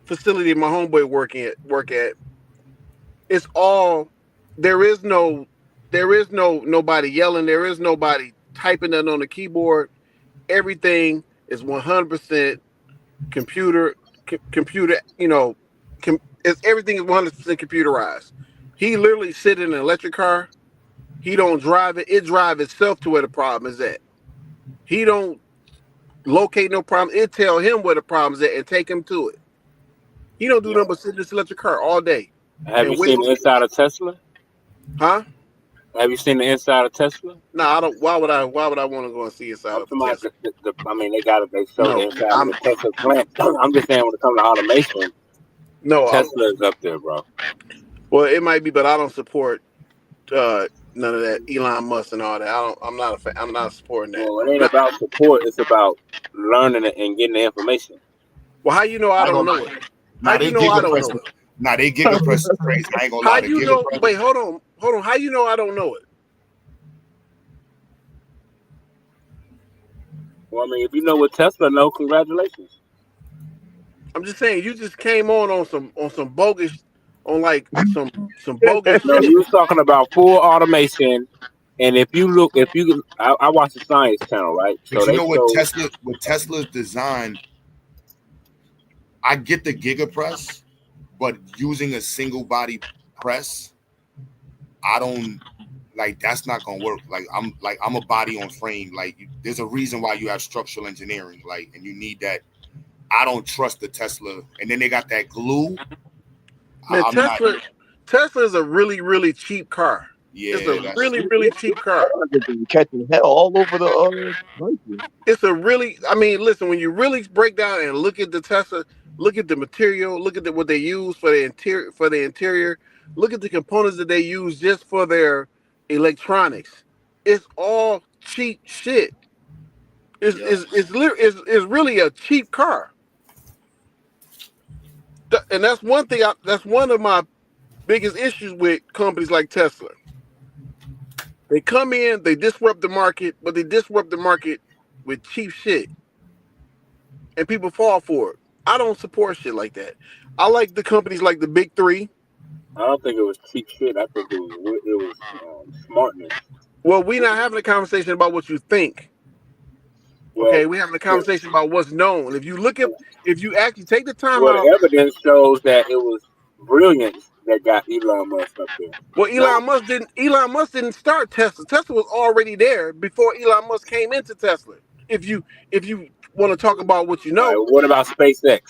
facility my homeboy work at, it's all there is no nobody yelling, there is nobody typing that on the keyboard. Everything is 100% computer, everything is 100% computerized. He literally sit in an electric car. He don't drive it. It drive itself to where the problem is at. He don't locate no problem. It tell him where the problem is at and take him to it. He don't do nothing but sit in this electric car all day. Have you seen the inside of Tesla? Huh? Have you seen the inside of Tesla? No, I don't. Why would I want to go and see inside of Tesla? They got it. They show the inside of the Tesla plant. I'm just saying when it comes to automation, Tesla is up there, bro. Well, it might be, but I don't support none of that Elon Musk and all that. I'm not supporting that. Well, it ain't about support. It's about learning it and getting the information. Well, how you know I don't know it? How you know I don't know it? Nah, they gigapress is crazy. I ain't gonna lie. How you know? Wait, hold on. How you know I don't know it? Well, I mean, if you know what Tesla know, congratulations. I'm just saying, you just came on some bogus, on like some bogus. No, you was talking about full automation, and if you I watch the Science Channel, right? So you know what Tesla's design. I get the gigapress, but using a single body press, I don't like. That's not gonna work. I'm a body on frame. Like, there's a reason why you have structural engineering. Like, and you need that. I don't trust the Tesla. And then they got that glue. Man, Tesla is a really, really cheap car. Yeah, it's a really, really cheap car. Catching hell all over the It's a really. I mean, listen. When you really break down and look at the Tesla, look at the material, look at what they use for the interior. Look at the components that they use just for their electronics. It's all cheap shit. It's really a cheap car. And that's one thing. That's one of my biggest issues with companies like Tesla. They come in, they disrupt the market, but they disrupt the market with cheap shit, and people fall for it. I don't support shit like that. I like the companies like the big three. I don't think it was cheap shit. I think it was smartness. Well, we're not having a conversation about what you think. Okay, we're having a conversation about what's known. If you actually take the time out, the evidence shows that it was brilliance that got Elon Musk up there. Well, Elon Musk didn't start Tesla. Tesla was already there before Elon Musk came into Tesla. If you want to talk about what you know, right, what about SpaceX?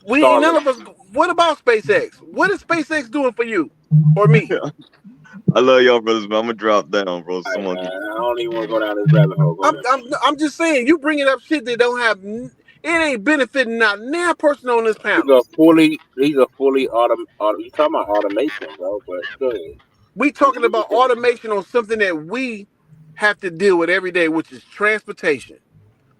We ain't none of us. What about SpaceX? What is SpaceX doing for you or me? I love y'all brothers, but I'm gonna drop down, bro. I don't even want to go down this rabbit hole. I'm just saying, you bringing up shit that don't have. It ain't benefiting not now person on this These panel. are fully you talking about automation, bro? But go ahead. We talking about automation on something that we have to deal with every day, which is transportation.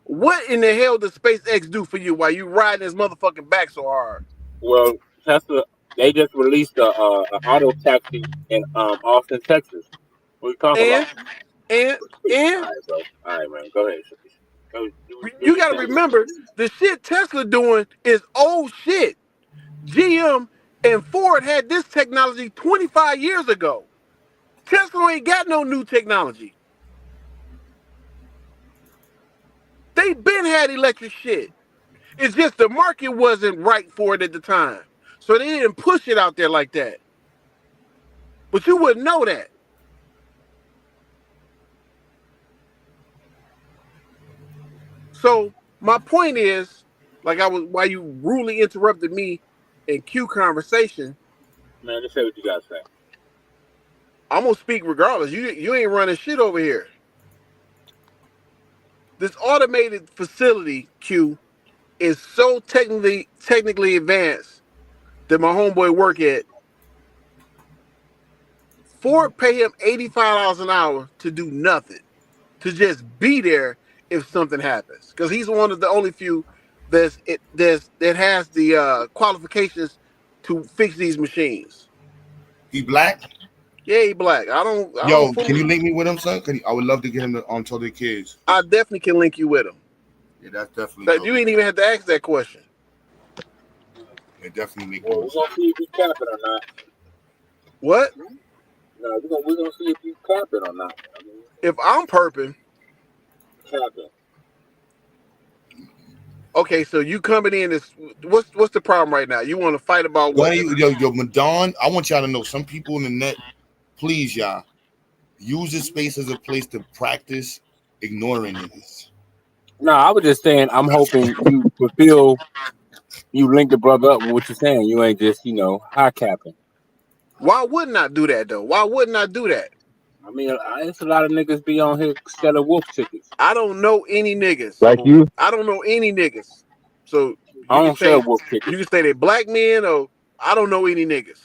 What in the hell does SpaceX do for you while you riding this motherfucking back so hard? Well, Tesla, they just released a auto taxi in Austin, Texas. What are you talking And about? and All and right, bro. All right, man. Go ahead. Go do you your got to thing. remember the shit Tesla doing is old shit. GM and Ford had this technology 25 years ago. Tesla ain't got no new technology. They been had electric shit. It's just the market wasn't right for it at the time. So they didn't push it out there like that. But you wouldn't know that. So my point is, like I was why you rudely interrupted me in Q conversation, Man, just say what you got to say. I'm gonna speak regardless. You ain't running shit over here. This automated facility, Q, is so technically advanced that my homeboy work at Ford pay him $85 an hour to do nothing, to just be there if something happens. Because he's one of the only few that has the qualifications to fix these machines. He black? Yeah, he black. I don't Yo, fool. can you link me with him, son? I would love to get him on to the kids. I definitely can link you with him. Yeah, that's definitely That dope. you ain't even have to ask that question. Yeah, definitely make Well, me. we're gonna see if you capping or not. What? No, we're gonna see if you capping or not. I mean, If I'm perping, capping. okay, so you coming in is what's the problem right now? You want to fight about One what? of you, yo, Madon, I want y'all to know some people in the net, please, y'all, use this space as a place to practice ignoring niggas. No, I was just saying. I'm hoping you fulfill. You link the brother up with what you're saying. You ain't just high capping. Why wouldn't I do that though? Why wouldn't I do that? I mean, it's a lot of niggas be on here selling wolf tickets. I don't know any niggas. Like you. I don't know any niggas. So I you can don't sell say wolf tickets. they black men or I don't know any niggas.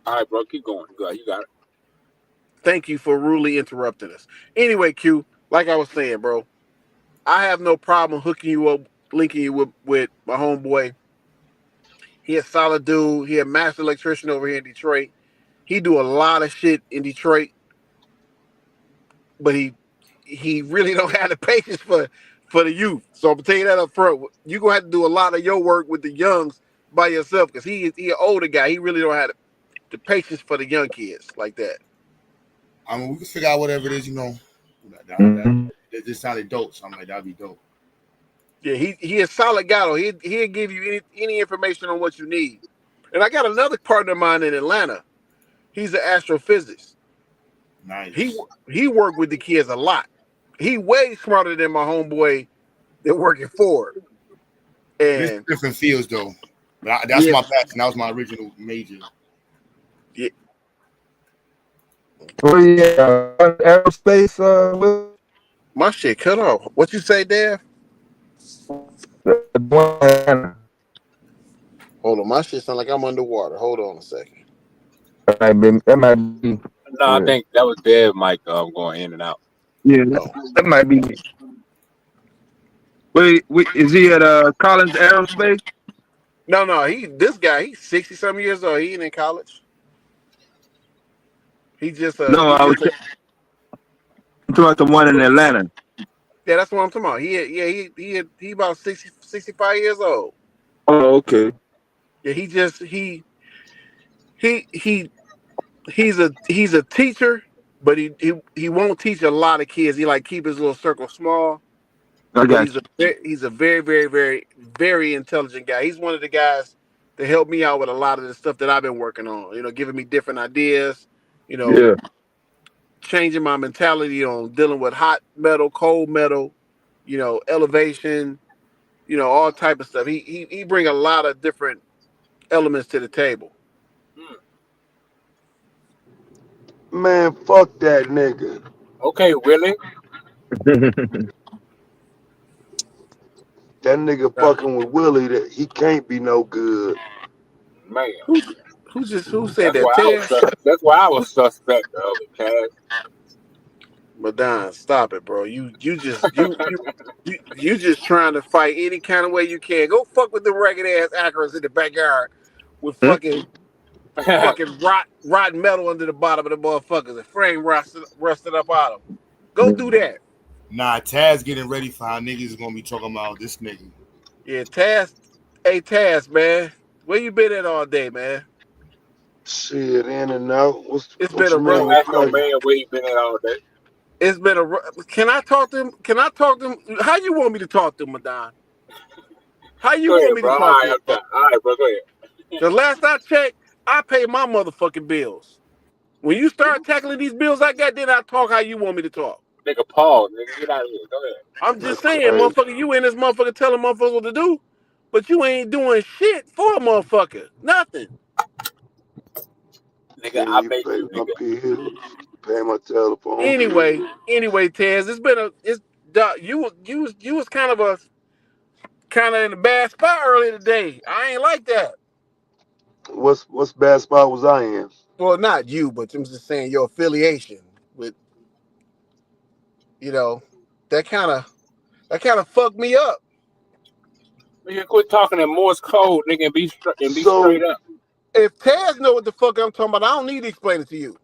All right, bro, keep going. You got it. Thank you for rudely interrupting us. Anyway, Q, like I was saying, bro, I have no problem hooking you up, linking you with my homeboy. He a solid dude. He a master electrician over here in Detroit. He do a lot of shit in Detroit, but he really don't have the patience for the youth. So I'm gonna tell you that up front. You gonna have to do a lot of your work with the youngs by yourself because he an older guy. He really don't have the patience for the young kids like that. I mean, we can figure out whatever it is, Mhm. That just sounded dope. So I'm like, that'd be dope. Yeah, he a solid guy though. He'll give you any information on what you need. And I got another partner of mine in Atlanta. He's an astrophysicist. He Nice. he worked with the kids a lot. He way smarter than my homeboy that working for it. This And different fields though. But that's yeah, my passion. That was my original major. yeah, Well, yeah, aerospace. my shit cut off. What you say, Dad? Hold on, my shit sound like I'm underwater. Hold on a second. That might be. No, I Yeah, think that was Dev Mike going in and out. yeah, Oh. that might be. Wait, is he at Collins Aerospace? No, this guy, he's 60 some years old. He ain't in college. No, He I was just a talking about the one in Atlanta. yeah, that's what I'm talking about. He about 65 years old. Oh, okay. Yeah, he he he's a teacher, but he won't teach a lot of kids. He like keep his little circle small. I But got you. he's a very very very very intelligent guy. He's one of the guys that helped me out with a lot of the stuff that I've been working on. Giving me different ideas. You know, Yeah. changing my mentality on dealing with hot metal, cold metal. Elevation. All type of stuff. He bring a lot of different elements to the table. Hmm. Man, fuck that nigga. Okay, Willie. That nigga fucking with Willie, that he can't be no good. Man, Who said that? Ted? that's why I was suspect of it, Cass. Madon, stop it, bro. You just trying to fight any kind of way you can. Go fuck with the ragged ass Acras in the backyard with Hmm? fucking rotten metal under the bottom of the motherfuckers and frame rusted up out of them. Go do that. Nah, Taz getting ready for how niggas is gonna be talking about this nigga. Yeah, Taz. Hey, Taz, man. Where you been at all day, man? Shit, in and out. It's What been a you rough. mean? Don't What's ask no cracking? man where he been at all day. It's been Can I talk to him? Can I talk to him? How you want me to talk to him, Madon? How you Go want ahead, me bro. to All talk to right, him, I'm bro? done. All right, bro. Go ahead. The last I checked, I pay my motherfucking bills. When you start tackling these bills I got, then I talk how you want me to talk. Nigga, pause. Nigga, get out of here. Go ahead. I'm just That's saying, crazy. motherfucker, you in this motherfucker telling motherfuckers what to do, but you ain't doing shit for a motherfucker. Nothing. Nigga, Can't I even make pay you, my nigga. bills, pay my telephone Anyway, bill. Taz, you was kind of in a bad spot earlier today. I ain't like that. What's bad spot was I in? Well, not you, but I'm just saying your affiliation with, you know, that kind of fucked me up. Nigga, quit talking in Morse code, nigga, and be straight So up. If Taz know what the fuck I'm talking about, I don't need to explain it to you.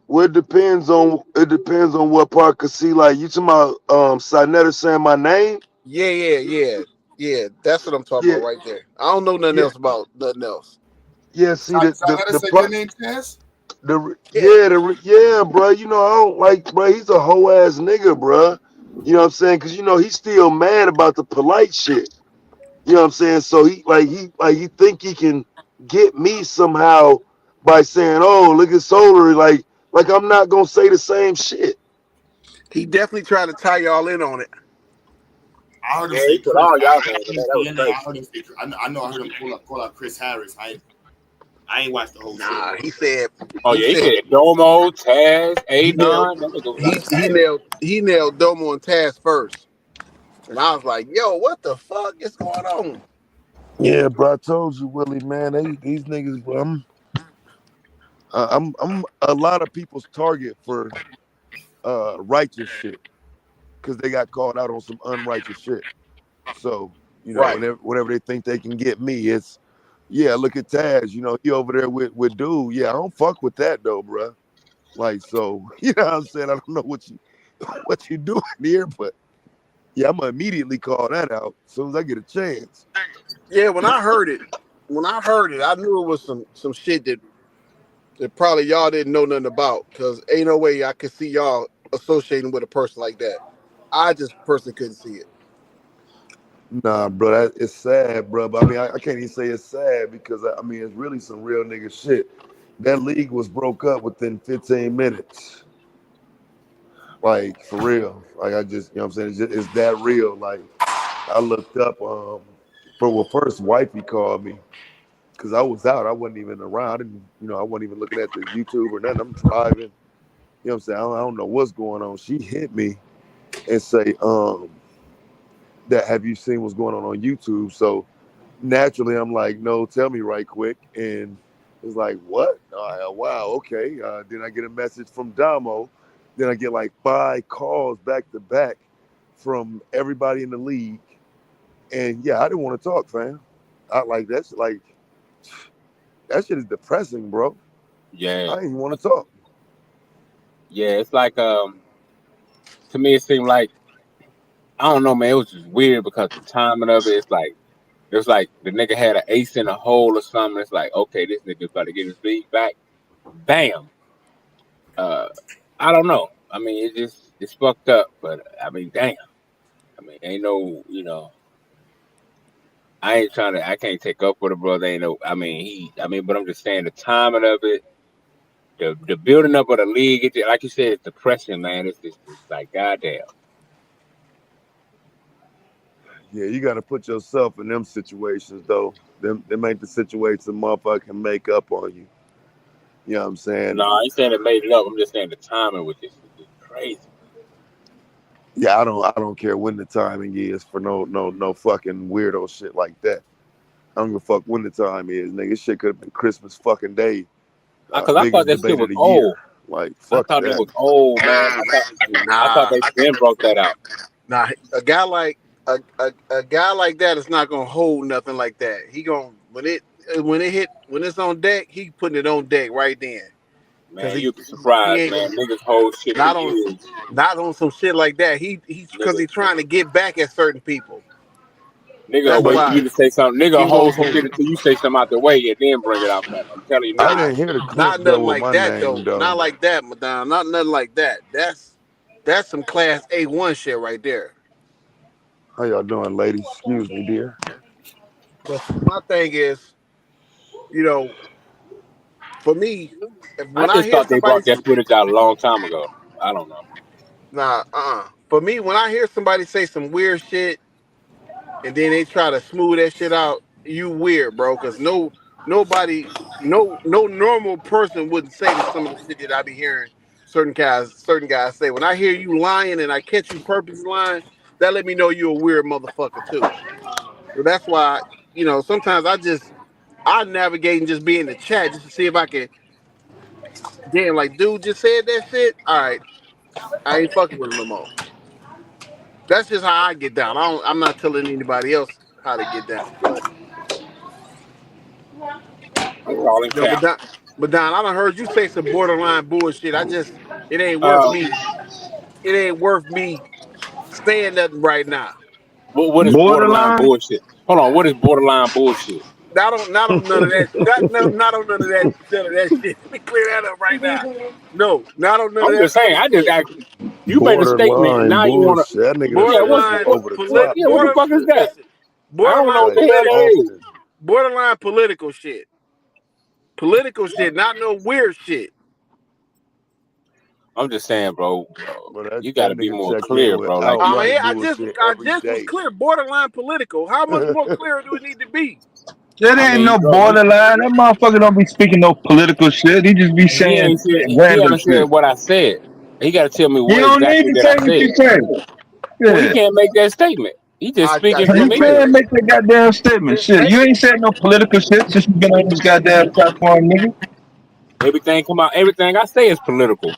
well, it depends on what part. Cause see, like you talking about Sinetta saying my name. Yeah. That's what I'm talking Yeah, about right there. I don't know nothing yeah, else about nothing else. yeah. See So I gotta say part. your name, Taz. Yeah. Yeah, bro. You know, I don't like, bro. He's a hoe ass nigga, bro. You know what I'm saying? Cause you know he's still mad about the polite shit. You know what I'm saying? So he think he can get me somehow by saying, "Oh, look at Solar." Like I'm not gonna say the same shit. He definitely tried to tie y'all in on it. I heard him Yeah, he say put Chris. all I y'all didn't names in hear him there. say That was your name. crazy. I heard him say. I know. I heard him call out Chris Harris. I ain't watched the whole shit, Nah, but Oh, he yeah, he said said Domo, Taz, he nailed Adon. That nigga was like, damn. he nailed Domo and Taz first. And I was like, yo, what the fuck is going on? Yeah, bro. I told you, Willie, man. These niggas, bro. I'm a lot of people's target for righteous shit because they got called out on some unrighteous shit. So you know, Right. whenever they think they can get me, it's yeah. Look at Taz. You know, he over there with dude. Yeah, I don't fuck with that though, bro. Like so, you know what I'm saying? I don't know what you doing here, but yeah, I'm gonna immediately call that out as soon as I get a chance. Yeah, when I heard it, I knew it was some shit that probably y'all didn't know nothing about. Cause ain't no way I could see y'all associating with a person like that. I just personally couldn't see it. Nah, bro, it's sad, bro. But I mean, I can't even say it's sad because I mean, it's really some real nigga shit. That league was broke up within 15 minutes. Like for real. Like I just, you know what I'm saying? It's that real. Like I looked up first wifey called me because I was out. I wasn't even around. I didn't, I wasn't even looking at the YouTube or nothing. I'm driving. You know what I'm saying? I don't know what's going on. She hit me and say, that have you seen what's going on YouTube? So naturally I'm like, no, tell me right quick. And it's like, what? Wow, okay. Then I get a message from Damo. Then I get like 5 calls back to back from everybody in the league. And yeah, I didn't want to talk, fam. I like that's like that shit is depressing, bro. Yeah. I didn't want to talk. Yeah, it's like, to me, it seemed like, I don't know, man, it was just weird because the timing of it, it was like the nigga had an ace in a hole or something. It's like, okay, this nigga's about to get his league back. Bam. Uh, I don't know. I mean, it's fucked up, but I mean, damn. I mean, ain't no, I can't take up for the brother. Ain't no, but I'm just saying the timing of it, the building up of the league, like you said, it's depressing, man. It's like, goddamn. Yeah, you got to put yourself in them situations, though. Them ain't the situations a motherfucker can make up on you. You know what I'm saying? No, I ain't saying it made it up. I'm just saying the timing was just crazy. Yeah, I don't care when the timing is for no fucking weirdo shit like that. I don't give a fuck when the time is, nigga. This shit could have been Christmas fucking day, Because I thought biggest that shit debate of was the old. year. Like I fuck thought it that. was old, man. I thought Nah, they been broke that out. nah. A guy like that is not gonna hold nothing like that. He gonna when it's on deck, he putting it on deck right then. Cause Man, you'd be surprised, ain't man. Niggas hold shit for not on years. not on some shit like that. He's because Nigga, he's trying to get back at certain people. nigga That's wait for why you to say something. he Nigga hold won't some hold shit it. until you say something out the way and then bring it out back. I'm telling you I now. Nah, didn't hear the clip not though nothing with like my that name though. though. Not like that, Madonna. Not nothing like that. That's some class A1 shit right there. How y'all doing, ladies? Excuse me, dear. But my thing is, you know, for me, I when I just hear thought they somebody brought that footage out a long time ago. I don't know. nah, for me, when I hear somebody say some weird shit and then they try to smooth that shit out, you weird, bro. Cause nobody, no normal person wouldn't say to some of the shit that I be hearing certain guys say. When I hear you lying and I catch you purposely lying, that let me know you a weird motherfucker too. So that's why, sometimes I navigate and just be in the chat just to see if I can. Damn, like dude just said that shit. All right, I ain't fucking with him no more. That's just how I get down. I'm not telling anybody else how to get down, but I'm calling no, cap. but Don, I done heard you say some borderline bullshit. It ain't worth Uh, me. It ain't worth me saying nothing right now. what is borderline Borderline. bullshit? Hold on, what is borderline bullshit? Not on none of that. Not on none of that shit. Let me clear that up right now. No, not on none of I'm that just saying. I just bullshit. asked. You made a statement, and Borderline now you want to. bullshit. That nigga done Yeah, said what's some Borderline over the top what the fuck is bullshit. that? listen, I don't know borderline what the Like hell that political, is. often. borderline political shit, not no weird shit. I'm just saying, bro. But that, You got that to be nigga more check in clear, with bro. Like you, outright Yeah, bullshit I every just was day. clear. Borderline political. How much more clear do we need to be? That I ain't mean, no bro, borderline. That motherfucker don't be speaking no political shit. He just be he saying ain't said. He random haven't said shit. what I said. He got to tell me You what don't need exactly to that say I what said. you say. Well, he Yeah. can't make that statement. He just I speaking You from just can said ignorance. make that goddamn statement. Shit. You ain't said no political shit since you been on this goddamn platform, nigga. Everything come out. Everything I say is political.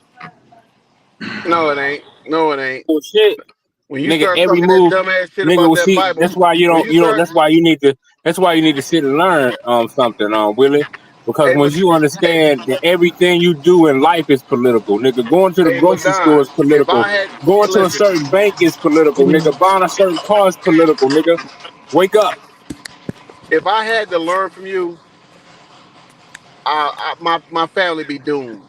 no, it ain't. No, it ain't. Bullshit. When you Nigga, start every talking that move, dumbass shit nigga about will that see. Bible, That's why you when don't. you You know. start, That's why you need to. That's why you need to sit and learn something, Willie. Because hey, once you hey, understand that everything you do in life is political, nigga, going to the hey, grocery store Madon, is if I political. had, Going to a listen, certain bank is political, nigga. Buying a certain car is political, nigga. Wake up, if I had to learn from you, my family be doomed.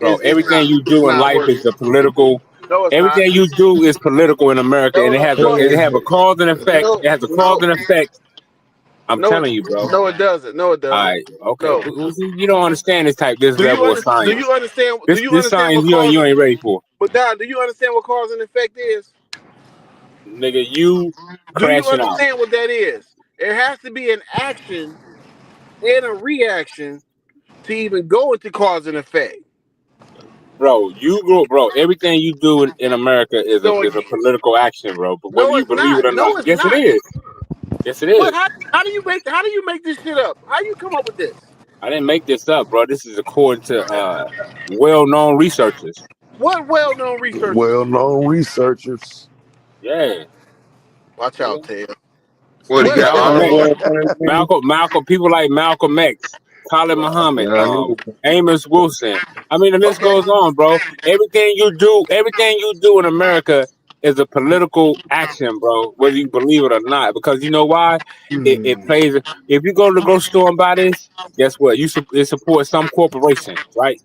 bro. Everything you It's do in not life worth is it. a political. No, it's not. Everything you do is political in America, and No, it has a. no, It have a cause and effect. no, It has a cause no, and effect. I'm no, telling you, bro. no, it doesn't. No, it All doesn't. right, okay. No. Well, see, you don't understand this Do you level of under, do science. you understand? Do you This understand science what you cause? ain't ready for, But Don, do you understand what cause and effect is? nigga. You Do you crashing out, understand what that is? There has to be an action and a reaction to even go into cause and effect. bro. You grow, bro. Everything you do in America So is a political action, bro. But whether no, you it's believe it not. or not, No, it's yes, it not. is. Yes, it What? is. How do you make this shit up? How you come up with this? I didn't make this up, bro. This is according to well-known researchers. What well-known researchers? Well-known researchers. Yeah, Watch out, nigga. Ted. What he What? got Malcolm X. honorable appointment? Malcolm, people like Malcolm X, Khalid Muhammad, Yeah, he was. Amos Wilson. I mean, the list Okay. goes on, bro. Everything you do in America is a political action, bro, whether you believe it or not. Because you know why? It plays. If you go to the grocery store and buy this, guess what? It supports some corporation, right?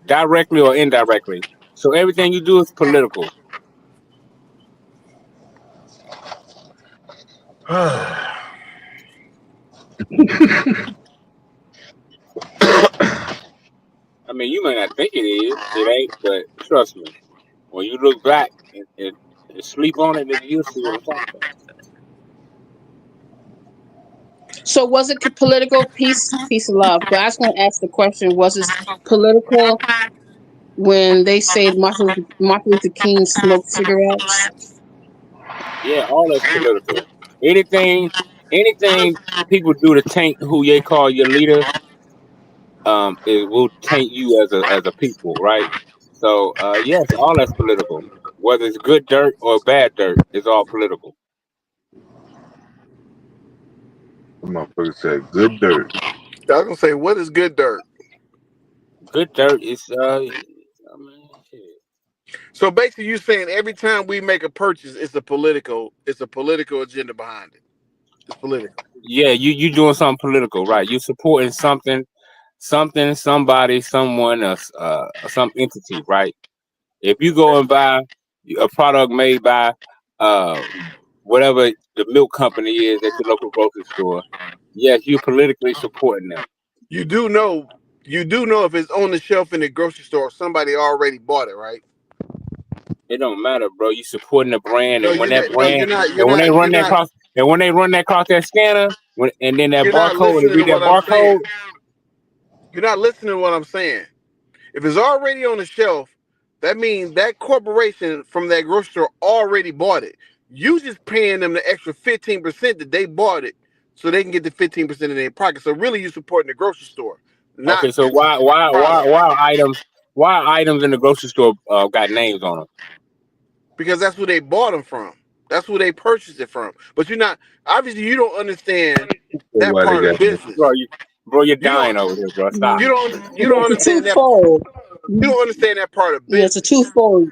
Directly or indirectly. So everything you do is political. I mean, you may not think it is, it ain't, but trust me. When you look back and sleep on it, then you'll see what I'm talking about. So was it political? Peace, peace and love. But I was going to ask the question: was it political when they said Martin Luther King smoked cigarettes? Yeah, all that's political. Anything, anything people do to taint who they call your leader, it will taint you as a people, right? So, yes, all that's political. Whether it's good dirt or bad dirt, it's all political. The motherfucker said good dirt. I was gonna say, what is good dirt? Good dirt is, I mean, shit. So basically, you saying every time we make a purchase, it's a political agenda behind it. It's political. Yeah, you doing something political, right? You supporting something, somebody, someone, some entity, right? If you go and buy a product made by uh whatever the milk company is at your local grocery store, yes, you're politically supporting them. You do know, you do know if it's on the shelf in the grocery store, somebody already bought it, right? It don't matter, bro. You supporting the brand, No, and when you're that not. No, brand, you're not. You're and when they not. run You're that not. across, and when they run that across that scanner, and then that You're not barcode, and listening to read that what I'm saying. barcode. You're not listening to what I'm saying. If it's already on the shelf, that means that corporation from that grocery store already bought it. You just paying them the extra 15% that they bought it, so they can get the 15% in their pocket. So really, you supporting the grocery store, not Okay, so the product, why items in the grocery store got names on them? because that's who they bought them from. That's who they purchased it from. But you're not. Obviously, you don't understand that Why they part of got that? Bro, business. you're You dying don't. over here, bro. Stop. You don't It's a understand that. twofold. You don't understand that part of Yeah, it's a business, twofold.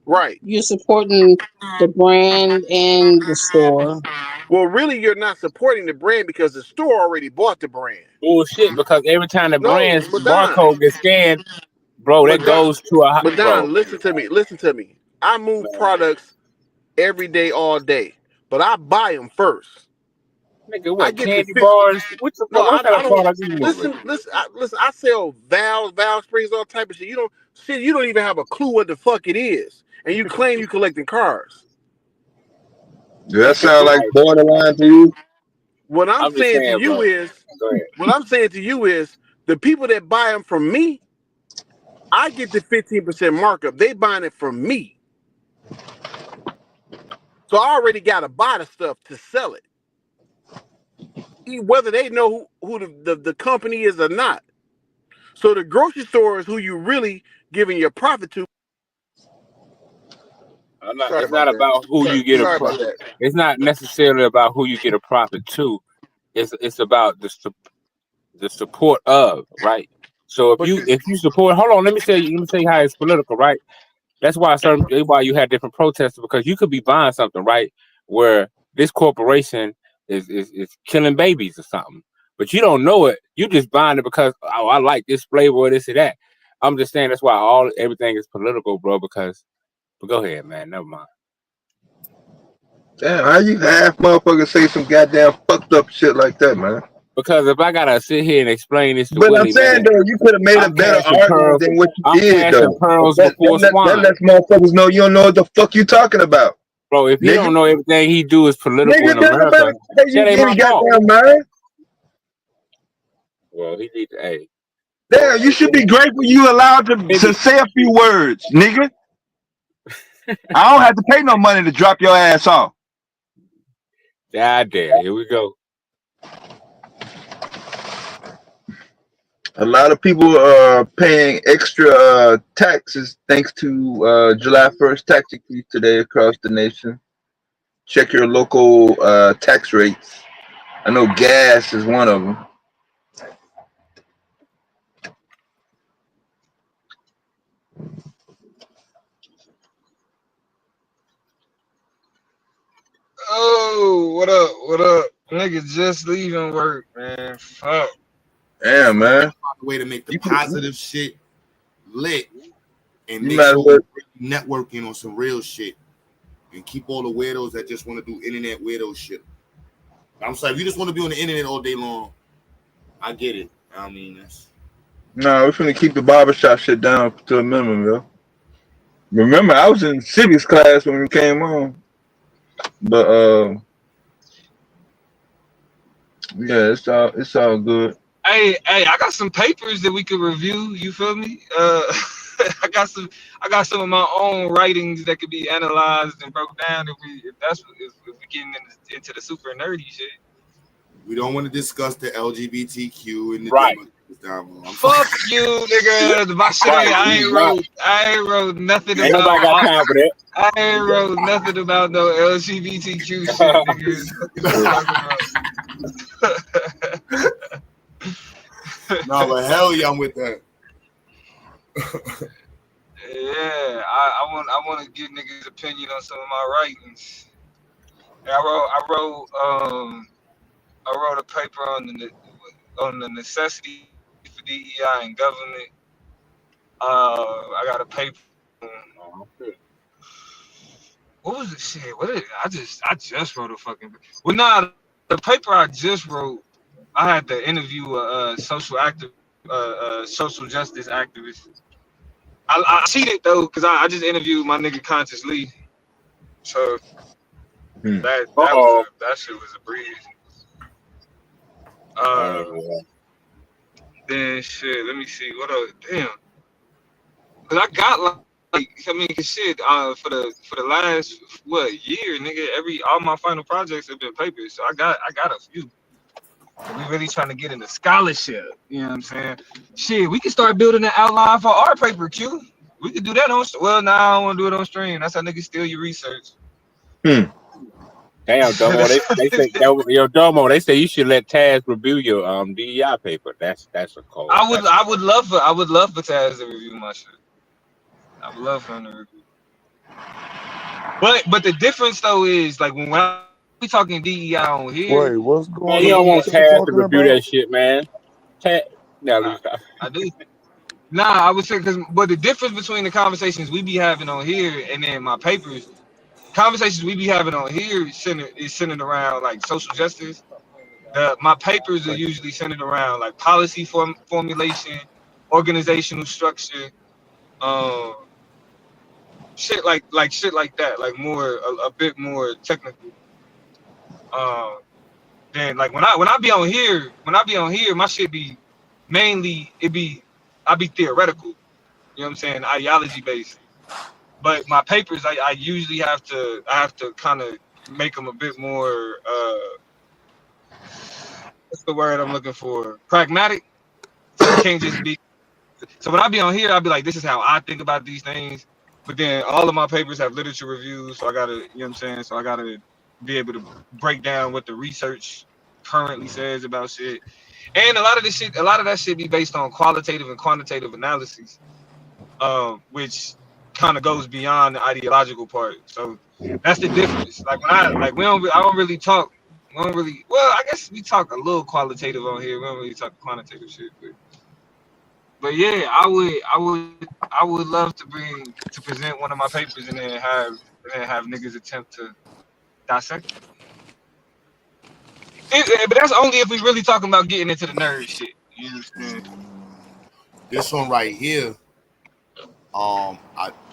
right? You're supporting the brand and the store. Well, really, you're not supporting the brand because the store already bought the brand. Bullshit, because every time the No, brand's but barcode gets scanned, bro, that goes to a bro. Listen to me. Listen to me. I move Man, products every day, all day, but I buy them first. nigga, I what get the candy fit. bars? What the No, fuck? What kind I of don't. product you moving? Listen. I sell valve springs, all type of shit. You don't even have a clue what the fuck it is, and you claim you collecting cars. Does that Okay, sound like like borderline to you? What I'm I'm just saying to saying, you bro. is, Go ahead. the people that buy them from me, I get the 15% markup. They buying it from me. So I already got to buy the stuff to sell it. Whether they know who the company is or not. So the grocery store is who you really giving your profit to. Sorry It's about not that. about who you get a Sorry pro. about that. It's not necessarily about who you get a profit to. It's about the support of, right? So But if you support, hold on, let me tell you how it's political, right? That's why you had different protests, because you could be buying something, right, where this corporation is killing babies or something, but you don't know it. You just buying it because, oh, I like this flavor or this or that. I'm just saying that's why everything is political, bro. But go ahead, man. Never mind. Damn, how you half motherfucker say some goddamn fucked up shit like that, man? Because if I gotta sit here and explain this to But I'm Willie, saying man, though, you could have made a I'm better casting argument pearls. than what you I'm did casting though. pearls before That swine, lets motherfuckers know you don't know what the fuck you talking about, bro. If he nigga. don't know everything he do is political Nigga, in don't America, nobody tell you that ain't my any fault. goddamn mind. Well, he need to, hey, Damn, you should be grateful you allowed to nigga, say a few words, nigga. I don't have to pay no money to drop your ass off. God damn, here we go. A lot of people are paying extra taxes thanks to July 1st tax increase today across the nation. Check your local tax rates. I know gas is one of them. Oh, what up? What up? Nigga just leaving work, man. Fuck. Damn, man. A way to make the You, positive shit lit and you make might as sure well. we networking on some real shit and keep all the weirdos that just want to do internet weirdo shit. I'm sorry, if you just want to be on the internet all day long, I get it. I mean, that's No, we're finna keep the barbershop shit down to a minimum, yo. Remember, I was in civics class when we came on, but yeah, it's all good. Hey, I got some papers that we could review. You feel me? I got some of my own writings that could be analyzed and broke down if we getting into the super nerdy shit. We don't want to discuss the LGBTQ and the Right. Democrats down below. Fuck you, nigga. My shit Right. ain't. I ain't wrote nothing Ain't nobody got about. time for that. I ain't wrote nothing about no LGBTQ shit, nigga. What you talking about? No, but hell yeah, I'm with that. Yeah, I want to get niggas' opinion on some of my writings. And I wrote a paper on the necessity for DEI in government. I got a paper. What was the shit? I just wrote a fucking. Well, nah, the paper I just wrote. I had to interview a social justice activist. I cheated though because I just interviewed my nigga Conscious Lee. So that shit was a breeze. Then shit. Let me see what else. Damn. Cause I got I mean, cause shit. For the last year, nigga. All my final projects have been papers, so I got a few. We really trying to get into scholarship. You know what I'm saying? Shit, we can start building an outline for our paper, Q. We could do that on. Well, nah, I don't want to do it on stream. That's how niggas steal your research. Damn, Domo. They say Domo. They say you should let Taz review your DEI paper. That's a call. I would love for Taz to review my shit. I would love for him to review. But the difference though is like when we talking DEI on here. Wait, what's going on? You don't want What y'all Taz to talking review about? that shit, man. I do. Nah, I would say but the difference between the conversations we be having on here and then my papers, conversations we be having on here is centered around like social justice. My papers are usually centered around like policy formulation, organizational structure, shit like that, like more a bit more technical. Then like when I be on here, my shit be mainly I be theoretical. You know what I'm saying? Ideology based. But my papers, I usually have to kind of make them a bit more what's the word I'm looking for? Pragmatic. So it can't just be. So when I be on here, I'll be like, this is how I think about these things. But then all of my papers have literature reviews, so I gotta, you know what I'm saying? So I gotta be able to break down what the research currently says about shit. And a lot of that shit be based on qualitative and quantitative analyses, which kind of goes beyond the ideological part. So that's the difference. Like I don't really talk. We don't really. Well, I guess we talk a little qualitative on here. We don't really talk quantitative shit. But yeah, I would love to present one of my papers and then have niggas attempt to dissect it. But that's only if we really talking about getting into the nerd shit. You understand? This one right here,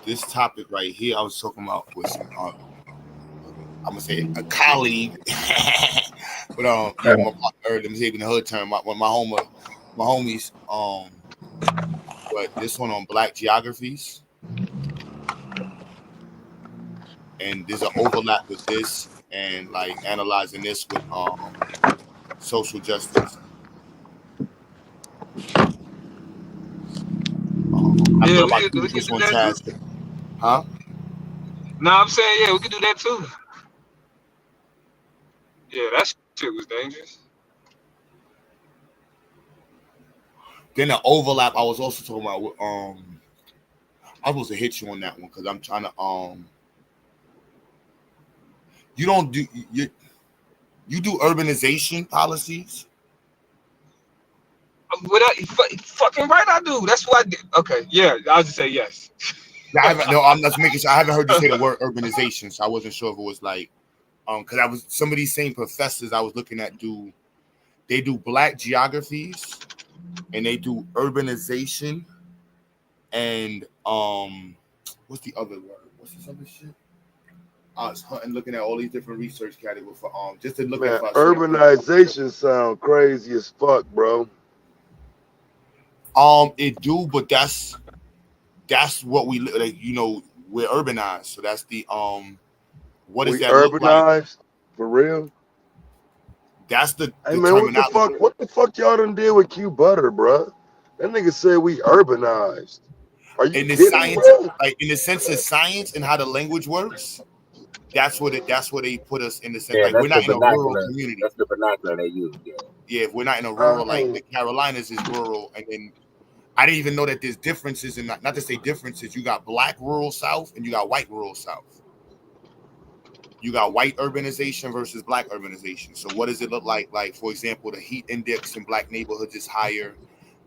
this topic right here, I was talking about with some, I'm gonna say a colleague, but my partner, them saving the hood term, my homies, but this one on Black geographies, and there's an overlap with this, and like analyzing this with social justice. I feel like we this can one, do that Chaz. too. Huh? No, I'm saying yeah, we could do that too. Yeah, that shit was dangerous. Then the overlap, I was also talking about with, I was supposed to hit you on that one because I'm trying to you don't do you do urbanization policies? Fucking right, I do. That's what I did. Okay, yeah, I'll just say yes. I'm not making sure. I haven't heard you say the word urbanization, so I wasn't sure if it was like because I was some of these same professors I was looking at they do Black geographies and they do urbanization and what's the other word? What's this other shit? I was hunting, looking at all these different research categories for just to look at urbanization sound crazy as fuck, bro. It do, but that's that's what we like. You know, we're urbanized, so that's the What does We that look like? urbanized for real. That's the Hey the man, what the terminology. fuck? What the fuck y'all done did with Q Butter, bruh? That nigga said we urbanized. Are you In the kidding, science, bro? like in the sense of science and how the language works, that's what they put us in the sense. Yeah, Like we're that's the not in a rural vernacular. community. That's the vernacular they use. Yeah. Yeah, if we're not in a rural, like Oh, the Carolinas is rural, and then I didn't even know that there's differences in not to say differences. You got black rural South and you got white rural South. You got white urbanization versus black urbanization. So what does it look like? Like, for example, the heat index in black neighborhoods is higher.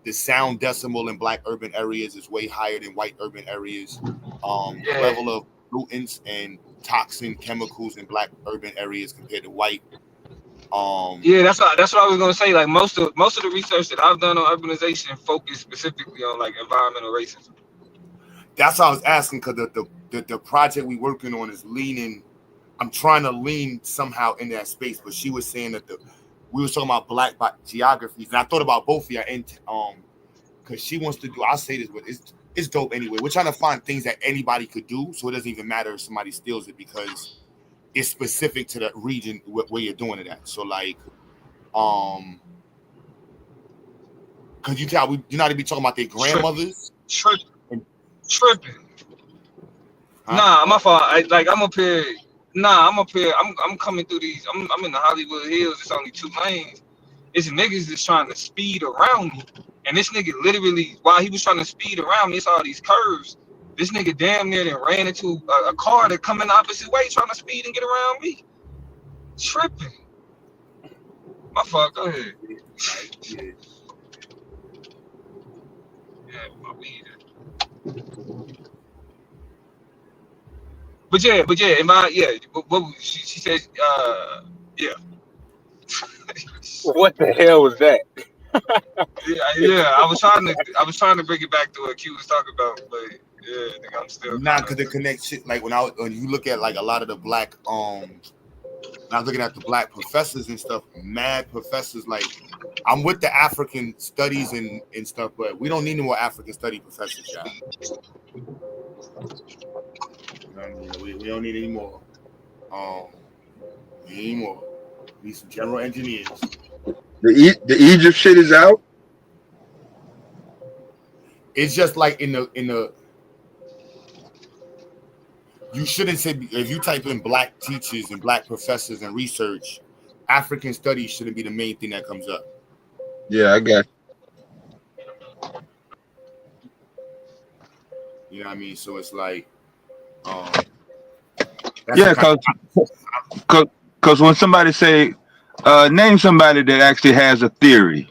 The sound decimal in black urban areas is way higher than white urban areas. The Yeah, level of pollutants and toxin chemicals in black urban areas compared to white. yeah. That's what I was gonna say. Like most of the research that I've done on urbanization focus specifically on like environmental racism. That's why I was asking because the project we working on is leaning. I'm trying to lean somehow in that space, but she was saying that we were talking about black geographies, and I thought about both of you, and because she wants to do. I'll say this, but it's dope anyway. We're trying to find things that anybody could do, so it doesn't even matter if somebody steals it because it's specific to the region where you're doing it at. So like, because you know how to be talking about their grandmothers. Tripping, And, tripping. huh? Nah, my fault. I'm up here. Nah, I'm up here. I'm coming through these. I'm in the Hollywood Hills. It's only 2 lanes. It's niggas that's trying to speed around me, and this nigga literally, while he was trying to speed around me, it's all these curves. This nigga damn near then ran into a car that coming the opposite way, trying to speed and get around me. Tripping. My fault. Go ahead. Like, yeah. Yeah, my weed. But yeah. What she said? Yeah. What the hell was that? Yeah. I was trying to bring it back to what Q was talking about, but yeah, I think I'm still Not kind because of. the connection, like when you look at like a lot of the black, when I was looking at the black professors and stuff, mad professors, like I'm with the African studies and stuff, but we don't need any more African study professors, y'all. You know what I mean? We don't need any more. We need more. We need some general engineers. The Egypt shit is out. It's just like in the you shouldn't say if you type in black teachers and black professors and research, African studies shouldn't be the main thing that comes up. Yeah, I got. You know what I mean? So it's like, Yeah, because when somebody say, name somebody that actually has a theory,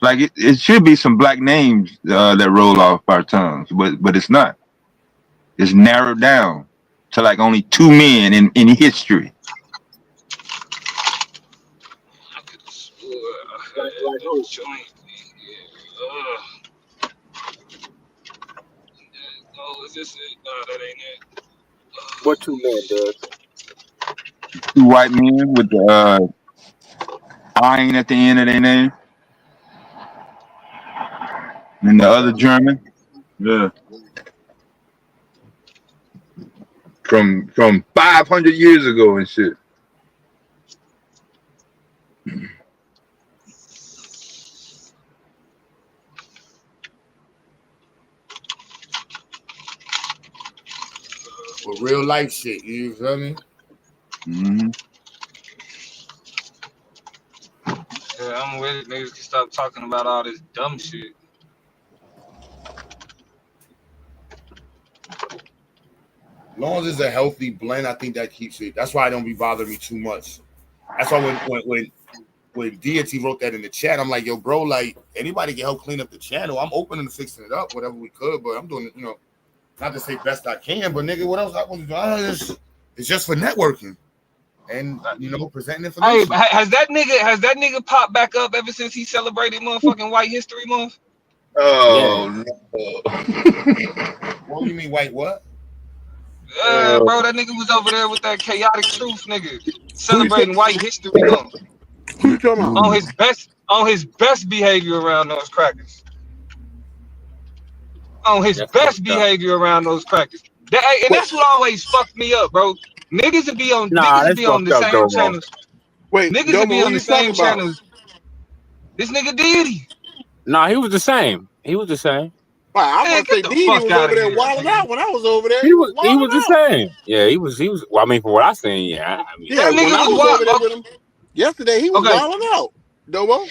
like it should be some black names that roll off our tongues, but it's not. It's narrowed down to like only 2 men in history. I could have swore I had a joint. No, is this it? No, that ain't it. What 2 men does? 2 white men with the "ein" at the end of their name, and the other German. Yeah, from 500 years ago and shit. For real life shit. You feel me? Mm-hmm. Yeah, I'm with it. Niggas can stop talking about all this dumb shit. As long as it's a healthy blend, I think that keeps it. That's why it don't be bothering me too much. That's why when Deity wrote that in the chat, I'm like, yo, bro, like anybody can help clean up the channel. I'm open to fixing it up, whatever we could, but I'm doing it, not to say best I can, but nigga, what else I want to do? It's just for networking and presenting Hey, information. has that nigga popped back up ever since he celebrated motherfucking White History Month? Oh Yeah. no! What do you mean, white what? Bro, that nigga was over there with that chaotic truth nigga Who you, celebrating White History Month who you talking about? on his best behavior around those crackers. on his That's best fucked up. behavior around those crackers. And Wait, that's what always fucked me up, bro. Nah, Niggas would that's be on fucked the up, same Domo. channels. wait, Niggas would Domo, be who on the you talking same about? channels. This nigga Diddy. Nah, he was the same. He was the same. Right, I'm Man, gonna say get the Didi fuck was out over of there here, wilding nigga. out when I was over there. He He was was wilding the out. same. Yeah, he was well, I mean, from what I seen, yeah. I mean, Yeah, That when nigga I was was over there wild. with him yesterday, he was Okay. wilding out. Domo.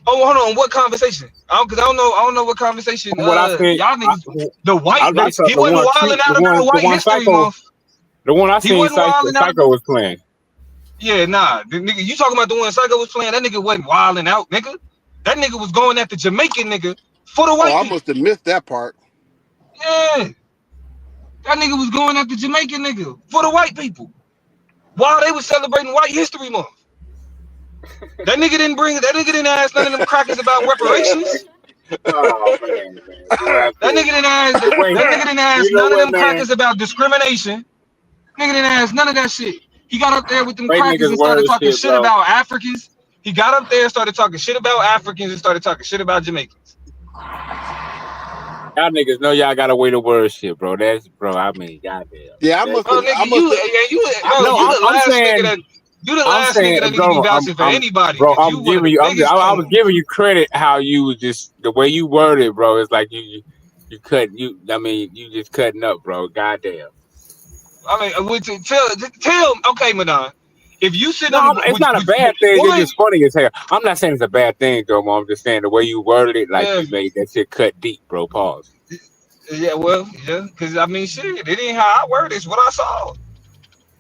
Oh, hold on. What conversation? Cause I don't know what conversation. from what I seen, Y'all niggas. I saw He wasn't wilding out about the White one History Psycho, Month. the one I He seen wasn't wilding out Psycho about. was playing. Yeah, nah. The nigga, you talking about the one Psycho was playing? That nigga wasn't wilding out, nigga. That nigga was going at the Jamaican nigga for the Oh, white I people. must have missed that part. Yeah, that nigga was going at the Jamaican nigga for the white people while they was celebrating White History Month. That nigga didn't ask none of them crackers about reparations. Oh man. Boy, I That tell nigga you. didn't ask. The way, That nigga didn't ask you know none of what, them man? crackers about discrimination. Nigga didn't ask none of that shit. He got up there with them White crackers niggas and started word talking shit, shit bro. about Africans. He got up there, started talking shit about Africans, and started talking shit about Jamaicans. Y'all niggas know y'all gotta wait to word shit, bro. That's bro. I mean, goddamn. Yeah, I That's must have. Bro, it. nigga, bro, No, you the I'm last nigga saying, that need to be bro. vouching for anybody Bro. because you I'm one of giving the you. biggest I was coons. giving you credit how you just the way you worded, bro. It's like you cut you. I mean, you just cutting up, bro. Goddamn. I mean, tell okay, Madon, if you sit No, on it's not a bad thing. It's one, just funny as hell. I'm not saying it's a bad thing, though. I'm just saying the way you worded it, like yeah, you made that shit cut deep, bro. Pause. yeah, because I mean, shit, it ain't how I word it, it's what I saw.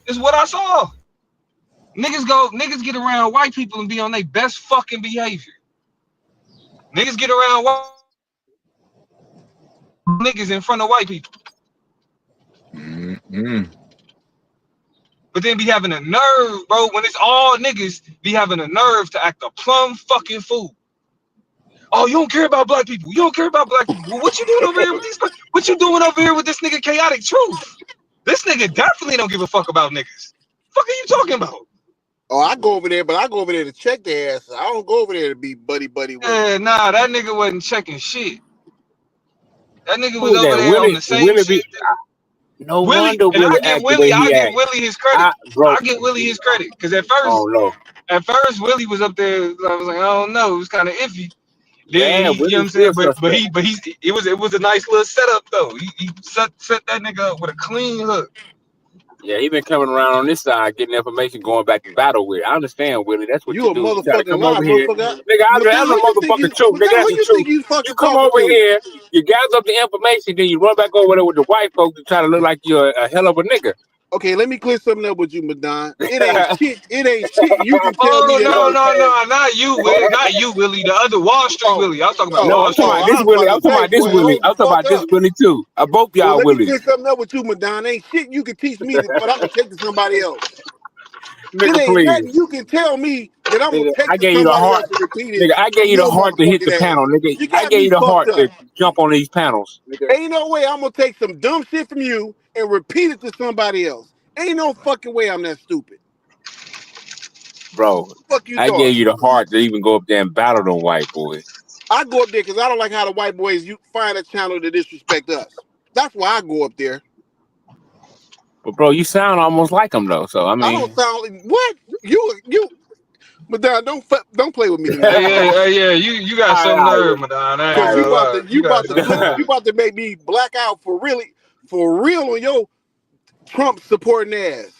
It's what I saw. Niggas get around white people and be on their best fucking behavior. Niggas get around white niggas in front of white people, Mm-mm. but then be having a nerve, bro. When it's all niggas, be having a nerve to act a plum fucking fool. Oh, you don't care about black people. You don't care about black people. Well, what you doing over here with these? What you doing over here with this nigga Chaotic Truth? This nigga definitely don't give a fuck about niggas. Fuck are you talking about? Oh, I go over there, but I go over there to check their ass. I don't go over there to be buddy with them. Nah, that nigga wasn't checking shit. That nigga Who was is over that? there on the same Willie shit. be That no Willie, wonder and Willie act the way he I give act. Willie his credit. Bro. I give Willie his credit because Oh no. at first Willie was up there. I was like, I don't know, it was kind of iffy. Then Yeah, he, you know what Willie's I'm still saying, suspect. it was a nice little setup though. He set that nigga up with a clean hook. Yeah, he been coming around on this side, getting information, going back to battle with. I understand, Willie. That's what You you a do. You try to motherfucking come lie, over here, motherfucker. nigga. I'm Madonna, the who you think you? motherfucking truth, nigga. Madonna, That's who the you think truth. you You fucking come talking over to? here, you gather up the information, then you run back over there with the white folks to try to look like you're a hell of a nigga. Okay, let me clear something up with you, Madonna. It ain't shit. It ain't shit. You can tell me Oh that I'm. no, not you, Willie. The other Wall Street Oh, Willie. I was talking about No, Wall I'm talking Street oh, about Willie. I this was Willie. about I'm to talking say, about this boy, Willie. hold I'm the talking fuck about this up. Willie too. Both Well, y'all let me Willies. clear something up with you, Madonna. Ain't shit you can teach me, but I'm gonna take to somebody else. It Nigga, ain't nothing please. you can tell me that I'm gonna Nigga, take I to gave you the somebody heart. else and repeat it Nigga, I gave to you the your heart to hit motherfucking the ass. panel, nigga. You I got gave me you the fucked heart up. to jump on these panels, nigga. Ain't no way I'm gonna take some dumb shit from you and repeat it to somebody else. Ain't no fucking way I'm that stupid. Bro, Fuck you I thought. gave you the heart to even go up there and battle them white boys. I go up there because I don't like how the white boys you find a channel to disrespect us. That's why I go up there. But bro, you sound almost like them though. So I I don't mean, sound like what you. But don't play with me tonight, Yeah, you got all some right, nerve, Madonna. I ain't because gonna all lie. You you got about to some flip. right. You nerve. about to make me black out for real on your Trump supporting ass.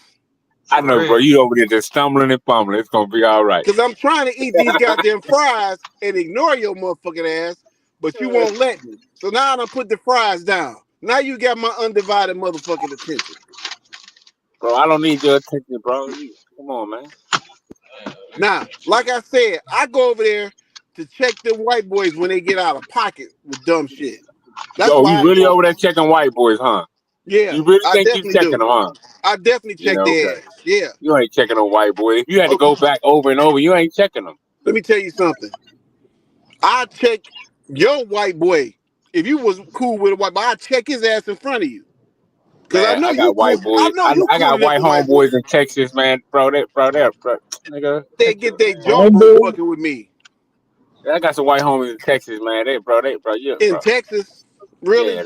I For know, bro. real. You over there just stumbling and fumbling. It's gonna be all right. Because I'm trying to eat these goddamn fries and ignore your motherfucking ass, but you won't let me. So now I done put the fries down. Now you got my undivided motherfucking attention. Bro, I don't need your attention, bro. Come on, man. Now, like I said, I go over there to check them white boys when they get out of pocket with dumb shit. That's Yo, you why I really go. over there checking white boys, huh? Yeah, You really I think you definitely checking do. them, huh? I definitely Yeah, check their okay. ass. Yeah. You ain't checking on white boy. If you had to Okay. go back over and over, you ain't checking them. Let me tell you something. I check your white boy. If you was cool with a white boy, I check his ass in front of you. Cause I Man, know I you got white cool. I boys. know you I cool got enough white with white boys. homeboys in Texas, man. Bro, nigga, They take get your their man. jawbone fucking with me I got some white homies in Texas, man. Bro, in bro. Texas. Really?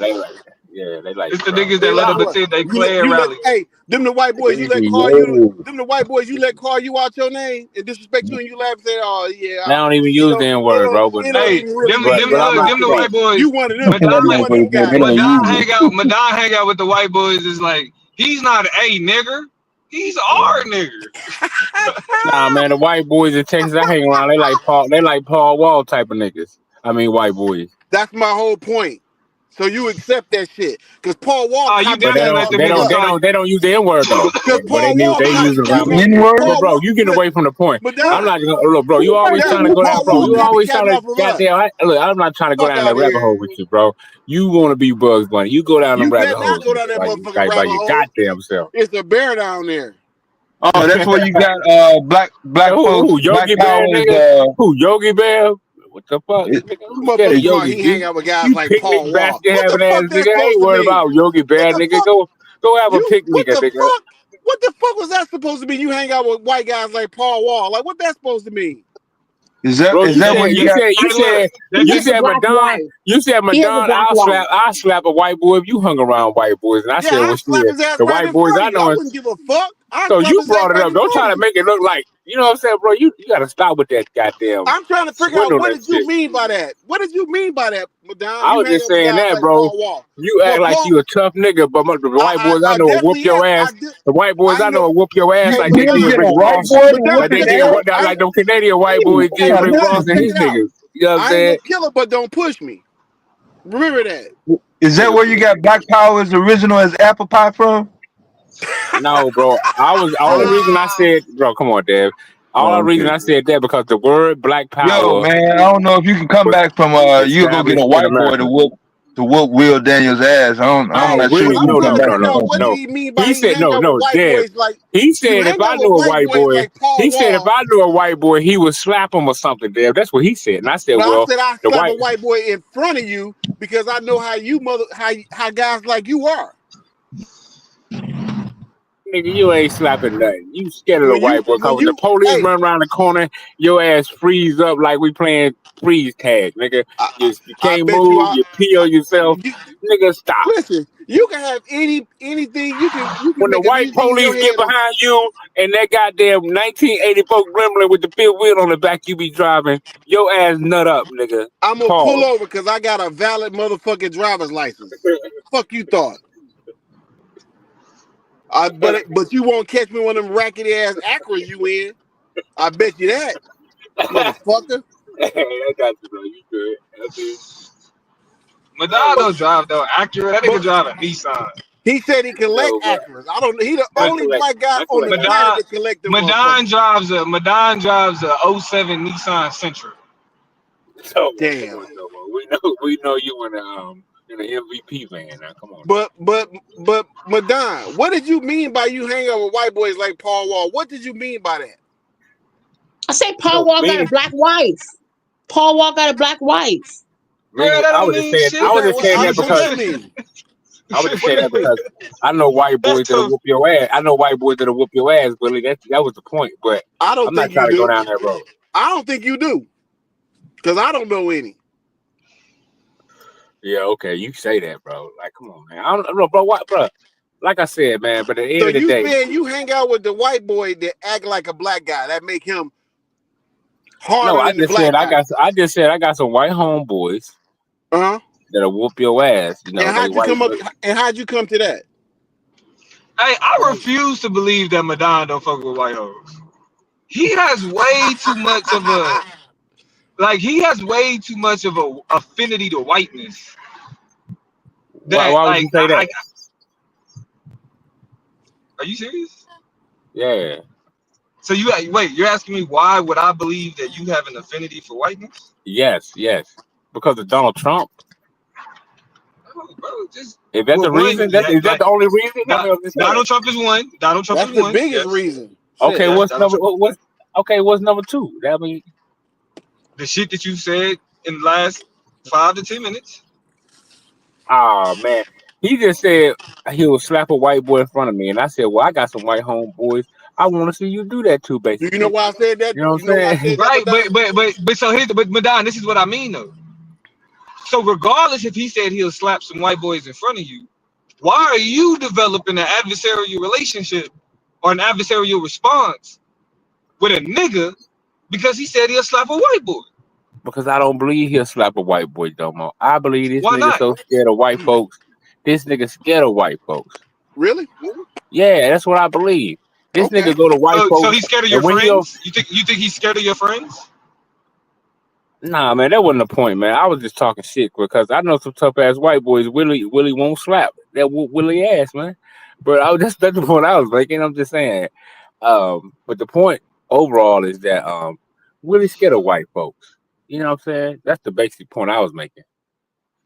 They like It's the bro. niggas They that let like them what? attend their You clan let rally. hey them the white boys you let call you Yo. them the white boys you let call you out your name and disrespect you and you laugh and say oh yeah They don't even use the N word, bro. it don't Hey, even really mean But I'm nothing like, them the bro. white boys. you one of them Madon, you one of them guys. Madon hang out with the white boys. Is like he's not a nigger. He's our nigger. Nah, man, the white boys in Texas I hang around, they like Paul Wall type of niggas. I mean white boys. That's my whole point. So you accept that shit because Paul Wall You But copycat definitely let them they niggas motherfuckers. call you. don't use the N word though. Because But Paul Wall they use it around me. But bro, you get away from the point. I'm Madonna. not gonna look, bro. You always trying to go down, Paul bro. Wall You always trying copycatting to off of us. goddamn. Look, I'm not trying to go Fuck down out that of rabbit here. hole with you, bro. You want to be Bugs Bunny? You go down them You rabbit better not holes go down that motherfucking by rabbit your hole. goddamn self. It's a bear down there. Oh, that's where you got black folks, Who black Yogi Bear, powers. nigga? Who Yogi Bear? What the fuck, It- nigga? This Who's scared of motherfucker talking Yogi, he hang G? out with guys You like picnic Paul Wall. basket What the having ass fuck nigga. that's I supposed ain't to worried mean? about Yogi Bear, What the nigga. fuck? Go have a picnic, What the nigga. fuck? What the fuck was that supposed to mean? You hang out with white guys like Paul Wall. Like what that's supposed to mean? Is that Bro, is you that said where you got? He has a black wife. You said He has a Madonna, black wife. I'll slap a white boy if you hung around white boys. And I Yeah, said, well I'll slap shit, his ass the right white in boys front I of you. I know. wouldn't give a fuck. I'll So slap you his ass brought it right up. in Don't front try of to you. make it look like, you know what I'm saying, bro? You gotta stop with that goddamn I'm trying to figure out what swindling did you shit. mean by that? What did you mean by that, Madonna? I You was hang just out with saying guys that, like bro. Paul Wall. You Well, act like Paul, you a tough nigga, but the white boys I know will whoop definitely your am. ass. The white boys I I know know. will whoop your ass Hey, like they You did get a Rick white Ross. boy to Madonna, Like whoop they his check did it out. ass? what like them Canadian white boys did Hey, Rick Madonna, Ross and check his it out. niggas. You know what I'm I ain't saying? no killer, but don't push me. Remember that. Is that where you got Black Power's original as apple pie from? No, bro. Only Oh, reason I said, bro, come on, Dave. All the oh, reason okay. I said that because the word black Yo, power man, I don't know if you can come was back from you'll go get a established in white boy America. to whoop Will Daniels ass. I'm Oh, Hey, not sure really? you I'm can No, come trying no, to back no, figure from out no, what something. did no. he mean by He he said, hang out with white Dave. boys like He you said if hang I out with knew a white white boys boy, like Paul he said if Wall. I knew a white boy, he would slap him or something, Dave. That's what he said. And I said, But I well, said I the slap a white white boy in front of you because I know how you how guys like you are. nigga, you ain't slapping nothing. You scared of the When you white boy. Cause when when the you police hey, run around the corner, your ass freeze up like we playing freeze tag, nigga. You I can't bet you move, are. you pee on yourself. You, Nigga, stop. listen, you can have anything. You can When the make white anything in your police get head. behind you and that goddamn 1984 Gremlin with the fifth wheel on the back you be driving, your ass nut up, nigga. I'm gonna pull Pause. over because I got a valid motherfucking driver's license. Fuck you thought. But you won't catch me one of them rackety ass Acras you in. I bet you that, motherfucker. I got you, bro. You good. That's it. Madonna don't drive though. Acura, that nigga But drive a Nissan. he said he collect No, bro. Acras. I don't. He the I only collect. black guy I on the collect that. planet Madonna, that collect them motherfuckers. Madonna drives a '07 Nissan Sentra. So, come Damn. on, Tomo. We know you in an MVP van now. Come on now. But Madonna, what did you mean by you hang out with white boys like Paul Wall? What did you mean by that? I say Paul No, Wall got a meaning, black wife. Paul Wall got a black wife. Girl, that I don't was just mean saying. shit. I was Okay, just saying that what because that mean? I was just What saying that that mean? because I know white That's boys that'll tough. whoop your ass. I know white boys that'll whoop your ass, Willie. That was the point. But I don't I'm not think you trying to go do. down that road. I don't think you do. Because I don't know any. Yeah, okay, you say that, bro. Like, come on, man. I don't know, bro. What, bro? Like I said, man. But at the So end of the you day, saying you hang out with the white boy that act like a black guy, that make him no, harder I than the just said black guy. I just said I got some white homeboys Uh-huh. that'll whoop your ass. You know, And they how'd you white. come up and how'd you come to that? Hey, I refuse to believe that Madonna don't fuck with white hoes. He has way too much of a he has way too much of a affinity to whiteness. That Why would you say that? are you serious? Yeah. So you're asking me why would I believe that you have an affinity for whiteness? Yes. Because of Donald Trump. Oh, bro, just Is that the reason? Is that the only reason? I mean, I'm just saying. Donald Trump is one. Donald Trump That's is the one. biggest Yes. reason. Okay, Shit. Yes, what's Donald number? Trump. What's number two? I mean, The shit that you said in the last 5 to 10 minutes. oh man, he just said he would slap a white boy in front of me, and I said, well, I got some white homeboys. I want to see you do that too, Do you know basically. why I said that? You know You what know why I I'm said saying? that, Right, Madonna? but so here's but Madonna, this is what I mean though. So regardless if he said he'll slap some white boys in front of you, why are you developing an adversarial relationship or an adversarial response with a nigga because he said he'll slap a white boy? Because I don't believe he'll slap a white boy no more. I believe this Why nigga not? so scared of white folks. This nigga scared of white folks. Really? Yeah, that's what I believe. This Okay. nigga go to white So folks, he's scared of and your when he friends? You think he's scared of your friends? nah, man, that wasn't the point, man. I was just talking shit because I know some tough ass white boys. Willie won't slap that Willie ass, man. But that's the point I was making. I'm just saying. But the point overall is that Willie scared of white folks. You know what I'm saying? That's the basic point I was making.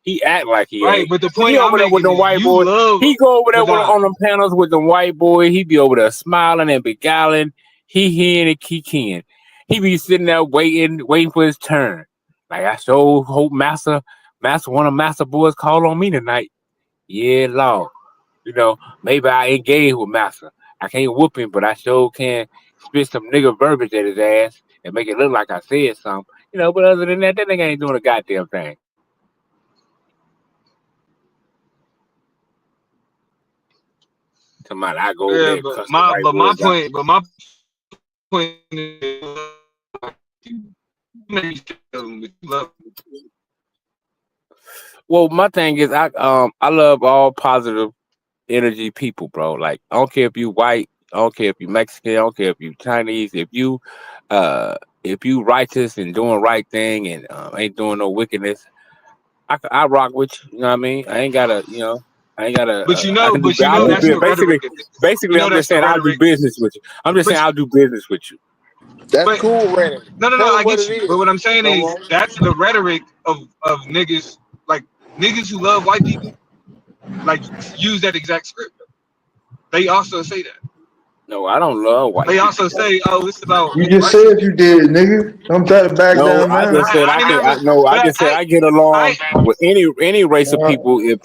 He act like he Right, ain't. but the He be point I'm over there with making them is white you boys. love He go over there Madonna. on them panels with them white boy. He be over there smiling and beguiling. He and he can. He be sitting there waiting for his turn. Like I sure hope Master, one of Master boys call on me tonight. Yeah, Lord. You know, maybe I engage with Master. I can't whoop him, but I sure can spit some nigga verbiage at his ass and make it look like I said something. You know, but other than that nigga ain't doing a goddamn thing. Somebody, I go over Yeah, there and cuss the white my boys out. point is maybe love. Well, my thing is, I love all positive energy people, bro. Like I don't care if you white, I don't care if you Mexican, I don't care if you Chinese. Uh, if you righteous and doing right thing and ain't doing no wickedness, I rock with you. You know what I mean? I ain't gotta, I ain't gotta. I can do. But you I'll know do that's business. the rhetoric of this. You Basically, know I'm that's just the saying I'll do rhetoric. business with you. I'm just saying But I'll do business with you. That's but cool, Reddit. no, Tell I them what get it you. But what is. I'm saying No is more. that's the rhetoric of niggas like niggas who love white people like use that exact script. They also say that. No, I don't love white They people, also bro. say, "Oh, it's about You just righteous said you people." did, nigga. Don't try to back No, down I now. just said I I ain't can. never, I but just said I get along I with any race of Uh, people if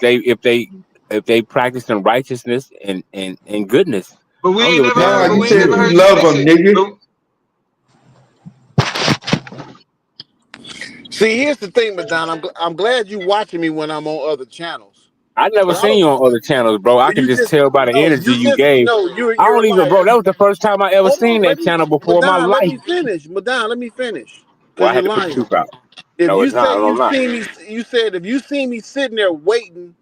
they practice in righteousness and goodness. but I don't give a damn nah, what you you said feel. you heard you love listen. them, nigga. But See, here's the thing, Madonna. I'm glad you watching me when I'm on other channels. I never But I seen don't. you on other channels, bro. I can You just just tell by the no. energy You you just gave. no. I You're a don't even, bro. liar. That was the first time I ever Hold seen on. Let that me, channel before in my Madonna. Let life. me finish. Madonna. Let me finish. Well, Cause I you're had to put the lying. truth out. If No, you it's not. say No, I'm you not. see me, you said if you see me sitting there waiting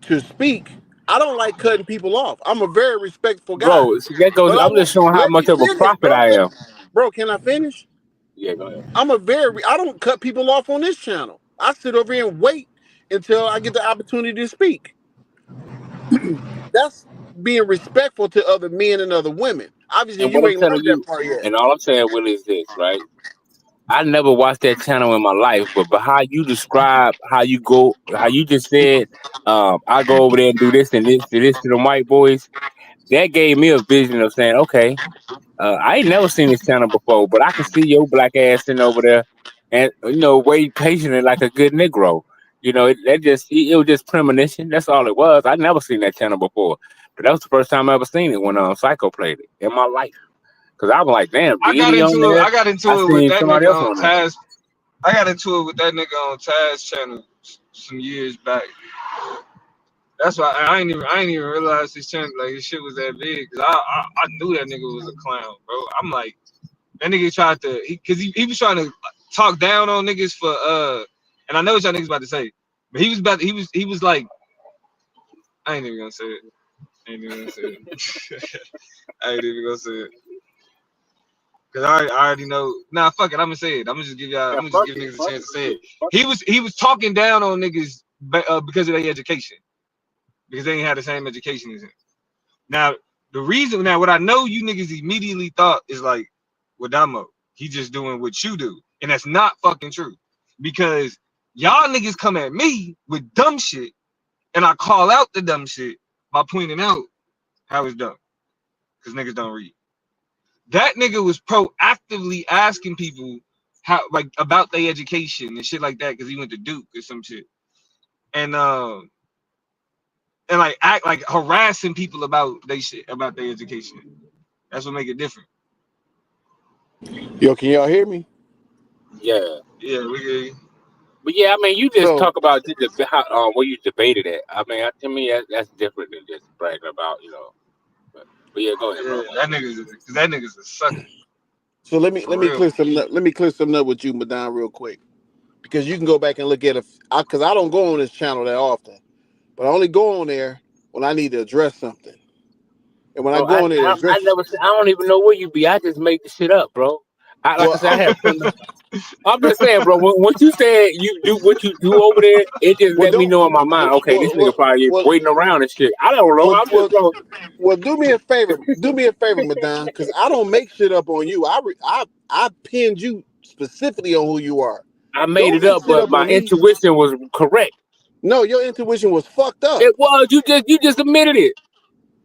to speak, I don't like cutting people off. I'm a very respectful guy. Bro, see, that goes. But I I'm just want showing how let me much of a finish, prophet bro. I am. Bro, can I finish? Yeah, go ahead. I don't cut people off on this channel. I sit over here and wait until I get the opportunity to speak. That's being respectful to other men and other women. Obviously, And what you I'm ain't telling learned that you, part yet. and all I'm saying, Willie, is this, right? I never watched that channel in my life, but how you describe how you go, how you just said, I go over there and do this and this to this to the white boys. That gave me a vision of saying, okay, I ain't never seen this channel before, but I can see your black ass sitting over there, and wait patiently like a good Negro. It was just premonition. That's all it was. I never seen that channel before, but that was the first time I ever seen it when Psycho played it in my life. Cause I was like, damn, Diddy on there. I got I into it with seen that somebody nigga else on on there. Taz. I got into it with that nigga on Taz channel some years back. That's why I ain't even realize his channel like his shit was that big. Cause I knew that nigga was a clown, bro. I'm like that nigga tried to he was trying to talk down on niggas for and I know what y'all niggas about to say, but he was like I ain't even gonna say it. I ain't even gonna say it. I ain't even gonna say it. Cause I already know. Nah, fuck it. I'm gonna say it. I'm gonna just give y'all. I'm Yeah, gonna just fuck give it, niggas a fuck chance it, to say fuck it. it, fuck He was talking down on niggas because of their education because they ain't had the same education as him. Now what I know you niggas immediately thought is like, well, Damo, he just doing what you do, and that's not fucking true because y'all niggas come at me with dumb shit, and I call out the dumb shit by pointing out how it's dumb because niggas don't read. That nigga was proactively asking people how like about their education and shit like that because he went to Duke or some shit, and like act like harassing people about they shit about their education. That's what make it different. Yo, can y'all hear me? it. Yeah. Yeah, we get you. But yeah, I mean, you just So talk about how where you debated it. I mean, to me, that's different than just bragging about, you know. But yeah, go ahead, Yeah, bro. that nigga's a sucker so for real. let me clear something up with you, Madon, real quick, because you can go back and look at it. Because I don't go on this channel that often, but I only go on there when I need to address something. And when I Bro, go on there to I address, never I don't even know where you be. I just make the shit up, bro. Like I well, said, I have fun. I'm just saying, bro. Once you said you do what you do over there, it just well, let me don't, know in my mind. Okay, this nigga probably well, waiting around and shit. I don't know. well, I'm just well, bro. well, do me a favor. Do me a favor, Madon, because I don't make shit up on you. I pinned you specifically on who you are. I made Don't it make up, shit but up my on me. intuition was correct. No, your intuition was fucked up It was. You just admitted it.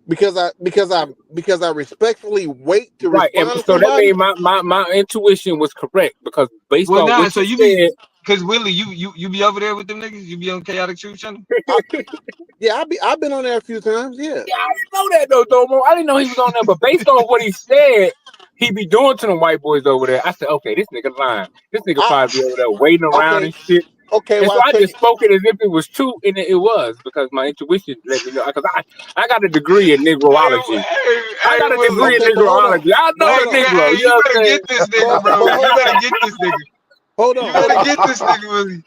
because I respectfully wait to Right, and respond to so that somebody. means my intuition was correct because based Well, on nah. what So you you be, said, cause Willie, you be over there with them niggas. You be on Chaotic Truth channel. I, yeah, I've been on there a few times. Yeah, yeah, I didn't know that though, Domo. I didn't know he was on there, but based on what he said, he be doing to them white boys over there. I said, okay, this nigga lying. This nigga I probably be over there waiting around okay, and shit. okay. And Well, so I I tell just you. spoke it as if it was true, and it was because my intuition let me know. Because I got a degree in Negroology. I got a Willie. degree in Okay, but hold on, Negroology. I but know hold the on, Negro. Hey, You you know what better I'm saying? get this nigga, bro. but You hold better on, get this nigga. hold You on, hold better on, get this nigga, Willie.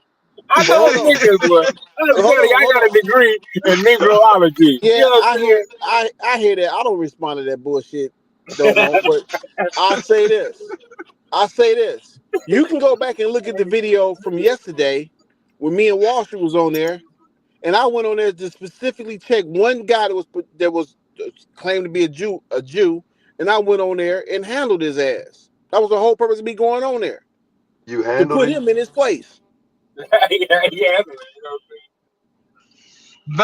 I but know hold the on, niggas, but I'm hold telling you, on, I hold got a on. degree in Negroology. You Yeah, know what I I'm hear, saying? I hear that. I don't respond to that bullshit, Domo. But I say this. I say this. You can go back and look at the video from yesterday when me and Wall Street was on there, and I went on there to specifically check one guy that was claimed to be a Jew, and I went on there and handled his ass. That was the whole purpose of me going on there You to handled put him? him in his place. yeah, yeah. You know what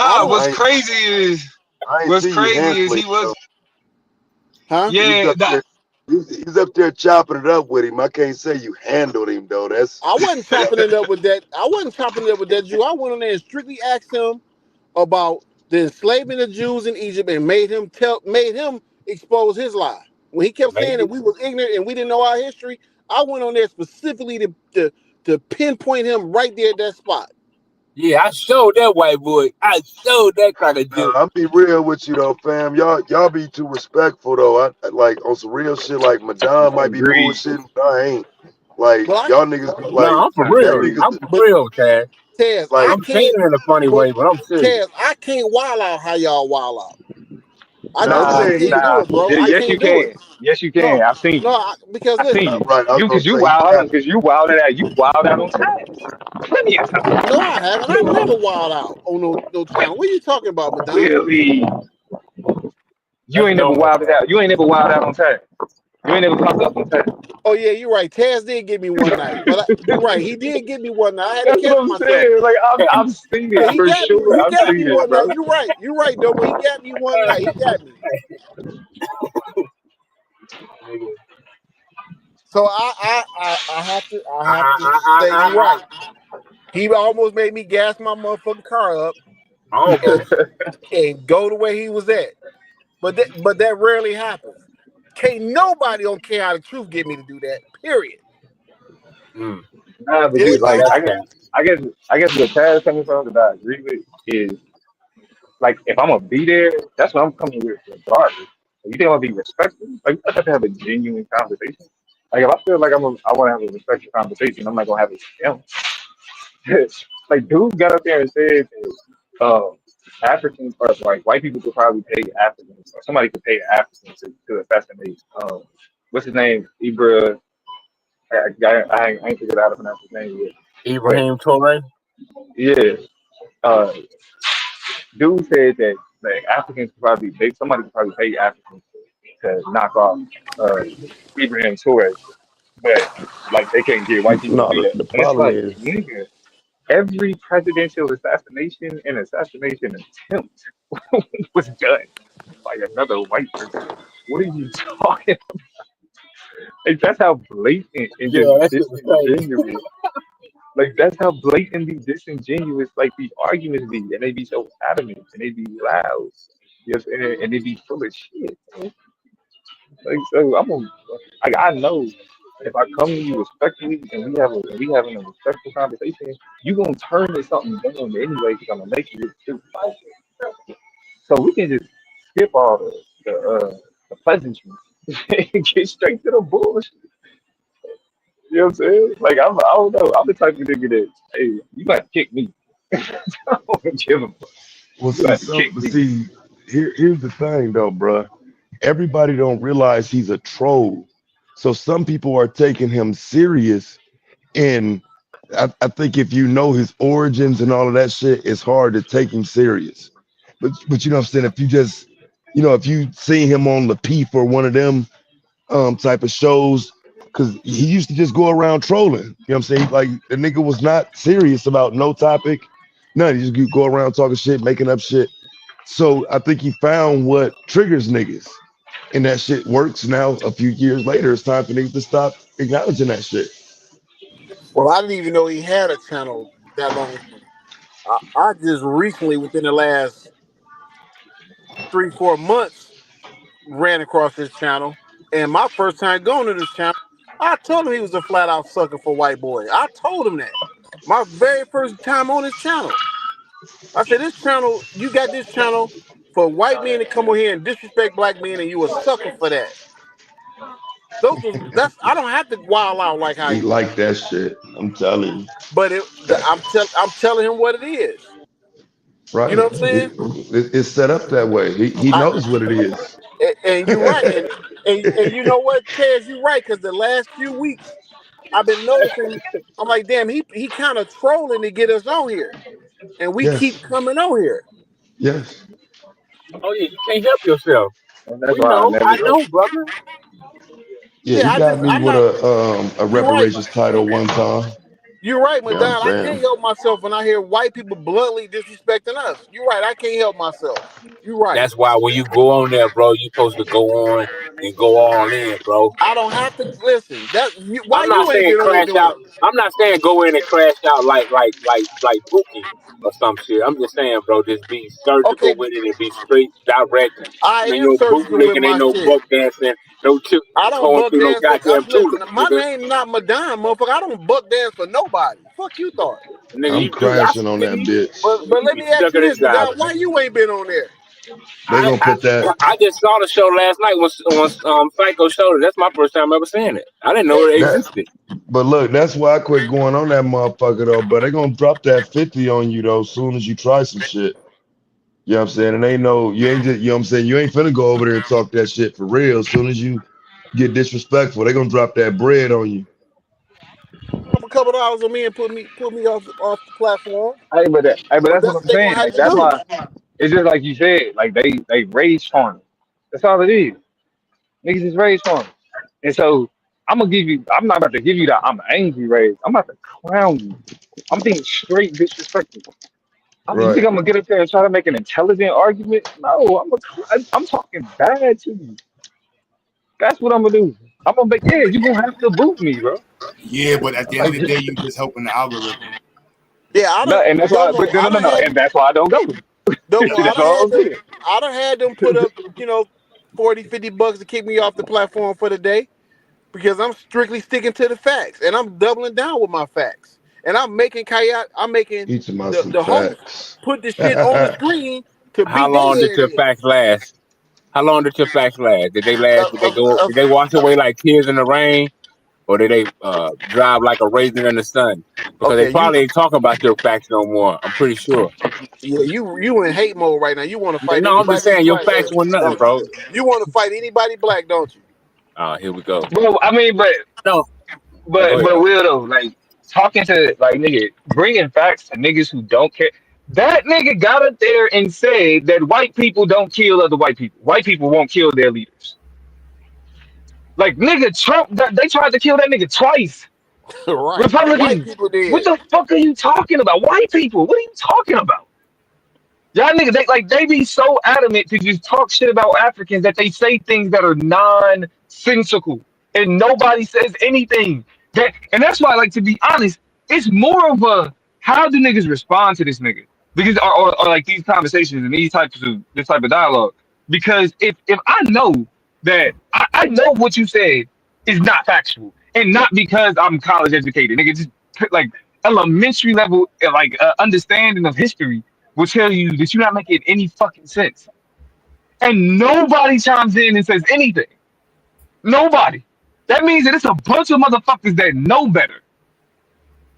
I Nah, don't, I ain't what's see you crazy is handling he him was, though. huh? You was yeah, up there. He's up there chopping it up with him. I can't say you handled him though. That's I wasn't chopping it up with that. I wasn't chopping it up with that Jew. I went on there and strictly asked him about the enslavement of Jews in Egypt and made him expose his lie. When he kept saying that I'm we was ignorant and we didn't know our history, I went on there specifically to pinpoint him right there at that spot. Yeah, I showed that white boy. I showed that kind of nah, Jew. I'll be real with you though, fam. Y'all be too respectful though. I like on some real shit. Like Madonna might be agreed. bullshitting, but I ain't. Like But y'all niggas be No, like I'm for that real. niggas I'm for but real, Chad. Taz, I like I'm saying can't. it in a funny But way, but I'm serious. Taz, I can't wild out how y'all wild out. now I'm I Nah, saying he can't do nah. it, bro. I Yes, you can't do it. can. Yes, you No, can. I've seen no, you. because I've seen listen, you. right. I was You, gonna cause you say he wild got on, cause you wilded out. You wilded out on time. Plenty of no, time. I haven't. I've never wild out on no channel. What are you talking about, Madonna? Really, you That's ain't never Domo, wilded man. out. You ain't never wilded out on time. You ain't never popped up on time. Oh yeah, you're right. Taz did get me one night, but you're right. He did get me one night. I had to That's what catch I'm myself. saying. Like I've seen Yeah, it he for got me. sure. He I've got me seen it, one bro. night. You're right. You're right, Domo. He got me one night. He got me. So I have to say you're right. He almost made me gas my motherfucking car up Almost. and go to where he was at. But that rarely happens. Can't nobody on Chaotic Truth get me to do that. Period. Mm. Nah, but Yeah, dude, Anybody? like that's I guess what Taz coming from that I agree with is like if I'm gonna be there, that's what I'm coming with regardless. Like, you think I'm gonna be respectful? Like I have to have a genuine conversation. Like if I feel like I want to have a respectful conversation, I'm not gonna have it with him. Like dude got up there and said that Africans or like white people could probably pay Africans or somebody could pay Africans to assassinate what's his name? Ibra I ain't figured out how to pronounce his name yet. But Ibrahim Torre. yeah, uh, dude said that like Africans could probably somebody could probably pay Africans to knock off uh, Ibrahim Torres, but like they couldn't get white people to No, do that. the And it's problem like, is nigga, every presidential assassination and assassination attempt was done by another white person. What are you talking about? Like, that's how blatant and just Yeah, that shit was crazy. disingenuous. Like that's how blatantly disingenuous like these arguments be, and they be so adamant and they be loud, yes, and they be full of shit. Like so, I know. If I come to you respectfully and we having a respectful conversation, you gonna turn this something down anyway because I'm gonna make you too. So we can just skip all the pleasantries and get straight to the bullshit. You know what I'm saying? Like I don't know. I'm the type of nigga that hey, you got to kick me. I don't give a fuck. Well, You got to kick but me. see, here's the thing though, bruh. Everybody don't realize he's a troll. So some people are taking him serious, and I think if you know his origins and all of that shit, it's hard to take him serious. But you know what I'm saying? If you just if you see him on the P for one of them type of shows, because he used to just go around trolling. You know what I'm saying? Like the nigga was not serious about no topic. None. He just go around talking shit, making up shit. So I think he found what triggers niggas. And that shit works now. A few years later, it's time for niggas to stop acknowledging that shit. Well, I didn't even know he had a channel that long ago. I just recently, within the last 3-4 months, ran across this channel. And my first time going to this channel, I told him he was a flat out sucker for white boy. I told him that. My very first time on his channel. I said, this channel, you got this channel for white men to come over here and disrespect black men, and you a sucker for that. That's I don't have to wild out like how He you do. like that shit. I'm telling you. But That I'm telling him what it is. You know right. what I'm saying? It's set up that way. He I, knows what it is. and you're right, and you know what, Tez, you're right, because the last few weeks I've been noticing. I'm like, damn, he kind of trolling to get us on here, and we keep Yes. coming on here. Yes. Oh yeah, you can't help yourself. And that's We why I know. never I go. know, brother. Yeah, Yeah, he got me I'm with not. a You're right. reparations title one time. You're right, You know what I'm Madonna. I can't saying? help myself when I hear white people bluntly disrespecting us. You're right. I can't help myself. You're right. That's why when you go on there, bro, you supposed to go on and go all in, bro. I don't have to listen. Why I'm not you ain't saying been on here crash doing out. it? I'm not saying go in and crash out like Pookie or some shit. I'm just saying, bro, just be Okay, surgical with it and be straight, direct. I Ain't am no surgical with bootlegging, ain't my no shit. buck dancing, no chip I don't going buck through no dance for. goddamn Listen, tulips, my nigga. name not Madonna, motherfucker. I don't buck dance for nobody. Fuck you thought. Nigga, I'm you do. crashing on that bitch. But let You me ask stuck you in this this, Madonna. job. Why you ain't been on there? They gonna put that I just saw the show last night when Psycho showed it. That's my first time ever seeing it. I didn't know Hey, it that existed. but look, that's why I quit going on that motherfucker though. But they gonna drop that 50 on you though, soon as you try some shit. You know what I'm saying? And ain't no, you ain't just, you know what I'm saying? You ain't finna go over there and talk that shit for real. As soon as you get disrespectful, they gonna drop that bread on you. drop a couple dollars on me and put me off the platform. But But that's what that's I'm what they gonna saying. have Like to that's do. why it's just like you said. Like they rage farm. That's all it is. Niggas is rage farm. And so I'm gonna give you. I'm not about to give you that. I'm angry rage. I'm about to clown you. I'm being straight disrespectful. You think Right. I'm gonna get up there and try to make an intelligent argument? No, I'm talking bad to you. That's what I'm gonna do. I'm gonna make yeah. You gonna have to boot me, bro. Yeah, but at the end of Like the day, you just helping the algorithm. Yeah, no, and that's why. But no, no, no, no, and that's why I don't go. I That's done all had I'm them. saying. I done had them put up, 40, $50 to kick me off the platform for the day because I'm strictly sticking to the facts and I'm doubling down with my facts. And I'm making Kayat, I'm making Each of my some the host facts. put the shit on the screen to How beat their long did head your in. facts last? How long did your facts last? Did they last? Did they go? Uh, Did they wash away like tears in the rain, or did they drive like a raisin in the sun? Because they okay, probably ain't talking about your facts no more. I'm pretty sure. you in hate mode right now. You want to fight No, I'm just anybody saying your black, facts were nothing, don't you? bro. You want to fight anybody black, don't you? Here we go. Well, I mean, No, go ahead. but will though, like talking to like nigga, bringing facts to niggas who don't care. That nigga got up there and said that white people don't kill other white people. White people won't kill their leaders. Like nigga, Trump, they tried to kill that nigga twice. Right. White Republicans, people what did. the fuck are you talking about? White people, what are you talking about? Y'all niggas, they be so adamant to just talk shit about Africans that they say things that are nonsensical, and nobody says anything. And that's why, like, to be honest, it's more of a how do niggas respond to this nigga because or like these conversations and this type of dialogue. Because if I know that I know what you said is not factual, and not because I'm college educated. Nigga, just like elementary level, like understanding of history will tell you that you're not making any fucking sense. And nobody chimes in and says anything. Nobody. That means that it's a bunch of motherfuckers that know better.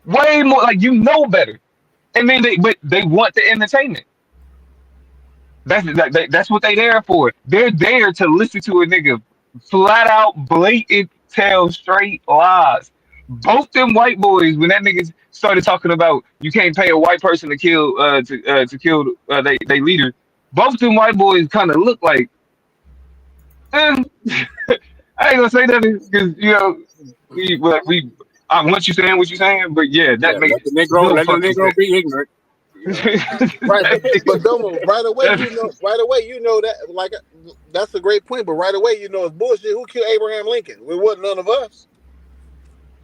Way more, like you know better. And then but they want the entertainment. That's what they there for. They're there to listen to a nigga flat out, blatant, tell straight lies. Both them white boys, when that nigga started talking about you can't pay a white person to kill to kill they leader, both them white boys kind of look like. Eh, I ain't gonna say nothing because we I want you saying what you saying, but yeah, Yeah, that makes no let the fucking Negro sense. be ignorant. Right, but That Domo, right away makes- you know that like that's a great point. But right away you know it's bullshit. Who killed Abraham Lincoln? It wasn't none of us.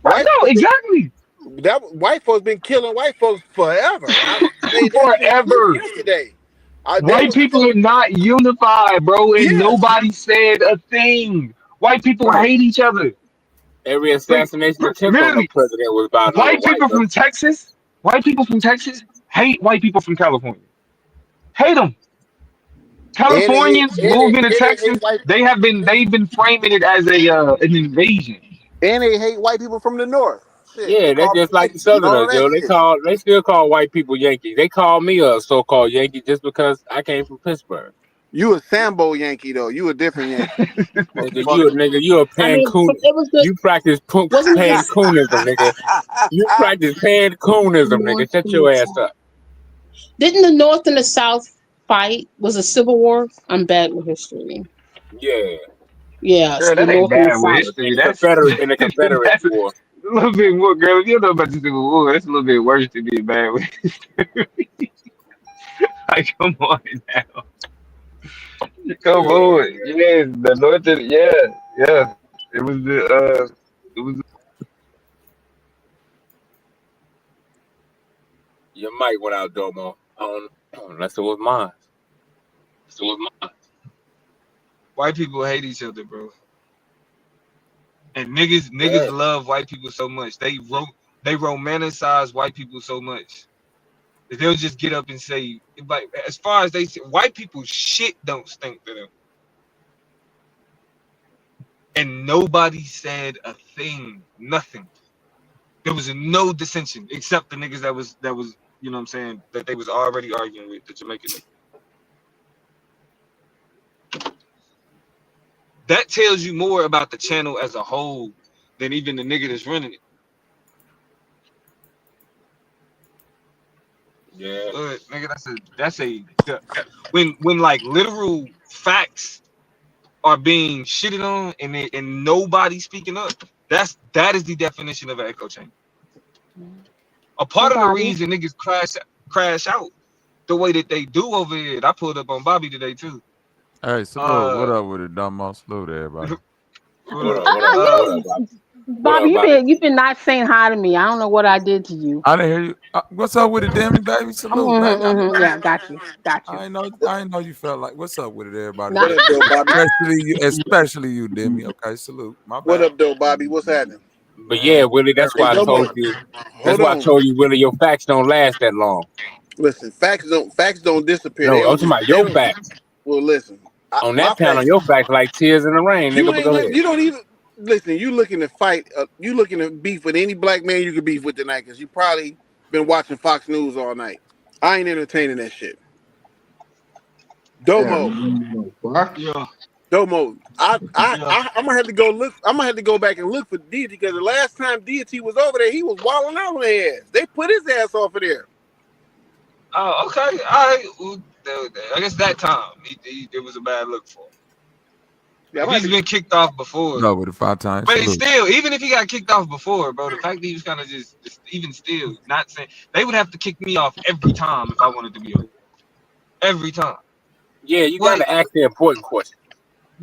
right? White No, folks, exactly. white folks been killing white folks forever. I made that shit clear Forever. yesterday. They White was people are not unified, bro, and yes, nobody said a thing. White people Right. hate each other. Every Like, assassination attempt on the literally, president was by another white white people person. from Texas, white people from Texas hate white people from California. Hate them. and they hate Californians moving to and they Texas, hate white they've been framing it as a an invasion. and they hate white people from the north. Shit, they Yeah, that's call just them like the Yankees and all Southerners, that yo. shit. They still call white people Yankees. They call me a so-called Yankee just because I came from Pittsburgh. You a Sambo Yankee though. You a different Yankee. Motherfucker. Nigga, you a I mean, Pancun. it was the You practice wasn't it the Pancunism, nigga. You practice Pancunism, North nigga. Shut and the your ass South? up. Didn't the North and the South fight? Was a civil war? I'm bad with history. Yeah, Yes, Girl, the that ain't North and the bad with South. history. In the Confederate That's a War. little bit more, girl. If you don't know about the Civil War, it's a little bit worse to be bad with history. Like, come on now. Come Yeah, on. Yes, the North, yeah. It was it was your mic went out, Domo. Unless it was mine. white people hate each other, bro. And niggas Yeah, love white people so much. They romanticize white people so much that they'll just get up and say, like, as far as they say, white people shit don't stink to them. And nobody said a thing, nothing. There was no dissension except the niggas that was you know what I'm saying that they was already arguing with the Jamaican niggas. That tells you more about the channel as a whole than even the nigga that's running it. yeah. But nigga, when like literal facts are being shitted on and nobody speaking up. That is the definition of an echo chamber. A Hey, part of the Bobby. reason niggas crash out the way that they do over here. I pulled up on Bobby today too. Hey, salute. What Uh, up with it, Dumbo? Salute to everybody. what What up? up? What up? What up, Bobby? What Bobby, up, Bobby? you've been not saying hi to me. I don't know what I did to you. I didn't hear you. What's up with it, Demi, baby? Salute, baby. Yeah, got you. I didn't know you felt like. What's up with it, everybody? Not, What up, though, Bobby? Especially you, Demi. Okay, salute. My What bad. up, though, Bobby? What's happening? But yeah, Man, Willie, that's Hey, why I everything. Domo, told you. That's hold why I on. told you, Willie, your facts don't last that long. Listen, facts don't disappear. They No, I'm don't talking just about they your don't. facts. Well, listen, On my that panel, facts. your facts like tears in the rain, nigga. You But ain't go look. ahead. You don't even listen. You looking to fight? You looking to beef with any black man you could beef with tonight? Because you probably been watching Fox News all night. I ain't entertaining that shit. Domo, Yeah, Domo. yeah. I'm gonna have to go look. I'm gonna have to go back and look for Deity because the last time Deity was over there, he was wilding out on their ass. They put his ass off of there. Oh, okay. All right. Well, I guess that time it was a bad look for him. Yeah, He's been kicked off before. No, with the 5 times But it's salute. still, even if he got kicked off before, bro, the fact that he was kind of just even still not saying they would have to kick me off every time if I wanted to be on. Every time. Yeah, you What? gotta ask the important question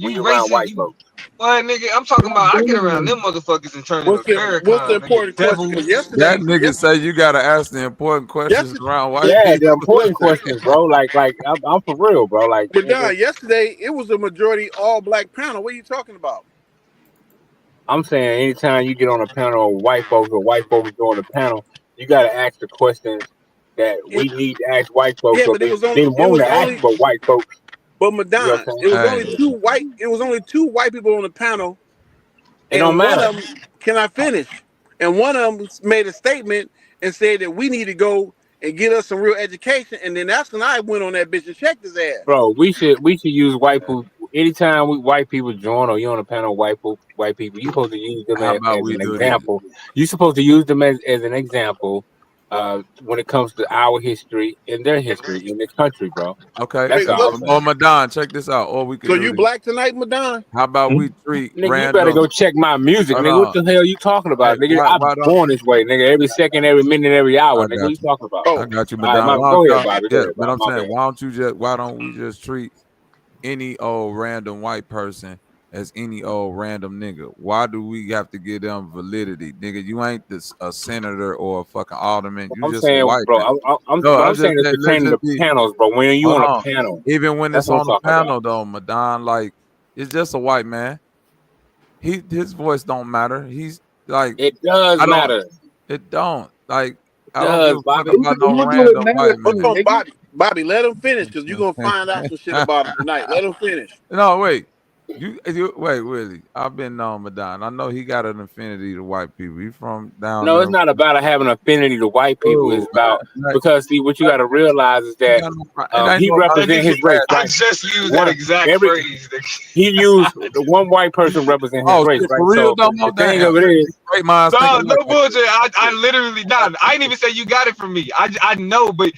when You you're around racist? white You folks. what, nigga? I'm talking about. I get around them motherfuckers and turn into what's the Farrakhan, nigga. important question? Because Devils. That nigga say you gotta ask the important questions yesterday, around white Yeah, the people. important questions, bro. Like I'm for real, bro. Like, but nigga, Don, yesterday it was a majority all black panel. What are you talking about? I'm saying anytime you get on a panel of white folks or white folks go on a panel, you got to ask the questions that It, we need to ask white folks, yeah, or but they didn't it want was to ask only but white folks. but You know Madon, what I'm it was saying? only two white. It was only two white people on the panel, It don't and one matter, of them. Can I finish? And one of them made a statement and said that we need to go and get us some real education. And then that's when I went on that bitch and checked his ass. bro. We should use white people anytime white people join or you on a panel of white people. You supposed to use them How about as we an do this? example. You supposed to use them as an example when it comes to our history and their history in this country, bro. Okay. That's Wait, all what? I'm Or saying. Madon, check this out. Or we So could do you this. black tonight, Madon? How about Hmm? we treat Nigga, you better random? go check my music, Hold nigga. What on. the hell you talking Hey, about, nigga? I'm why don't born this way, nigga. Every second, every minute, every hour, I nigga. What got you you? talking about? I Oh, got you, All right, Madon. Why don't go ahead, y'all? Bobby. Go Yeah, ahead, but Bobby. I'm My saying, bad. why don't we just treat any old random white person as any old random nigga? Why do we have to give them validity, nigga? You ain't a senator or a fucking alderman. You I'm just a saying, white bro. man. But I I'm just saying it's say let's pertaining to just be. panels, bro. When you Hold on a on. panel, Even when that's it's what I'm on the talking about. panel, though, Madon, like it's just a white man. His voice don't matter. He's like It does I don't. matter. It don't like. It I don't give does, a fuck Bobby. about no Who do it random matter white to, hold man. on, nigga? Bobby. Bobby, let him finish because you're gonna find out some shit about him tonight. Let him finish. No, wait. You wait, Willie. I've been knowing Madonna. I know he got an affinity to white people. He from down No, there. it's not about having affinity to white people. It's Oh, about like, because see what you got to realize is he that got no, it ain't he no about represent his his race, I right? just used that One exact every phrase. he used the one white person represent his Oh race, shit, right? for real So though, the Mo? thing Damn. of it is, Great minds think No, alike. no bullshit. I literally not. I didn't even say you got it from me. I know, but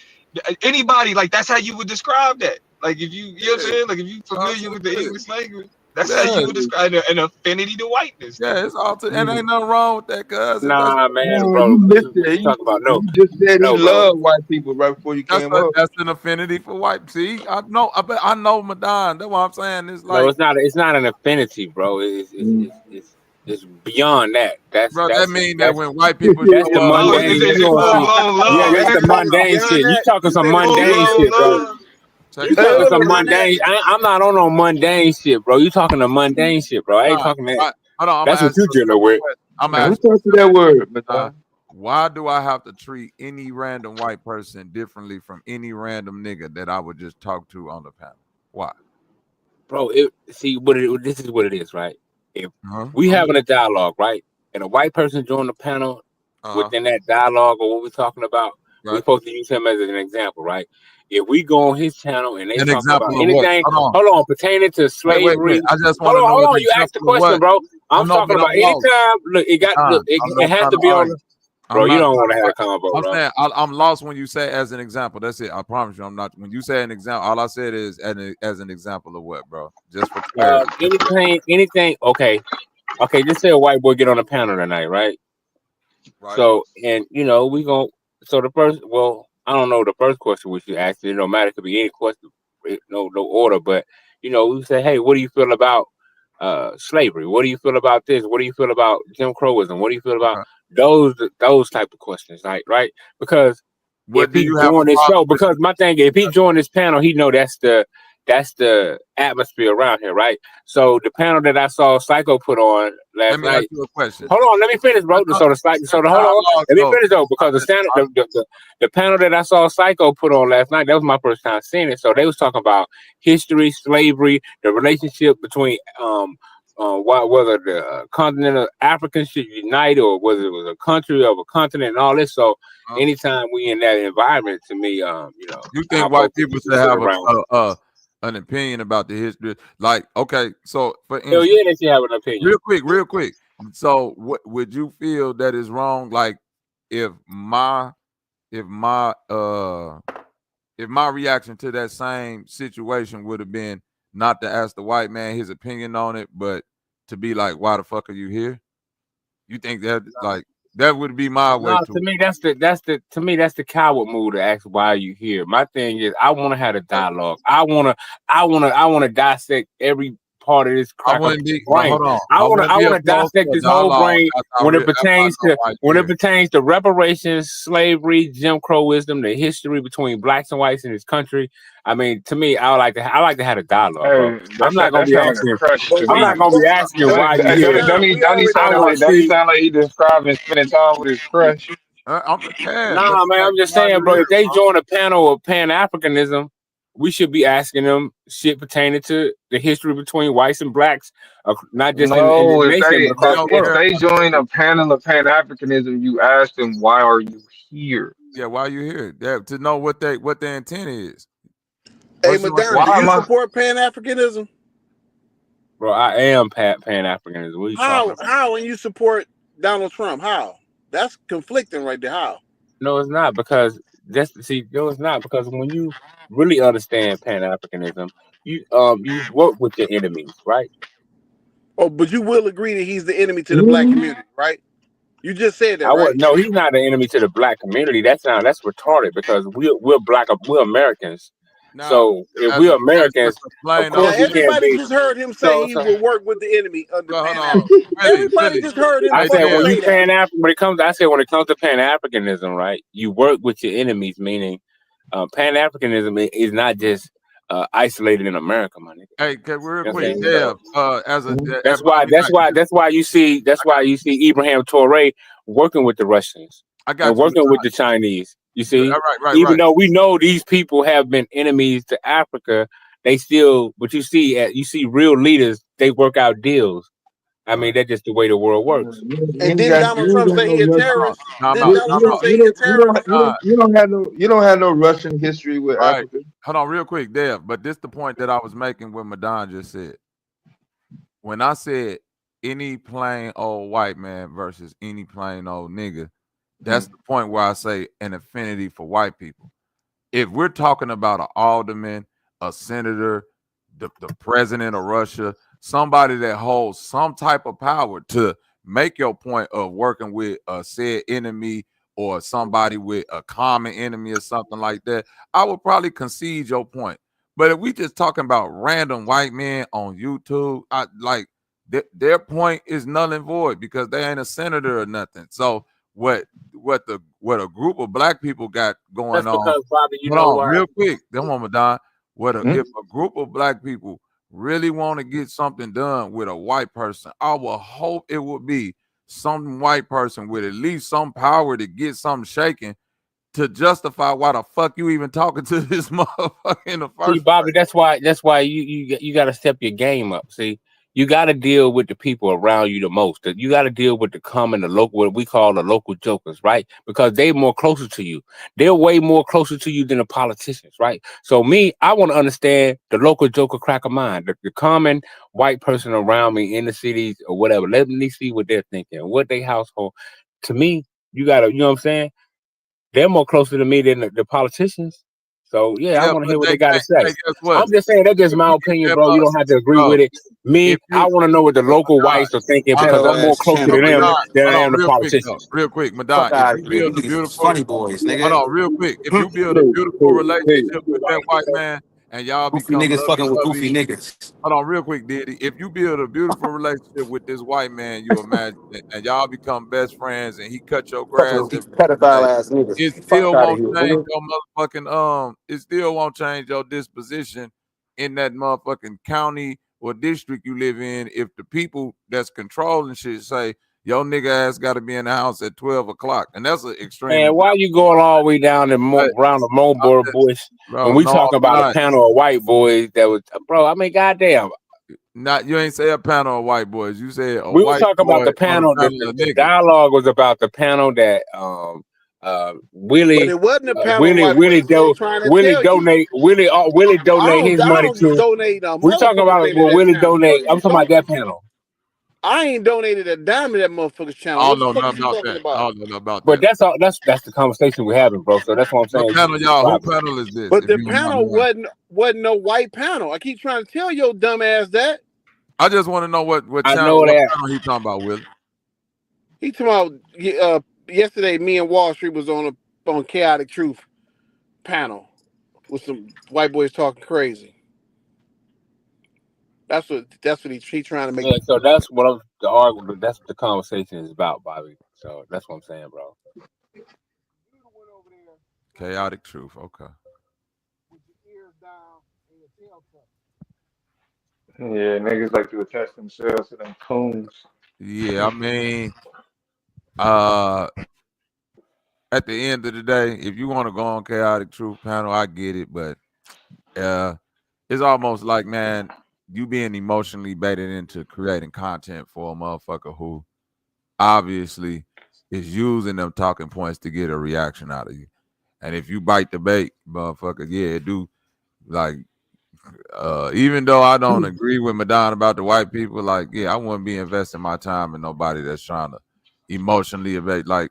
anybody like that's how you would describe that. Like if you know what I'm saying? Like if you familiar with the English language, that's how Yeah, you would describe an affinity to whiteness. yeah, it's all and ain't nothing wrong with that, cuz if that's nah, man, Man, bro, you missed what it. you talking about? You just said he No, bro. loved white people right before you came up. that's an affinity for white. See, I know, I know Madonna. That's what I'm saying. It's No, like, it's not an affinity, bro. It's beyond that. bro, that mean that That's when white people that's show the up, Oh, mundane. is You it gonna full see? blown Yeah, love? that's Is the it mundane Beyond shit. You that, talking you some said it's full mundane blown shit, bro. love? check You it talking out. some beyond that. mundane. I'm not on no mundane shit, bro. You talking the mundane shit, bro. I ain't Nah, talking that. hold on, I'm That's gonna what ask you you a dealing simple with. question. I'm gonna Man, who ask you taught you a that simple word, question. Madonna? Why do I have to treat any random white person differently from any random nigga that I would just talk to on the panel? Why? Bro, this is what it is, right? If Huh? we having a dialogue, right, and a white person join the panel Uh-huh. within that dialogue or what we're talking about, we're Right. supposed to use him as an example, right? If we go on his channel and they An talking about example of what? anything, Hold on. hold on, pertaining to Wait. slavery, I just want to know hold an on, you asked the example of question, what. bro. I I'm know, talking but about I'm lost. anytime. Look, Don, I'm it not has trying to to be on. argue. Bro, I'm you not don't trying want to to have a argue. combo, I'm bro. saying I'm lost when you say as an example. That's it. I promise you, I'm not. When you say an example, all I said is as an example of what, bro? Just for clarity. Anything. Okay. Just say a white boy get on a panel tonight, right? Right. So, and we gon' so the first, well, I don't know the first question which you asked. It don't matter. It could be any question, no order. But we say, hey, what do you feel about slavery? What do you feel about this? What do you feel about Jim Crowism? What do you feel about Okay. those type of questions, right? Because if What do he you have a joined this problem show, with? because my thing, if he joined this panel, he know that's the atmosphere around here, right? So the panel that I saw Psycho put on Let last me ask night. you a question. Hold on, let me finish, bro. I know, Hold on, dialogue, let me though. finish though, because the panel that I saw Psycho put on last night, that was my first time seeing it. So they was talking about history, slavery, the relationship between whether the continental Africans should unite or whether it was a country of a continent and all this. So anytime we in that environment, to me, You our think white folks people should should sit have around. an opinion about the history? Like, okay, so for Hell instance, yeah, they should have an opinion. real quick. So, what would you feel that is wrong? Like, if my if my reaction to that same situation would have been not to ask the white man his opinion on it, but to be like, why the fuck are you here? You think that like that would be my way No, to to me that's the coward move to ask why are you here. My thing is I want to have a dialogue. I want to dissect every part of this I cracker wouldn't be, but brain. hold on. I I want wouldn't be to opposed dissect to a this whole dialogue brain when it after I pertains know to why you're here. reparations, slavery, Jim Crow wisdom, the history between blacks and whites in this country. I mean, to me, I like to have a dialogue, bro. Hey, I'm not gonna that be sound like a asking. crush to I'm me. not gonna be asking why you here. Don't he I sound want like to see. he describing spending time with his crush? Yeah, Nah, man, I'm just saying, bro. If they join a panel of Pan Africanism, we should be asking them shit pertaining to the history between whites and blacks, not just in this No, nation, but across the if world. they join a panel of Pan Africanism, you ask them why are you here? Yeah, why you here? Yeah, to know what their intent is. Hey, What's your Madonna, do intent? you support Pan Africanism? Bro, I am Pan Africanism. What are you talking about? How? And you support Donald Trump? How? That's conflicting right there. How? No, it's not because it's not because when you really understand Pan Africanism, you work with your enemies, right? Oh, but you will agree that he's the enemy to the black community, right? You just said that, right? No, he's not an enemy to the black community. That's retarded because we're Americans. Now, So if as we're just Americans, of explain Now course those. we can't everybody be. just heard him say So, he so will work with the enemy under Well, hold Pan on, Africanism. really. Everybody just heard him I said fucking when say you that. when it comes to Pan Africanism, right? You work with your enemies, meaning Pan Africanism is not just isolated in America, my nigga. Hey, real You know what I'm quick, saying? Dev. So, As a that's but why we got you see Ibrahim Toure working with the Russians I and got you. working with the Chinese. You see, Right. even though we know these people have been enemies to Africa, they still. But you see real leaders. They work out deals. I mean, that's just the way the world works. And didn't Donald Trump say he a terrorist? Didn't Donald Trump say he a terrorist? You don't have no Russian history with Right. Africa. Hold on, real quick, Dev. But this the point that I was making when Madon just said. When I said any plain old white man versus any plain old nigga, that's the point where I say an affinity for white people. If we're talking about an alderman, a senator, the president of Russia, somebody that holds some type of power to make your point of working with a said enemy or somebody with a common enemy or something like that, I would probably concede your point. But if we just talking about random white men on YouTube, I like their point is null and void because they ain't a senator or nothing. So what a group of black people got going That's on. because Bobby, you Hold know on, why? real quick. Come on, Madon. If a group of black people really want to get something done with a white person, I will hope it will be some white person with at least some power to get something shaking to justify why the fuck you even talking to this motherfucker in the first See, Bobby, that's why you got to step your game up. See, you got to deal with the people around you the most. You got to deal with the local, what we call the local jokers, right? Because they're more closer to you. They're way more closer to you than the politicians, right? So I want to understand the local joker crack of mine, the common white person around me in the cities or whatever. Let me see what they're thinking, what they household. To me, you got to, you know what I'm saying? They're more closer to me than the politicians. So I want to but hear what they they got to can't. say. Hey, guess what? I'm just saying that's just If my you get opinion, that bro. You don't have to agree bro, with it. if I you want to know what the local whites are thinking I because know. I'm more closer So to them Madon, than I hold on, am the real quick though. politicians. Real quick, Madon. If you build a beautiful hold on, real quick. If you build a beautiful relationship with that white man and y'all become lovey-dovey, hold on, real quick, Diddy. If you build a beautiful relationship with this white man, you imagine it, and y'all become best friends, and he cut your grass every day, it still won't change your motherfucking It still won't change your disposition in that motherfucking county or district you live in. If the people that's controlling shit say your nigga ass got to be in the house at 12 o'clock, and that's an extreme Man, why example. you going all the way down to around the Marlboro Bush when Bro, we no, talking I'm about a not. panel of white boys that was, bro? I mean, goddamn. Not you ain't say a panel of white boys. You said a We were white talking about boy the on panel. a panel of The niggas. dialogue was about the panel that But Willie it wasn't a panel of white boys. We ain't trying to tell you. Willie donate his I money don't to. donate a We talking motherfucking about thing to what that Willie channel. What donate. are I'm you talking about talking that about? panel. I ain't donated a dime to that motherfucker's channel. I What don't the know fuck is nothing you about talking that. I about? don't know nothing about But that. that's all. That's the conversation we're having, bro. So that's what I'm What saying. panel, y'all? Who Bobby. panel is this? But If the you don't mind panel me asking. wasn't no white panel. I keep trying to tell your dumb ass that. I just want to know what I channel know that. he talking about, Willie. He talking about yesterday. Me and Wall Street was on Chaotic Truth panel with some white boys talking crazy. That's what he trying to make. Yeah, so that's what the argument. That's what the conversation is about, Bobby. So that's what I'm saying, bro. Chaotic truth. Okay. Yeah, niggas like to attach themselves to them coons. Yeah, I mean, uh, at the end of the day, if you want to go on chaotic truth panel, I get it, but it's almost like, man, you being emotionally baited into creating content for a motherfucker who obviously is using them talking points to get a reaction out of you. And if you bite the bait, motherfucker, yeah, it do. Like, even though I don't agree with Madonna about the white people, like, yeah, I wouldn't be investing my time in nobody that's trying to emotionally evade. Like,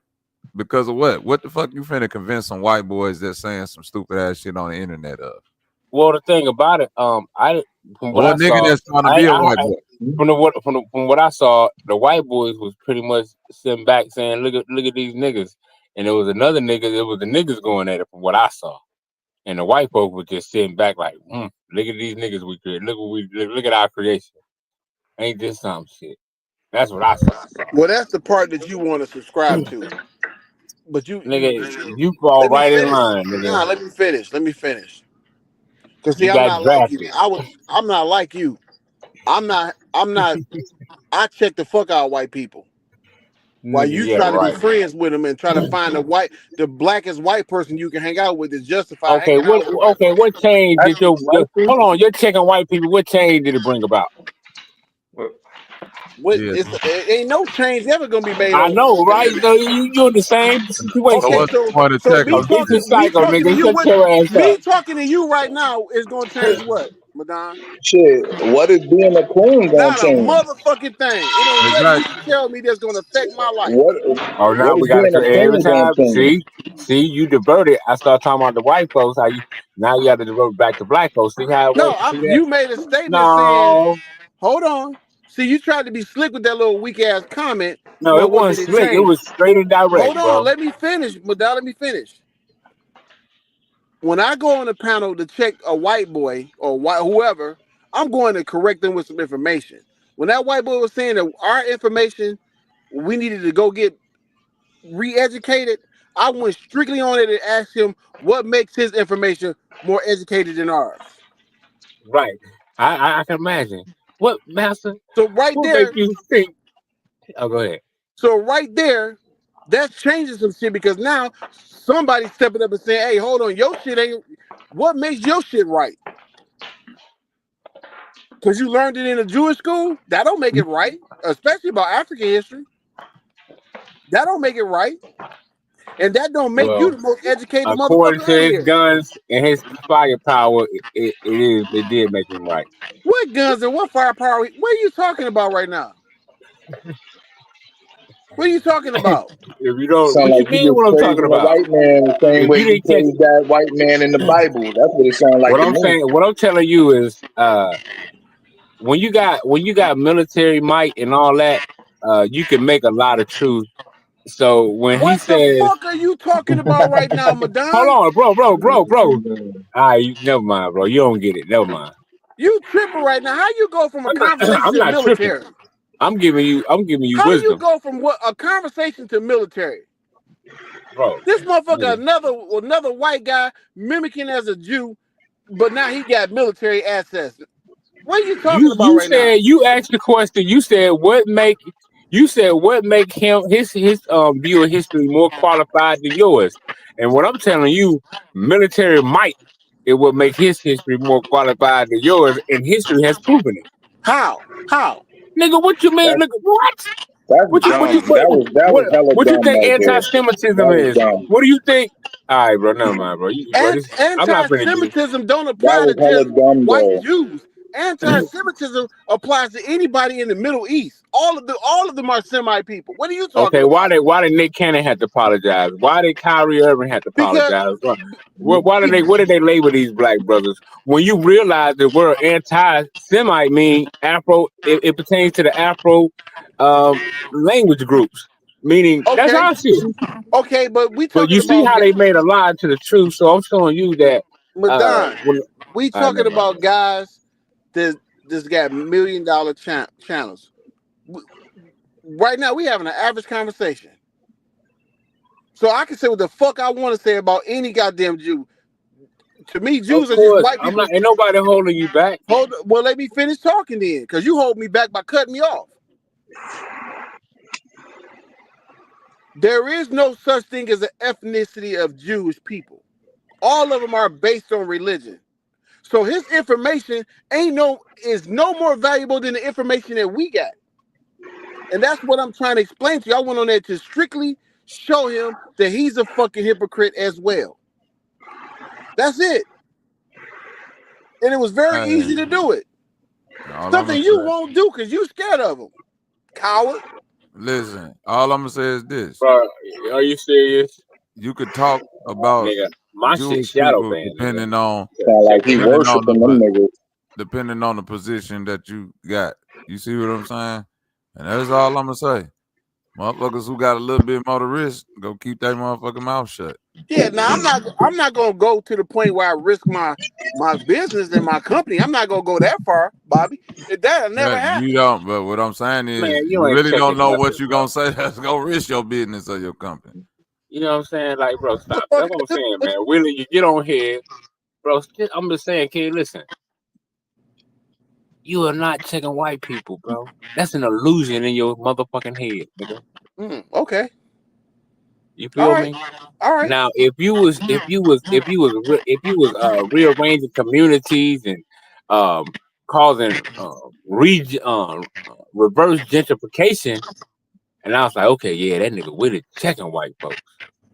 because of what? What the fuck you finna convince some white boys that's saying some stupid ass shit on the internet of? Well, the thing about it, I from what Or a I nigga saw, that's trying to be a white boy. from what I saw, the white boys was pretty much sitting back saying, look at these niggas," and there was another nigga. It was the niggas going at it from what I saw, and the white folk was just sitting back like, "Look at these niggas we create. Look at our creation. Ain't this some shit?" That's what I saw. Well, that's the part that you want to subscribe to. But Nigga, you fall let me right in finish. line, nigga. Nah, let me finish. Let me finish. Cause see, You I'm got not like you. drafted. I'm not like you. I'm not. I check the fuck out of white people. While Nigga, you yeah, try to be right. friends with them and try to find the blackest white person you can hang out with is justify Okay, hanging out with a white person. what change did Actually, white people. hold on, you're checking white people, what change did it bring about? What Yeah. it ain't no change ever gonna be made I on. know, right? So you're in the same So Okay, situation. what's the point of so checking me them? So this talking is psycho, to nigga. you, Shut what your ass me up. talking to you right now is gonna change what, Madon? Shit, what is being a coon gonna Not a change? motherfucking thing. It ain't nothing you Exactly. can tell me that's gonna affect my life. Oh, now What is we got being a to every coon gonna time. change? See, you diverted. I start talking about the white folks. How you now you got to divert back to black folks. See how it No, works? See that? you made a statement saying, No, hold on. See, you tried to be slick with that little weak ass comment. no, Well, it what wasn't did it slick. It change? was straight and direct, Hold on, bro. let me finish, Madonna. Let me finish. When I go on the panel to check a white boy or whoever, I'm going to correct them with some information. When that white boy was saying that our information, we needed to go get re-educated, I went strictly on it and asked him what makes his information more educated than ours. Right. I can imagine. What, master? So right What make there, you think? Oh, go ahead. so right there, that's changing some shit because now somebody's stepping up and saying, "Hey, hold on, your shit ain't. What makes your shit right? Because you learned it in a Jewish school. That don't make it right, especially about African history. That don't make it right, and that don't make you Well, the most educated according motherfucker to on his here. guns and his firepower, it did make him right. What guns and what firepower? What are you talking about right now? What are you talking about? If you don't, Sound what like you you mean? just What I'm talking praising a about? white man the same If way you you didn't catch, praise that white man in the Bible. That's what it sounds like to me. what I'm telling you is, when you got military might and all that, you can make a lot of truth. So when he What the says, fuck are you talking about right now, "Hold Madon? on, bro," never mind, bro. You don't get it. Never mind. You tripping right now. How you go from a conversation I'm to not tripping. military? I'm giving you How do you wisdom, go from what a conversation to military? bro. This motherfucker, Nigga. another white guy mimicking as a Jew, but now he got military access. What are you talking about You right now? said you asked the question. You said what make him his view of history more qualified than yours. And what I'm telling you, military might it would make his history more qualified than yours, and history has proven it. How? How? Nigga, what you mean? That's Nigga, what? that's dumb. That was hella What you dumb think right there. anti-Semitism That was is? dumb. What do you think? All right, bro. Never mind, bro. I'm not finna get. Anti-Semitism don't That apply was to hella just dumb white though. Jews. Anti-Semitism applies to anybody in the Middle East. All of them are Semite people. What are you talking Okay, about? why did Nick Cannon have to apologize? Why did Kyrie Irving have to Because apologize? Why did what did they label these black brothers? When you realize the word anti-Semite mean Afro, it pertains to the Afro language groups, meaning that's okay, our shit. okay, but we But talking you see about how they made a lie to the truth. So I'm showing you that. Madon. When, We all right, talking never mind. about guys that that's got $1 million channels. Right now, we having an average conversation. So I can say what the fuck I want to say about any goddamn Jew. To me, Jews Of are just course, white I'm people. not. Ain't nobody holding you back. Well, let me finish talking then, because you hold me back by cutting me off. There is no such thing as an ethnicity of Jewish people. All of them are based on religion. So his information is no more valuable than the information that we got. And that's what I'm trying to explain to you. I went on there to strictly show him that he's a fucking hypocrite as well. That's it. And it was very easy to do it. Something you won't do because you scared of him. Coward. Listen, all I'm gonna say is this. Bro, are you serious? You could talk about Nigga, my shit Jewish shadow people banned, depending on Sound like he worshiping them niggas. depending on the position that you got. You see what I'm saying? And that's all I'm gonna say. Motherfuckers who got a little bit more to risk, go keep that motherfucking mouth shut. Yeah, now I'm not gonna go to the point where I risk my business and my company. I'm not gonna go that far, Bobby. That'll never happen. You don't, but what I'm saying is Man, you you ain't really don't checking know nothing, what you're bro. gonna say that's gonna risk your business or your company. You know what I'm saying? Like, bro, stop. That's what I'm saying, man. Willie, you get on here, bro. I'm just saying, kid, listen. You are not checking white people, bro. That's an illusion in your motherfucking head, nigga. Okay. You feel me? All right. Now, if you was rearranging communities and causing reverse gentrification, and I was like, okay, yeah, that nigga Willie checking white folks.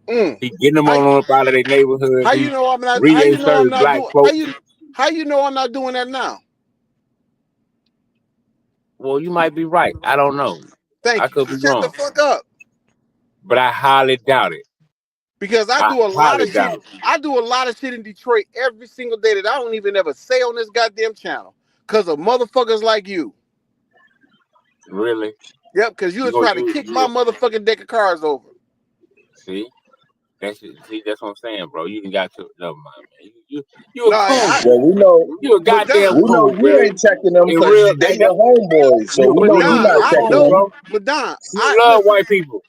He getting them on up out of their neighborhood. How He you know I'm not? How you know I'm reinserting not black doing? folks. How you know I'm not doing that now? Well, you might be right. I don't know. Thank I you. could be Shut the wrong, fuck up. but I highly doubt it. Because I do a lot highly of shit. doubt it. I do a lot of shit in Detroit every single day that I don't even ever say on this goddamn channel. Because of motherfuckers like you. Really? Yep, because you would try to kick my motherfucking deck of cards over. See? That's what I'm saying, bro. You got to never mind, man. You a coon. Well, we know You a goddamn coon, you ain't checking them in because real, they your homeboys, so we know you not I checking know, them. but Don, You love white people.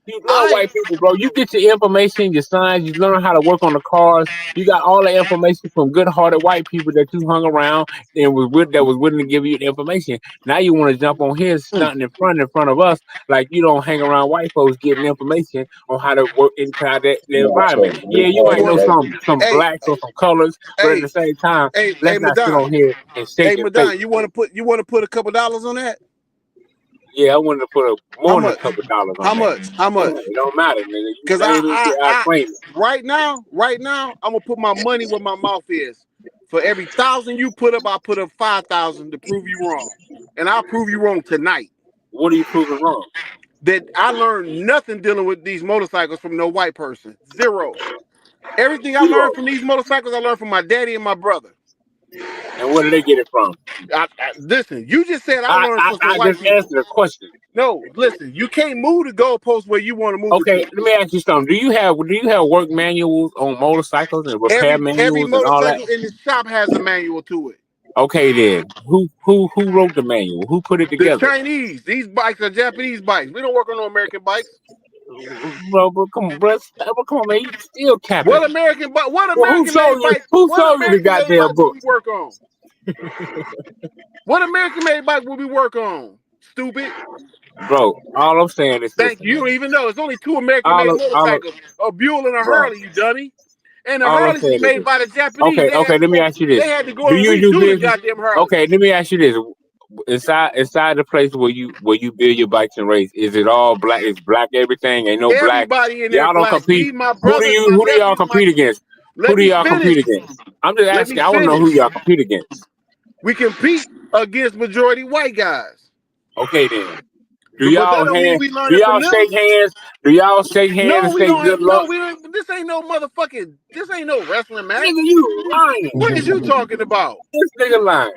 You love white people, bro. You get your information, your signs, you learn how to work on the cars. You got all the information from good-hearted white people that you hung around and was willing to give you the information. Now you want to jump on here stunting in front of us like you don't hang around white folks getting information on how to work inside the environment. Yeah, you might know some blacks or some colors, but at the same time, let's not sit on here and shake their face. Madon, you want to put a couple dollars on that? Yeah, I wanted to put more than a couple dollars on that. How much? It don't matter, nigga. You Because name it, I claim it. right now, I'm gonna put my money where my mouth is. For every 1,000 you put up, I put up 5,000 to prove you wrong, and I'll prove you wrong tonight. What are you proving wrong? That I learned nothing dealing with these motorcycles from no white person. Zero. Everything I learned from these motorcycles, I learned from my daddy and my brother. And where did they get it from? Listen, you just said I learned from some I white just people. answered the question. No, listen, you can't move the goalpost where you want to move. Okay, let me ask you something. Do you have work manuals on motorcycles and repair manuals every and all that? motorcycle in the shop has a manual to it. Okay, then who wrote the manual? Who put it together? The Chinese. These bikes are Japanese bikes. We don't work on no American bikes. Bro, come on, bro. Come on, man. You still capping. What American bike? What Well, American made bike? Who sold you the goddamn book? We work on. What American made bike will we work on? Stupid. Bro, all I'm saying is thank you. You don't even know. It's only two American made motorcycles: a Buell and a Harley. You dummy. And the Harleys was made by the Japanese. Okay. Let me ask you this: they had to go and redo the goddamn Harley. Okay, let me ask you this: inside the place where you build your bikes and race, is it all black? Is black everything? Ain't no black. Everybody in there Y'all don't black. compete. My Who brothers, do y'all compete against? Who do y'all compete against? I'm just asking. I want to know who y'all compete against. We compete against majority white guys. Okay then. Do y'all shake hands? Do y'all shake hands no, and we say don't good luck? No, we don't. This ain't no motherfucking. This ain't no wrestling match. Nigga, you lying. What is you talking about? This nigga lying.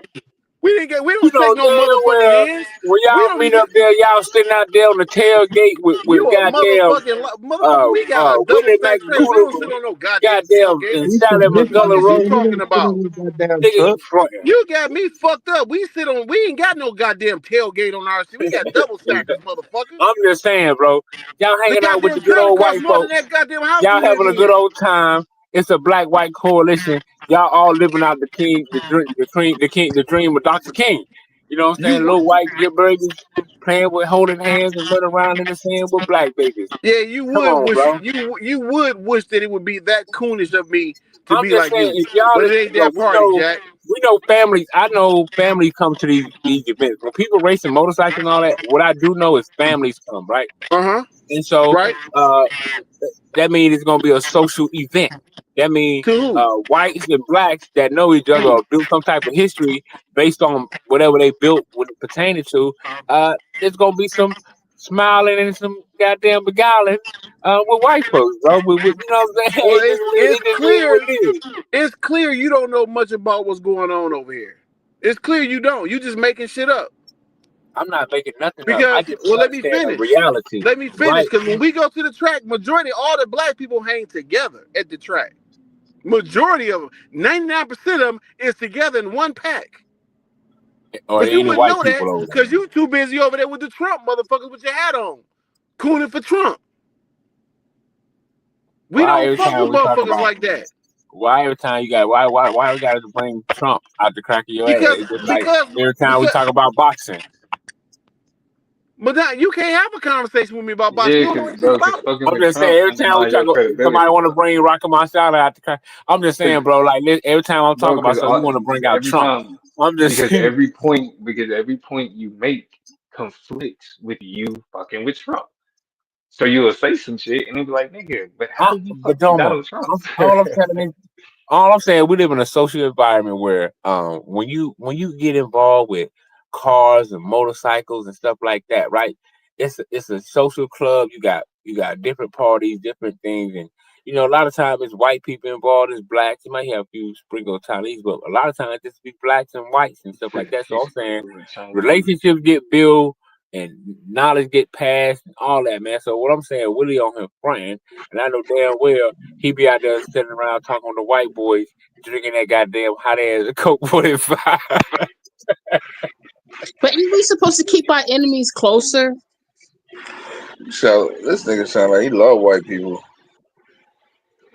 We You don't know shake no damn motherfucking well hands. when We y'all don't meet even. up there, y'all sitting out there on the tailgate with You a goddamn motherfucker. We got a double Whitney stack trailer. We don't sit McGoodle, on no goddamn goddamn tailgate. and We Sally some bitches, Fuck McGullough is you man. We Road. talking don't sit about? on no goddamn Nigga, you truck. frontin'. You got me fucked up. We ain't got no goddamn tailgate on our shit. We got double stackers, motherfucker. I'm just saying, bro. Y'all The hanging out with goddamn the good trailer old costs white more than folks. that goddamn house Y'all we live having a in. good old time. It's a black-white coalition. Y'all all living out the king, the dream of Dr. King. You know what I'm saying? You Little white babies playing with holding hands and running around in the sand with black babies. Yeah, you Come would on, wish bro. you would wish that it would be that coonish of me to I'm be just like saying, you, if y'all, but it ain't yo, that party, Jack. we know families. I know families come to these events. When people racing motorcycles and all that, what I do know is families come, right? Uh-huh. And so, Right? that means it's gonna be a social event. That means To who? whites and blacks that know each other or build some type of history based on whatever they built what it pertaining to. There's gonna be some smiling and some goddamn beguiling with white folks, bro. You know what I'm saying? Well, It just is what it is. it's clear you don't know much about what's going on over here. It's clear you don't. You just making shit up. I'm not making nothing up. I Because just well, let me understand a finish. reality, Let me finish. right? Because when we go to the track, majority all the black people hang together at the track. Majority of them, 99% of them is together in one pack. Or But there you any wouldn't white know that people over there. because you too busy over there with the Trump motherfuckers with your hat on. Cooning for Trump. We Why don't every fuck time with we talk motherfuckers about like that. why every time you got why we got to bring Trump out the crack of your ass? Because It's just like because every time we because talk about boxing. but now you can't have a conversation with me about boxing. Yeah, You don't know cause anything bro, cause about it. fucking I'm with just saying Trump every time we undermine talk, your somebody credibility, want to bro. bring Rocky Marciano out the crack. I'm just saying, bro. Like every time I'm talking Bro, about something, you want to bring out every Trump. time, I'm just saying, because every point you make conflicts with you fucking with Trump. So you'll say some shit and they'll be like, nigga, but how you but fucking Doma, Donald Trump? all I'm telling is, all I'm saying, we live in a social environment where when you get involved with cars and motorcycles and stuff like that, right? It's a social club. You got different parties, different things, and a lot of times it's white people involved, it's blacks. You might have a few sprinkle of Chinese, but a lot of times it's be blacks and whites and stuff like that. So I'm saying Chinese. relationships get built and knowledge get passed and all that, man. So what I'm saying, Willie on him fronting, and I know damn well he be out there sitting around talking to white boys, drinking that goddamn hot ass Coke 45. But ain't we supposed to keep our enemies closer? So this nigga sound like he love white people.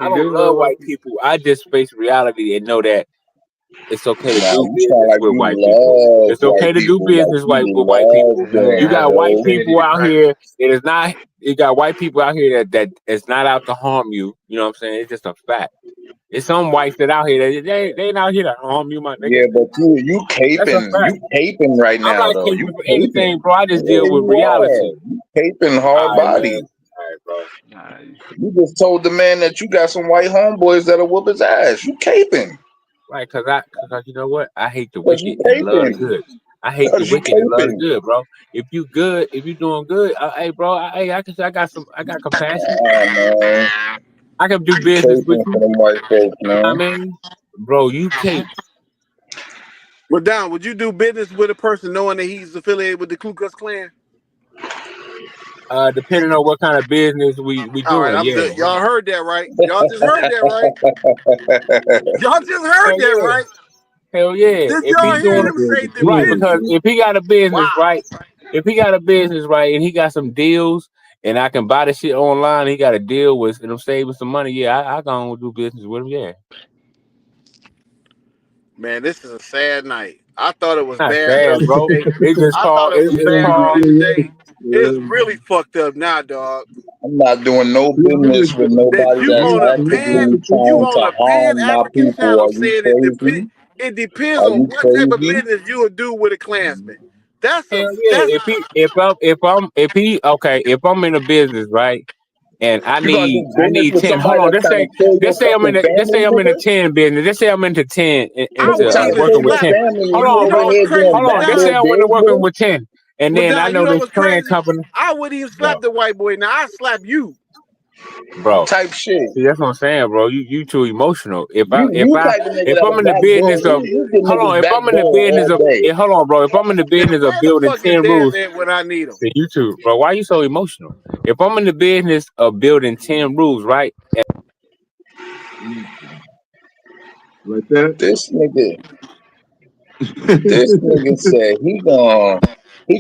I He don't do love love white white people. people. I just face reality and know that it's okay to Nah, do you sound business like with you white people. love It's okay white to do people. Like business with you white people. love You them, got Nah, white bro. people Infinity to out Christ. here. It is not. You got white people out here that is not out to harm you. You know what I'm saying? It's just a fact. It's some whites that out here that they ain't out here to harm you, my nigga. Yeah, but you That's a fact. you caping right I'm now not though. You caping for anything, caping. bro. I just Yeah, deal with you reality. are. You caping All hard right, man. body. All right, bro. Nah, You just told the man that you got some white homeboys that'll whoop his ass. You caping. Right, cause you know what? I hate the Cause you wicked and love the caping. good. I hate the Cause you wicked and love the caping. good, bro. If you good, if you doing good, hey, bro. I can say I got compassion. Man. I can do You business with caping you. for them white folks, I man. mean, bro, you can't. But Don, would you do business with a person knowing that he's affiliated with the Ku Klux Klan? Depending on what kind of business we All right, doing, I'm yeah. good. Y'all heard that right? Y'all just heard that right? Y'all just heard Hell that yeah, right? hell yeah. Did If y'all he hear doing him say right, business? because if he got a business Wow. right, if he got a business right, and he got some deals, and I can buy the shit online, he got a deal with, and I'm saving some money. Yeah, I gonna do business with him. Yeah, Man, this is a sad night. I thought it was not bad sad, earlier bro. today. It just I called. thought it was It's bad called. earlier today. It's really fucked up now, dog. I'm not doing no business with That nobody you that's on a actively trying to a Pan harm my African people. channel Are you saying crazy? it depends Are on you what type of crazy? business you would do with a Klansman. That's Hell a yeah. If I'm in a business, right, and You gonna do I business need with 10. somebody Hold on, that's trying to kill your fucking just family, say I'm in the nigga? 10 business. Just say I'm into 10 I Nigga into wouldn't trying to even kill working with your slap. 10. family and Hold you on, over bro. What's here doing crazy, Hold on. Just say Don? I'm into working backdoor with 10, and Well, then I Don, you know know this what's trend crazy? company. I wouldn't even Yeah. slap the white boy. Now I slap you. bro. type shit. See, that's what I'm saying, bro. You too emotional. If You type of nigga if that'll I'm in the backbone. business of You get hold on, niggas if I'm in the backbone business all of day. hold on, bro. If I'm in the business of Where the building fuck is 10 Dev rules, at when I need him? see you too, bro. Why you so emotional? If I'm in the business of building 10 rules, right? Like that. This nigga said he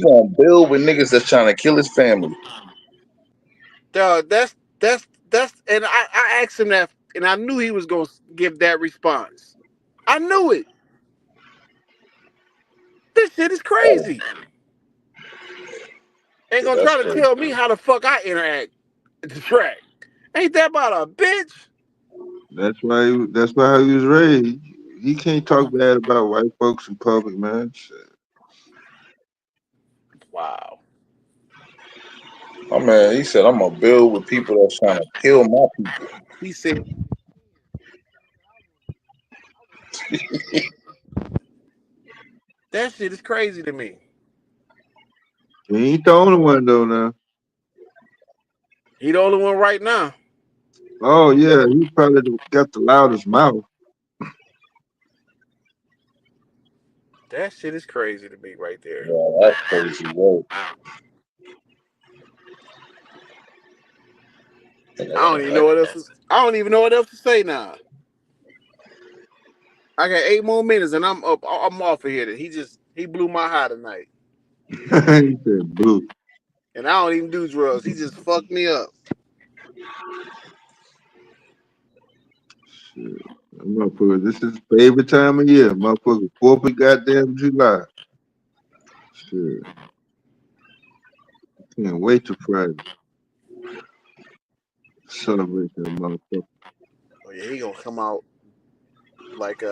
gonna build with niggas that's trying to kill his family. Dog, and I asked him that, and I knew he was gonna give that response. I knew it. This shit is Oh, crazy. Ain't yeah, gonna that's try to crazy. tell me how the fuck I interact at the track. Ain't that about a bitch? That's why. That's why how he was raised. He can't talk bad about white folks in public, man. Shit. Wow. My man, he said I'm gonna build with people that's trying to kill my people. He said that shit is crazy to me. He ain't the only one though. Now. He the only one right now. Oh yeah, he probably got the loudest mouth. That shit is crazy to me right there. Yeah, that's crazy work. I don't even know what else. I don't even know what else to say now. I got 8 more minutes and I'm up. I'm off of here. He blew my high tonight, He said blue. and I don't even do drugs. He just fucked me up. Shit. Motherfucker, this is his favorite time of year. Motherfucker, 4th of goddamn July. Shit. Can't wait till Friday. Celebrate that motherfucker. Oh yeah, he gonna come out like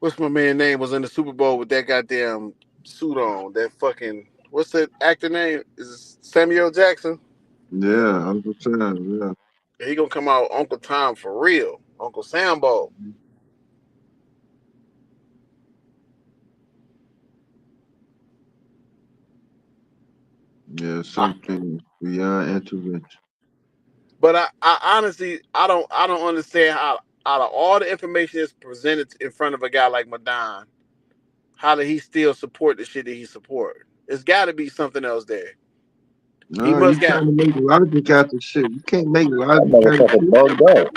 what's my man name was in the Super Bowl with that goddamn suit on. That fucking what's that actor name? Is it Samuel Jackson? Yeah, Uncle Sam, yeah. Yeah, he gonna come out Uncle Tom for real. Uncle Sambo. Yeah, something beyond intervention. But I honestly I don't understand how out of all the information that's presented in front of a guy like Madon, how did he still support the shit that he support? It's got to be something else there. He No, you must got. trying to make logic out the shit. You can't make That logic out of motherfucker shit. bugged out.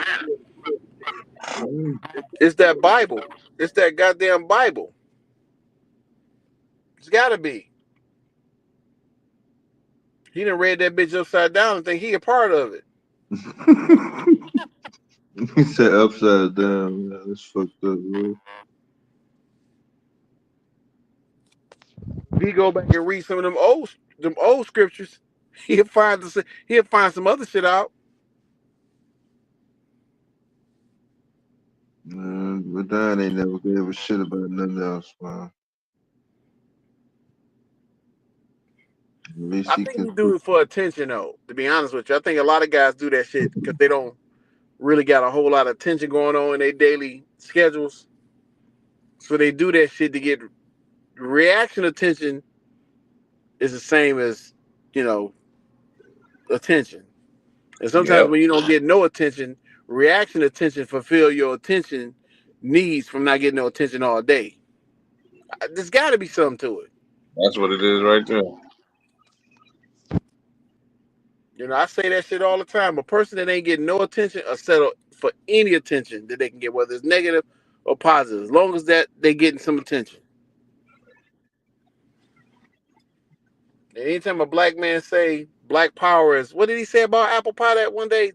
Man. It's that Bible. It's that goddamn Bible. It's got to be. He done read that bitch upside down and think he a part of it. He said upside down. Man, that's fucked up, bro. If he go back and read some of them old scriptures, he'll find some other shit out. Man, but Don ain't never gave a shit about nothing else, man. At least I he think can he do it for attention though. To be honest with you, I think a lot of guys do that shit because they don't really got a whole lot of attention going on in their daily schedules. So they do that shit to get reaction attention is the same as, you know, attention. And sometimes Yep. when you don't get no attention, reaction attention fulfill your attention needs from not getting no attention all day. There's got to be something to it. That's what it is right there. You know, I say that shit all the time. A person that ain't getting no attention or settle for any attention that they can get, whether it's negative or positive, as long as that they getting some attention. And anytime a black man say black power is, what did he say about apple pie that one day?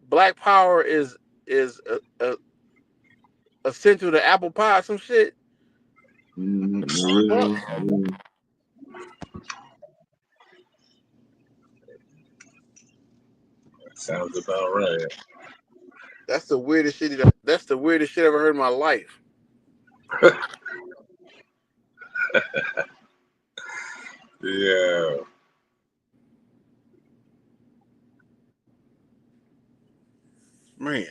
Black power is essential to apple pie, or some shit. Fuck. really, yeah. Sounds about right. That's the weirdest shit. That's the weirdest shit I ever heard in my life. Yeah. Man.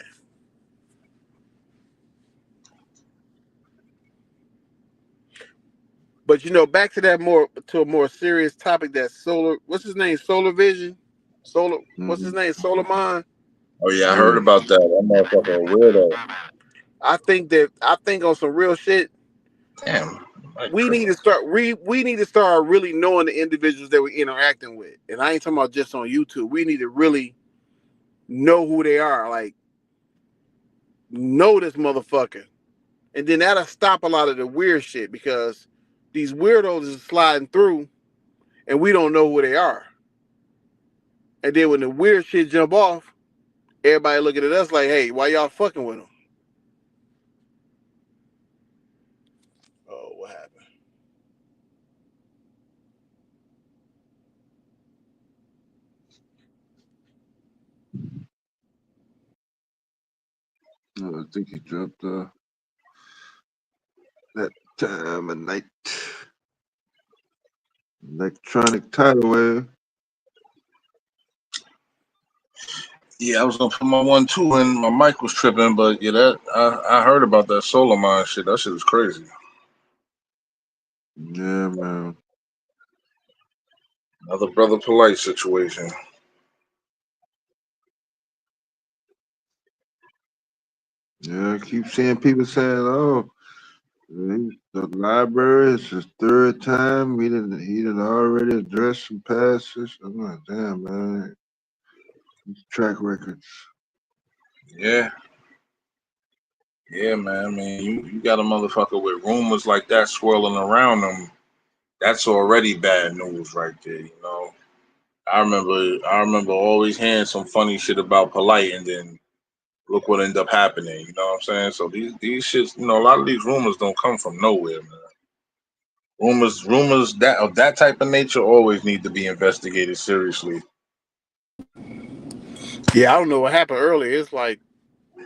But you know, back to that more to a more serious topic. That solar, what's his name? Solar Vision. What's his name? Solomon. Oh yeah, I heard about that. That motherfucker a weirdo. I think on some real shit. Damn. We need to start really knowing the individuals that we're interacting with. And I ain't talking about just on YouTube. We need to really know who they are. Like, know this motherfucker. And then that'll stop a lot of the weird shit because these weirdos is sliding through and we don't know who they are. And then when the weird shit jump off, everybody looking at us like, hey, why y'all fucking with them? Oh, what happened? I think he dropped that time of night. Electronic tidal wave. Yeah, I was gonna put my 1-2 in. My mic was tripping, but yeah, that I heard about that solar mine shit. That shit is crazy. Yeah, man. Another brother polite situation. Yeah, I keep seeing people saying, "Oh, the library is his third time. He didn't already addressed some passes." I'm like, damn, man. These track records. Yeah. Yeah, man. I mean, you got a motherfucker with rumors like that swirling around them. That's already bad news right there, you know. I remember always hearing some funny shit about polite, and then look what ended up happening. You know what I'm saying? So these shits, you know, a lot of these rumors don't come from nowhere, man. Rumors that of that type of nature always need to be investigated seriously. Yeah, I don't know what happened earlier. It's like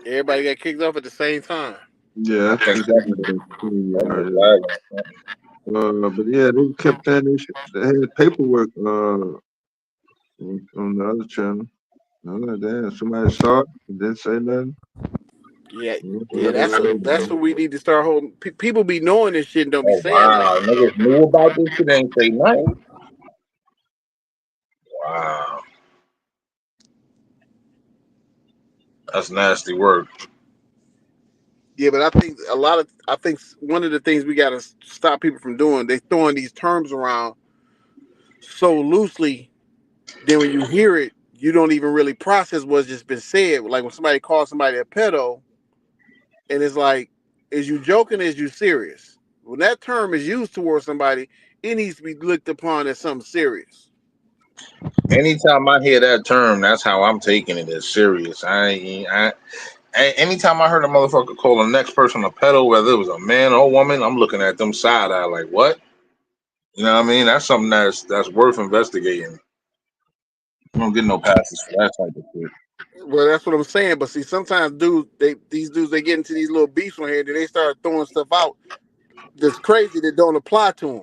everybody got kicked off at the same time. Yeah, I I think think that might have something was been. lagging. But yeah, they kept saying they had paperwork on the other channel. I was like, damn, somebody saw it and didn't say nothing. Yeah, yeah, that's Yeah, what we need to start holding. People be knowing this shit and don't be Oh saying wow, nothing. niggas knew about this shit, ain't say nothing. Wow, that's nasty work. Yeah, but I think one of the things we got to stop people from doing, they throwing these terms around so loosely. Then when you hear it, you don't even really process what's just been said. Like when somebody calls somebody a pedo, and it's like, is you joking? Is you serious? When that term is used towards somebody, it needs to be looked upon as something serious. Anytime I hear that term, that's how I'm taking it as serious. Anytime I heard a motherfucker call the next person a pedo, whether it was a man or a woman, I'm looking at them side eye like, what? You know what I mean? That's something that's worth investigating. You don't get no passes for that type of shit. Well, that's what I'm saying. But see, sometimes these dudes, they get into these little beefs on here, and they start throwing stuff out that's crazy that don't apply to them.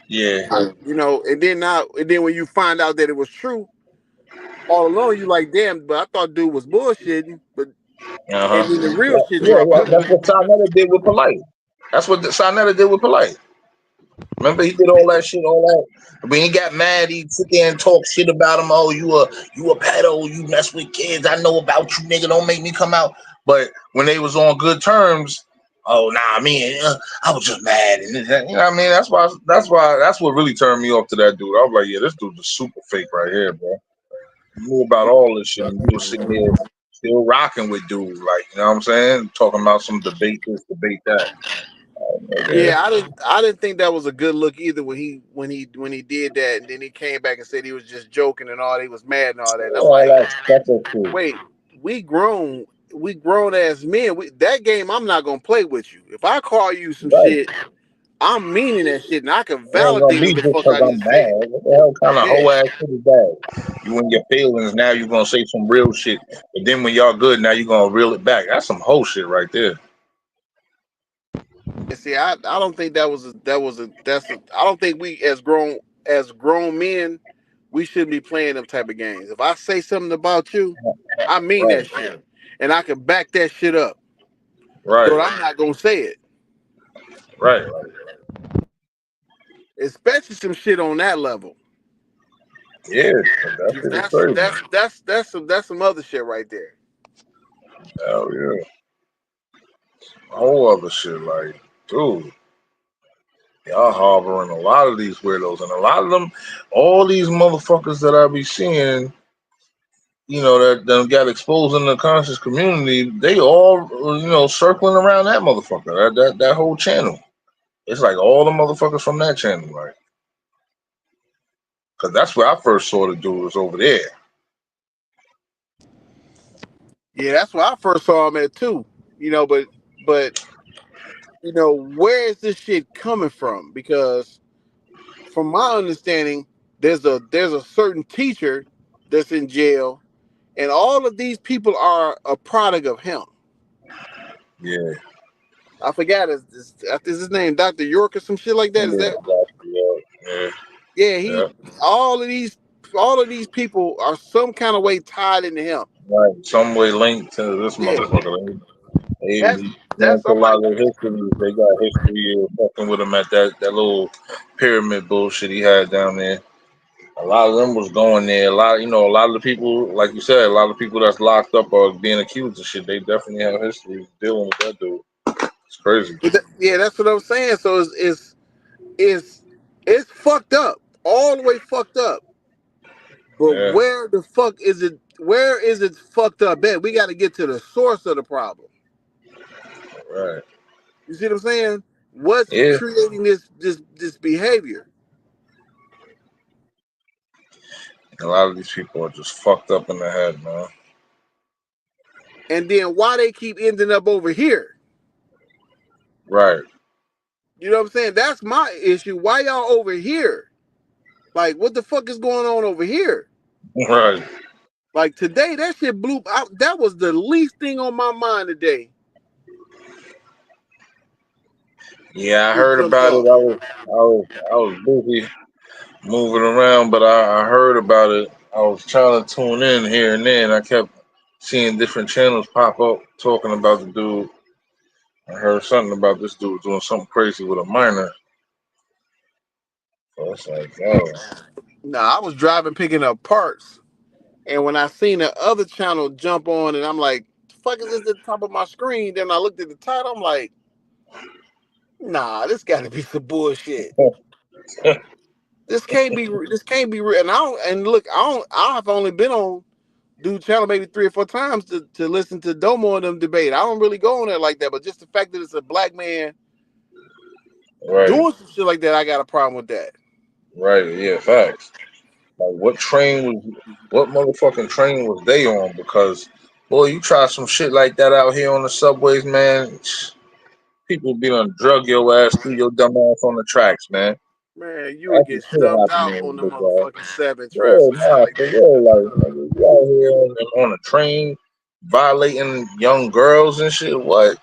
Yeah. You know, and then when you find out that it was true, all along you like, damn, but I thought dude was bullshitting, but Uh and huh. then the real shit Yeah, drop yeah. out. That's what Sarnetta did with Polite. That's what Sarnetta did with Polite. Remember, he did all that shit, all that. When he got mad, he sit there and talk shit about him. Oh, you a pedo, you mess with kids. I know about you, nigga. Don't make me come out. But when they was on good terms, oh nah, I was just mad, and you know what I mean. That's what really turned me off to that dude. I was like, yeah, this dude is super fake right here, bro. You knew about all this shit, and you was sitting there still rocking with dudes, like, you know what I'm saying, talking about some debate this, debate that. Okay. Yeah, I didn't think that was a good look either when he did that, and then he came back and said he was just joking and all, he was mad and all that. And I'm All like, that stuff too. wait, we grown as men. That game, I'm not gonna play with you. If I call you some Right. shit, I'm meaning that shit, and I can It ain't gonna validate be what the just fuck because I I'm just said. mad. What the hell kind of Yeah. whole ass shit is that? You in your feelings now, you're gonna say some real shit, and then when y'all good, now you're gonna reel it back. That's some whole shit right there. And see, I don't think I don't think we as grown men, we shouldn't be playing them type of games. If I say something about you, I mean Right, that shit, and I can back that shit up. right, But I'm not gonna say it, right. especially some shit on that level. Yeah, that shit is crazy. That's some other shit right there. Hell yeah. A whole other shit, like, dude, y'all harboring a lot of these weirdos, and a lot of them, all these motherfuckers that I be seeing, that got exposed in the conscious community, they all, circling around that motherfucker, that whole channel. It's like all the motherfuckers from that channel, right? Because that's where I first saw the dude was over there. Yeah, that's where I first saw him at too. But where is this shit coming from? Because from my understanding, there's a certain teacher that's in jail, and all of these people are a product of him. Yeah. I forgot is his name Dr. York or some shit like that? Is that? Yeah. Yeah, Yeah. all of these people are some kind of way tied into him. Right. Some way linked to this Yeah, motherfucker. They that's went to a I'm lot like, of their history. They got history of fucking with him at that little pyramid bullshit he had down there. A lot of them was going there. A lot of the people, like you said, a lot of people that's locked up or being accused of shit, they definitely have history dealing with that dude. It's crazy. yeah, that's what I'm saying. So it's fucked up, all the way fucked up. But Yeah. where the fuck is it? Where is it fucked up at? We got to get to the source of the problem. Right. You see what I'm saying? What's Yeah. creating this behavior? A lot of these people are just fucked up in the head, man. And then why they keep ending up over here? Right. You know what I'm saying? That's my issue. Why y'all over here? Like, what the fuck is going on over here? Right. Like today, that shit blew out. That was the least thing on my mind today. Yeah, I Was heard some about it. love. I was busy moving around, but I heard about it. I was trying to tune in here and there, and I kept seeing different channels pop up talking about the dude. I heard something about this dude doing something crazy with a minor. So it's like, oh, Nah, I was driving picking up parts, and when I seen the other channel jump on, and I'm like, "The fuck is this at the top of my screen?" Then I looked at the title. I'm like, "Nah, this got to be some bullshit. This can't be. This can't be real." And I don't. And look, I don't. I've only been on dude channel maybe 3 or 4 times to listen to Domo and them debate. I don't really go on there like that, but just the fact that it's a black man right, doing some shit like that, I got a problem with that. right, yeah, facts. Like, what motherfucking train was they on? Because, boy, you try some shit like that out here on the subways, man. People be done drug your ass through your dumb ass on the tracks, man. Man, you would That's the get shit stumped out happening on in the this guy. motherfucking 7 tracks Yeah, and shit nah, like for that. real. Like, nigga, you out here on a train violating young girls and shit. What?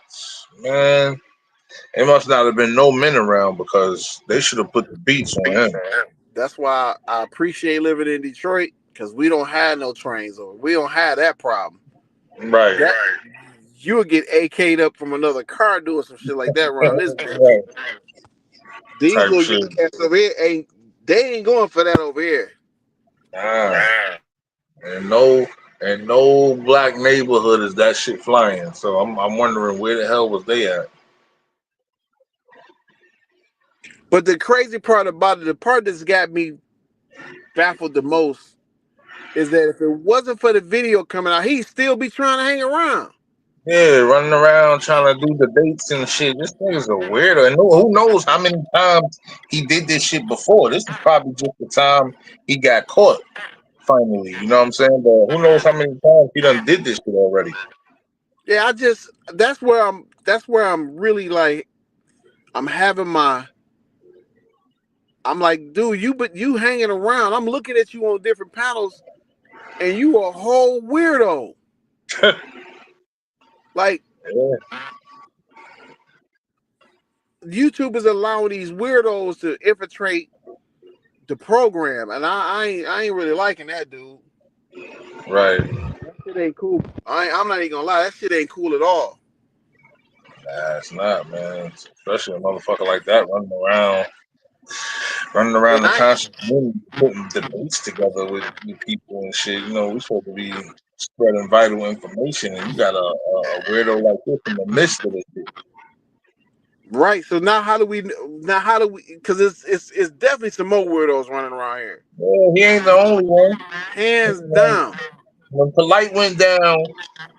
Man, it must not have been no men around because they should have put the beats on him. That's why I appreciate living in Detroit because we don't have no trains or we don't have that problem. Right. That, you would get AK'd up from another car doing some shit like that around this bitch. Right. These Type little shit. young cats over here ain't going for that over here. Nah. And no black neighborhood is that shit flying. So I'm wondering where the hell was they at? But the crazy part about it, the part that's got me baffled the most, is that if it wasn't for the video coming out, he'd still be trying to hang around. Yeah, running around trying to do debates and shit. This nigga's a weirdo. And who knows how many times he did this shit before. This is probably just the time he got caught finally. You know what I'm saying? But who knows how many times he done did this shit already. Yeah, that's where I'm really like, I'm having my, I'm like, dude, you hanging around. I'm looking at you on different panels, and you a whole weirdo. Like, Yeah. YouTube is allowing these weirdos to infiltrate the program, and I ain't really liking that, dude. Right. That shit ain't cool. I'm not even gonna lie, that shit ain't cool at all. Nah, it's not, man. Especially a motherfucker like that running around running around And the I conscious community, putting debates together with people and shit. You know, we're supposed to be spreading vital information, and you got a weirdo like this in the midst of it. Right. So now how do we? Because it's definitely some more weirdos running around here. Yeah, he ain't the only one. Hands down. When Polite went down,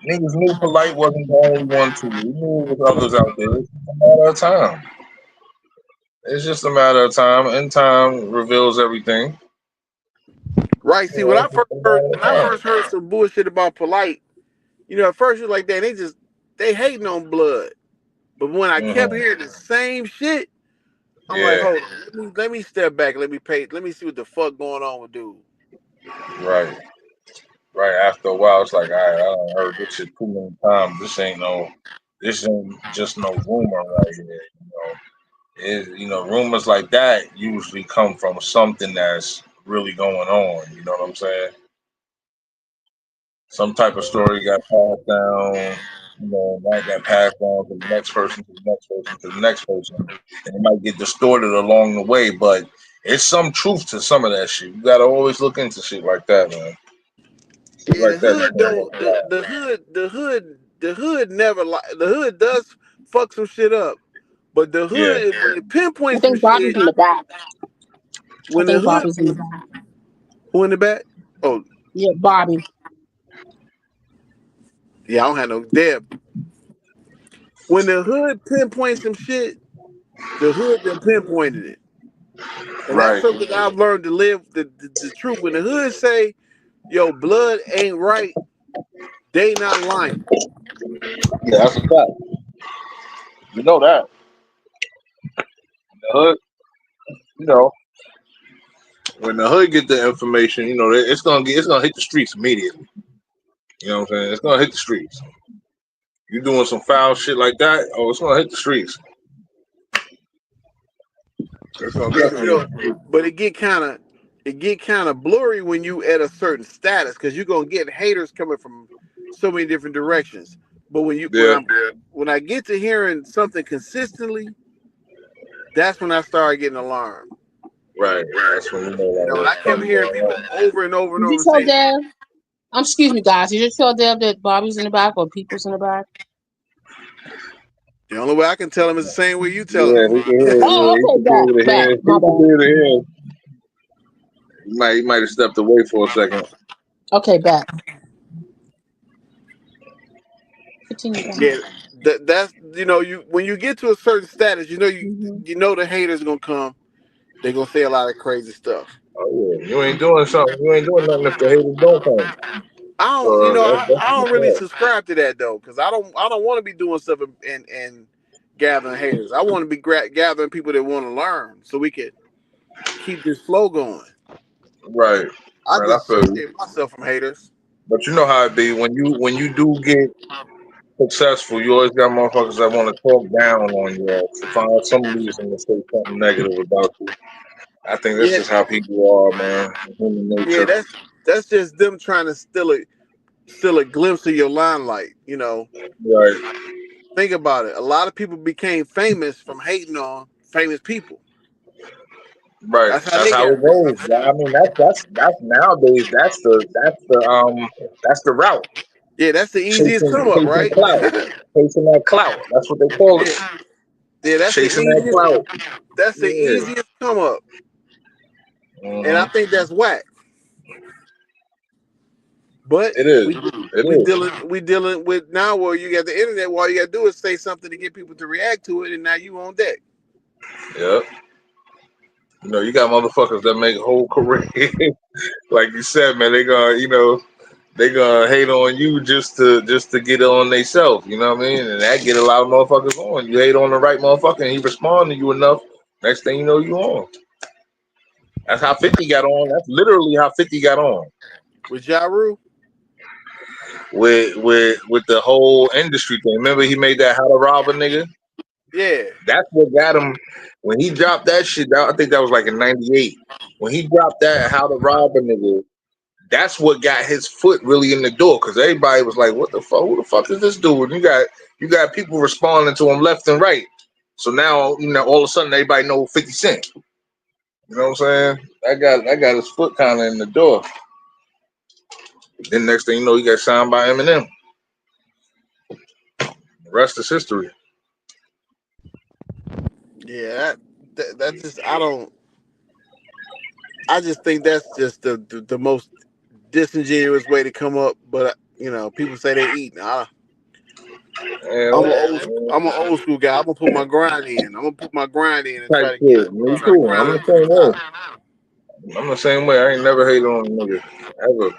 niggas knew Polite wasn't the only one too. We knew there was others out there. It's just a matter of time. It's just a matter of time, and time reveals everything. Right. See, Yeah, it's just a matter when of I time. first heard some bullshit about Polite, at first you're like that. They hating on blood. But when I kept Mm-hmm. hearing the same shit, I'm like, Yeah, hold on, let me step back. Let me see what the fuck going on with dude. right. Right after a while, it's like, all right, I done heard this shit too many times. This ain't just no rumor right here. Rumors like that usually come from something that's really going on. You know what I'm saying? Some type of story got passed down. That got passed down to the next person, to the next person, to the next person, and it might get distorted along the way. But it's some truth to some of that shit. You gotta always look into shit like that, man. Shit Yeah, like the that. hood don't the hood never the hood does fuck some shit up, but the Yeah. hood when it I pinpoints some think Bobby's shit, in the back. I when the think hood Bobby's in the back. who in the back? Oh Yeah, Bobby. yeah, I don't have no depth. When the hood pinpoints some shit, the hood then pinpointed it, and that's Right. something I've learned to live the truth. When the hood say, "Yo, blood ain't right," they not lying. Yeah, that's a fact. You know that. The hood, you know, when the hood get the information, it's gonna hit the streets immediately. You know what I'm saying? It's gonna hit the streets. You doing some foul shit like that, oh, it's gonna hit the streets. It's gonna Yeah, definitely hit the streets. but it get kind of blurry when you at a certain status because you're gonna get haters coming from so many different directions. But Yeah, when I get to hearing something consistently, that's when I start getting alarmed. right. That's when you know When I like kept something hearing going people on. over and over and Did you over tell say, Deb? Excuse me, guys. Did you tell Deb that Bobby's in the back or people's in the back? the only way I can tell them is the same way you telling Yeah, them. he can hear. Yeah, Oh, he okay, can hear the back. head. My He can bad. hear the head. He might have stepped away for a second. Okay, back. Continue, Yeah, guys. that's you when you get to a certain status, Mm-hmm. you know the haters gonna come. They're gonna say a lot of crazy stuff. Oh yeah, you ain't doing something. You ain't doing nothing if the haters don't come. I don't, So that's I the don't really fact. subscribe to that though, because I don't want to be doing stuff and gathering haters. I want to be gathering people that want to learn, so we can keep this flow going. Right, I right. I feel you. disassociate myself from haters. But you know how it be when you do get successful, you always got motherfuckers that want to talk down on you to find some reason to say something negative about you. I think that's Yeah, just how people are, man. Human yeah, nature. that's just them trying to steal a glimpse of your limelight. Right, Think about it. A lot of people became famous from hating on famous people. right. That's how That's they how got it rich. goes. I mean, that's nowadays. That's the route. Yeah, that's the easiest Chasing come up, chasing right? clout, chasing that clout. That's what they call it. Yeah, yeah, that's the Chasing that easiest. clout. That's the Yeah. easiest come up, and I Hmm. think that's whack. But It is. we It we is. dealing with now where you got the internet. All you got to do is say something to get people to react to it, and now you on deck. Yep. You got motherfuckers that make whole career, like you said, man. They gonna hate on you just to get on themselves. You know what I mean? And that get a lot of motherfuckers on. You hate on the right motherfucker, and he respond to you enough. Next thing you know, you on. That's how 50 got on. That's literally how 50 got on With Ja Rule, with the whole industry thing. Remember, he made that how to rob a nigga. yeah, That's what got him when he dropped that shit. I think that was like in '98. When he dropped that how to rob a nigga, that's what got his foot really in the door because everybody was like, "What the fuck? Who the fuck is this dude?" And you got people responding to him left and right. So now all of a sudden everybody know 50 Cent. You know what I'm saying? I got his foot kind of in the door. Then next thing you know, he got signed by Eminem. The rest is history. Yeah, that just I just think that's just the most disingenuous way to come up. But you know, people say they eat. And I'm an old school guy. I'm gonna put my grind in. I'm gonna put my grind in and type try to shit. Me try to too. grind I'm it the to the same top. way. I'm the same way. I ain't never hated on a nigga ever.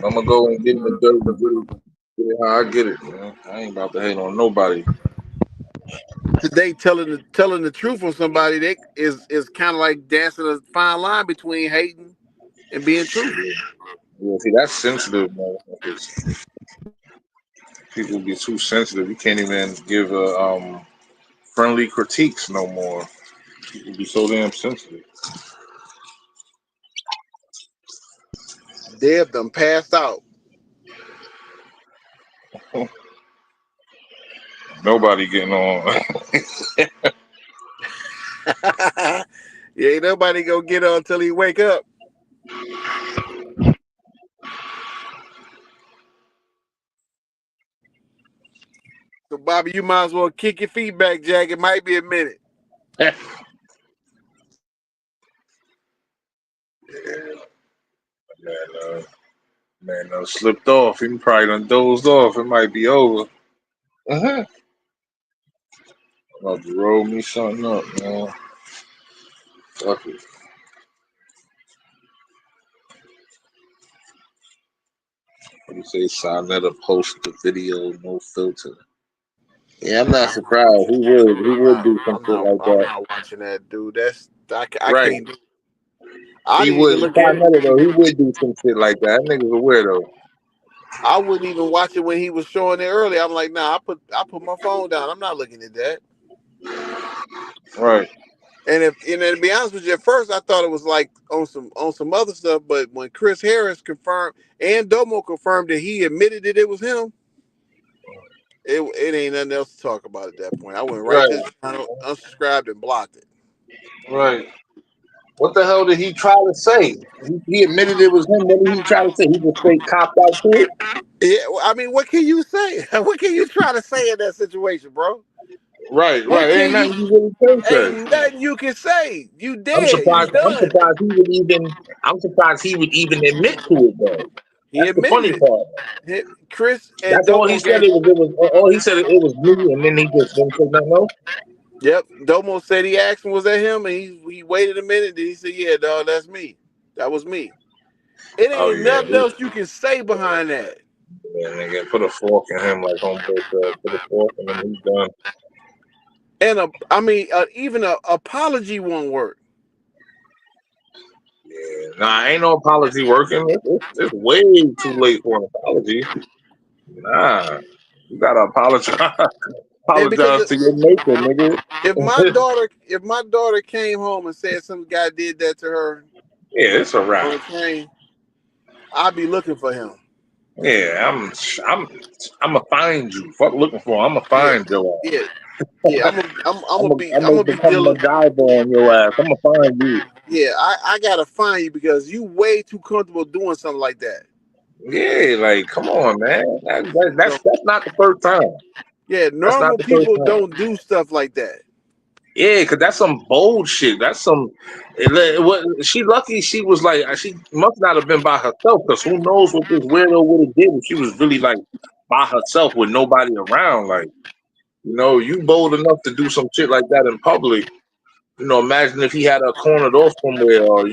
I'm gonna go and get in the dirt and get it how I get it, man. I ain't about to hate on nobody. Today, telling the truth on somebody that is kind of like dancing a fine line between hating and being truthful. Yeah, see, that's sensitive, motherfuckers. People be too sensitive. You can't even give friendly critiques no more. People be so damn sensitive. Deb done passed out. Nobody getting on. Yeah, ain't nobody gonna get on until he wake up. So Bobby, you might as well kick your feet back, Jack. It might be a minute. Slipped off. He probably done dozed off. It might be over. Uh-huh. I'm about to roll me something up, man. Fuck it. What you say, Sonetta post the video, no filter. Yeah, I'm not surprised. He would do some shit like I'm that. not watching that, dude. I Right. can't do. I He didn't would. even look at Sonetta it. though, he would do some shit like that. That nigga's a weirdo. I wouldn't even watch it when he was showing it earlier. I'm like, nah. I put my phone down. I'm not looking at that. Right. And then to be honest with you, at first I thought it was like on some other stuff, but when Chris Harris confirmed and Domo confirmed that he admitted that it was him, it ain't nothing else to talk about at that point. I went right Right. to his channel, unsubscribed, and blocked it. Right. What the hell did he try to say? He admitted it was him. What did he try to say? He just straight copped out to it. Yeah, I mean, what can you say? What can you try to say in that situation, bro? Right. What Right. Ain't can you? nothing you really can say. Ain't nothing you can say. You I'm dead. You surprised. I'm done. surprised he would even. I'm surprised he would even admit to it though. He That's the admitted funny it. part. Chris and That's all he Domo said. gave. It was. All he said it was me, and then he just didn't say nothing else. Yep. Domo said he asked him, was that him? And he waited a minute. Then he said, yeah, dog, that's me. That was me. It Oh ain't yeah. nothing else you can say behind that. Yeah, nigga, put a fork in him like homeboy said. Put a fork in him. He's done. And I mean, even a apology won't work. Yeah. Nah, ain't no apology working. It's way too late for an apology. Nah, you gotta apologize. And because Apologize to your maker, nigga. if my daughter came home and said some guy did that to her Yeah, it's a wrap. on a train, I'd be looking for him. Yeah, I'm gonna find you. Fuck looking for. I'm gonna Yeah, find your yeah, ass. yeah. I'm I'm gonna gonna be become dealing. MacGyver on your ass. I'm gonna find you. Yeah, I gotta find you because you way too comfortable doing something like that. Yeah, like come on, man. So That's not the first time. yeah, That's not normal the first people time. don't do stuff like that. Yeah, cause that's some bold shit. That's some. What she lucky she was like she must not have been by herself. Cause who knows what this weirdo would have did if she was really like by herself with nobody around. Like you bold enough to do some shit like that in public. Imagine if he had her cornered off somewhere or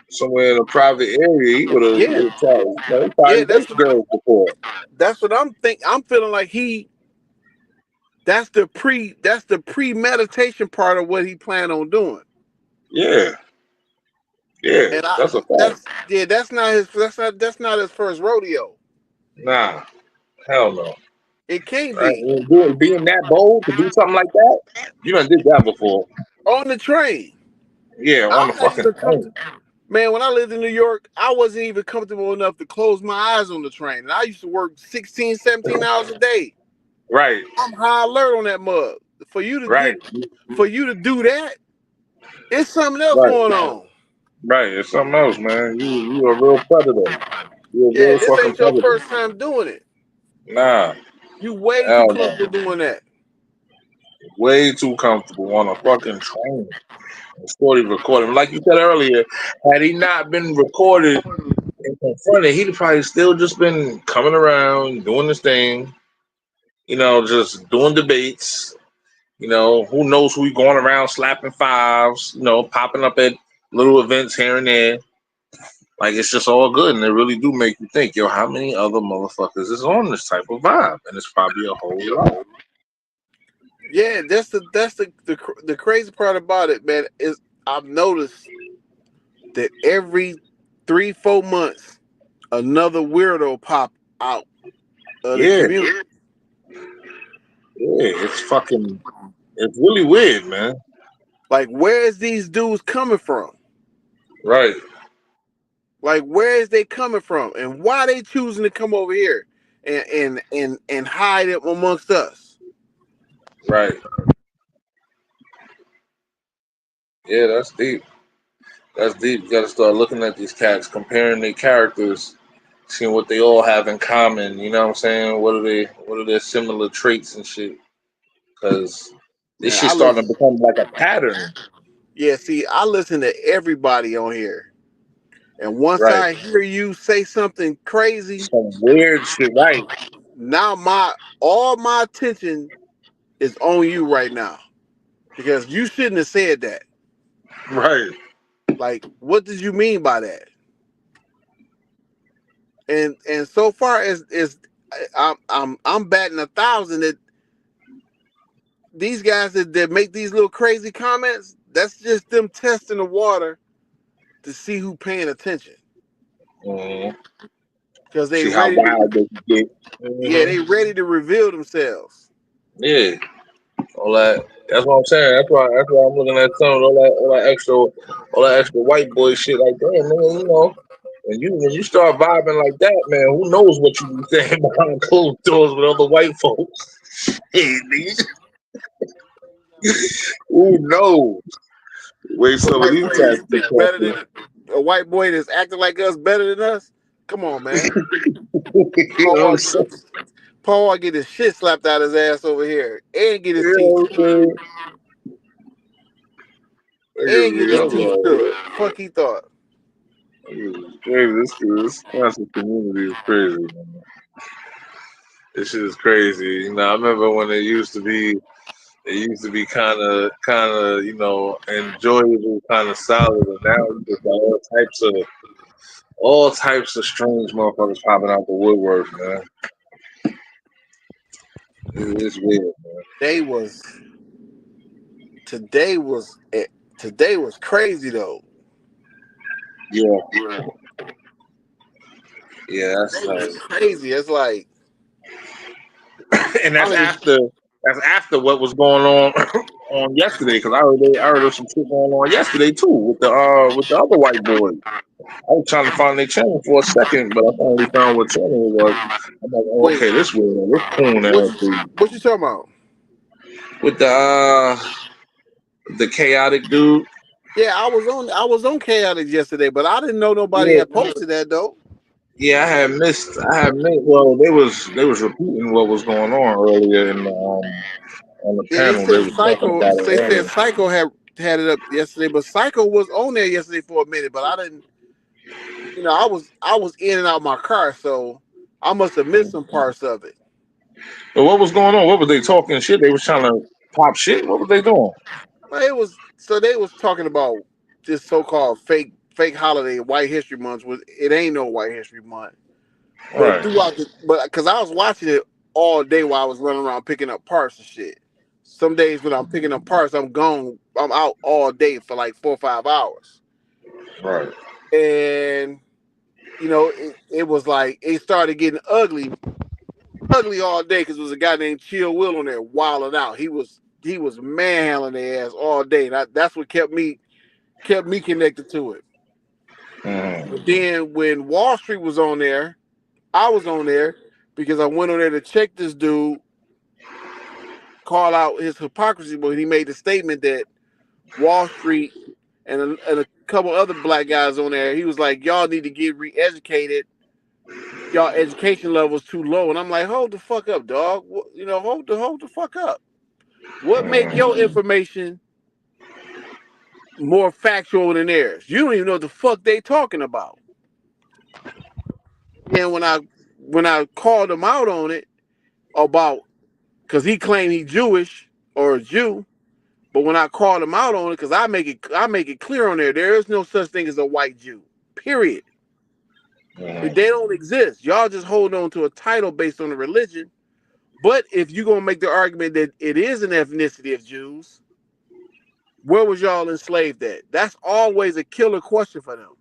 somewhere in a private area. He would have Yeah, tried. He yeah. probably raped girls before. That's what I'm think. I'm feeling like that's the premeditation part of what he planned on doing. Yeah, yeah, And that's a fact. that's not his first rodeo. Nah, hell no. It can't Right? be Being that bold to do something like that, you done did that before. on the train. Yeah, on the I'm not fucking even train. comfortable. Man, when I lived in New York, I wasn't even comfortable enough to close my eyes on the train. And I used to work 16, 17 hours a day. Right, I'm high alert on that mug. For you to right. get, for you to do that, It's something else Right, going on. right. It's something else, man. You a real predator. You a Yeah, real this fucking ain't your predator. first time doing it. Nah, You way too hell no. comfortable doing that. Way too comfortable on a fucking train. Shorty recording. Like you said earlier, had he not been recorded and confronted, he'd probably still just been coming around doing this thing. Just doing debates. Who knows who he going around slapping fives. Popping up at little events here and there. Like it's just all good, and it really do make you think, yo, how many other motherfuckers is on this type of vibe? And it's probably a whole lot. Yeah, that's the crazy part about it, man. Is I've noticed that every 3-4 months, another weirdo pop out of the Yeah, community. yeah, it's really weird, man. Like, where is these dudes coming from? Right, Like, where is they coming from, and why they choosing to come over here and hide it amongst us? right. Yeah, that's deep. That's deep. You got to start looking at these cats, comparing their characters, seeing what they all have in common. You know what I'm saying? What are they? What are their similar traits and shit? Because this Man, shit's I starting listen. to become like a pattern. Yeah, see, I listen to everybody on here, and once Right. I hear you say something crazy, Some weird shit. Right. now all my attention is on you right now because you shouldn't have said that. Right. Like, what did you mean by that? And so far as I'm batting 1,000 that these guys that make these little crazy comments. That's just them testing the water to see who paying attention Mhm. because they See how ready to. wild they can get. Yeah, Hmm. they ready to reveal themselves. Yeah. All that. That's what I'm saying. That's why I'm looking at some of all that extra white boy shit. Like, damn, man, when you start vibing like that, man, who knows what you be saying behind closed doors with other white folks? Hey, nigga, who knows? Wait, A some of white these boy cats you be think better talking. than a white boy that's acting like us better than us? Come on, man. You know what I'm Paul saying? Paul get his shit slapped out his ass over here and get his You teeth know what I'm saying? and get his Niggas teeth stood. Fuck he thought. crazy. This classic community is crazy, man. This shit is crazy. I remember when it used to be kind of, enjoyable, kind of solid, and now you just got all types of strange motherfuckers popping out the woodwork, man. It's weird, man. They was today was today was crazy though. Yeah, yeah, Today was crazy. It's like and I that's don't even. after what was going on on yesterday, because I heard of some shit going on yesterday too with the other white boy. I was trying to find their channel for a second, but I finally found what channel it was. I'm like, oh, Wait, okay, this weird, this coon what ass you dude what you talking about? with the chaotic dude. Yeah, I was on Chaotic yesterday, but I didn't know nobody Yeah, had posted that though. yeah, I had missed. Well, they was repeating what was going on earlier on the Yeah, they panel. They said was talking about it earlier. Psycho had it up yesterday, but Psycho was on there yesterday for a minute, but I didn't. I was in and out my car, so I must have missed some parts of it. But what was going on? What was they talking shit? They was trying to pop shit. What was they doing? Well, they was talking about this so-called fake holiday, White History Month. It ain't no White History Month, but Right, throughout because I was watching it all day while I was running around picking up parts and shit. Some days when I'm picking up parts, I'm gone. I'm out all day for like 4 or 5 hours, right. and it was like it started getting ugly all day because there was a guy named Chill Will on there wilding out. He was manhandling their ass all day. And that's what kept me connected to it. Mm-hmm. But then when Wall Street was on there, I was on there because I went on there to check this dude, call out his hypocrisy, but he made the statement that Wall Street, and a couple other black guys on there. He was like, "Y'all need to get re-educated. Y'all education levels too low." And I'm like, "Hold the fuck up, dog. Hold the fuck up. What make your information more factual than theirs? You don't even know what the fuck they talking about." And when I called him out on it about, because he claimed he Jewish or a Jew, but when I called him out on it, because I make it clear on there is no such thing as a white Jew. Period. They don't exist. Y'all just hold on to a title based on the religion. But if you're gonna make the argument that it is an ethnicity of Jews, where was y'all enslaved at? That's always a killer question for them.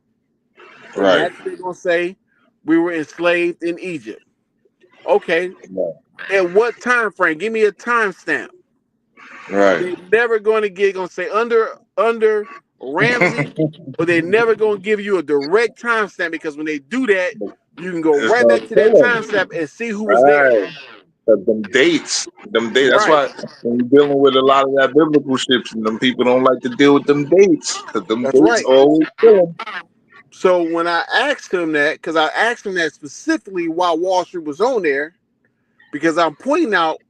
And Right. naturally they're gonna say we were enslaved in Egypt. Okay. At what time frame? Give me a time stamp. Right. They're never gonna say under Ramsey, but they're never gonna give you a direct time stamp, because when they do that, you can go It's right gonna back to that kill time them. stamp and see who was there. Right. But them dates. That's Right. why when you're dealing with a lot of that biblical shit, them people don't like to deal with them dates, because them That's dates right. always kill them. So when I asked him that, because I asked him that specifically while Wall Street was on there, because I'm pointing out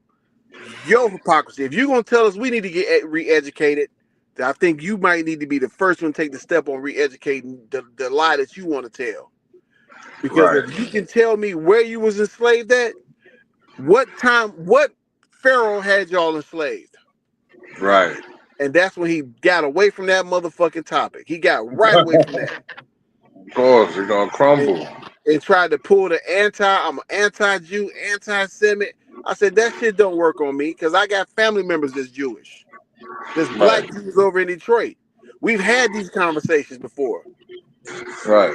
your hypocrisy. If you're gonna tell us we need to get re-educated, then I think you might need to be the first one to take the step on re-educating the lie that you want to tell. Because Right. if you can tell me where you was enslaved at, what pharaoh had y'all enslaved, Right. and that's when he got away from that motherfucking topic. He got right away from that. Of course, it's gonna crumble. And tried to pull the I'm an anti-Jew, anti-Semitic. I said that shit don't work on me, because I got family members that's Jewish. There's Right. black Jews over in Detroit. We've had these conversations before. Right.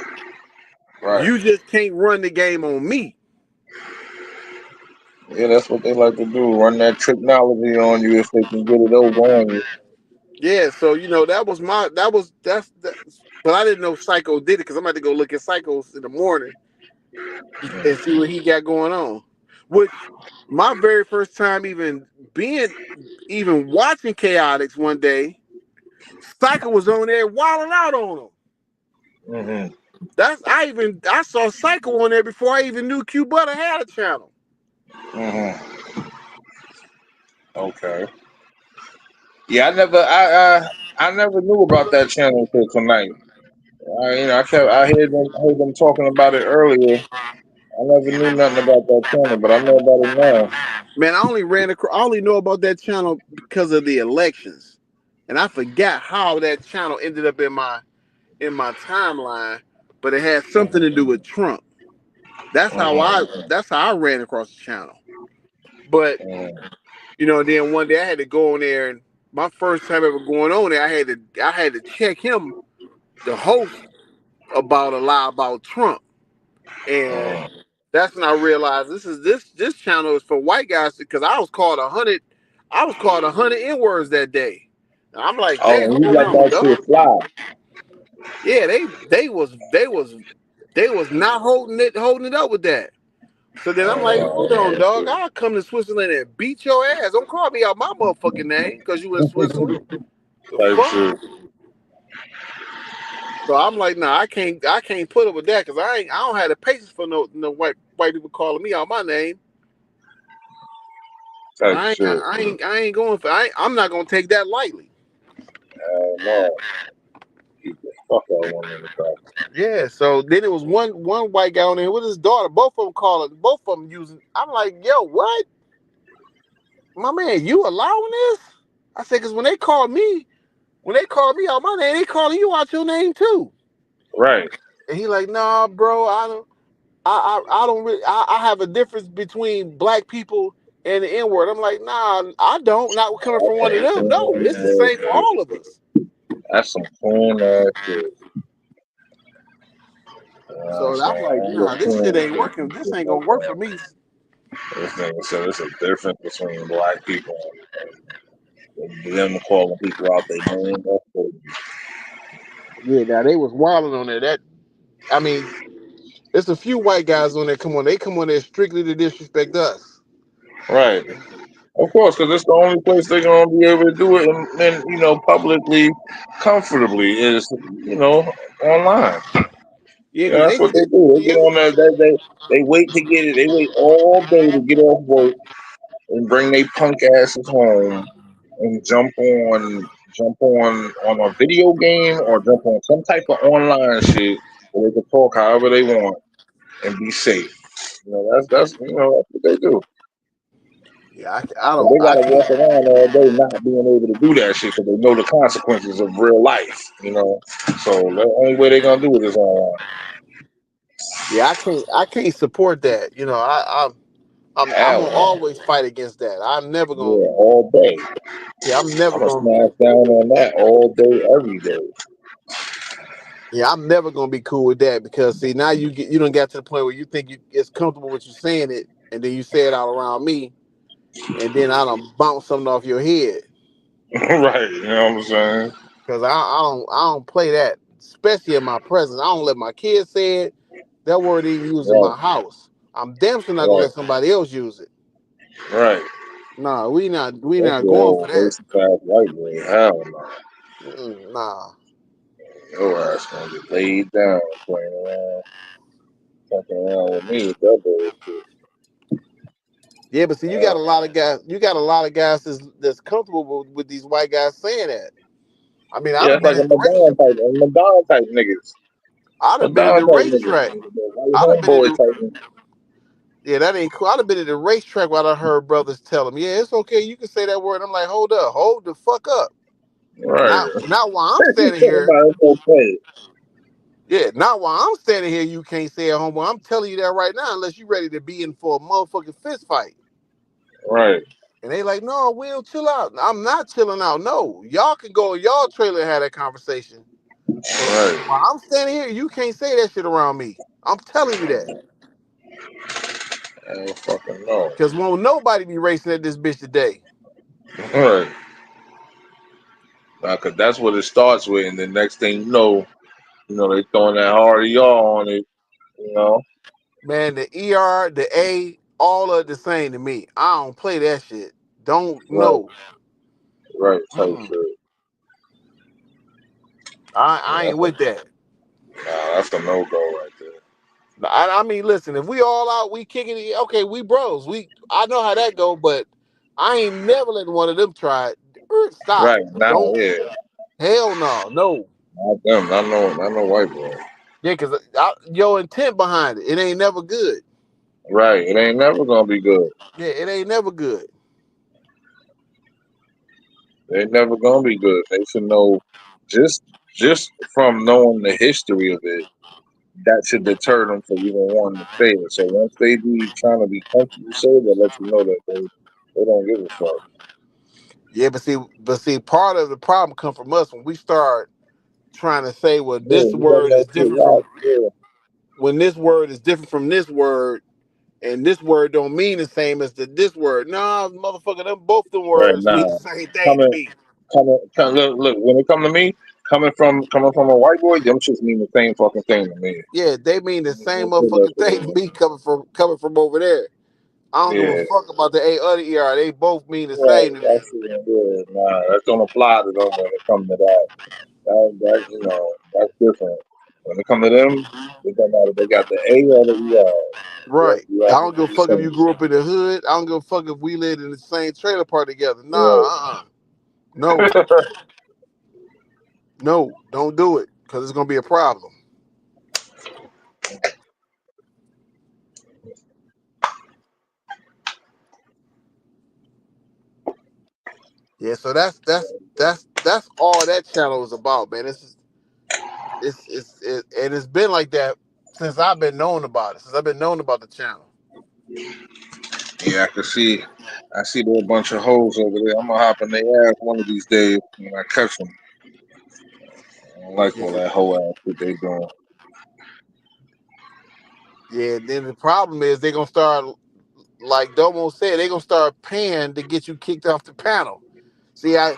Right. You just can't run the game on me. Yeah, that's what they like to do. Run that technology on you if they can get it over on you. Yeah, so that's but I didn't know Psycho did it, because I'm about to go look at Psychos in the morning and see what he got going on. Which my very first time even watching Chaotix one day, Psycho was on there wilding out on him. Mm-hmm. I saw Psycho on there before I even knew Q Butter had a channel. Mm-hmm. Okay. Yeah, I never knew about that channel until tonight. I heard them talking about it earlier. I never knew nothing about that channel, but I know about it now. Man, I only know about that channel because of the elections, and I forgot how that channel ended up in my timeline. But it had something to do with Trump. That's how I ran across the channel. But then one day I had to go on there, and my first time ever going on there, I had to check him, the host, about a lie about Trump. And that's when I realized this channel is for white guys, because I was called 100 N-words that day. And I'm like, Oh, damn, and you hold let on, that dog. shit fly. Yeah, they was not holding it up with that. So then I'm like, hold on, dog. I'll come to Switzerland and beat your ass. Don't call me out my motherfucking name because you in Switzerland. The Type fuck? shit. So I'm like, nah, I can't put up with that, because I don't have the patience for no white people calling me out my name. Type shit. I ain't going for. I'm not gonna take that lightly. No. Keep the fuck out one in the back. Yeah. So then it was one white guy on there with his daughter. Both of them calling. Both of them using. I'm like, yo, what? My man, you allowing this? I said, because when they call me out my name, they calling you out your name too. Right. And he like, nah, bro, I don't really. I have a difference between black people and the N word. I'm like, nah, I don't. Not coming from one of them. No, it's the same for all of us. That's some cool ass shit. You know what I'm So I'm saying? like, nah, this shit ain't working. This ain't gonna work for me. This nigga said it's a difference between black people and them calling people out their name. That's crazy. Yeah, now they was wilding on there. I mean, it's a few white guys on there. They come on there strictly to disrespect us. Right. Of course, because it's the only place they're gonna be able to do it, and publicly, comfortably is online. Yeah, Yeah, because that's they what still they do. They yeah, get on there. They wait to get it. They wait all day to get off work and bring their punk asses home and jump on a video game or jump on some type of online shit where they can talk however they want and be safe. That's what they do. yeah, I But don't they I gotta can't walk around all day not being able to do that shit because they know the consequences of real life. So the only way they're gonna do it is online. yeah, I can't support that. I'm Hell gonna no. always fight against that. I'm never gonna Yeah, all day. I'm never I'm gonna gonna smash down on that all day, every day. yeah, I'm never gonna be cool with that because see now you don't get to the point where you think it's comfortable with you saying it and then you say it all around me and then I don't bounce something off your head. Right, you know what I'm saying? Cause I don't play that, especially in my presence. I don't let my kids say it. That word ain't used in Right, my house. I'm damn sure not gonna right, let somebody else use it. right. Nah, we That's not the going for old that. racist ass white boy. Hell no. Nah. Your ass gonna get laid down playing around, fucking around with me with that bullshit. Yeah, but see, you got Uh, a lot of guys. You got a lot of guys that's comfortable with these white guys saying that. I mean, I'd yeah, have it's been like a at the race. Madonna type niggas. I'd have been at Madonna the type niggas. racetrack. The white I'd have been at homeboy the. type niggas. Yeah, that ain't cool. I'd have been at the racetrack while I heard brothers tell them, "Yeah, it's okay. You can say that word." I'm like, hold the fuck up. Right. Not while I'm standing here. Everybody okay. Yeah, not while I'm standing here. You can't say it, homeboy. I'm telling you that right now, unless you ready to be in for a motherfucking fist fight. Right, And they like, no, Will, chill out. I'm not chilling out. No, y'all can go in y'all trailer and have that conversation. But right. while I'm standing here, you can't say that shit around me. I'm telling you that. I don't fucking know. Because won't nobody be racing at this bitch today. Right. Cause that's what it starts with, and the next thing they throwing that hard ER on it. You know. Man, the ER, the A, all of the same to me. I don't play that shit. Don't Right, know. right. Type Mm-mm. shit. I Yeah, ain't with that. that's a no go right there. I mean, listen, if we all out, we kicking it. Okay, we bros. I know how that go, but I ain't never letting one of them try it. Stop. Right now, Don't. yeah. Hell no. No. Not them. Not no white boy. Yeah, because your intent behind it, it ain't never good. Right. It ain't never gonna be good. Yeah, it ain't never good. It ain't never gonna be good. They should know just just from knowing the history of it, that should deter them from even wanting to say it. So once they be trying to be comfortable say it, that lets you know that they don't give a fuck. Yeah, but see, part of the problem come from us when we start trying to say, well, Yeah, this you let word that is shit different rock. from Yeah. when this word is different from this word, and this word don't mean the same as this word. Nah, motherfucker, them both them Right words mean the now. same thing to Coming me. look, when it come to me, coming from a white boy, them shits mean the same fucking thing to me. Yeah, they mean the same Don't put that motherfucking shit thing on to me. me coming from over there. I don't give a Yeah. fuck about the other ER. They both mean the Right. same to me. That's it. Yeah. Nah, that don't apply to them when it comes to that. That's different. When it comes to them, it don't matter if they got the A or the ER. Right. You I have to don't give do a the fuck if same you grew shit. up in the hood. I don't give a fuck if we lived in the same trailer park together. Right. Nah, no, no, don't do it because it's gonna be a problem. Yeah, so that's all that channel is about, man. And it's been like that since I've been known about it. Since I've been known about the channel. Yeah, I can see. I see there a bunch of hoes over there. I'm gonna hop in their ass one of these days when I catch them. I don't like Yeah, all that whole ass shit they doing. yeah. Then the problem is they're gonna start, like Domo said, they're gonna start paying to get you kicked off the panel. See, I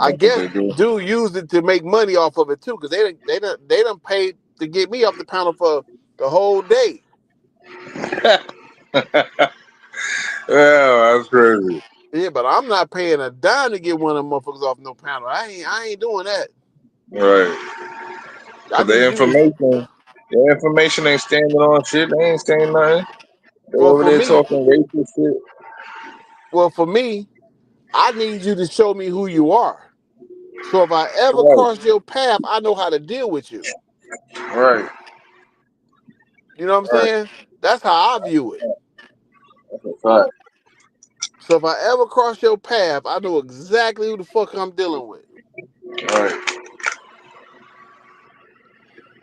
That's what guess they do. dude used it to make money off of it too, because they done paid to get me off the panel for the whole day. Yeah, that's crazy. Yeah, but I'm not paying a dime to get one of them motherfuckers off no panel. I ain't doing that. Right. I Cause need you to. their information ain't standing on shit. They ain't saying nothing. They Well, over for there me, talking racist shit. for me, I need you to show me who you are. So if I ever Right. cross your path, I know how to deal with you. Right. You know what I'm Right. saying? That's how I view it. That's a fact. So if I ever cross your path, I know exactly who the fuck I'm dealing with. Right.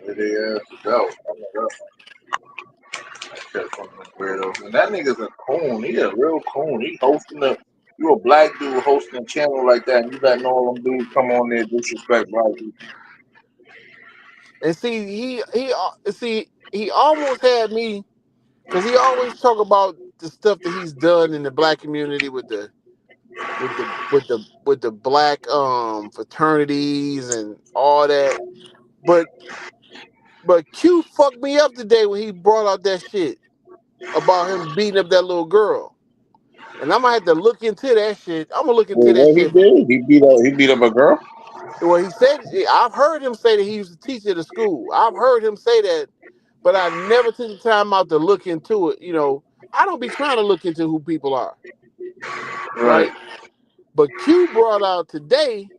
Where they ass is out. I'm like, that's one of them weirdos. And that nigga's a coon. He a real coon. He hosting you a black dude hosting a channel like that, and you letting all them dudes come on there and disrespect black people. And see he almost had me because he always talk about the stuff that he's done in the black community with the black fraternities and all that. But Q fucked me up today when he brought out that shit about him beating up that little girl. And I'm gonna have to look into that shit. I'm gonna look into Well, that what he shit. did? He beat up a girl. Well, he said I've heard him say that he used to teach at a school. I've heard him say that, but I never took the time out to look into it. You know, I don't be trying to look into who people are, Right. right? But Q brought out today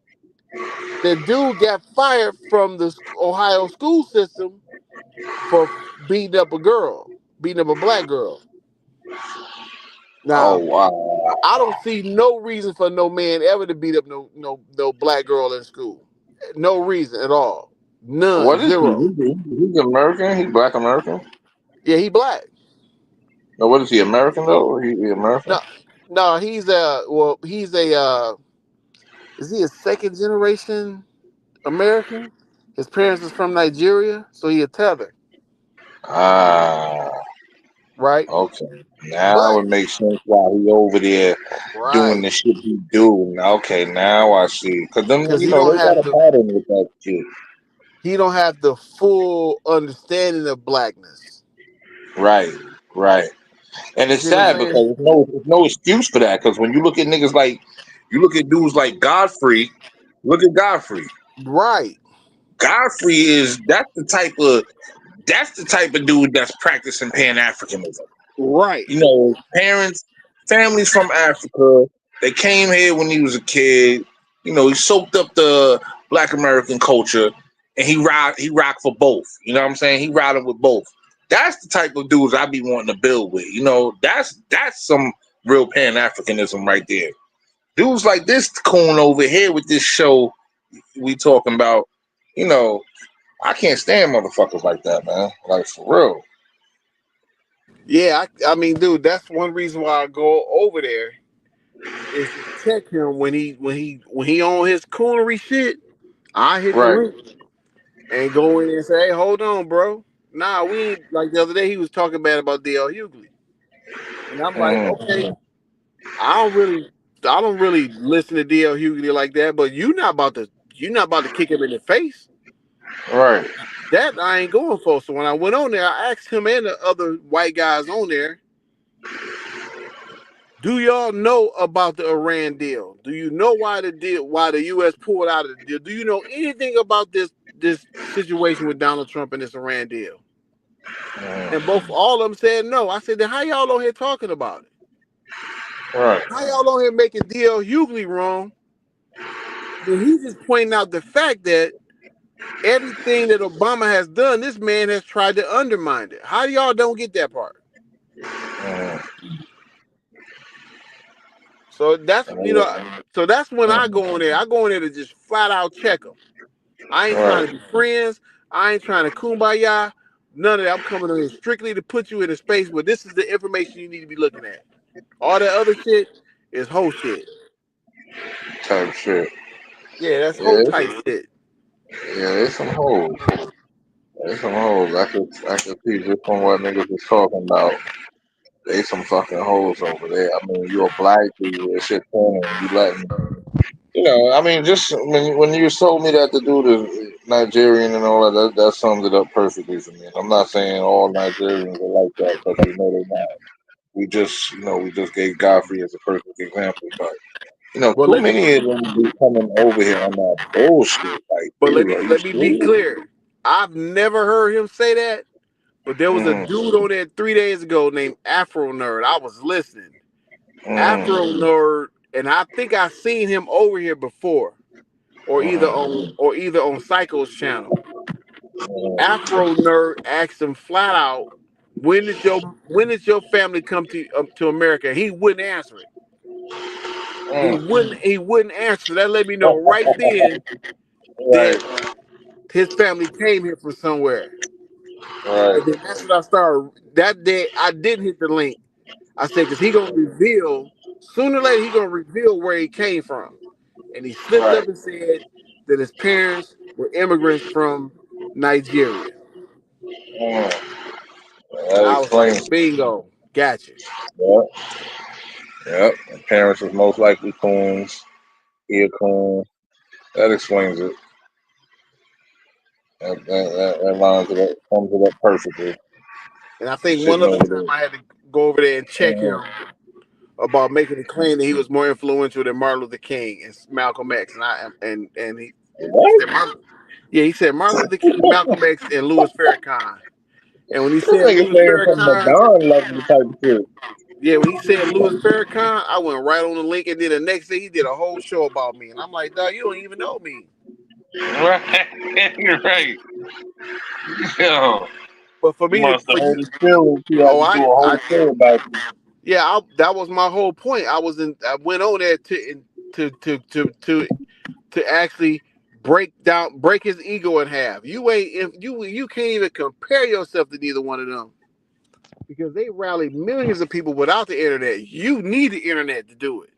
that dude got fired from the Ohio school system for beating up a girl, beating up a black girl. Oh Now, wow. I don't see no reason for no man ever to beat up no black girl in school. No reason at all. None. What is he? Zero. He's American. He's black American. Yeah, he black. No, what is he? American though? Or he American? No, no, he's a is he a second generation American? His parents is from Nigeria, so he a tether, Ah, right? okay. Now But it makes sense why he over there doing right, the shit he do. Okay, now I see. Cause them, because they got a pattern with that shit. he don't have the full understanding of blackness. Right, right. And You it's see what I'm sad saying? because there's no excuse for that. Because when you look at niggas like, you look at dudes like Godfrey. Look at Godfrey. Right, Godfrey that's the type of dude that's practicing Pan Africanism. right. You know, families from Africa. They came here when he was a kid. You know, he soaked up the Black American culture, and he rocked for both. You know what I'm saying? He riding with both. That's the type of dudes I be wanting to build with. You know, that's some real Pan Africanism right there. Dudes like this coon over here with this show we talking about. You know, I can't stand motherfuckers like that, man. Like for real. Yeah, I mean, dude, that's one reason why I go over there is to check him when he on his coonery shit. I hit the Right. link and go in and say, "Hey, hold on, bro. Nah, we ain't like the other day. He was talking bad about DL Hughley, and I'm like, okay, I don't really listen to DL Hughley like that. But you not about to kick him in the face. Right. That I ain't going for. So when I went on there, I asked him and the other white guys on there, do y'all know about the Iran deal? Do you know why the U.S. pulled out of the deal? Do you know anything about this situation with Donald Trump and this Iran deal?" And all of them said no. I said, then how y'all on here talking about it? Right. How y'all on here making DL Hughley wrong? When he's just pointing out the fact that everything that Obama has done, this man has tried to undermine it. How y'all don't get that part? So that's when I go in there. I go in there to just flat out check them. I ain't trying Right. to be friends. I ain't trying to kumbaya. None of that. I'm coming in strictly to put you in a space where this is the information you need to be looking at. All that other shit is whole shit. Type shit. Yeah, that's whole Yeah. type shit. Yeah, there's some hoes. There's some hoes. I could see just from what niggas was talking about. They some fucking hoes over there. I mean, you a black dude, that shit turning. You letting, I mean, just when you told me that the dude is Nigerian and all that sums it up perfectly for me. I'm not saying all Nigerians are like that because we know they're not. we just gave Godfrey as a perfect example, but Well, too let me many of them be coming over here on that bullshit. Like, but let dude, me are you let me be serious? clear. I've never heard him say that, but there was a Mm, dude on there 3 days ago named Afro Nerd. I was listening. mm, Afro Nerd, and I think I seen him over here before, or either on Psycho's channel. Afro Nerd asked him flat out, when did your family come to America? He wouldn't answer it. mm. He wouldn't answer. That let me know right then Right, that his family came here from somewhere. right, And then that's what I started. That day I didn't hit the link. I said, because he gonna reveal sooner or later he gonna reveal where he came from. And he slipped right. up and said that his parents were immigrants from Nigeria. Mm. And That I was like, explains it. bingo, gotcha. Yep, yep. The parents was most likely coons. He a coon. That explains it. That lines it up, sums it up perfectly. And I You think one sitting other over time there. I had to go over there and check Mhm. him about making a claim that he was more influential than Martin Luther King and Malcolm X. And he What? said he said Martin Luther King, Malcolm X, and Louis Farrakhan. And when he This said nigga Louis saying some Farrakhan, Madonna level type shit. when he said Louis Farrakhan, I went right on the link, and then the next day he did a whole show about me. And I'm like, dog, you don't even know me. Right, right. Yo, But for you me to, must have hurt his feelings. He had oh, to do a whole show about you. that was my whole point. I went on there to actually break his ego in half. You ain't if you can't even compare yourself to neither one of them because they rallied millions of people without the internet. You need the internet to do it.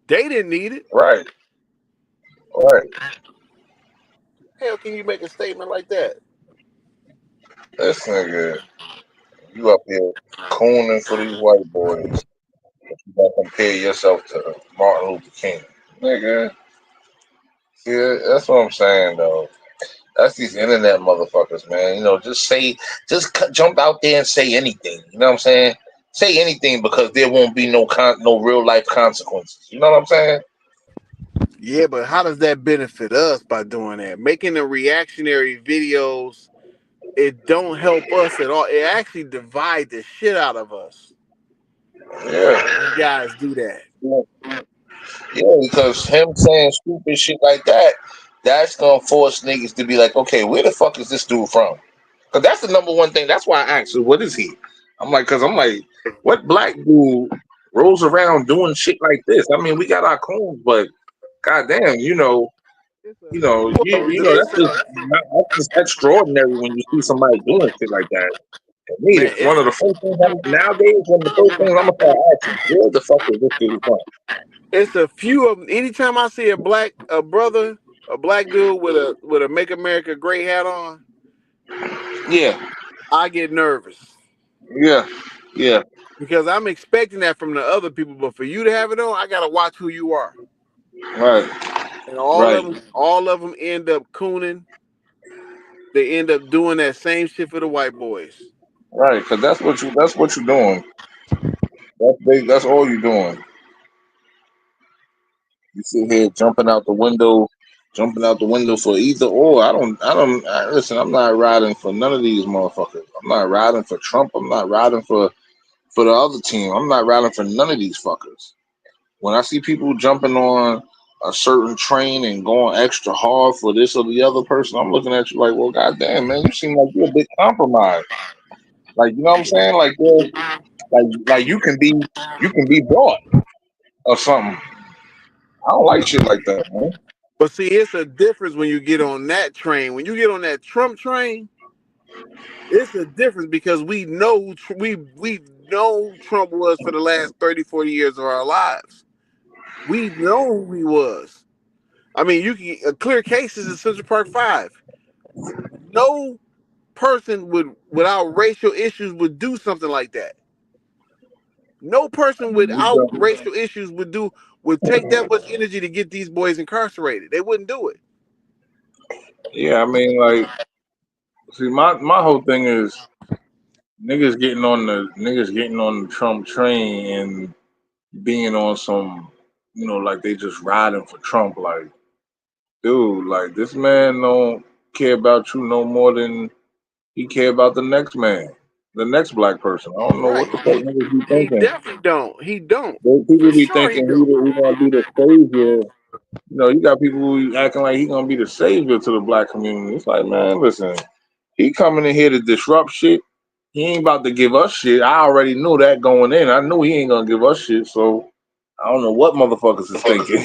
They didn't need it. Right, right. Hell, can you make a statement like that? This nigga, you up here cooning for these white boys. You gotta compare yourself to Martin Luther King. Nigga, see, that's what I'm saying, though. That's these internet motherfuckers, man. Jump out there and say anything. You know what I'm saying? Say anything because there won't be no real life consequences. You know what I'm saying? Yeah, but how does that benefit us by doing that? Making the reactionary videos, it don't help us at all. It actually divides the shit out of us. Yeah. When you guys do that. Yeah, yeah, because him saying stupid shit like that, that's gonna force niggas to be like, okay, where the fuck is this dude from? Because that's the number one thing. That's why I asked, so what is he? I'm like, what black dude rolls around doing shit like this? I mean, we got our coons, but goddamn, It's that's just extraordinary when you see somebody doing shit like that. To me, man, one of the first things nowadays, one of the first things I'm gonna start asking, where the fuck is this dude from? it's a few of them. Anytime I see a black dude with a Make America Great hat on, Yeah, I get nervous yeah, yeah. because I'm expecting that from the other people. But for you to have it on, I gotta watch who you are. Right, And right, all of them end up cooning. They end up doing that same shit for the white boys. right. Because that's what you're doing. That's all you're doing. You sit here jumping out the window for either or. Listen. I'm not riding for none of these motherfuckers. I'm not riding for Trump. I'm not riding for the other team. I'm not riding for none of these fuckers. When I see people jumping on a certain train and going extra hard for this or the other person, I'm looking at you like, well, goddamn, man, you seem like you're a bit compromised. Like, you know what I'm saying? Like, like you can be bought or something. I don't like shit like that, man. But see, it's a difference when you get on that train. When you get on that Trump train, it's a difference because we know we know Trump was for the last 30, 40 years of our lives. We know who he was. I mean, you can clear cases in Central Park 5. No person without racial issues would do something like that. No person without racial issues would take that much energy to get these boys incarcerated. They wouldn't do it. Yeah, I mean, like, see, my whole thing is niggas getting on the Trump train and being on some, like they just riding for Trump. Like, dude, like this man don't care about you no more than he care about the next man, the next black person. I don't know Right. what the fuck niggas be He thinking. definitely don't. He don't. People For be sure he thinking don't. he gonna be the savior. You got people who acting like he gonna be the savior to the black community. It's like, man, listen, he coming in here to disrupt shit. He ain't about to give us shit. I already knew that going in. I knew he ain't gonna give us shit. So I don't know what motherfuckers is thinking.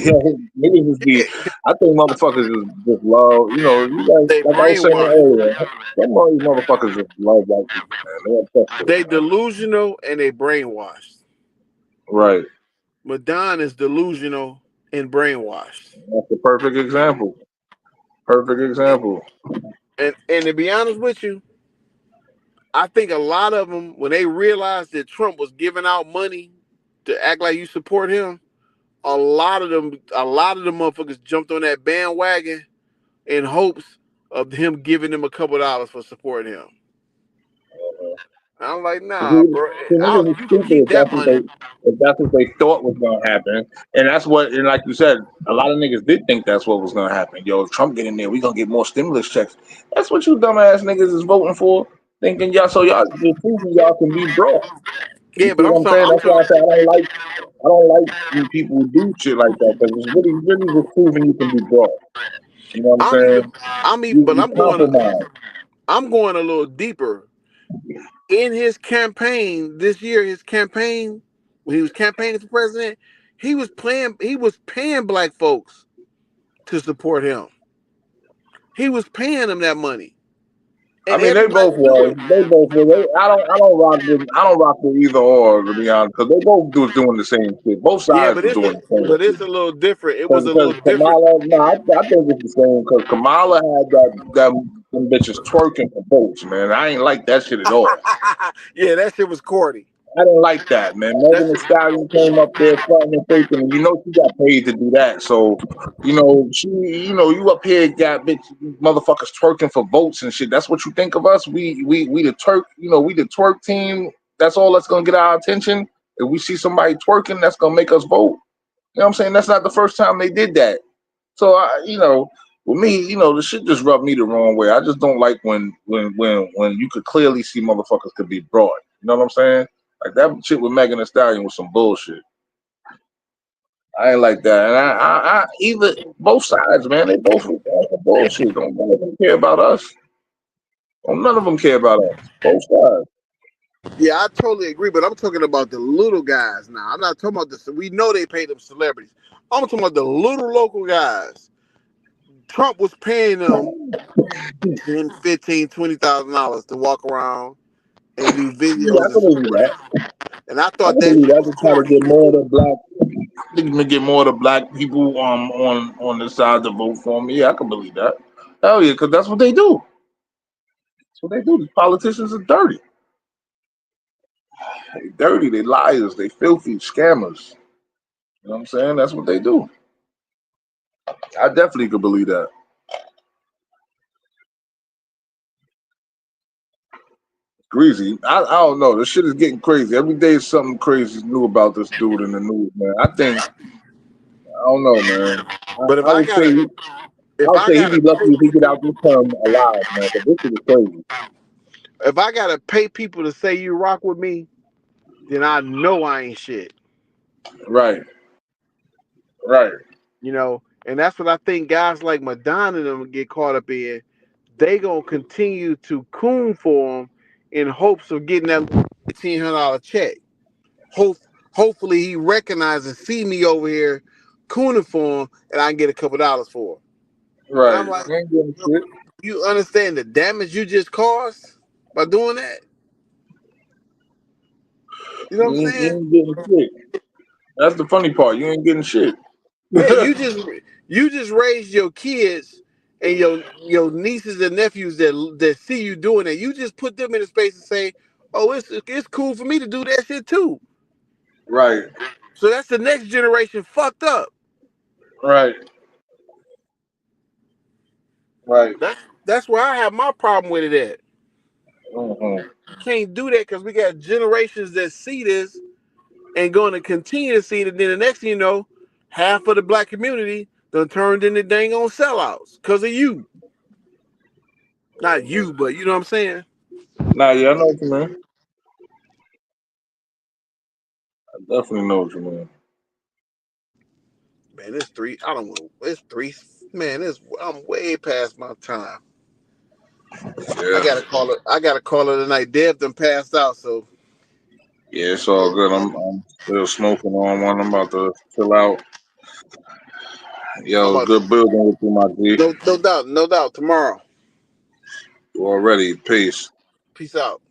Niggas just be. I think motherfuckers just love. You guys, They like I was saying brainwashed. earlier, some of these motherfuckers just love white people, man. They obsessed with it, They man. delusional and they brainwashed. Right. Madon is delusional and brainwashed. That's the perfect example. Perfect example. And to be honest with you, I think a lot of them, when they realized that Trump was giving out money to act like you support him, a lot of them motherfuckers jumped on that bandwagon in hopes of him giving them a couple of dollars for supporting him. I'm like, nah, See, bro. niggas is You can stupid keep that money. if that's what they thought was gonna happen, and like you said, a lot of niggas did think that's what was gonna happen. Yo, if Trump get in there, we gonna get more stimulus checks. That's what you dumbass niggas is voting for, thinking y'all you're proving y'all can be broke. You Yeah, see but what I'm saying? That's why I say I don't like when people do shit like that because it's really just proving you can be broke. You know what I'm I'm even, saying? but You compromise. I'm going a little deeper. In his campaign this year, when he was campaigning for president, he was paying black folks to support him. He was paying them that money, I and mean, they everybody both knew was. it. They both were. I don't rock with either or to be honest, because they both was doing the same shit. Both Yeah, sides was doing the same it's shit. a little different. It was a Because little different. Kamala, no, I think it's the same. Because Kamala had them bitches twerking for votes, man. I ain't like that shit at all. Yeah, that shit was corny. I didn't like that, man. Megan Thee Stallion came up there fronting and faking, and she got paid to do that. So, you up here got bitch motherfuckers twerking for votes and shit. That's what you think of us? We the twerk, we the twerk team. That's all that's gonna get our attention. If we see somebody twerking, that's gonna make us vote. You know what I'm saying? That's not the first time they did that. So with me, the shit just rubbed me the wrong way. I just don't like when you could clearly see motherfuckers could be broad. You know what I'm saying? Like that shit with Megan Thee Stallion was some bullshit. I ain't like that. And I either both sides, man, they both were doing some bullshit. Don't none of them care about us. Don't none of them care about us. Both sides. Yeah, I totally agree, but I'm talking about the little guys now. I'm not talking about this. We know they pay them celebrities. I'm talking about the little local guys. Trump was paying them 10, 15, $20,000 to walk around and do Yeah, I videos and believe support him. that. And I I thought that believe shit that was to try to corny. get more of the black. I think to get more of the black people on the side to vote for me. Yeah, I can believe that. Hell yeah, because that's what they do. That's what they do. These politicians are dirty. They dirty. They liars. They filthy scammers. You know what I'm saying? That's what they do. I definitely could believe that. Greasy. I don't know. This shit is getting crazy. Every day is something crazy new about this dude in the news, man. I don't know, man. But I would say he'd be lucky if he get out this term alive, man. But this shit is crazy. if I gotta pay people to say you rock with me, then I know I ain't shit. Right. Right. And that's what I think guys like Madonna and them get caught up in. They gonna continue to coon for him in hopes of getting that $1,500 check. Hope, Hopefully he recognizes, see me over here cooning for him, and I can get a couple dollars for him. And Right. I'm like, You ain't getting shit. you understand the damage you just caused by doing that? You know what I'm You saying? ain't getting shit. That's the funny part. You ain't getting shit. Yeah, you just raised your kids and your nieces and nephews that see you doing that. You just put them in a space and say, "Oh, it's cool for me to do that shit too." Right. So that's the next generation fucked up. Right. Right. That's where I have my problem with it at. Can't do that because we got generations that see this and going to continue to see it. And then the next thing you know, half of the black community done turned into dang on sellouts because of you. Not you, but you know what I'm saying? Nah, yeah, I know what you mean. I definitely know what you mean. Man, it's three. I don't know. It's three. Man, I'm way past my time. I Yeah. gotta call it. I gotta call it a night. Dev done passed out, so Yeah, it's all good. I'm still smoking on one. I'm about to chill out. I'm Yo, about to. good building with you, my G. No doubt. Tomorrow. You already. Peace. Peace out.